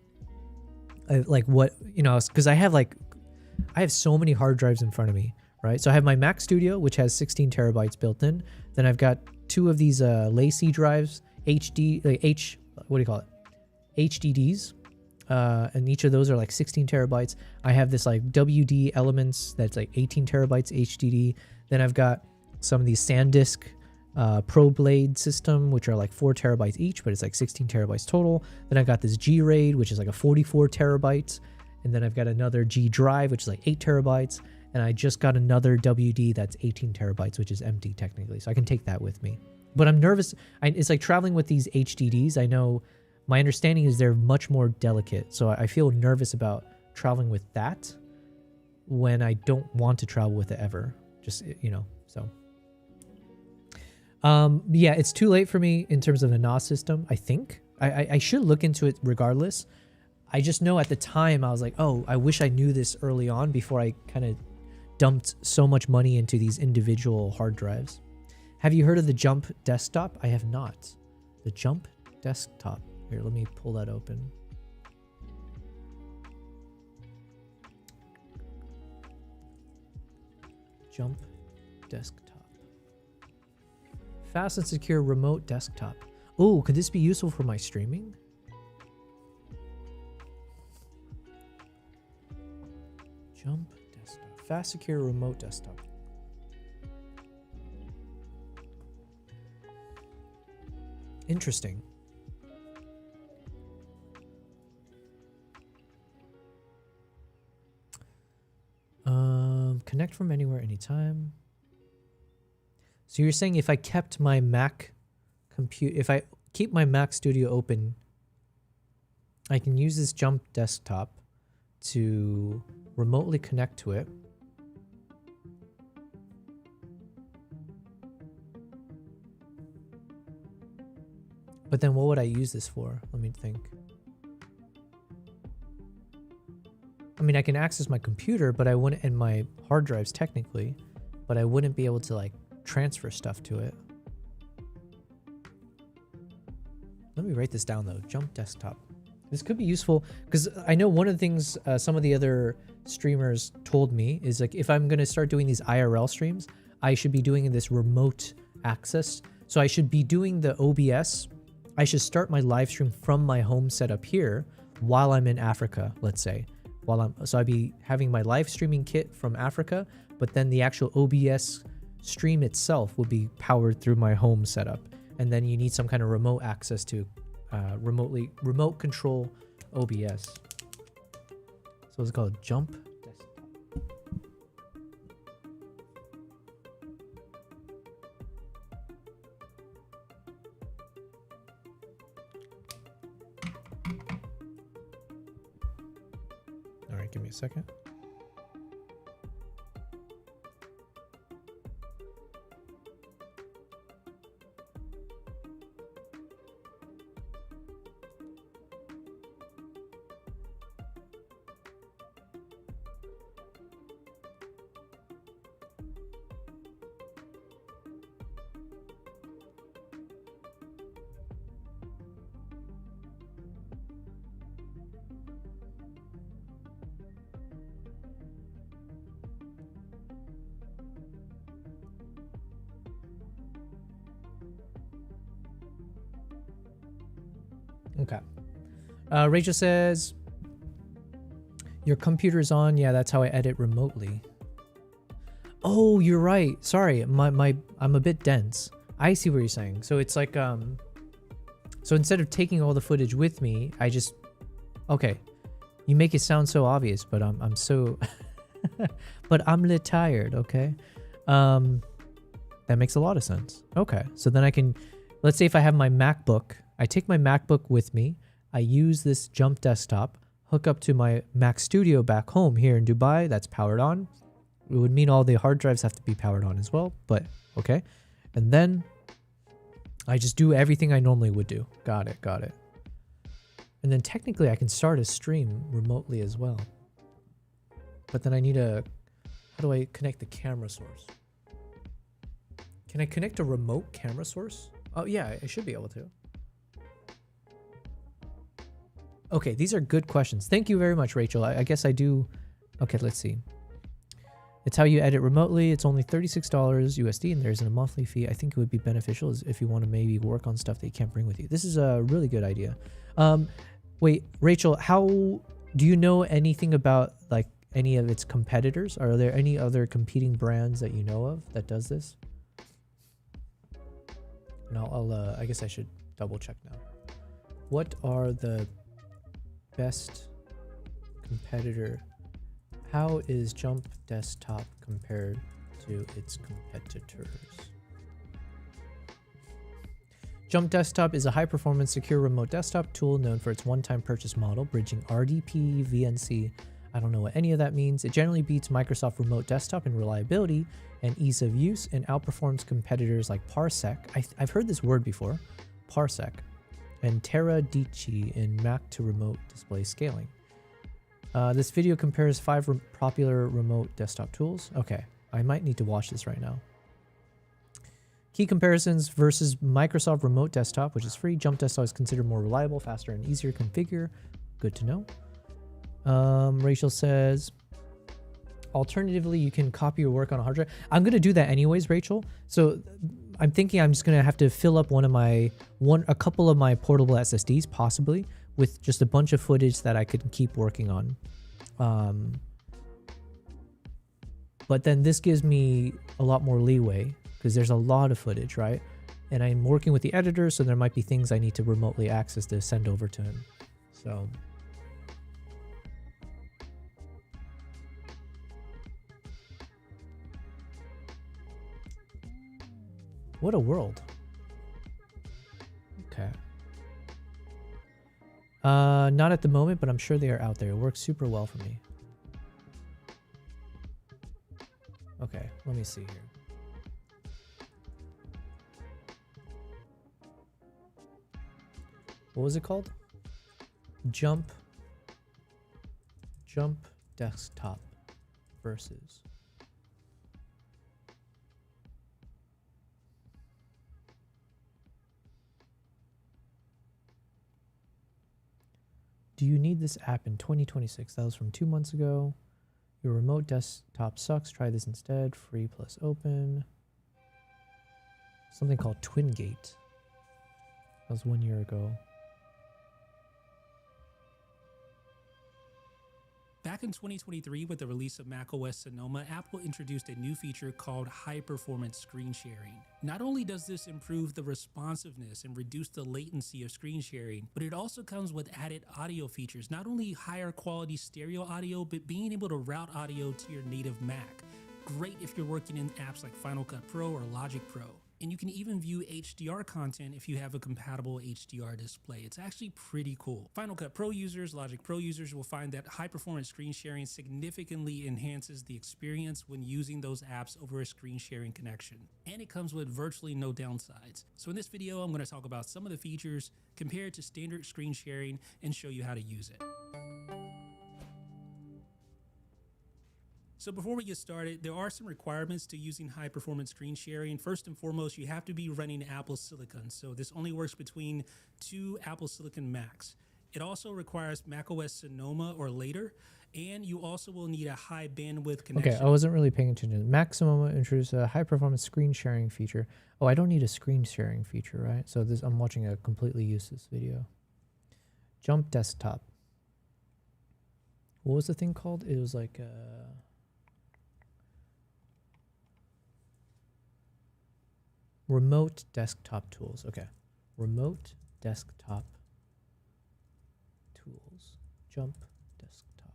Like what, you know, because I have so many hard drives in front of me, right? So I have my Mac Studio, which has 16 terabytes built in. Then I've got two of these LaCie drives, HDDs, and each of those are like 16 terabytes. I have this like WD Elements that's like 18 terabytes HDD. Then I've got some of these SanDisk Pro Blade system, which are like 4 terabytes each, but it's like 16 terabytes total. Then I've got this G RAID, which is like a 44 terabytes. And then I've got another G Drive, which is like 8 terabytes. And I just got another WD that's 18 terabytes, which is empty technically. So I can take that with me. But I'm nervous. It's like traveling with these HDDs. I know my understanding is they're much more delicate. So I feel nervous about traveling with that when I don't want to travel with it ever. Just, you know, so. Yeah, it's too late for me in terms of a NAS system, I think. I should look into it regardless. I just know at the time I was like, oh, I wish I knew this early on before I kind of dumped so much money into these individual hard drives. Have you heard of the Jump Desktop? I have not. The Jump Desktop. Here, let me pull that open. Jump Desktop. Fast and secure remote desktop. Oh, could this be useful for my streaming? Jump Desktop. Fast, secure remote desktop. Interesting. Connect from anywhere, anytime. So you're saying if I kept my Mac if I keep my Mac Studio open, I can use this Jump Desktop to remotely connect to it. But then what would I use this for? Let me think. I mean, I can access my computer, but I wouldn't, and my hard drives technically, but I wouldn't be able to like transfer stuff to it. Let me write this down though. Jump Desktop. This could be useful because I know one of the things some of the other streamers told me is like if I'm going to start doing these IRL streams, I should be doing this remote access. So I should be doing the OBS. I should start my live stream from my home setup here while I'm in Africa, let's say. So I'd be having my live streaming kit from Africa, but then the actual OBS stream itself would be powered through my home setup. And then you need some kind of remote access to remote control OBS. So it's called Jump Desktop. All right, give me a second. Okay. Rachel says, your computer's on. Yeah, that's how I edit remotely. Oh, you're right. Sorry, I'm a bit dense. I see what you're saying. So it's like, so instead of taking all the footage with me, I just, okay. You make it sound so obvious, but I'm so, but I'm a little tired, okay? That makes a lot of sense. Okay, so then I can, let's say if I have my MacBook, I take my MacBook with me, I use this Jump desktop, hook up to my Mac Studio back home here in Dubai, that's powered on. It would mean all the hard drives have to be powered on as well, but okay. And then I just do everything I normally would do. Got it, got it. And then technically I can start a stream remotely as well. But then I need a, how do I connect the camera source? Can I connect a remote camera source? Oh yeah, I should be able to. Okay, these are good questions. Thank you very much, Rachel. I guess I do. Okay, let's see. It's how you edit remotely. It's only $36 USD and there isn't a monthly fee. I think it would be beneficial if you want to maybe work on stuff that you can't bring with you. This is a really good idea. Wait, Rachel, how do you know anything about like any of its competitors? Are there any other competing brands that you know of that does this? No, I guess I should double check now. What are the best competitor? How is Jump Desktop compared to its competitors? Jump Desktop is a high-performance, secure remote desktop tool known for its one-time purchase model, bridging RDP, VNC. I don't know what any of that means. It generally beats Microsoft Remote Desktop in reliability and ease of use and outperforms competitors like Parsec. I've heard this word before, Parsec, and Teradici in Mac to remote display scaling. This video compares 5 popular remote desktop tools. Okay, I might need to watch this right now. Key comparisons versus Microsoft Remote Desktop, which is free. Jump Desktop is considered more reliable, faster, and easier to configure. Good to know. Rachel says, alternatively, you can copy your work on a hard drive. I'm going to do that anyways, Rachel. So I'm thinking I'm just going to have to fill up a couple of my portable SSDs, possibly, with just a bunch of footage that I could keep working on. But then this gives me a lot more leeway because there's a lot of footage, right? And I'm working with the editor, so there might be things I need to remotely access to send over to him. So what a world. Okay. Not at the moment, but I'm sure they are out there. It works super well for me. Okay, let me see here. What was it called? Jump Desktop versus. Do you need this app in 2026? That was from 2 months ago. Your remote desktop sucks. Try this instead. Free plus open. Something called TwinGate. That was 1 year ago. Back in 2023, with the release of macOS Sonoma, Apple introduced a new feature called high-performance screen sharing. Not only does this improve the responsiveness and reduce the latency of screen sharing, but it also comes with added audio features, not only higher quality stereo audio, but being able to route audio to your native Mac. Great if you're working in apps like Final Cut Pro or Logic Pro. And you can even view HDR content if you have a compatible HDR display. It's actually pretty cool. Final Cut Pro users, Logic Pro users will find that high-performance screen sharing significantly enhances the experience when using those apps over a screen sharing connection. And it comes with virtually no downsides. So in this video, I'm going to talk about some of the features compared to standard screen sharing and show you how to use it. So before we get started, there are some requirements to using high-performance screen sharing. First and foremost, you have to be running Apple Silicon. So this only works between 2 Apple Silicon Macs. It also requires macOS Sonoma or later, and you also will need a high bandwidth connection. Okay, I wasn't really paying attention. Mac Sonoma introduced a high-performance screen sharing feature. Oh, I don't need a screen sharing feature, right? So I'm watching a completely useless video. Jump desktop. What was the thing called? It was like remote desktop tools. Okay. Remote desktop tools. Jump desktop.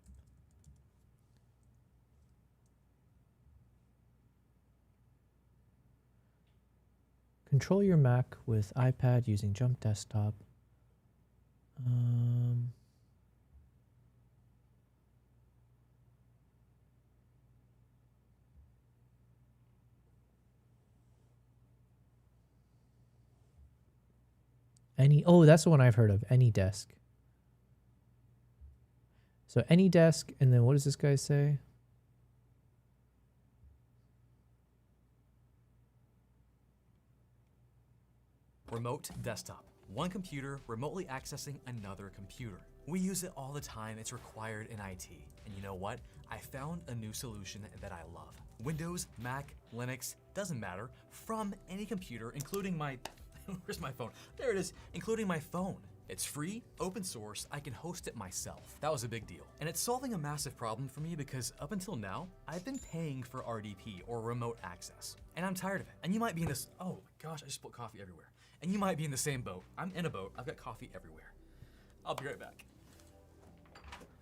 Control your Mac with iPad using Jump Desktop. Oh, that's the one I've heard of. AnyDesk. So AnyDesk, and then what does this guy say? Remote desktop. One computer remotely accessing another computer. We use it all the time. It's required in IT. And you know what? I found a new solution that I love. Windows, Mac, Linux, doesn't matter, from any computer, including my, where's my phone? There it is, including my phone. It's free, open source, I can host it myself. That was a big deal. And it's solving a massive problem for me because up until now, I've been paying for RDP or remote access. And I'm tired of it. And you might be in this, oh gosh, I just spilled coffee everywhere. And you might be in the same boat. I'm in a boat, I've got coffee everywhere. I'll be right back.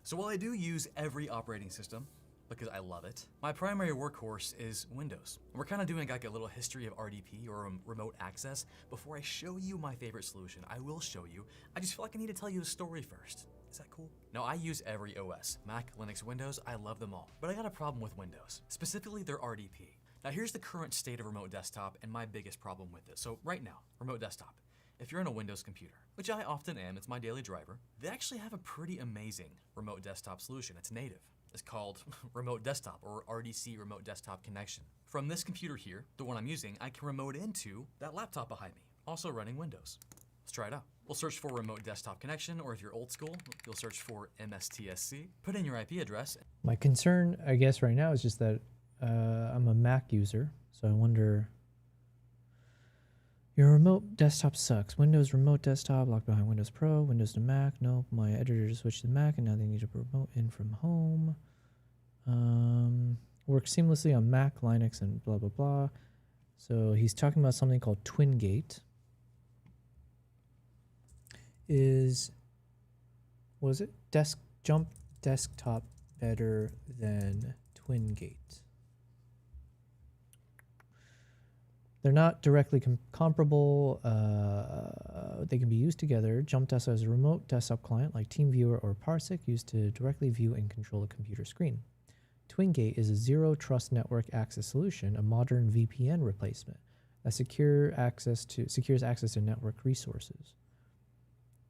So while I do use every operating system, because I love it, my primary workhorse is Windows. We're kind of doing like a little history of RDP or remote access. Before I show you my favorite solution, I will show you. I just feel like I need to tell you the story first. Is that cool? Now I use every OS, Mac, Linux, Windows, I love them all. But I got a problem with Windows, specifically their RDP. Now here's the current state of remote desktop and my biggest problem with it. So right now, remote desktop. If you're in a Windows computer, which I often am, it's my daily driver, they actually have a pretty amazing remote desktop solution. It's native. It's called Remote Desktop or RDC Remote Desktop Connection. From this computer here, the one I'm using, I can remote into that laptop behind me, also running Windows. Let's try it out. We'll search for Remote Desktop Connection, or if you're old school, you'll search for MSTSC. Put in your IP address. My concern, I guess, right now is just that I'm a Mac user, so I wonder. Your remote desktop sucks. Windows remote desktop, locked behind Windows Pro, Windows to Mac. Nope, my editor just switched to Mac and now they need to remote in from home. Works seamlessly on Mac, Linux, and blah, blah, blah. So he's talking about something called TwinGate. What is it? Jump desktop better than TwinGate. They're not directly comparable. They can be used together. Jump Desktop is a remote desktop client like TeamViewer or Parsec used to directly view and control a computer screen. TwinGate is a zero trust network access solution, a modern VPN replacement that secures access to network resources.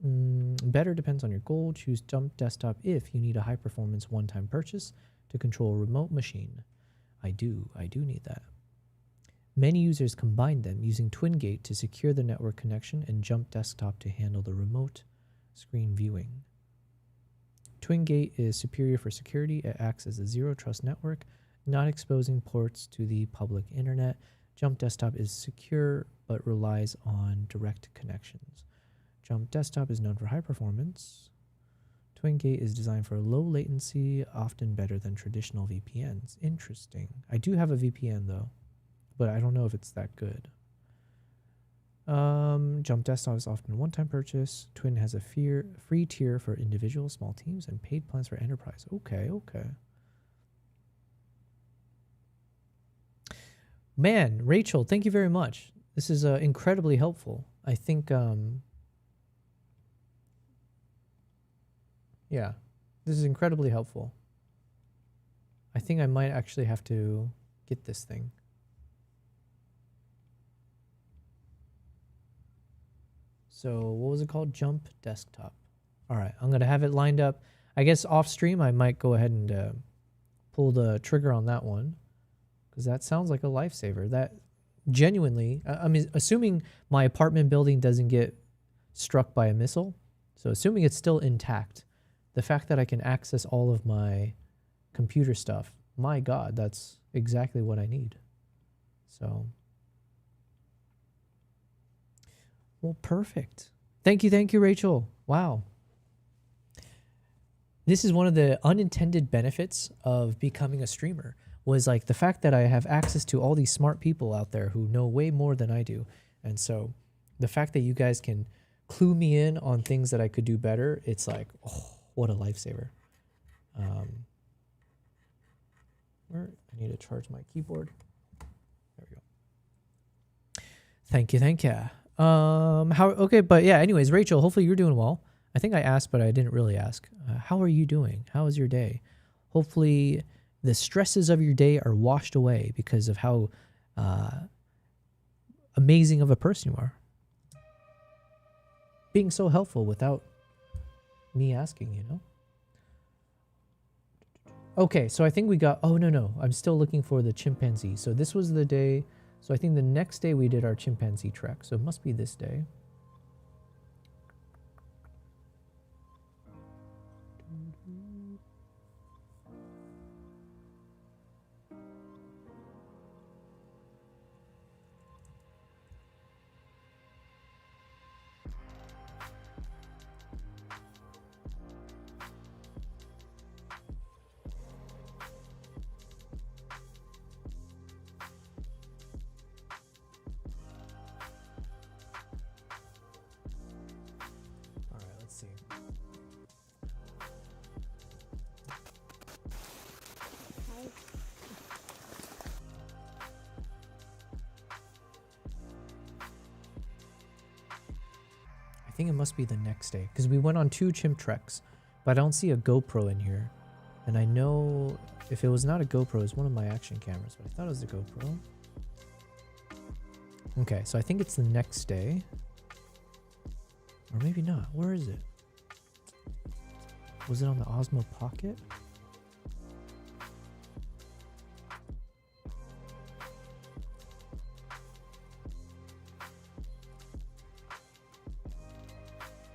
Better depends on your goal. Choose Jump Desktop if you need a high performance one-time purchase to control a remote machine. I do need that. Many users combine them using TwinGate to secure the network connection and Jump Desktop to handle the remote screen viewing. TwinGate is superior for security. It acts as a zero-trust network, not exposing ports to the public internet. Jump Desktop is secure but relies on direct connections. Jump Desktop is known for high performance. TwinGate is designed for low latency, often better than traditional VPNs. Interesting. I do have a VPN though, but I don't know if it's that good. Jump Desktop is often a one-time purchase. Twin has a free tier for individual small teams and paid plans for enterprise. Okay. Man, Rachel, thank you very much. This is incredibly helpful. I think, yeah, this is incredibly helpful. I think I might actually have to get this thing. So what was it called? Jump Desktop. All right, I'm going to have it lined up. I guess off stream, I might go ahead and pull the trigger on that one because that sounds like a lifesaver. That genuinely, I mean, assuming my apartment building doesn't get struck by a missile, so assuming it's still intact, the fact that I can access all of my computer stuff, my God, that's exactly what I need. So... well, perfect. Thank you, Rachel. Wow. this is one of the unintended benefits of becoming a streamer, was like the fact that I have access to all these smart people out there who know way more than I do. And so the fact that you guys can clue me in on things that I could do better, it's like, oh, what a lifesaver. I need to charge my keyboard. There we go. Thank you. Okay, but yeah, anyways, Rachel, hopefully you're doing well. I think I asked, but I didn't really ask. How are you doing? How is your day? Hopefully the stresses of your day are washed away because of how amazing of a person you are. Being so helpful without me asking, you know? Okay, so I think we got... Oh, no. I'm still looking for the chimpanzee. So this was the day... So I think the next day we did our chimpanzee trek. So it must be this day. I think it must be the next day because we went on 2 chimp treks, but I don't see a GoPro in here. And I know if it was not a GoPro, it's one of my action cameras, but I thought it was a GoPro. Okay, so I think it's the next day. Or maybe not. Where is it? Was it on the Osmo Pocket?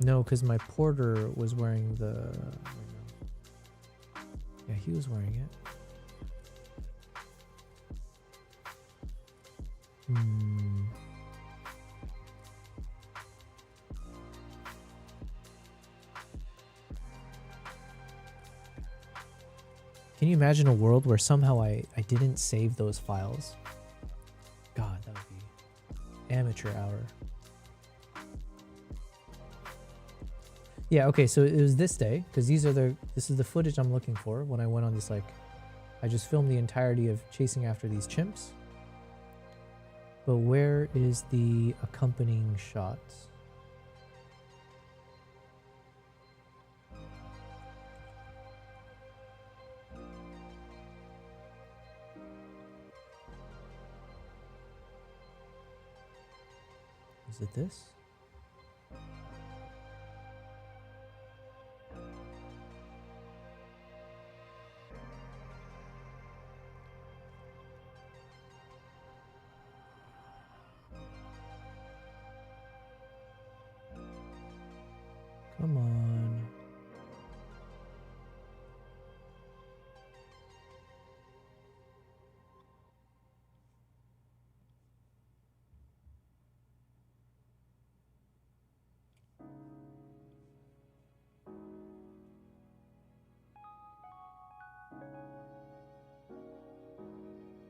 No, because my porter was wearing the... Yeah, he was wearing it. Can you imagine a world where somehow I didn't save those files? God, that would be amateur hour. Yeah, okay, so it was this day, because this is the footage I'm looking for when I went on this, like, I just filmed the entirety of chasing after these chimps. But where is the accompanying shots? Is it this? Come on.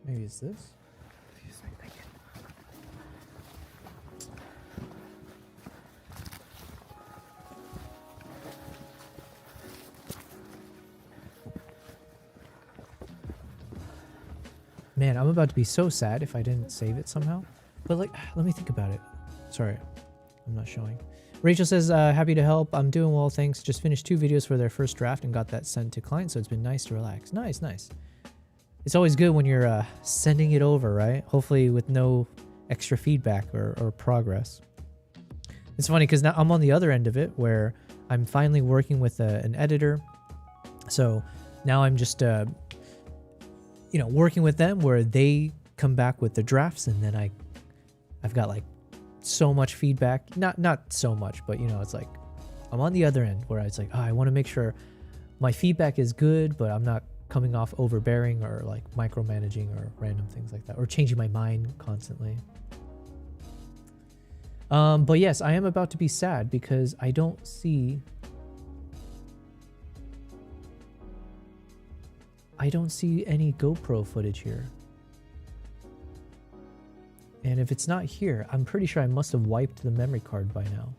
Maybe it's this? Excuse me, thank you. Man, I'm about to be so sad if I didn't save it somehow. But like, let me think about it. Sorry, I'm not showing. Rachel says, happy to help. I'm doing well, thanks. Just finished 2 videos for their first draft and got that sent to client, so it's been nice to relax. Nice, nice. It's always good when you're sending it over, right? Hopefully with no extra feedback or progress. It's funny because now I'm on the other end of it where I'm finally working with an editor. So now I'm just... you know, working with them where they come back with the drafts and then I've got like so much feedback, not so much, but you know, it's like I'm on the other end where it's like, oh, I want to make sure my feedback is good, but I'm not coming off overbearing or like micromanaging or random things like that, or changing my mind constantly. But yes, I am about to be sad because I don't see I don't see any GoPro footage here. And if it's not here, I'm pretty sure I must have wiped the memory card by now.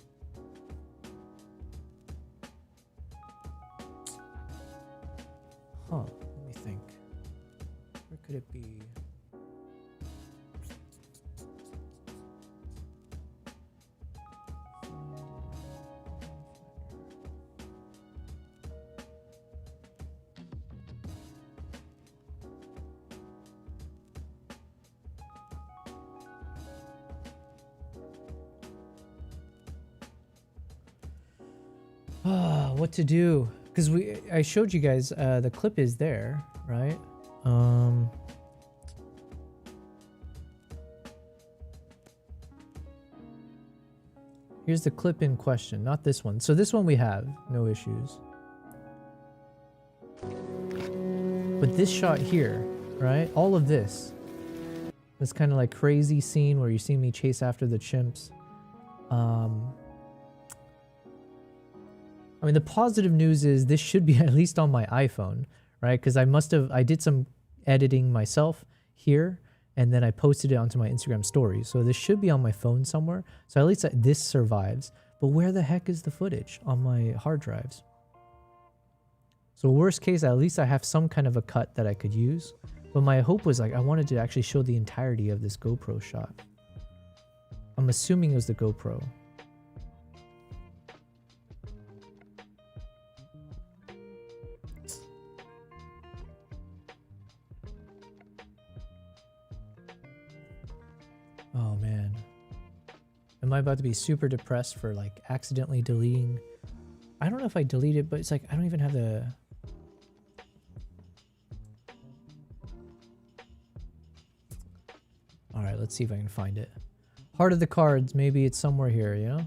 Huh, let me think. Where could it be? What to do? Because I showed you guys the clip is there, right? Here's the clip in question, not this one. So this one we have no issues. But this shot here, right? All of this kind of like crazy scene where you see me chase after the chimps. I mean, the positive news is this should be at least on my iPhone, right? Because I did some editing myself here, and then I posted it onto my Instagram stories. So this should be on my phone somewhere. So at least this survives. But where the heck is the footage on my hard drives? So worst case, at least I have some kind of a cut that I could use. But my hope was like, I wanted to actually show the entirety of this GoPro shot. I'm assuming it was the GoPro. Oh man. Am I about to be super depressed for like accidentally deleting? I don't know if I deleted, but it's like I don't even have the... Alright, let's see if I can find it. Heart of the cards, maybe it's somewhere here, you know?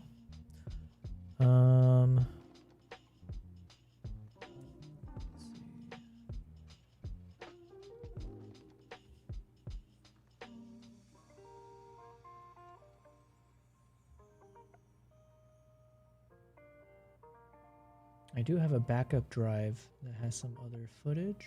I do have a backup drive that has some other footage.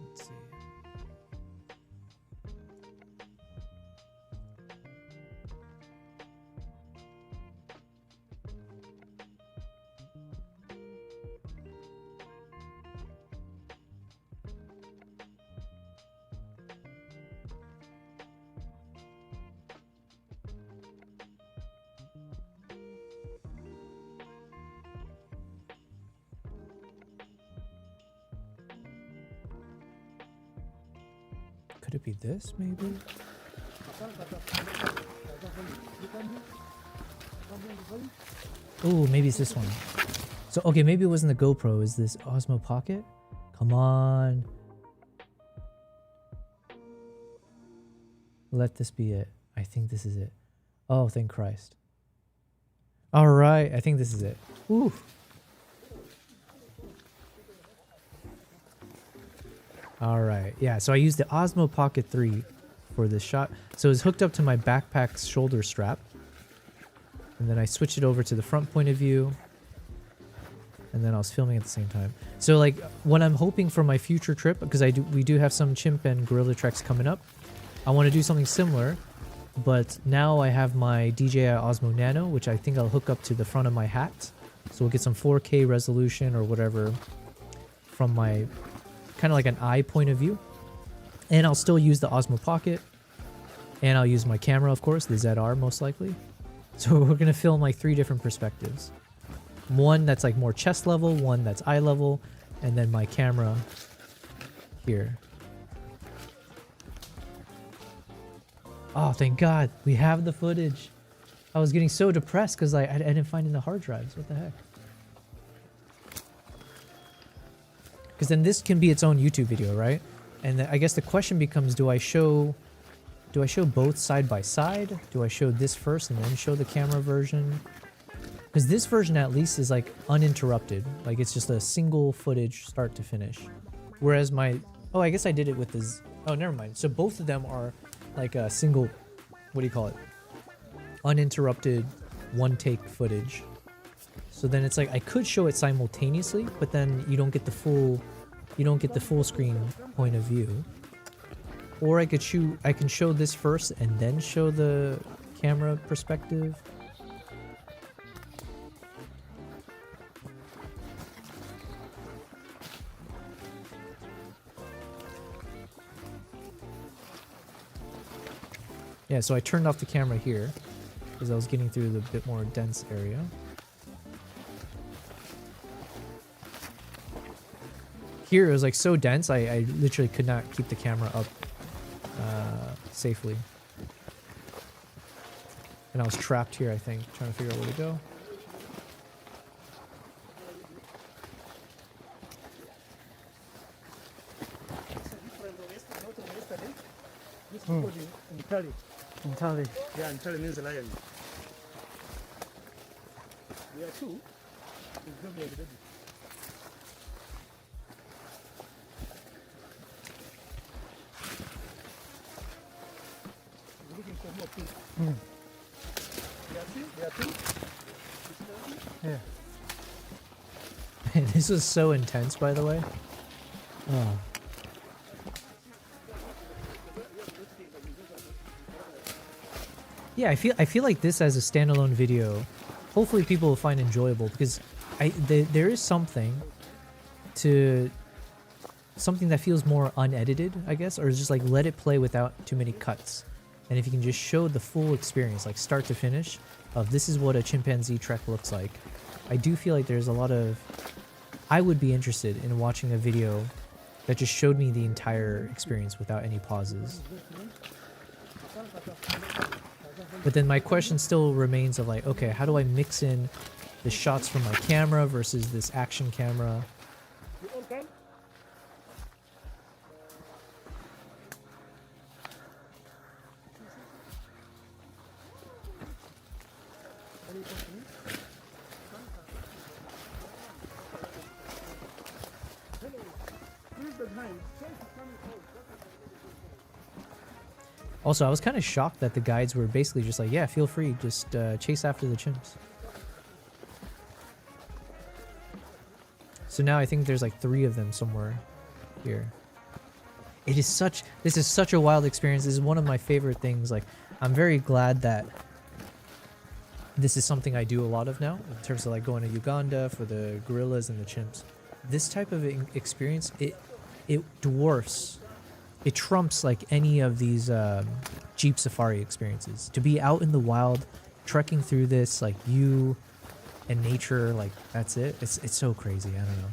Let's see. Could it be this, maybe? Oh, maybe it's this one. So, okay, maybe it wasn't the GoPro. Is this Osmo Pocket? Come on. Let this be it. I think this is it. Oh, thank Christ. All right, I think this is it. Ooh. All right, yeah, so I used the Osmo Pocket 3 for this shot. So it's hooked up to my backpack's shoulder strap. And then I switched it over to the front point of view. And then I was filming at the same time. So like when I'm hoping for my future trip, because we do have some chimp and gorilla treks coming up, I want to do something similar. But now I have my DJI Osmo Nano, which I think I'll hook up to the front of my hat. So we'll get some 4K resolution or whatever from my kind of like an eye point of view. And I'll still use the Osmo Pocket. And I'll use my camera, of course, the ZR most likely. So we're going to film like 3 different perspectives. One that's like more chest level, one that's eye level, and then my camera here. Oh, thank God. We have the footage. I was getting so depressed because I didn't find it in the hard drives. What the heck? Because then this can be its own YouTube video, right? And I guess the question becomes, do I show both side by side? Do I show this first and then show the camera version? Because this version at least is like uninterrupted. Like it's just a single footage start to finish. Whereas my Oh, I guess I did it with this. Oh, never mind. So both of them are like a single, what do you call it? Uninterrupted one take footage. So then it's like I could show it simultaneously, but then you don't get the full screen point of view. Or I can show this first and then show the camera perspective. Yeah, so I turned off the camera here because I was getting through the bit more dense area. Here it was like so dense, I literally could not keep the camera up safely. And I was trapped here, I think, trying to figure out where to go. Entirely. Yeah, entirely means a lion. There are two. It's not like the baby. We're looking for more food. There are two. Yeah. This was so intense, by the way. Oh. Yeah, I feel like this as a standalone video, hopefully people will find enjoyable because there is something that feels more unedited, I guess, or just like let it play without too many cuts. And if you can just show the full experience, like start to finish, of this is what a chimpanzee trek looks like, I do feel like there's a lot of... I would be interested in watching a video that just showed me the entire experience without any pauses. But then my question still remains of like, okay, how do I mix in the shots from my camera versus this action camera? Also, I was kind of shocked that the guides were basically just like, yeah, feel free, just chase after the chimps. So now I think there's like 3 of them somewhere here. This is such a wild experience. This is one of my favorite things. Like, I'm very glad that this is something I do a lot of now in terms of like going to Uganda for the gorillas and the chimps. This type of experience, it dwarfs, it trumps like any of these Jeep safari experiences. To be out in the wild, trekking through this, like you and nature, like that's it. It's so crazy. I don't know.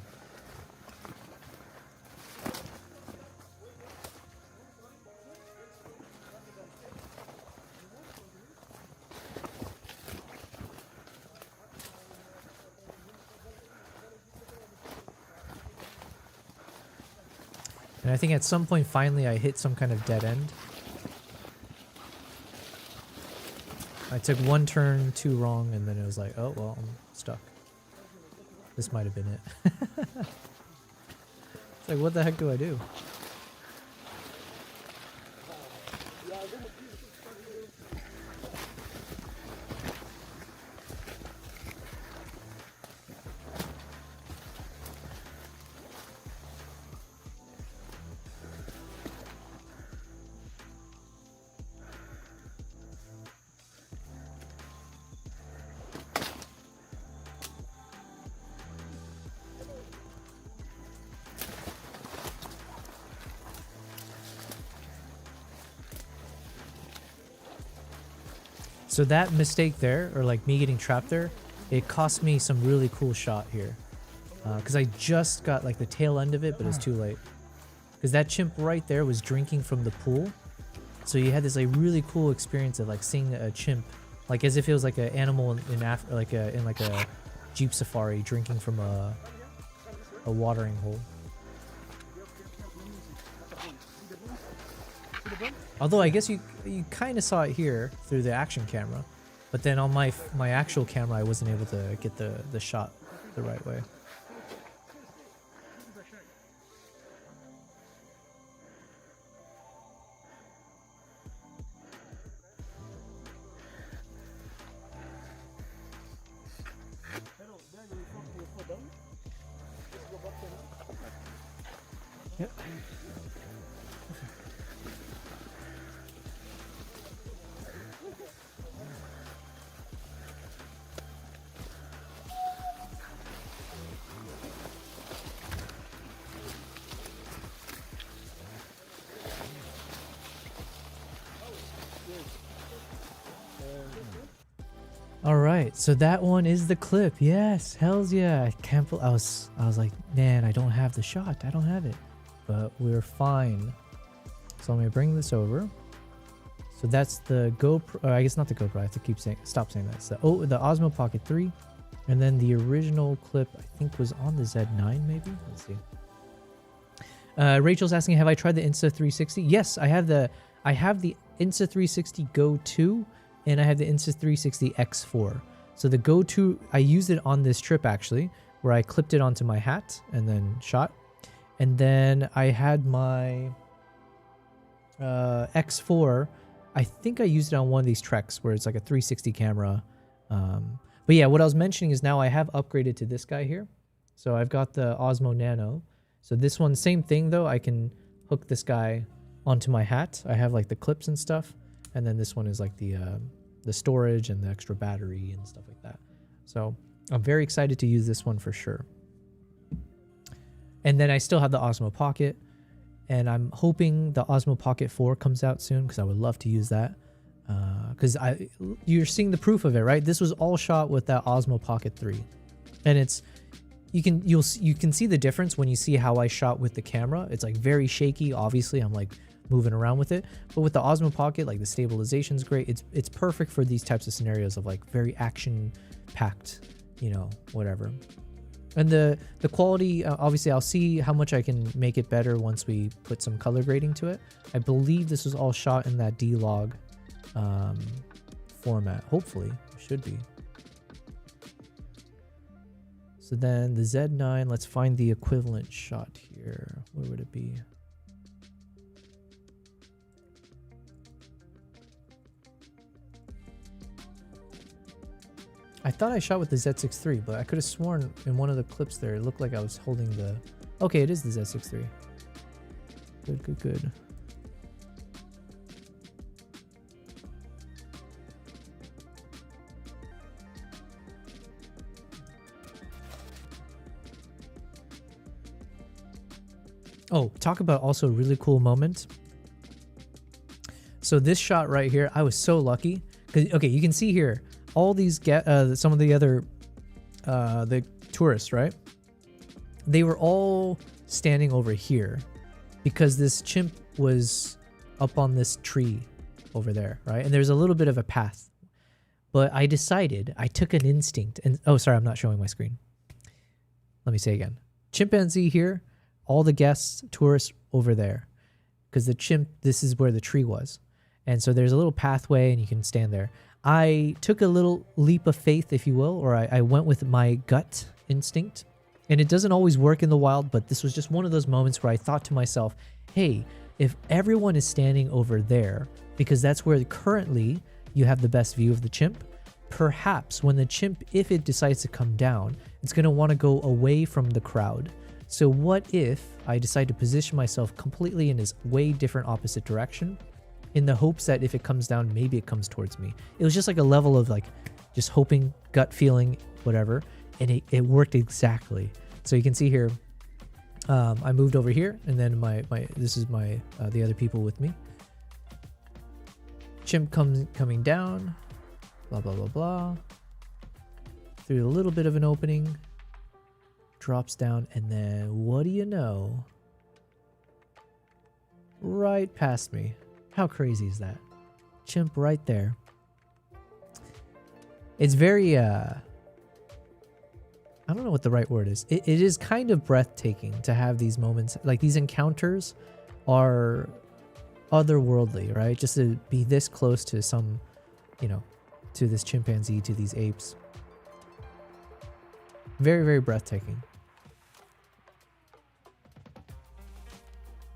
And I think at some point, finally, I hit some kind of dead end. I took one turn too wrong, and then it was like, oh, well, I'm stuck. This might have been it. It's like, what the heck do I do? So that mistake there, or like me getting trapped there, it cost me some really cool shot here. Because I just got like the tail end of it, but it was too late. Because that chimp right there was drinking from the pool. So you had this like really cool experience of like seeing a chimp, like as if it was like an animal in a Jeep safari drinking from a watering hole. Although I guess you kind of saw it here through the action camera, but then on my actual camera I wasn't able to get the shot the right way. Yeah. All right, so that one is the clip. Yes, hells yeah. I can't. I was like, man, I don't have the shot. I don't have it, but we're fine. So let me bring this over. So that's the GoPro. I guess not the GoPro. I have to stop saying that. It's the Osmo Pocket 3, and then the original clip I think was on the Z9 maybe. Let's see. Rachel's asking, have I tried the Insta360? Yes, I have the Insta360 Go 2. And I have the Insta360 X4. So the Go 2, I used it on this trip actually, where I clipped it onto my hat and then shot. And then I had my X4. I think I used it on one of these treks where it's like a 360 camera. But yeah, what I was mentioning is now I have upgraded to this guy here. So I've got the Osmo Nano. So this one, same thing though. I can hook this guy onto my hat. I have like the clips and stuff. And then this one is like the storage and the extra battery and stuff like that. So I'm very excited to use this one for sure. And then I still have the Osmo Pocket, and I'm hoping the Osmo Pocket 4 comes out soon because I would love to use that. Because you're seeing the proof of it, right? This was all shot with that Osmo Pocket 3, and you can see the difference when you see how I shot with the camera. It's like very shaky. Obviously, I'm like moving around with it, but with the Osmo Pocket, like the stabilization's great. It's perfect for these types of scenarios of like very action packed, you know, whatever. And the quality, obviously I'll see how much I can make it better once we put some color grading to it. I believe this was all shot in that D-Log format. Hopefully it should be. So then the Z9, let's find the equivalent shot here. Where would it be? I thought I shot with the Z6 III, but I could have sworn in one of the clips there, it looked like I was holding the... Okay, it is the Z6 III. Good. Oh, talk about also a really cool moment. So this shot right here, I was so lucky. Because, okay, you can see here, all these some of the other the tourists, right? They were all standing over here because this chimp was up on this tree over there, right? And there's a little bit of a path. But I decided, I took an instinct and oh, sorry, I'm not showing my screen. Let me say again. Chimpanzee here, all the guests, tourists over there. Because the chimp, this is where the tree was. And so there's a little pathway and you can stand there. I took a little leap of faith, if you will, or I went with my gut instinct. And it doesn't always work in the wild, but this was just one of those moments where I thought to myself, hey, if everyone is standing over there, because that's where currently you have the best view of the chimp, perhaps when the chimp, if it decides to come down, it's going to want to go away from the crowd. So what if I decide to position myself completely in this way different opposite direction, in the hopes that if it comes down, maybe it comes towards me. It was just like a level of like, just hoping, gut feeling, whatever. And it worked exactly. So you can see here, I moved over here and then this is my, the other people with me. Chimp coming down, blah, blah, blah, blah. Through a little bit of an opening, drops down. And then what do you know? Right past me. How crazy is that? Chimp right there. It's very, I don't know what the right word is. It is kind of breathtaking to have these moments. Like these encounters are otherworldly, right? Just to be this close to some, you know, to this chimpanzee, to these apes. Very, very breathtaking.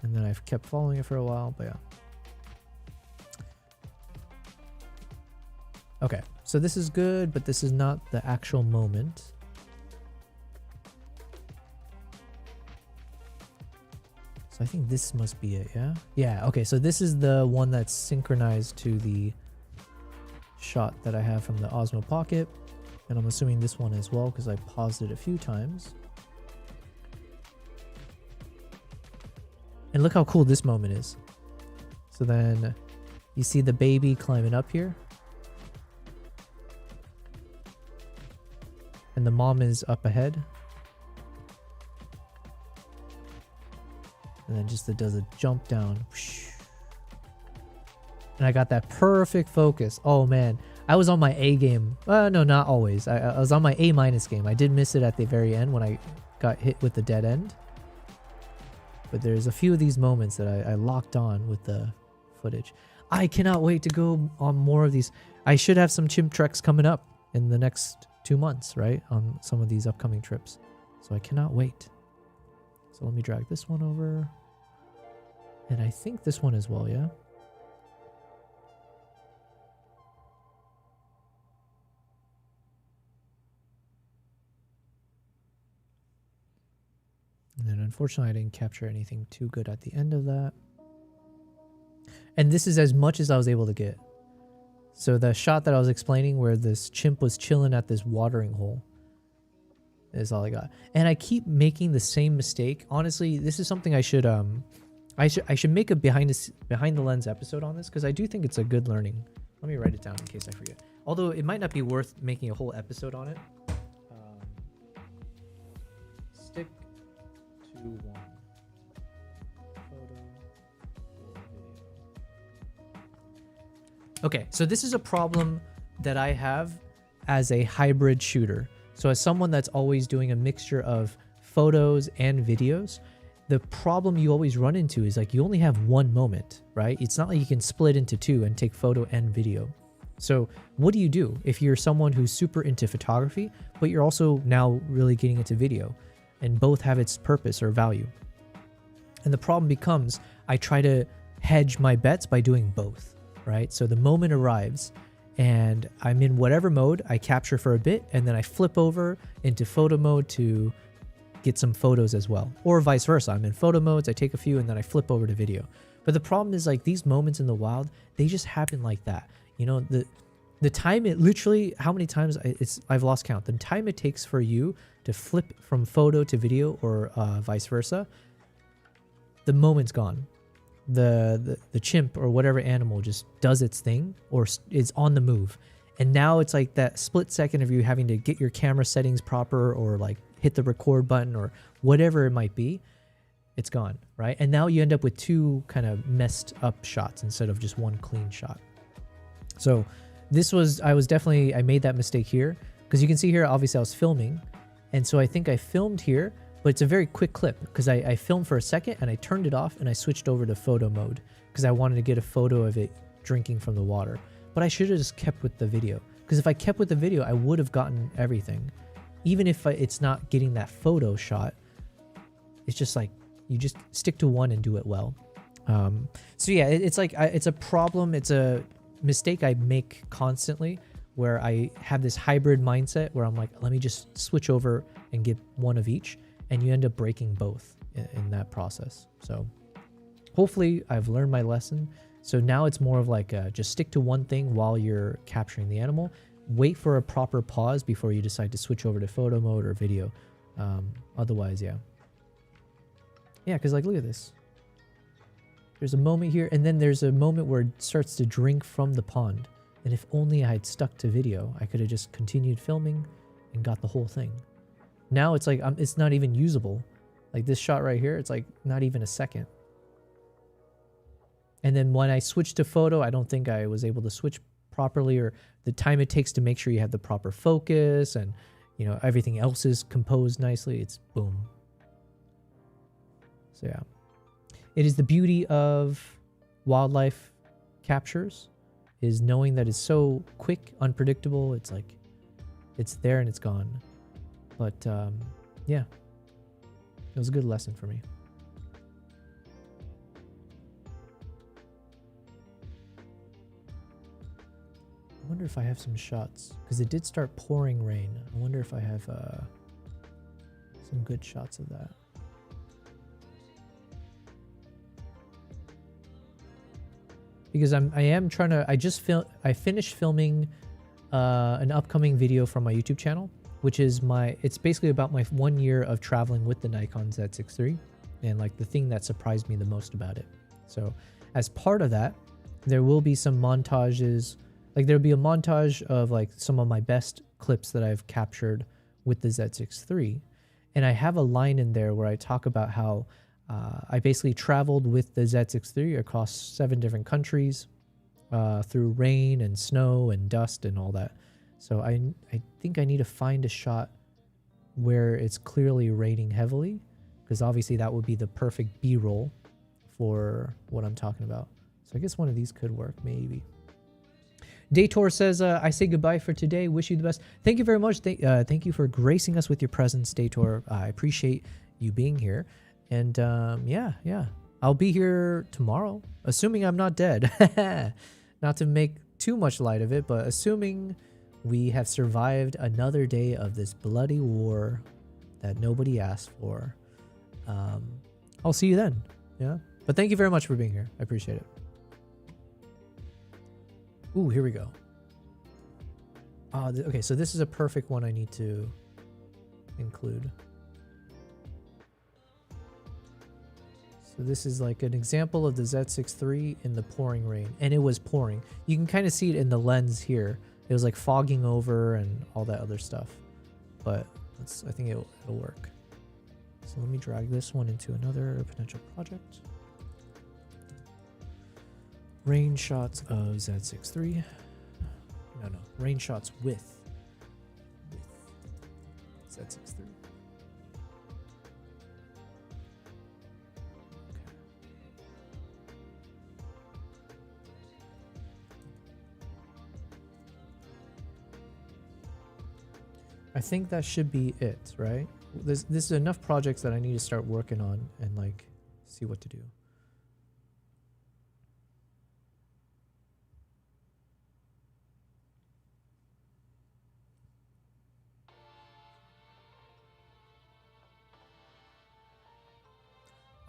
And then I've kept following it for a while, but yeah. Okay, so this is good, but this is not the actual moment. So I think this must be it, yeah? Yeah, okay, so this is the one that's synchronized to the shot that I have from the Osmo Pocket. And I'm assuming this one as well because I paused it a few times. And look how cool this moment is. So then you see the baby climbing up here. And the mom is up ahead. And then just it does a jump down. And I got that perfect focus. Oh man, I was on my A game. No, not always. I was on my A- game. I did miss it at the very end when I got hit with the dead end. But there's a few of these moments that I locked on with the footage. I cannot wait to go on more of these. I should have some chimp treks coming up in the next 2 months, right? On some of these upcoming trips. So I cannot wait. So let me drag this one over. And I think this one as well, yeah? And then unfortunately I didn't capture anything too good at the end of that. And this is as much as I was able to get. So the shot that I was explaining where this chimp was chilling at this watering hole is all I got. And I keep making the same mistake. Honestly, this is something I should make a behind the lens episode on this because I do think it's a good learning. Let me write it down in case I forget. Although it might not be worth making a whole episode on it. Stick to one photo or video. Okay, so this is a problem that I have as a hybrid shooter. So as someone that's always doing a mixture of photos and videos, the problem you always run into is like you only have one moment, right? It's not like you can split into two and take photo and video. So what do you do if you're someone who's super into photography, but you're also now really getting into video and both have its purpose or value? And the problem becomes I try to hedge my bets by doing both, right? So the moment arrives and I'm in whatever mode, I capture for a bit and then I flip over into photo mode to get some photos as well, or vice versa. I'm in photo modes, I take a few and then I flip over to video. But the problem is like these moments in the wild, they just happen like that. You know, the time it literally, how many times I've lost count. The time it takes for you to flip from photo to video or vice versa, the moment's gone. The chimp or whatever animal just does its thing or is on the move. And now it's like that split second of you having to get your camera settings proper or like hit the record button or whatever it might be. It's gone, right? And now you end up with two kind of messed up shots instead of just one clean shot. So I made that mistake here because you can see here, obviously I was filming. And so I think I filmed here, but it's a very quick clip because I filmed for a second and I turned it off and I switched over to photo mode because I wanted to get a photo of it drinking from the water. But I should have just kept with the video because if I kept with the video, I would have gotten everything. Even if it's not getting that photo shot, it's just like, you just stick to one and do it well. So yeah, it's like, it's a problem. It's a mistake I make constantly where I have this hybrid mindset where I'm like, let me just switch over and get one of each. And you end up breaking both in that process. So hopefully I've learned my lesson. So now it's more of like, just stick to one thing while you're capturing the animal. Wait for a proper pause before you decide to switch over to photo mode or video. Otherwise, yeah. Yeah, because like, look at this. There's a moment here, and then there's a moment where it starts to drink from the pond. And if only I had stuck to video, I could have just continued filming and got the whole thing. Now it's like, it's not even usable. Like this shot right here, it's like not even a second. And then when I switched to photo, I don't think I was able to switch properly, or the time it takes to make sure you have the proper focus and, you know, everything else is composed nicely. It's boom. So yeah, it is the beauty of wildlife captures is knowing that it's so quick, unpredictable. It's like, it's there and it's gone. But yeah, it was a good lesson for me. I wonder if I have some shots because it did start pouring rain. I wonder if I have some good shots of that. because I am trying to. I finished filming an upcoming video from my YouTube channel, which is it's basically about my 1 year of traveling with the Nikon Z6 III, and like the thing that surprised me the most about it. So as part of that, there will be some montages. Like there'll be a montage of like some of my best clips that I've captured with the Z6 III. And I have a line in there where I talk about how I basically traveled with the Z6 III across 7 different countries through rain and snow and dust and all that. So I think I need to find a shot where it's clearly raining heavily, because obviously that would be the perfect B-roll for what I'm talking about. So I guess one of these could work, maybe. Daytor says, I say goodbye for today. Wish you the best. Thank you very much. Thank you for gracing us with your presence, Daytor. I appreciate you being here. And yeah. I'll be here tomorrow, assuming I'm not dead. Not to make too much light of it, but assuming we have survived another day of this bloody war that nobody asked for. I'll see you then. Yeah. But thank you very much for being here. I appreciate it. Ooh, here we go. Okay, so this is a perfect one I need to include. So this is like an example of the Z6 III in the pouring rain. And it was pouring. You can kind of see it in the lens here. It was like fogging over and all that other stuff. But I think it'll work. So let me drag this one into another potential project. Rain shots of Z6 III. No. Rain shots with Z6 III. I think that should be it, right? This is enough projects that I need to start working on and like see what to do.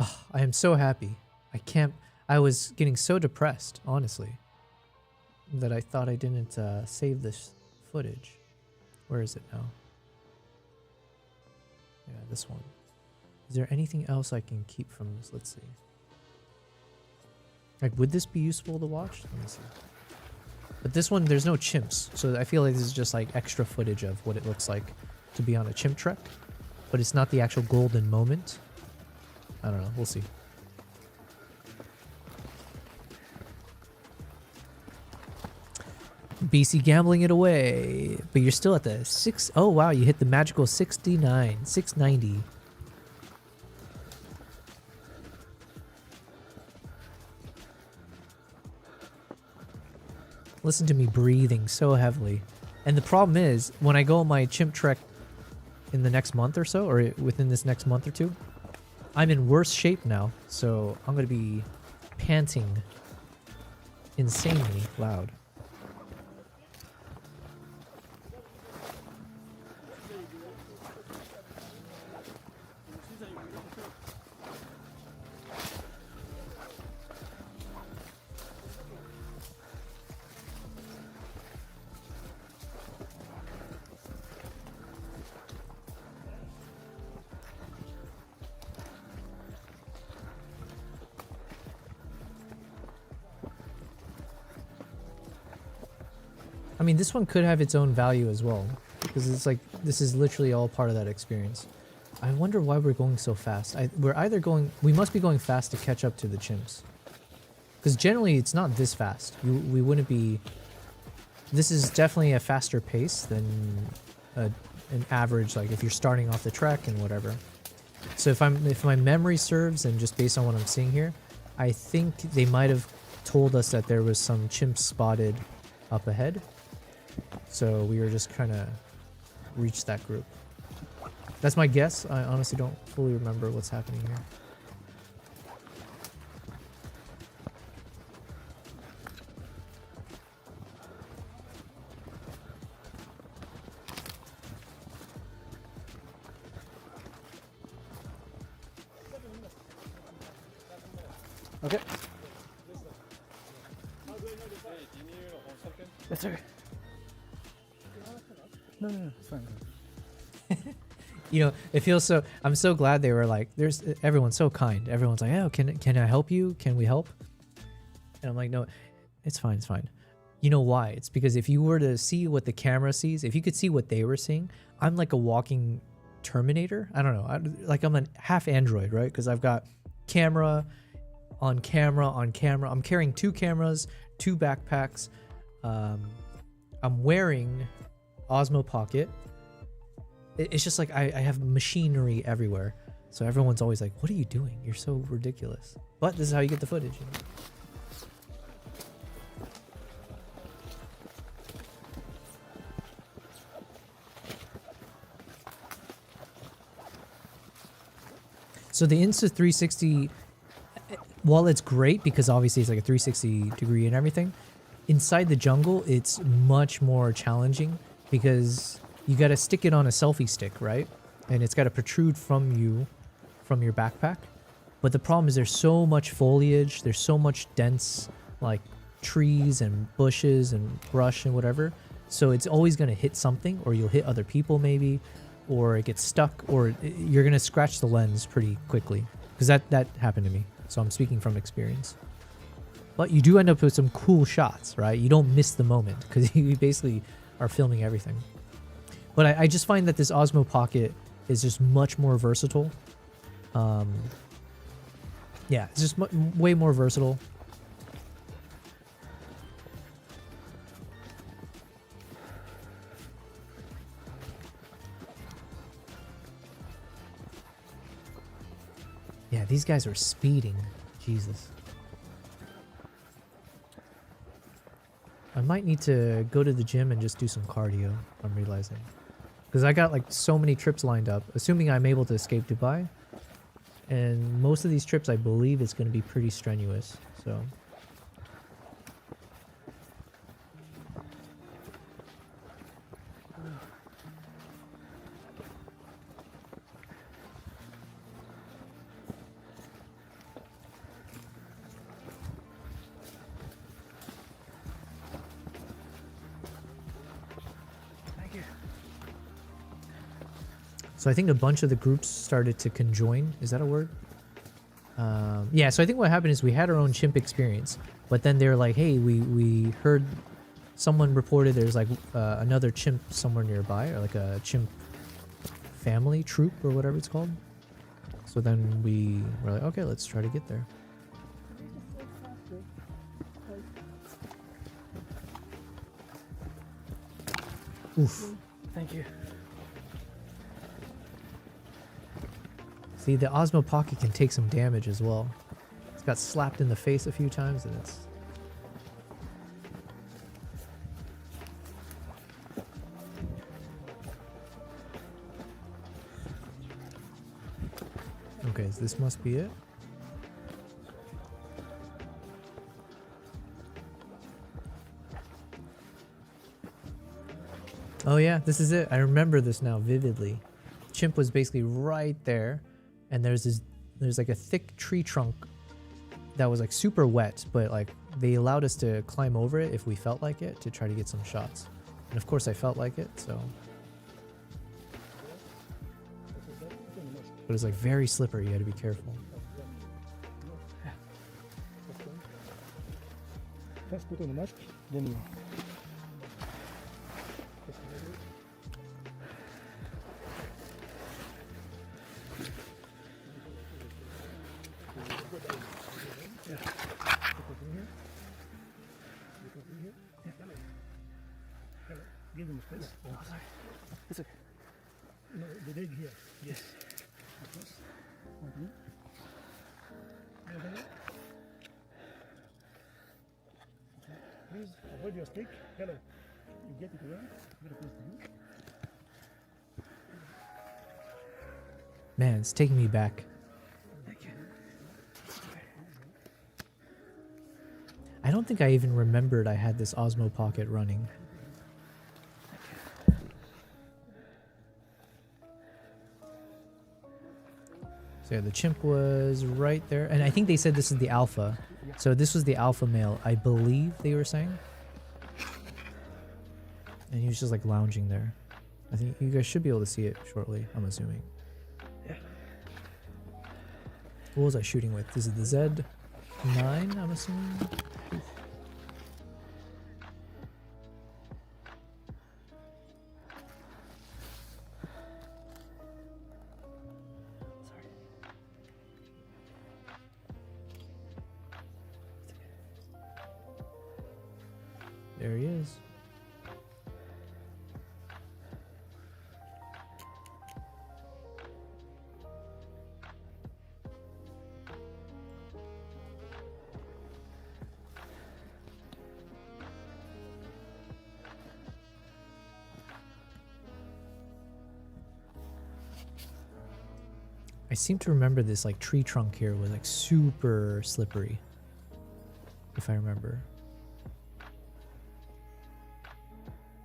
Oh, I am so happy. I was getting so depressed, honestly, that I thought I didn't save this footage. Where is it now? Yeah, this one. Is there anything else I can keep from this? Let's see. Like, would this be useful to watch? Let me see. But this one, there's no chimps. So I feel like this is just like extra footage of what it looks like to be on a chimp trek. But it's not the actual golden moment. I don't know. We'll see. BC gambling it away, but you're still at the 6. Oh wow, you hit the magical 69, 690. Listen to me breathing so heavily. And the problem is, when I go on my chimp trek in the next month or so, or within this next month or two, I'm in worse shape now, so I'm going to be panting insanely loud. I mean, this one could have its own value as well, because it's like, this is literally all part of that experience. I wonder why we're going so fast. We must be going fast to catch up to the chimps. Because generally it's not this fast. We wouldn't be, this is definitely a faster pace than an average, like if you're starting off the trek and whatever. So if my memory serves, and just based on what I'm seeing here, I think they might have told us that there was some chimps spotted up ahead. So we were just trying to reach that group. That's my guess. I honestly don't fully remember what's happening here. Okay. That's okay. No, it's fine. You know, it feels so. I'm so glad they were like, everyone's so kind. Everyone's like, oh, can I help you? Can we help? And I'm like, no, it's fine. It's fine. You know why? It's because if you were to see what the camera sees, if you could see what they were seeing, I'm like a walking Terminator. I don't know. I'm a half android, right? Because I've got camera on camera on camera. I'm carrying 2 cameras, 2 backpacks. I'm wearing Osmo Pocket. It's just like I have machinery everywhere. So everyone's always like, what are you doing? You're so ridiculous. But this is how you get the footage. You know? So the Insta360, while it's great because obviously it's like a 360 degree and everything, inside the jungle, it's much more challenging because you got to stick it on a selfie stick, right? And it's got to protrude from your backpack. But the problem is there's so much foliage, there's so much dense like trees and bushes and brush and whatever. So it's always going to hit something, or you'll hit other people maybe, or it gets stuck, or you're going to scratch the lens pretty quickly. Because that happened to me. So I'm speaking from experience. But you do end up with some cool shots, right? You don't miss the moment because you basically are filming everything. But I just find that this Osmo Pocket is just much more versatile. Yeah, it's just way more versatile. Yeah, these guys are speeding. Jesus. I might need to go to the gym and just do some cardio, I'm realizing. Because I got like so many trips lined up, assuming I'm able to escape Dubai. And most of these trips, I believe, it's going to be pretty strenuous. So... So I think a bunch of the groups started to conjoin. Is that a word? Yeah, so I think what happened is we had our own chimp experience. But then they were like, hey, we heard someone reported there's like another chimp somewhere nearby. Or like a chimp family, troop, or whatever it's called. So then we were like, okay, let's try to get there. Oof. Thank you. See, the Osmo Pocket can take some damage as well. It's got slapped in the face a few times and it's... Okay, so this must be it. Oh yeah, this is it. I remember this now vividly. Chimp was basically right there. And there's like a thick tree trunk that was like super wet, but like they allowed us to climb over it if we felt like it to try to get some shots. And of course I felt like it, so. But it's like very slippery, you had to be careful. First put on the mask, then you... Give them space. Oh, sorry. It's okay. No, the leg here. Yes. Please avoid your stick. Hello. You get it around. Very close to you. Man, it's taking me back. I don't think I even remembered I had this Osmo Pocket running. So yeah, the chimp was right there. And I think they said this is the alpha. So this was the alpha male, I believe they were saying. And he was just like lounging there. I think you guys should be able to see it shortly, I'm assuming. Yeah. What was I shooting with? This is the Z9, I'm assuming? There he is. I seem to remember this like tree trunk here was like super slippery, if I remember.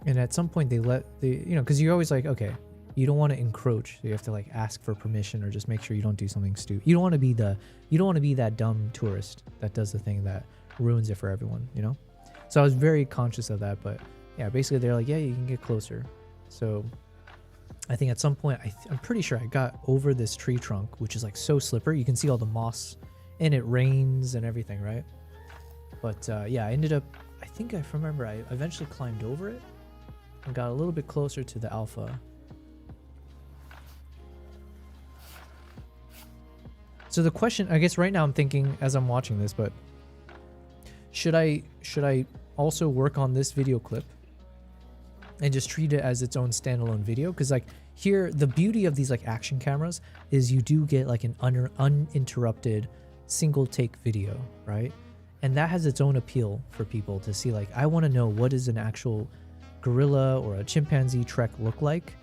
And at some point they let the, you know, because you're always like, okay, you don't want to encroach, so you have to like ask for permission or just make sure you don't do something stupid. You don't want to be that dumb tourist that does the thing that ruins it for everyone, you know? So I was very conscious of that, but yeah, basically they're like, yeah, you can get closer. So I think at some point, I'm pretty sure I got over this tree trunk, which is like so slippery. You can see all the moss and it rains and everything, right? But yeah, I ended up, I think I remember I eventually climbed over it and got a little bit closer to the Alpha. So the question, I guess right now I'm thinking as I'm watching this, but should I also work on this video clip and just treat it as its own standalone video? Because like here, the beauty of these like action cameras is you do get like an uninterrupted single take video, right? And that has its own appeal for people to see. Like, I want to know, what does an actual gorilla or a chimpanzee trek look like?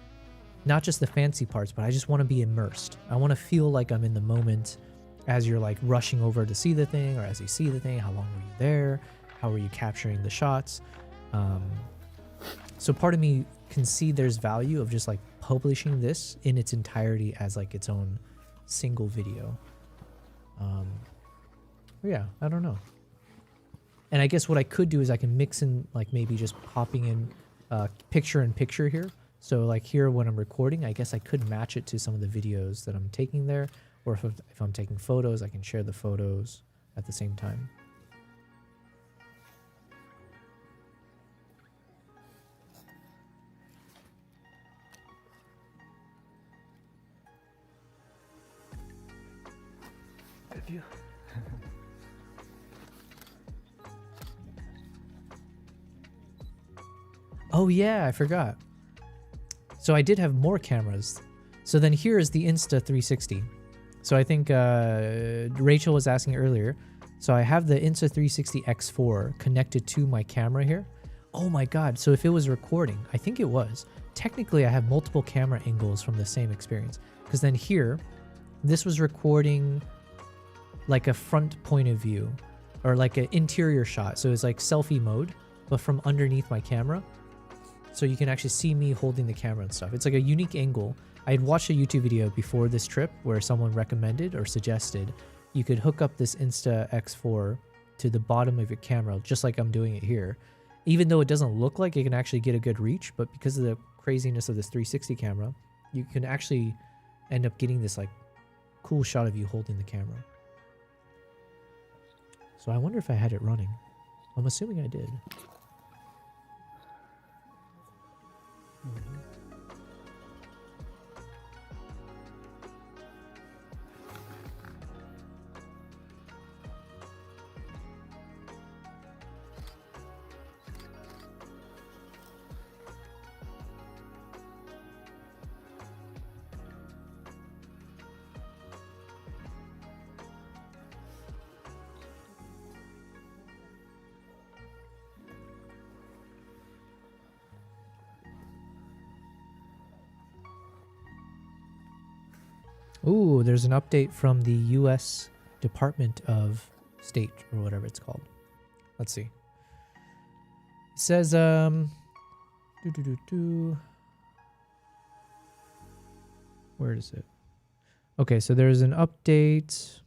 Not just the fancy parts, but I just want to be immersed. I want to feel like I'm in the moment as you're like rushing over to see the thing, or as you see the thing. How long were you there? How were you capturing the shots? So part of me can see there's value of just like publishing this in its entirety as like its own single video. Yeah, I don't know. And I guess what I could do is I can mix in like maybe just popping in picture in picture here. So like here when I'm recording, I guess I could match it to some of the videos that I'm taking there. Or if I'm taking photos, I can share the photos at the same time. Good view. Oh yeah, I forgot. So I did have more cameras. So then here is the Insta360. So I think Rachel was asking earlier. So I have the Insta360 X4 connected to my camera here. Oh my God. So if it was recording, I think it was. Technically, I have multiple camera angles from the same experience. Because then here, this was recording like a front point of view or like an interior shot. So it's like selfie mode, but from underneath my camera. So you can actually see me holding the camera and stuff. It's like a unique angle. I had watched a YouTube video before this trip where someone recommended or suggested you could hook up this Insta X4 to the bottom of your camera, just like I'm doing it here. Even though it doesn't look like it can actually get a good reach, but because of the craziness of this 360 camera, you can actually end up getting this like cool shot of you holding the camera. So I wonder if I had it running. I'm assuming I did. Ooh, there's an update from the U.S. Department of State, or whatever it's called. Let's see. It says, where is it? Okay, so there's an update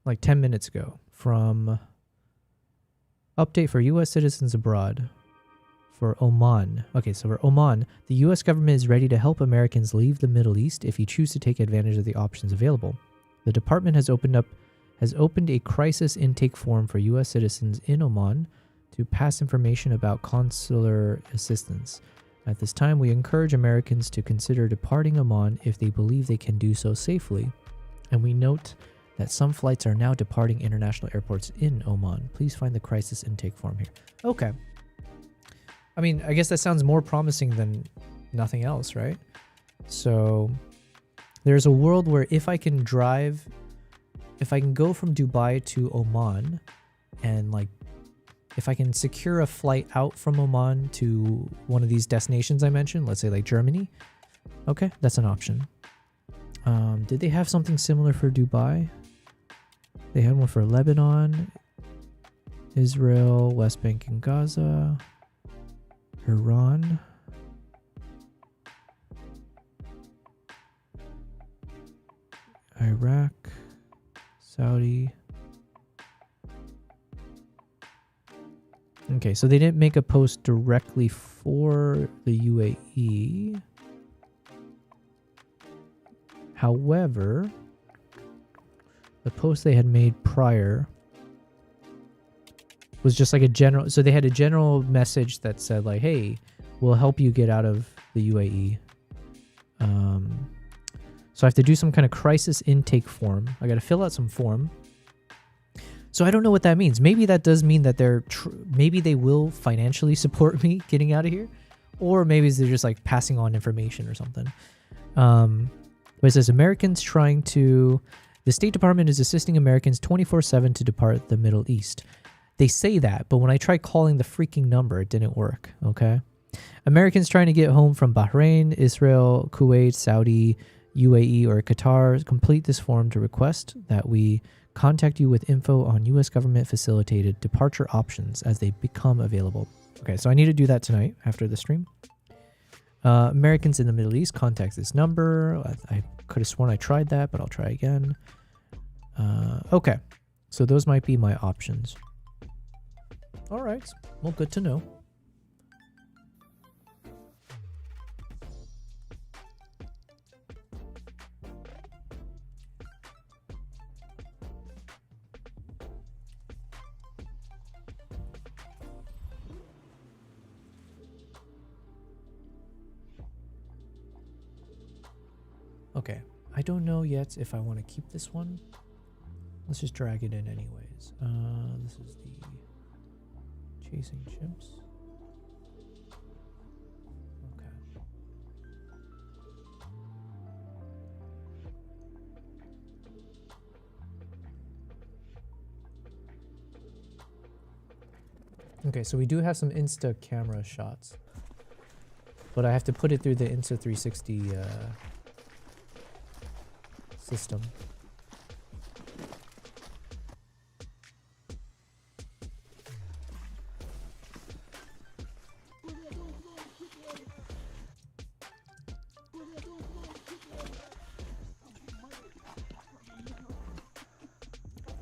like 10 minutes ago from update for U.S. citizens abroad for Oman. Okay, so for Oman, the U.S. government is ready to help Americans leave the Middle East if you choose to take advantage of the options available. The department has opened a crisis intake form for U.S. citizens in Oman to pass information about consular assistance. At this time, we encourage Americans to consider departing Oman if they believe they can do so safely. And we note that some flights are now departing international airports in Oman. Please find the crisis intake form here. Okay. I mean, I guess that sounds more promising than nothing else, right? So there's a world where if I can go from Dubai to Oman and like if I can secure a flight out from Oman to one of these destinations I mentioned, let's say like Germany, okay, that's an option. Did they have something similar for Dubai? They had one for Lebanon, Israel, West Bank and Gaza, Iran, Iraq, Saudi. Okay, so they didn't make a post directly for the UAE. However, the post they had made prior was just like a general, so they had a general message that said like, hey, we'll help you get out of the UAE. So I have to do some kind of crisis intake form. I got to fill out some form. So I don't know what that means. Maybe that does mean that maybe they will financially support me getting out of here, or maybe they're just like passing on information or something. But it says the State Department is assisting Americans 24/7 to depart the Middle East. They say that, but when I tried calling the freaking number, it didn't work, okay? Americans trying to get home from Bahrain, Israel, Kuwait, Saudi, UAE, or Qatar, complete this form to request that we contact you with info on U.S. government-facilitated departure options as they become available. Okay, so I need to do that tonight after the stream. Americans in the Middle East, contact this number. I could have sworn I tried that, but I'll try again. Okay, so those might be my options. All right, well, good to know. Okay, I don't know yet if I want to keep this one. Let's just drag it in anyways. This is the chasing chimps. Okay. Okay, so we do have some Insta camera shots, but I have to put it through the Insta 360 system.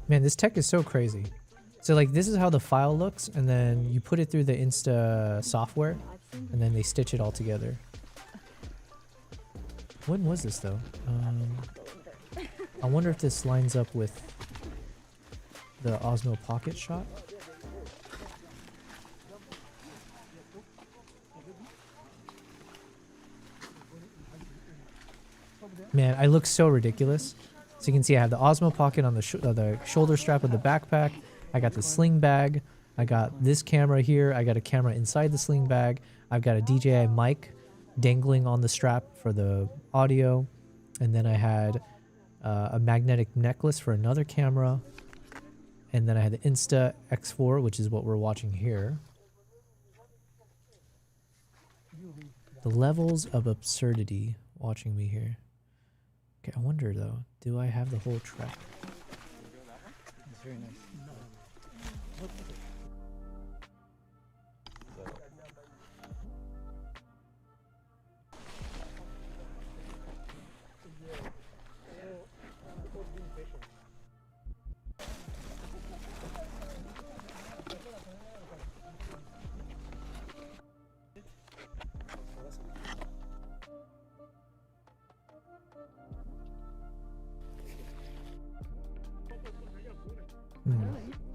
Man, this tech is so crazy. So like this is how the file looks, and then you put it through the Insta software, and then they stitch it all together. When was this though? I wonder if this lines up with the Osmo Pocket shot. Man, I look so ridiculous. So you can see I have the Osmo Pocket on the shoulder strap of the backpack. I got the sling bag. I got this camera here. I got a camera inside the sling bag. I've got a DJI mic dangling on the strap for the audio. And then I had a magnetic necklace for another camera. And then I had the Insta X4, which is what we're watching here. The levels of absurdity watching me here. Okay, I wonder though, do I have the whole track? It's very nice.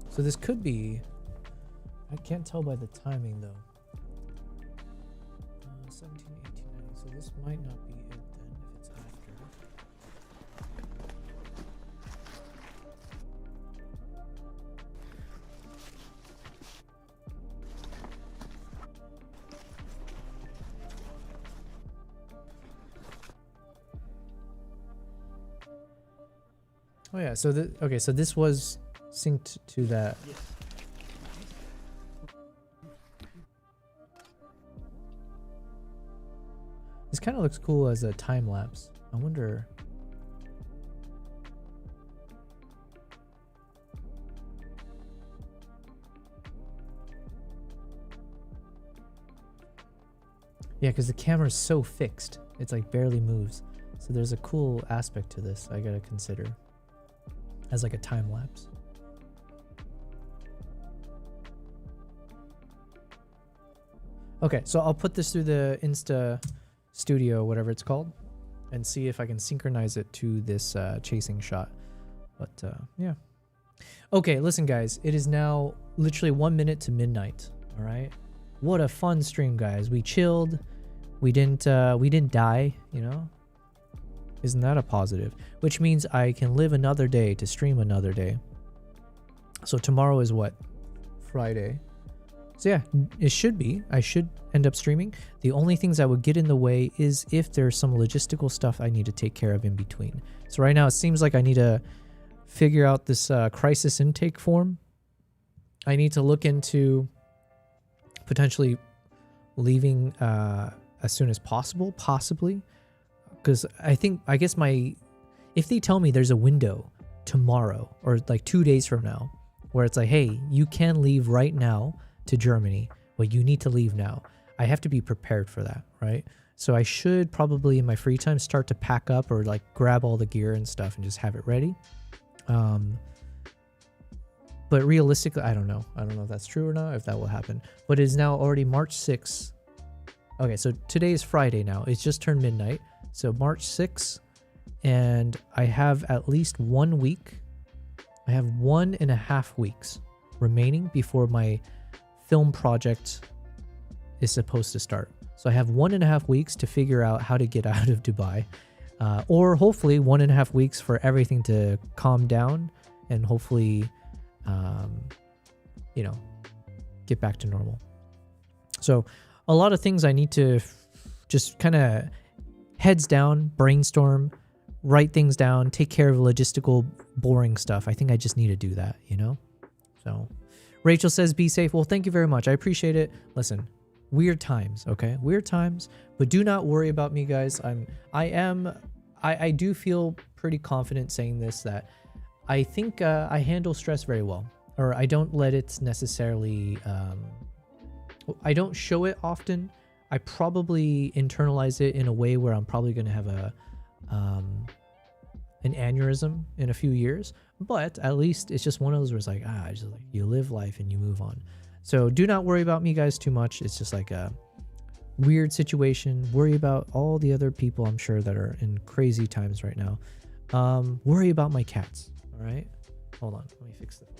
So this could be, I can't tell by the timing though. 17, 18, 19. So this might not be it then if it's after. Oh yeah, so okay, so this was synced to that. Yes. This kind of looks cool as a time lapse. I wonder. Yeah, because the camera's so fixed. It's like barely moves. So there's a cool aspect to this I gotta consider as like a time lapse. Okay, so I'll put this through the Insta Studio, whatever it's called, and see if I can synchronize it to this chasing shot. But yeah. Okay, listen guys, it is now literally 1 minute to midnight. All right, what a fun stream, guys. We chilled. We didn't die, you know. Isn't that a positive? Which means I can live another day to stream another day. So tomorrow is what? Friday. So yeah, it should be. I should end up streaming. The only things that would get in the way is if there's some logistical stuff I need to take care of in between. So right now it seems like I need to figure out this crisis intake form. I need to look into potentially leaving as soon as possible, possibly. Because I guess if they tell me there's a window tomorrow or like 2 days from now where it's like, hey, you can leave right now to Germany, but you need to leave now. I have to be prepared for that, right? So I should probably in my free time start to pack up or like grab all the gear and stuff and just have it ready. But realistically, I don't know. I don't know if that's true or not, if that will happen. But it is now already March 6th. Okay, so today is Friday now. It's just turned midnight. So March 6th, and I have at least 1 week. I have 1.5 weeks remaining before my film project is supposed to start. So I have 1.5 weeks to figure out how to get out of Dubai, or hopefully 1.5 weeks for everything to calm down and hopefully, you know, get back to normal. So a lot of things I need to just kind of heads down, brainstorm, write things down, take care of logistical, boring stuff. I think I just need to do that, you know? So Rachel says, be safe. Well, thank you very much. I appreciate it. Listen, weird times, okay? Weird times, but do not worry about me, guys. I do feel pretty confident saying this, that I think I handle stress very well, or I don't let it necessarily, I don't show it often. I probably internalize it in a way where I'm probably going to have an aneurysm in a few years, but at least it's just one of those where it's like, just like you live life and you move on. So do not worry about me, guys, too much. It's just like a weird situation. Worry about all the other people I'm sure that are in crazy times right now. Worry about my cats. All right, hold on, let me fix the photos.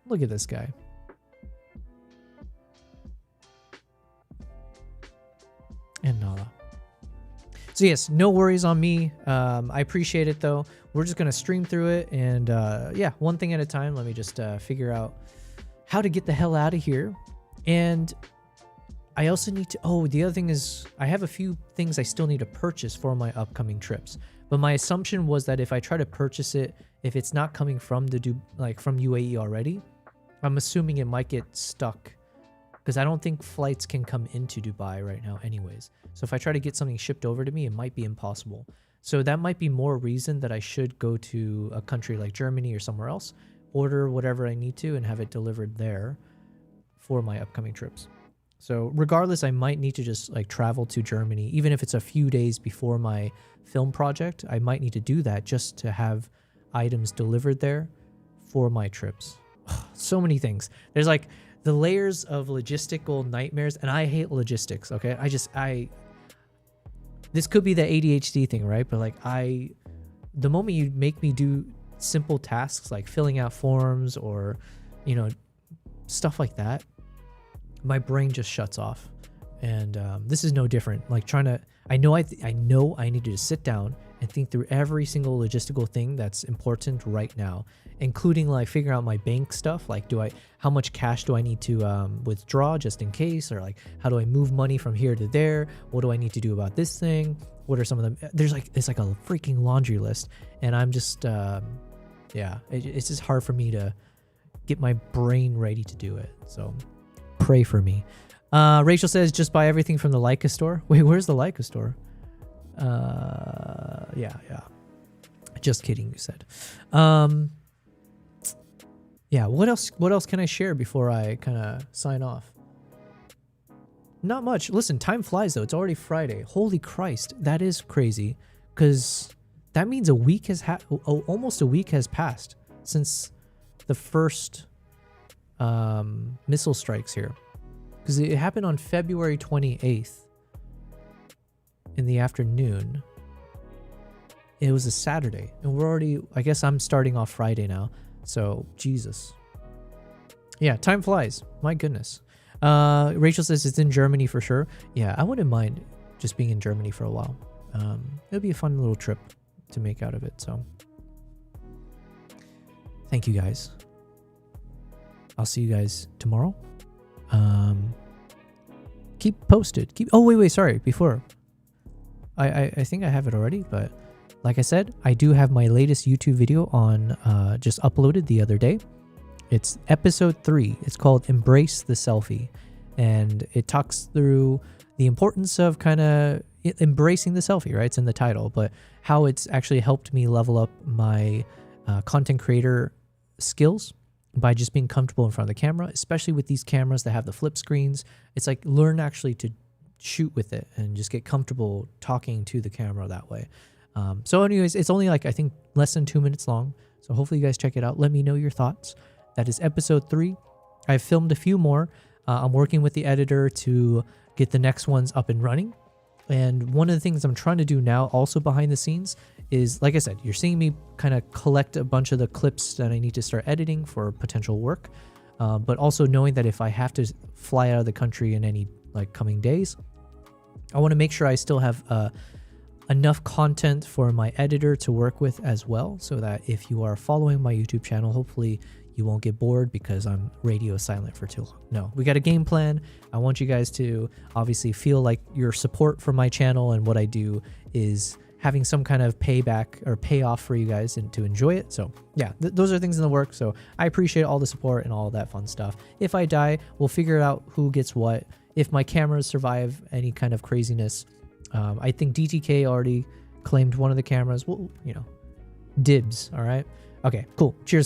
Look at this guy. And nada. So yes, no worries on me. I appreciate it though. We're just gonna stream through it, and yeah, one thing at a time. Let me just figure out how to get the hell out of here. And I also need to, the other thing is I have a few things I still need to purchase for my upcoming trips. But my assumption was that if I try to purchase it, if it's not coming from from UAE already, I'm assuming it might get stuck, because I don't think flights can come into Dubai right now anyways. So if I try to get something shipped over to me, it might be impossible. So that might be more reason that I should go to a country like Germany or somewhere else, order whatever I need to, and have it delivered there for my upcoming trips. So regardless, I might need to just like travel to Germany, even if it's a few days before my film project. I might need to do that just to have items delivered there for my trips. So many things. There's like the layers of logistical nightmares, and I hate logistics. Okay, this could be the ADHD thing, right? But like the moment you make me do simple tasks like filling out forms or, you know, stuff like that, my brain just shuts off. And this is no different. Like I know I need to sit down and think through every single logistical thing that's important right now, including like figuring out my bank stuff. Like, how much cash do I need to withdraw just in case, or like, how do I move money from here to there? What do I need to do about this thing? What are some of them? It's like a freaking laundry list, and I'm just, it's just hard for me to get my brain ready to do it. So pray for me. Rachel says, just buy everything from the Leica store. Wait, where's the Leica store? Yeah. Just kidding, you said. Yeah, what else can I share before I kind of sign off? Not much. Listen, time flies though. It's already Friday. Holy Christ, that is crazy, because that means almost a week has passed since the first missile strikes here. Because it happened on February 28th in the afternoon. It was a Saturday, and I guess I'm starting off Friday now. So, Jesus. Yeah, time flies. My goodness. Rachel says it's in Germany for sure. Yeah, I wouldn't mind just being in Germany for a while. It'll be a fun little trip to make out of it. So, thank you guys. I'll see you guys tomorrow. Keep posted. Oh, wait, sorry. Before. I think I have it already, but like I said, I do have my latest YouTube video on, just uploaded the other day. It's episode 3. It's called Embrace the Selfie. And it talks through the importance of kind of embracing the selfie, right? It's in the title, but how it's actually helped me level up my content creator skills by just being comfortable in front of the camera, especially with these cameras that have the flip screens. It's like learn actually to shoot with it and just get comfortable talking to the camera that way. So anyways, it's only like, I think, less than 2 minutes long. So hopefully you guys check it out. Let me know your thoughts. That is episode 3. I've filmed a few more. I'm working with the editor to get the next ones up and running. And one of the things I'm trying to do now also behind the scenes is, like I said, you're seeing me kind of collect a bunch of the clips that I need to start editing for potential work. But also knowing that if I have to fly out of the country in any like coming days, I want to make sure I still have enough content for my editor to work with as well, so that if you are following my YouTube channel, hopefully you won't get bored because I'm radio silent for too long. No, we got a game plan. I want you guys to obviously feel like your support for my channel and what I do is having some kind of payback or payoff for you guys and to enjoy it. So yeah, those are things in the work. So I appreciate all the support and all that fun stuff. If I die, we'll figure out who gets what. If my cameras survive any kind of craziness, I think DTK already claimed one of the cameras. Well, you know, dibs. All right. Okay, cool. Cheers, guys.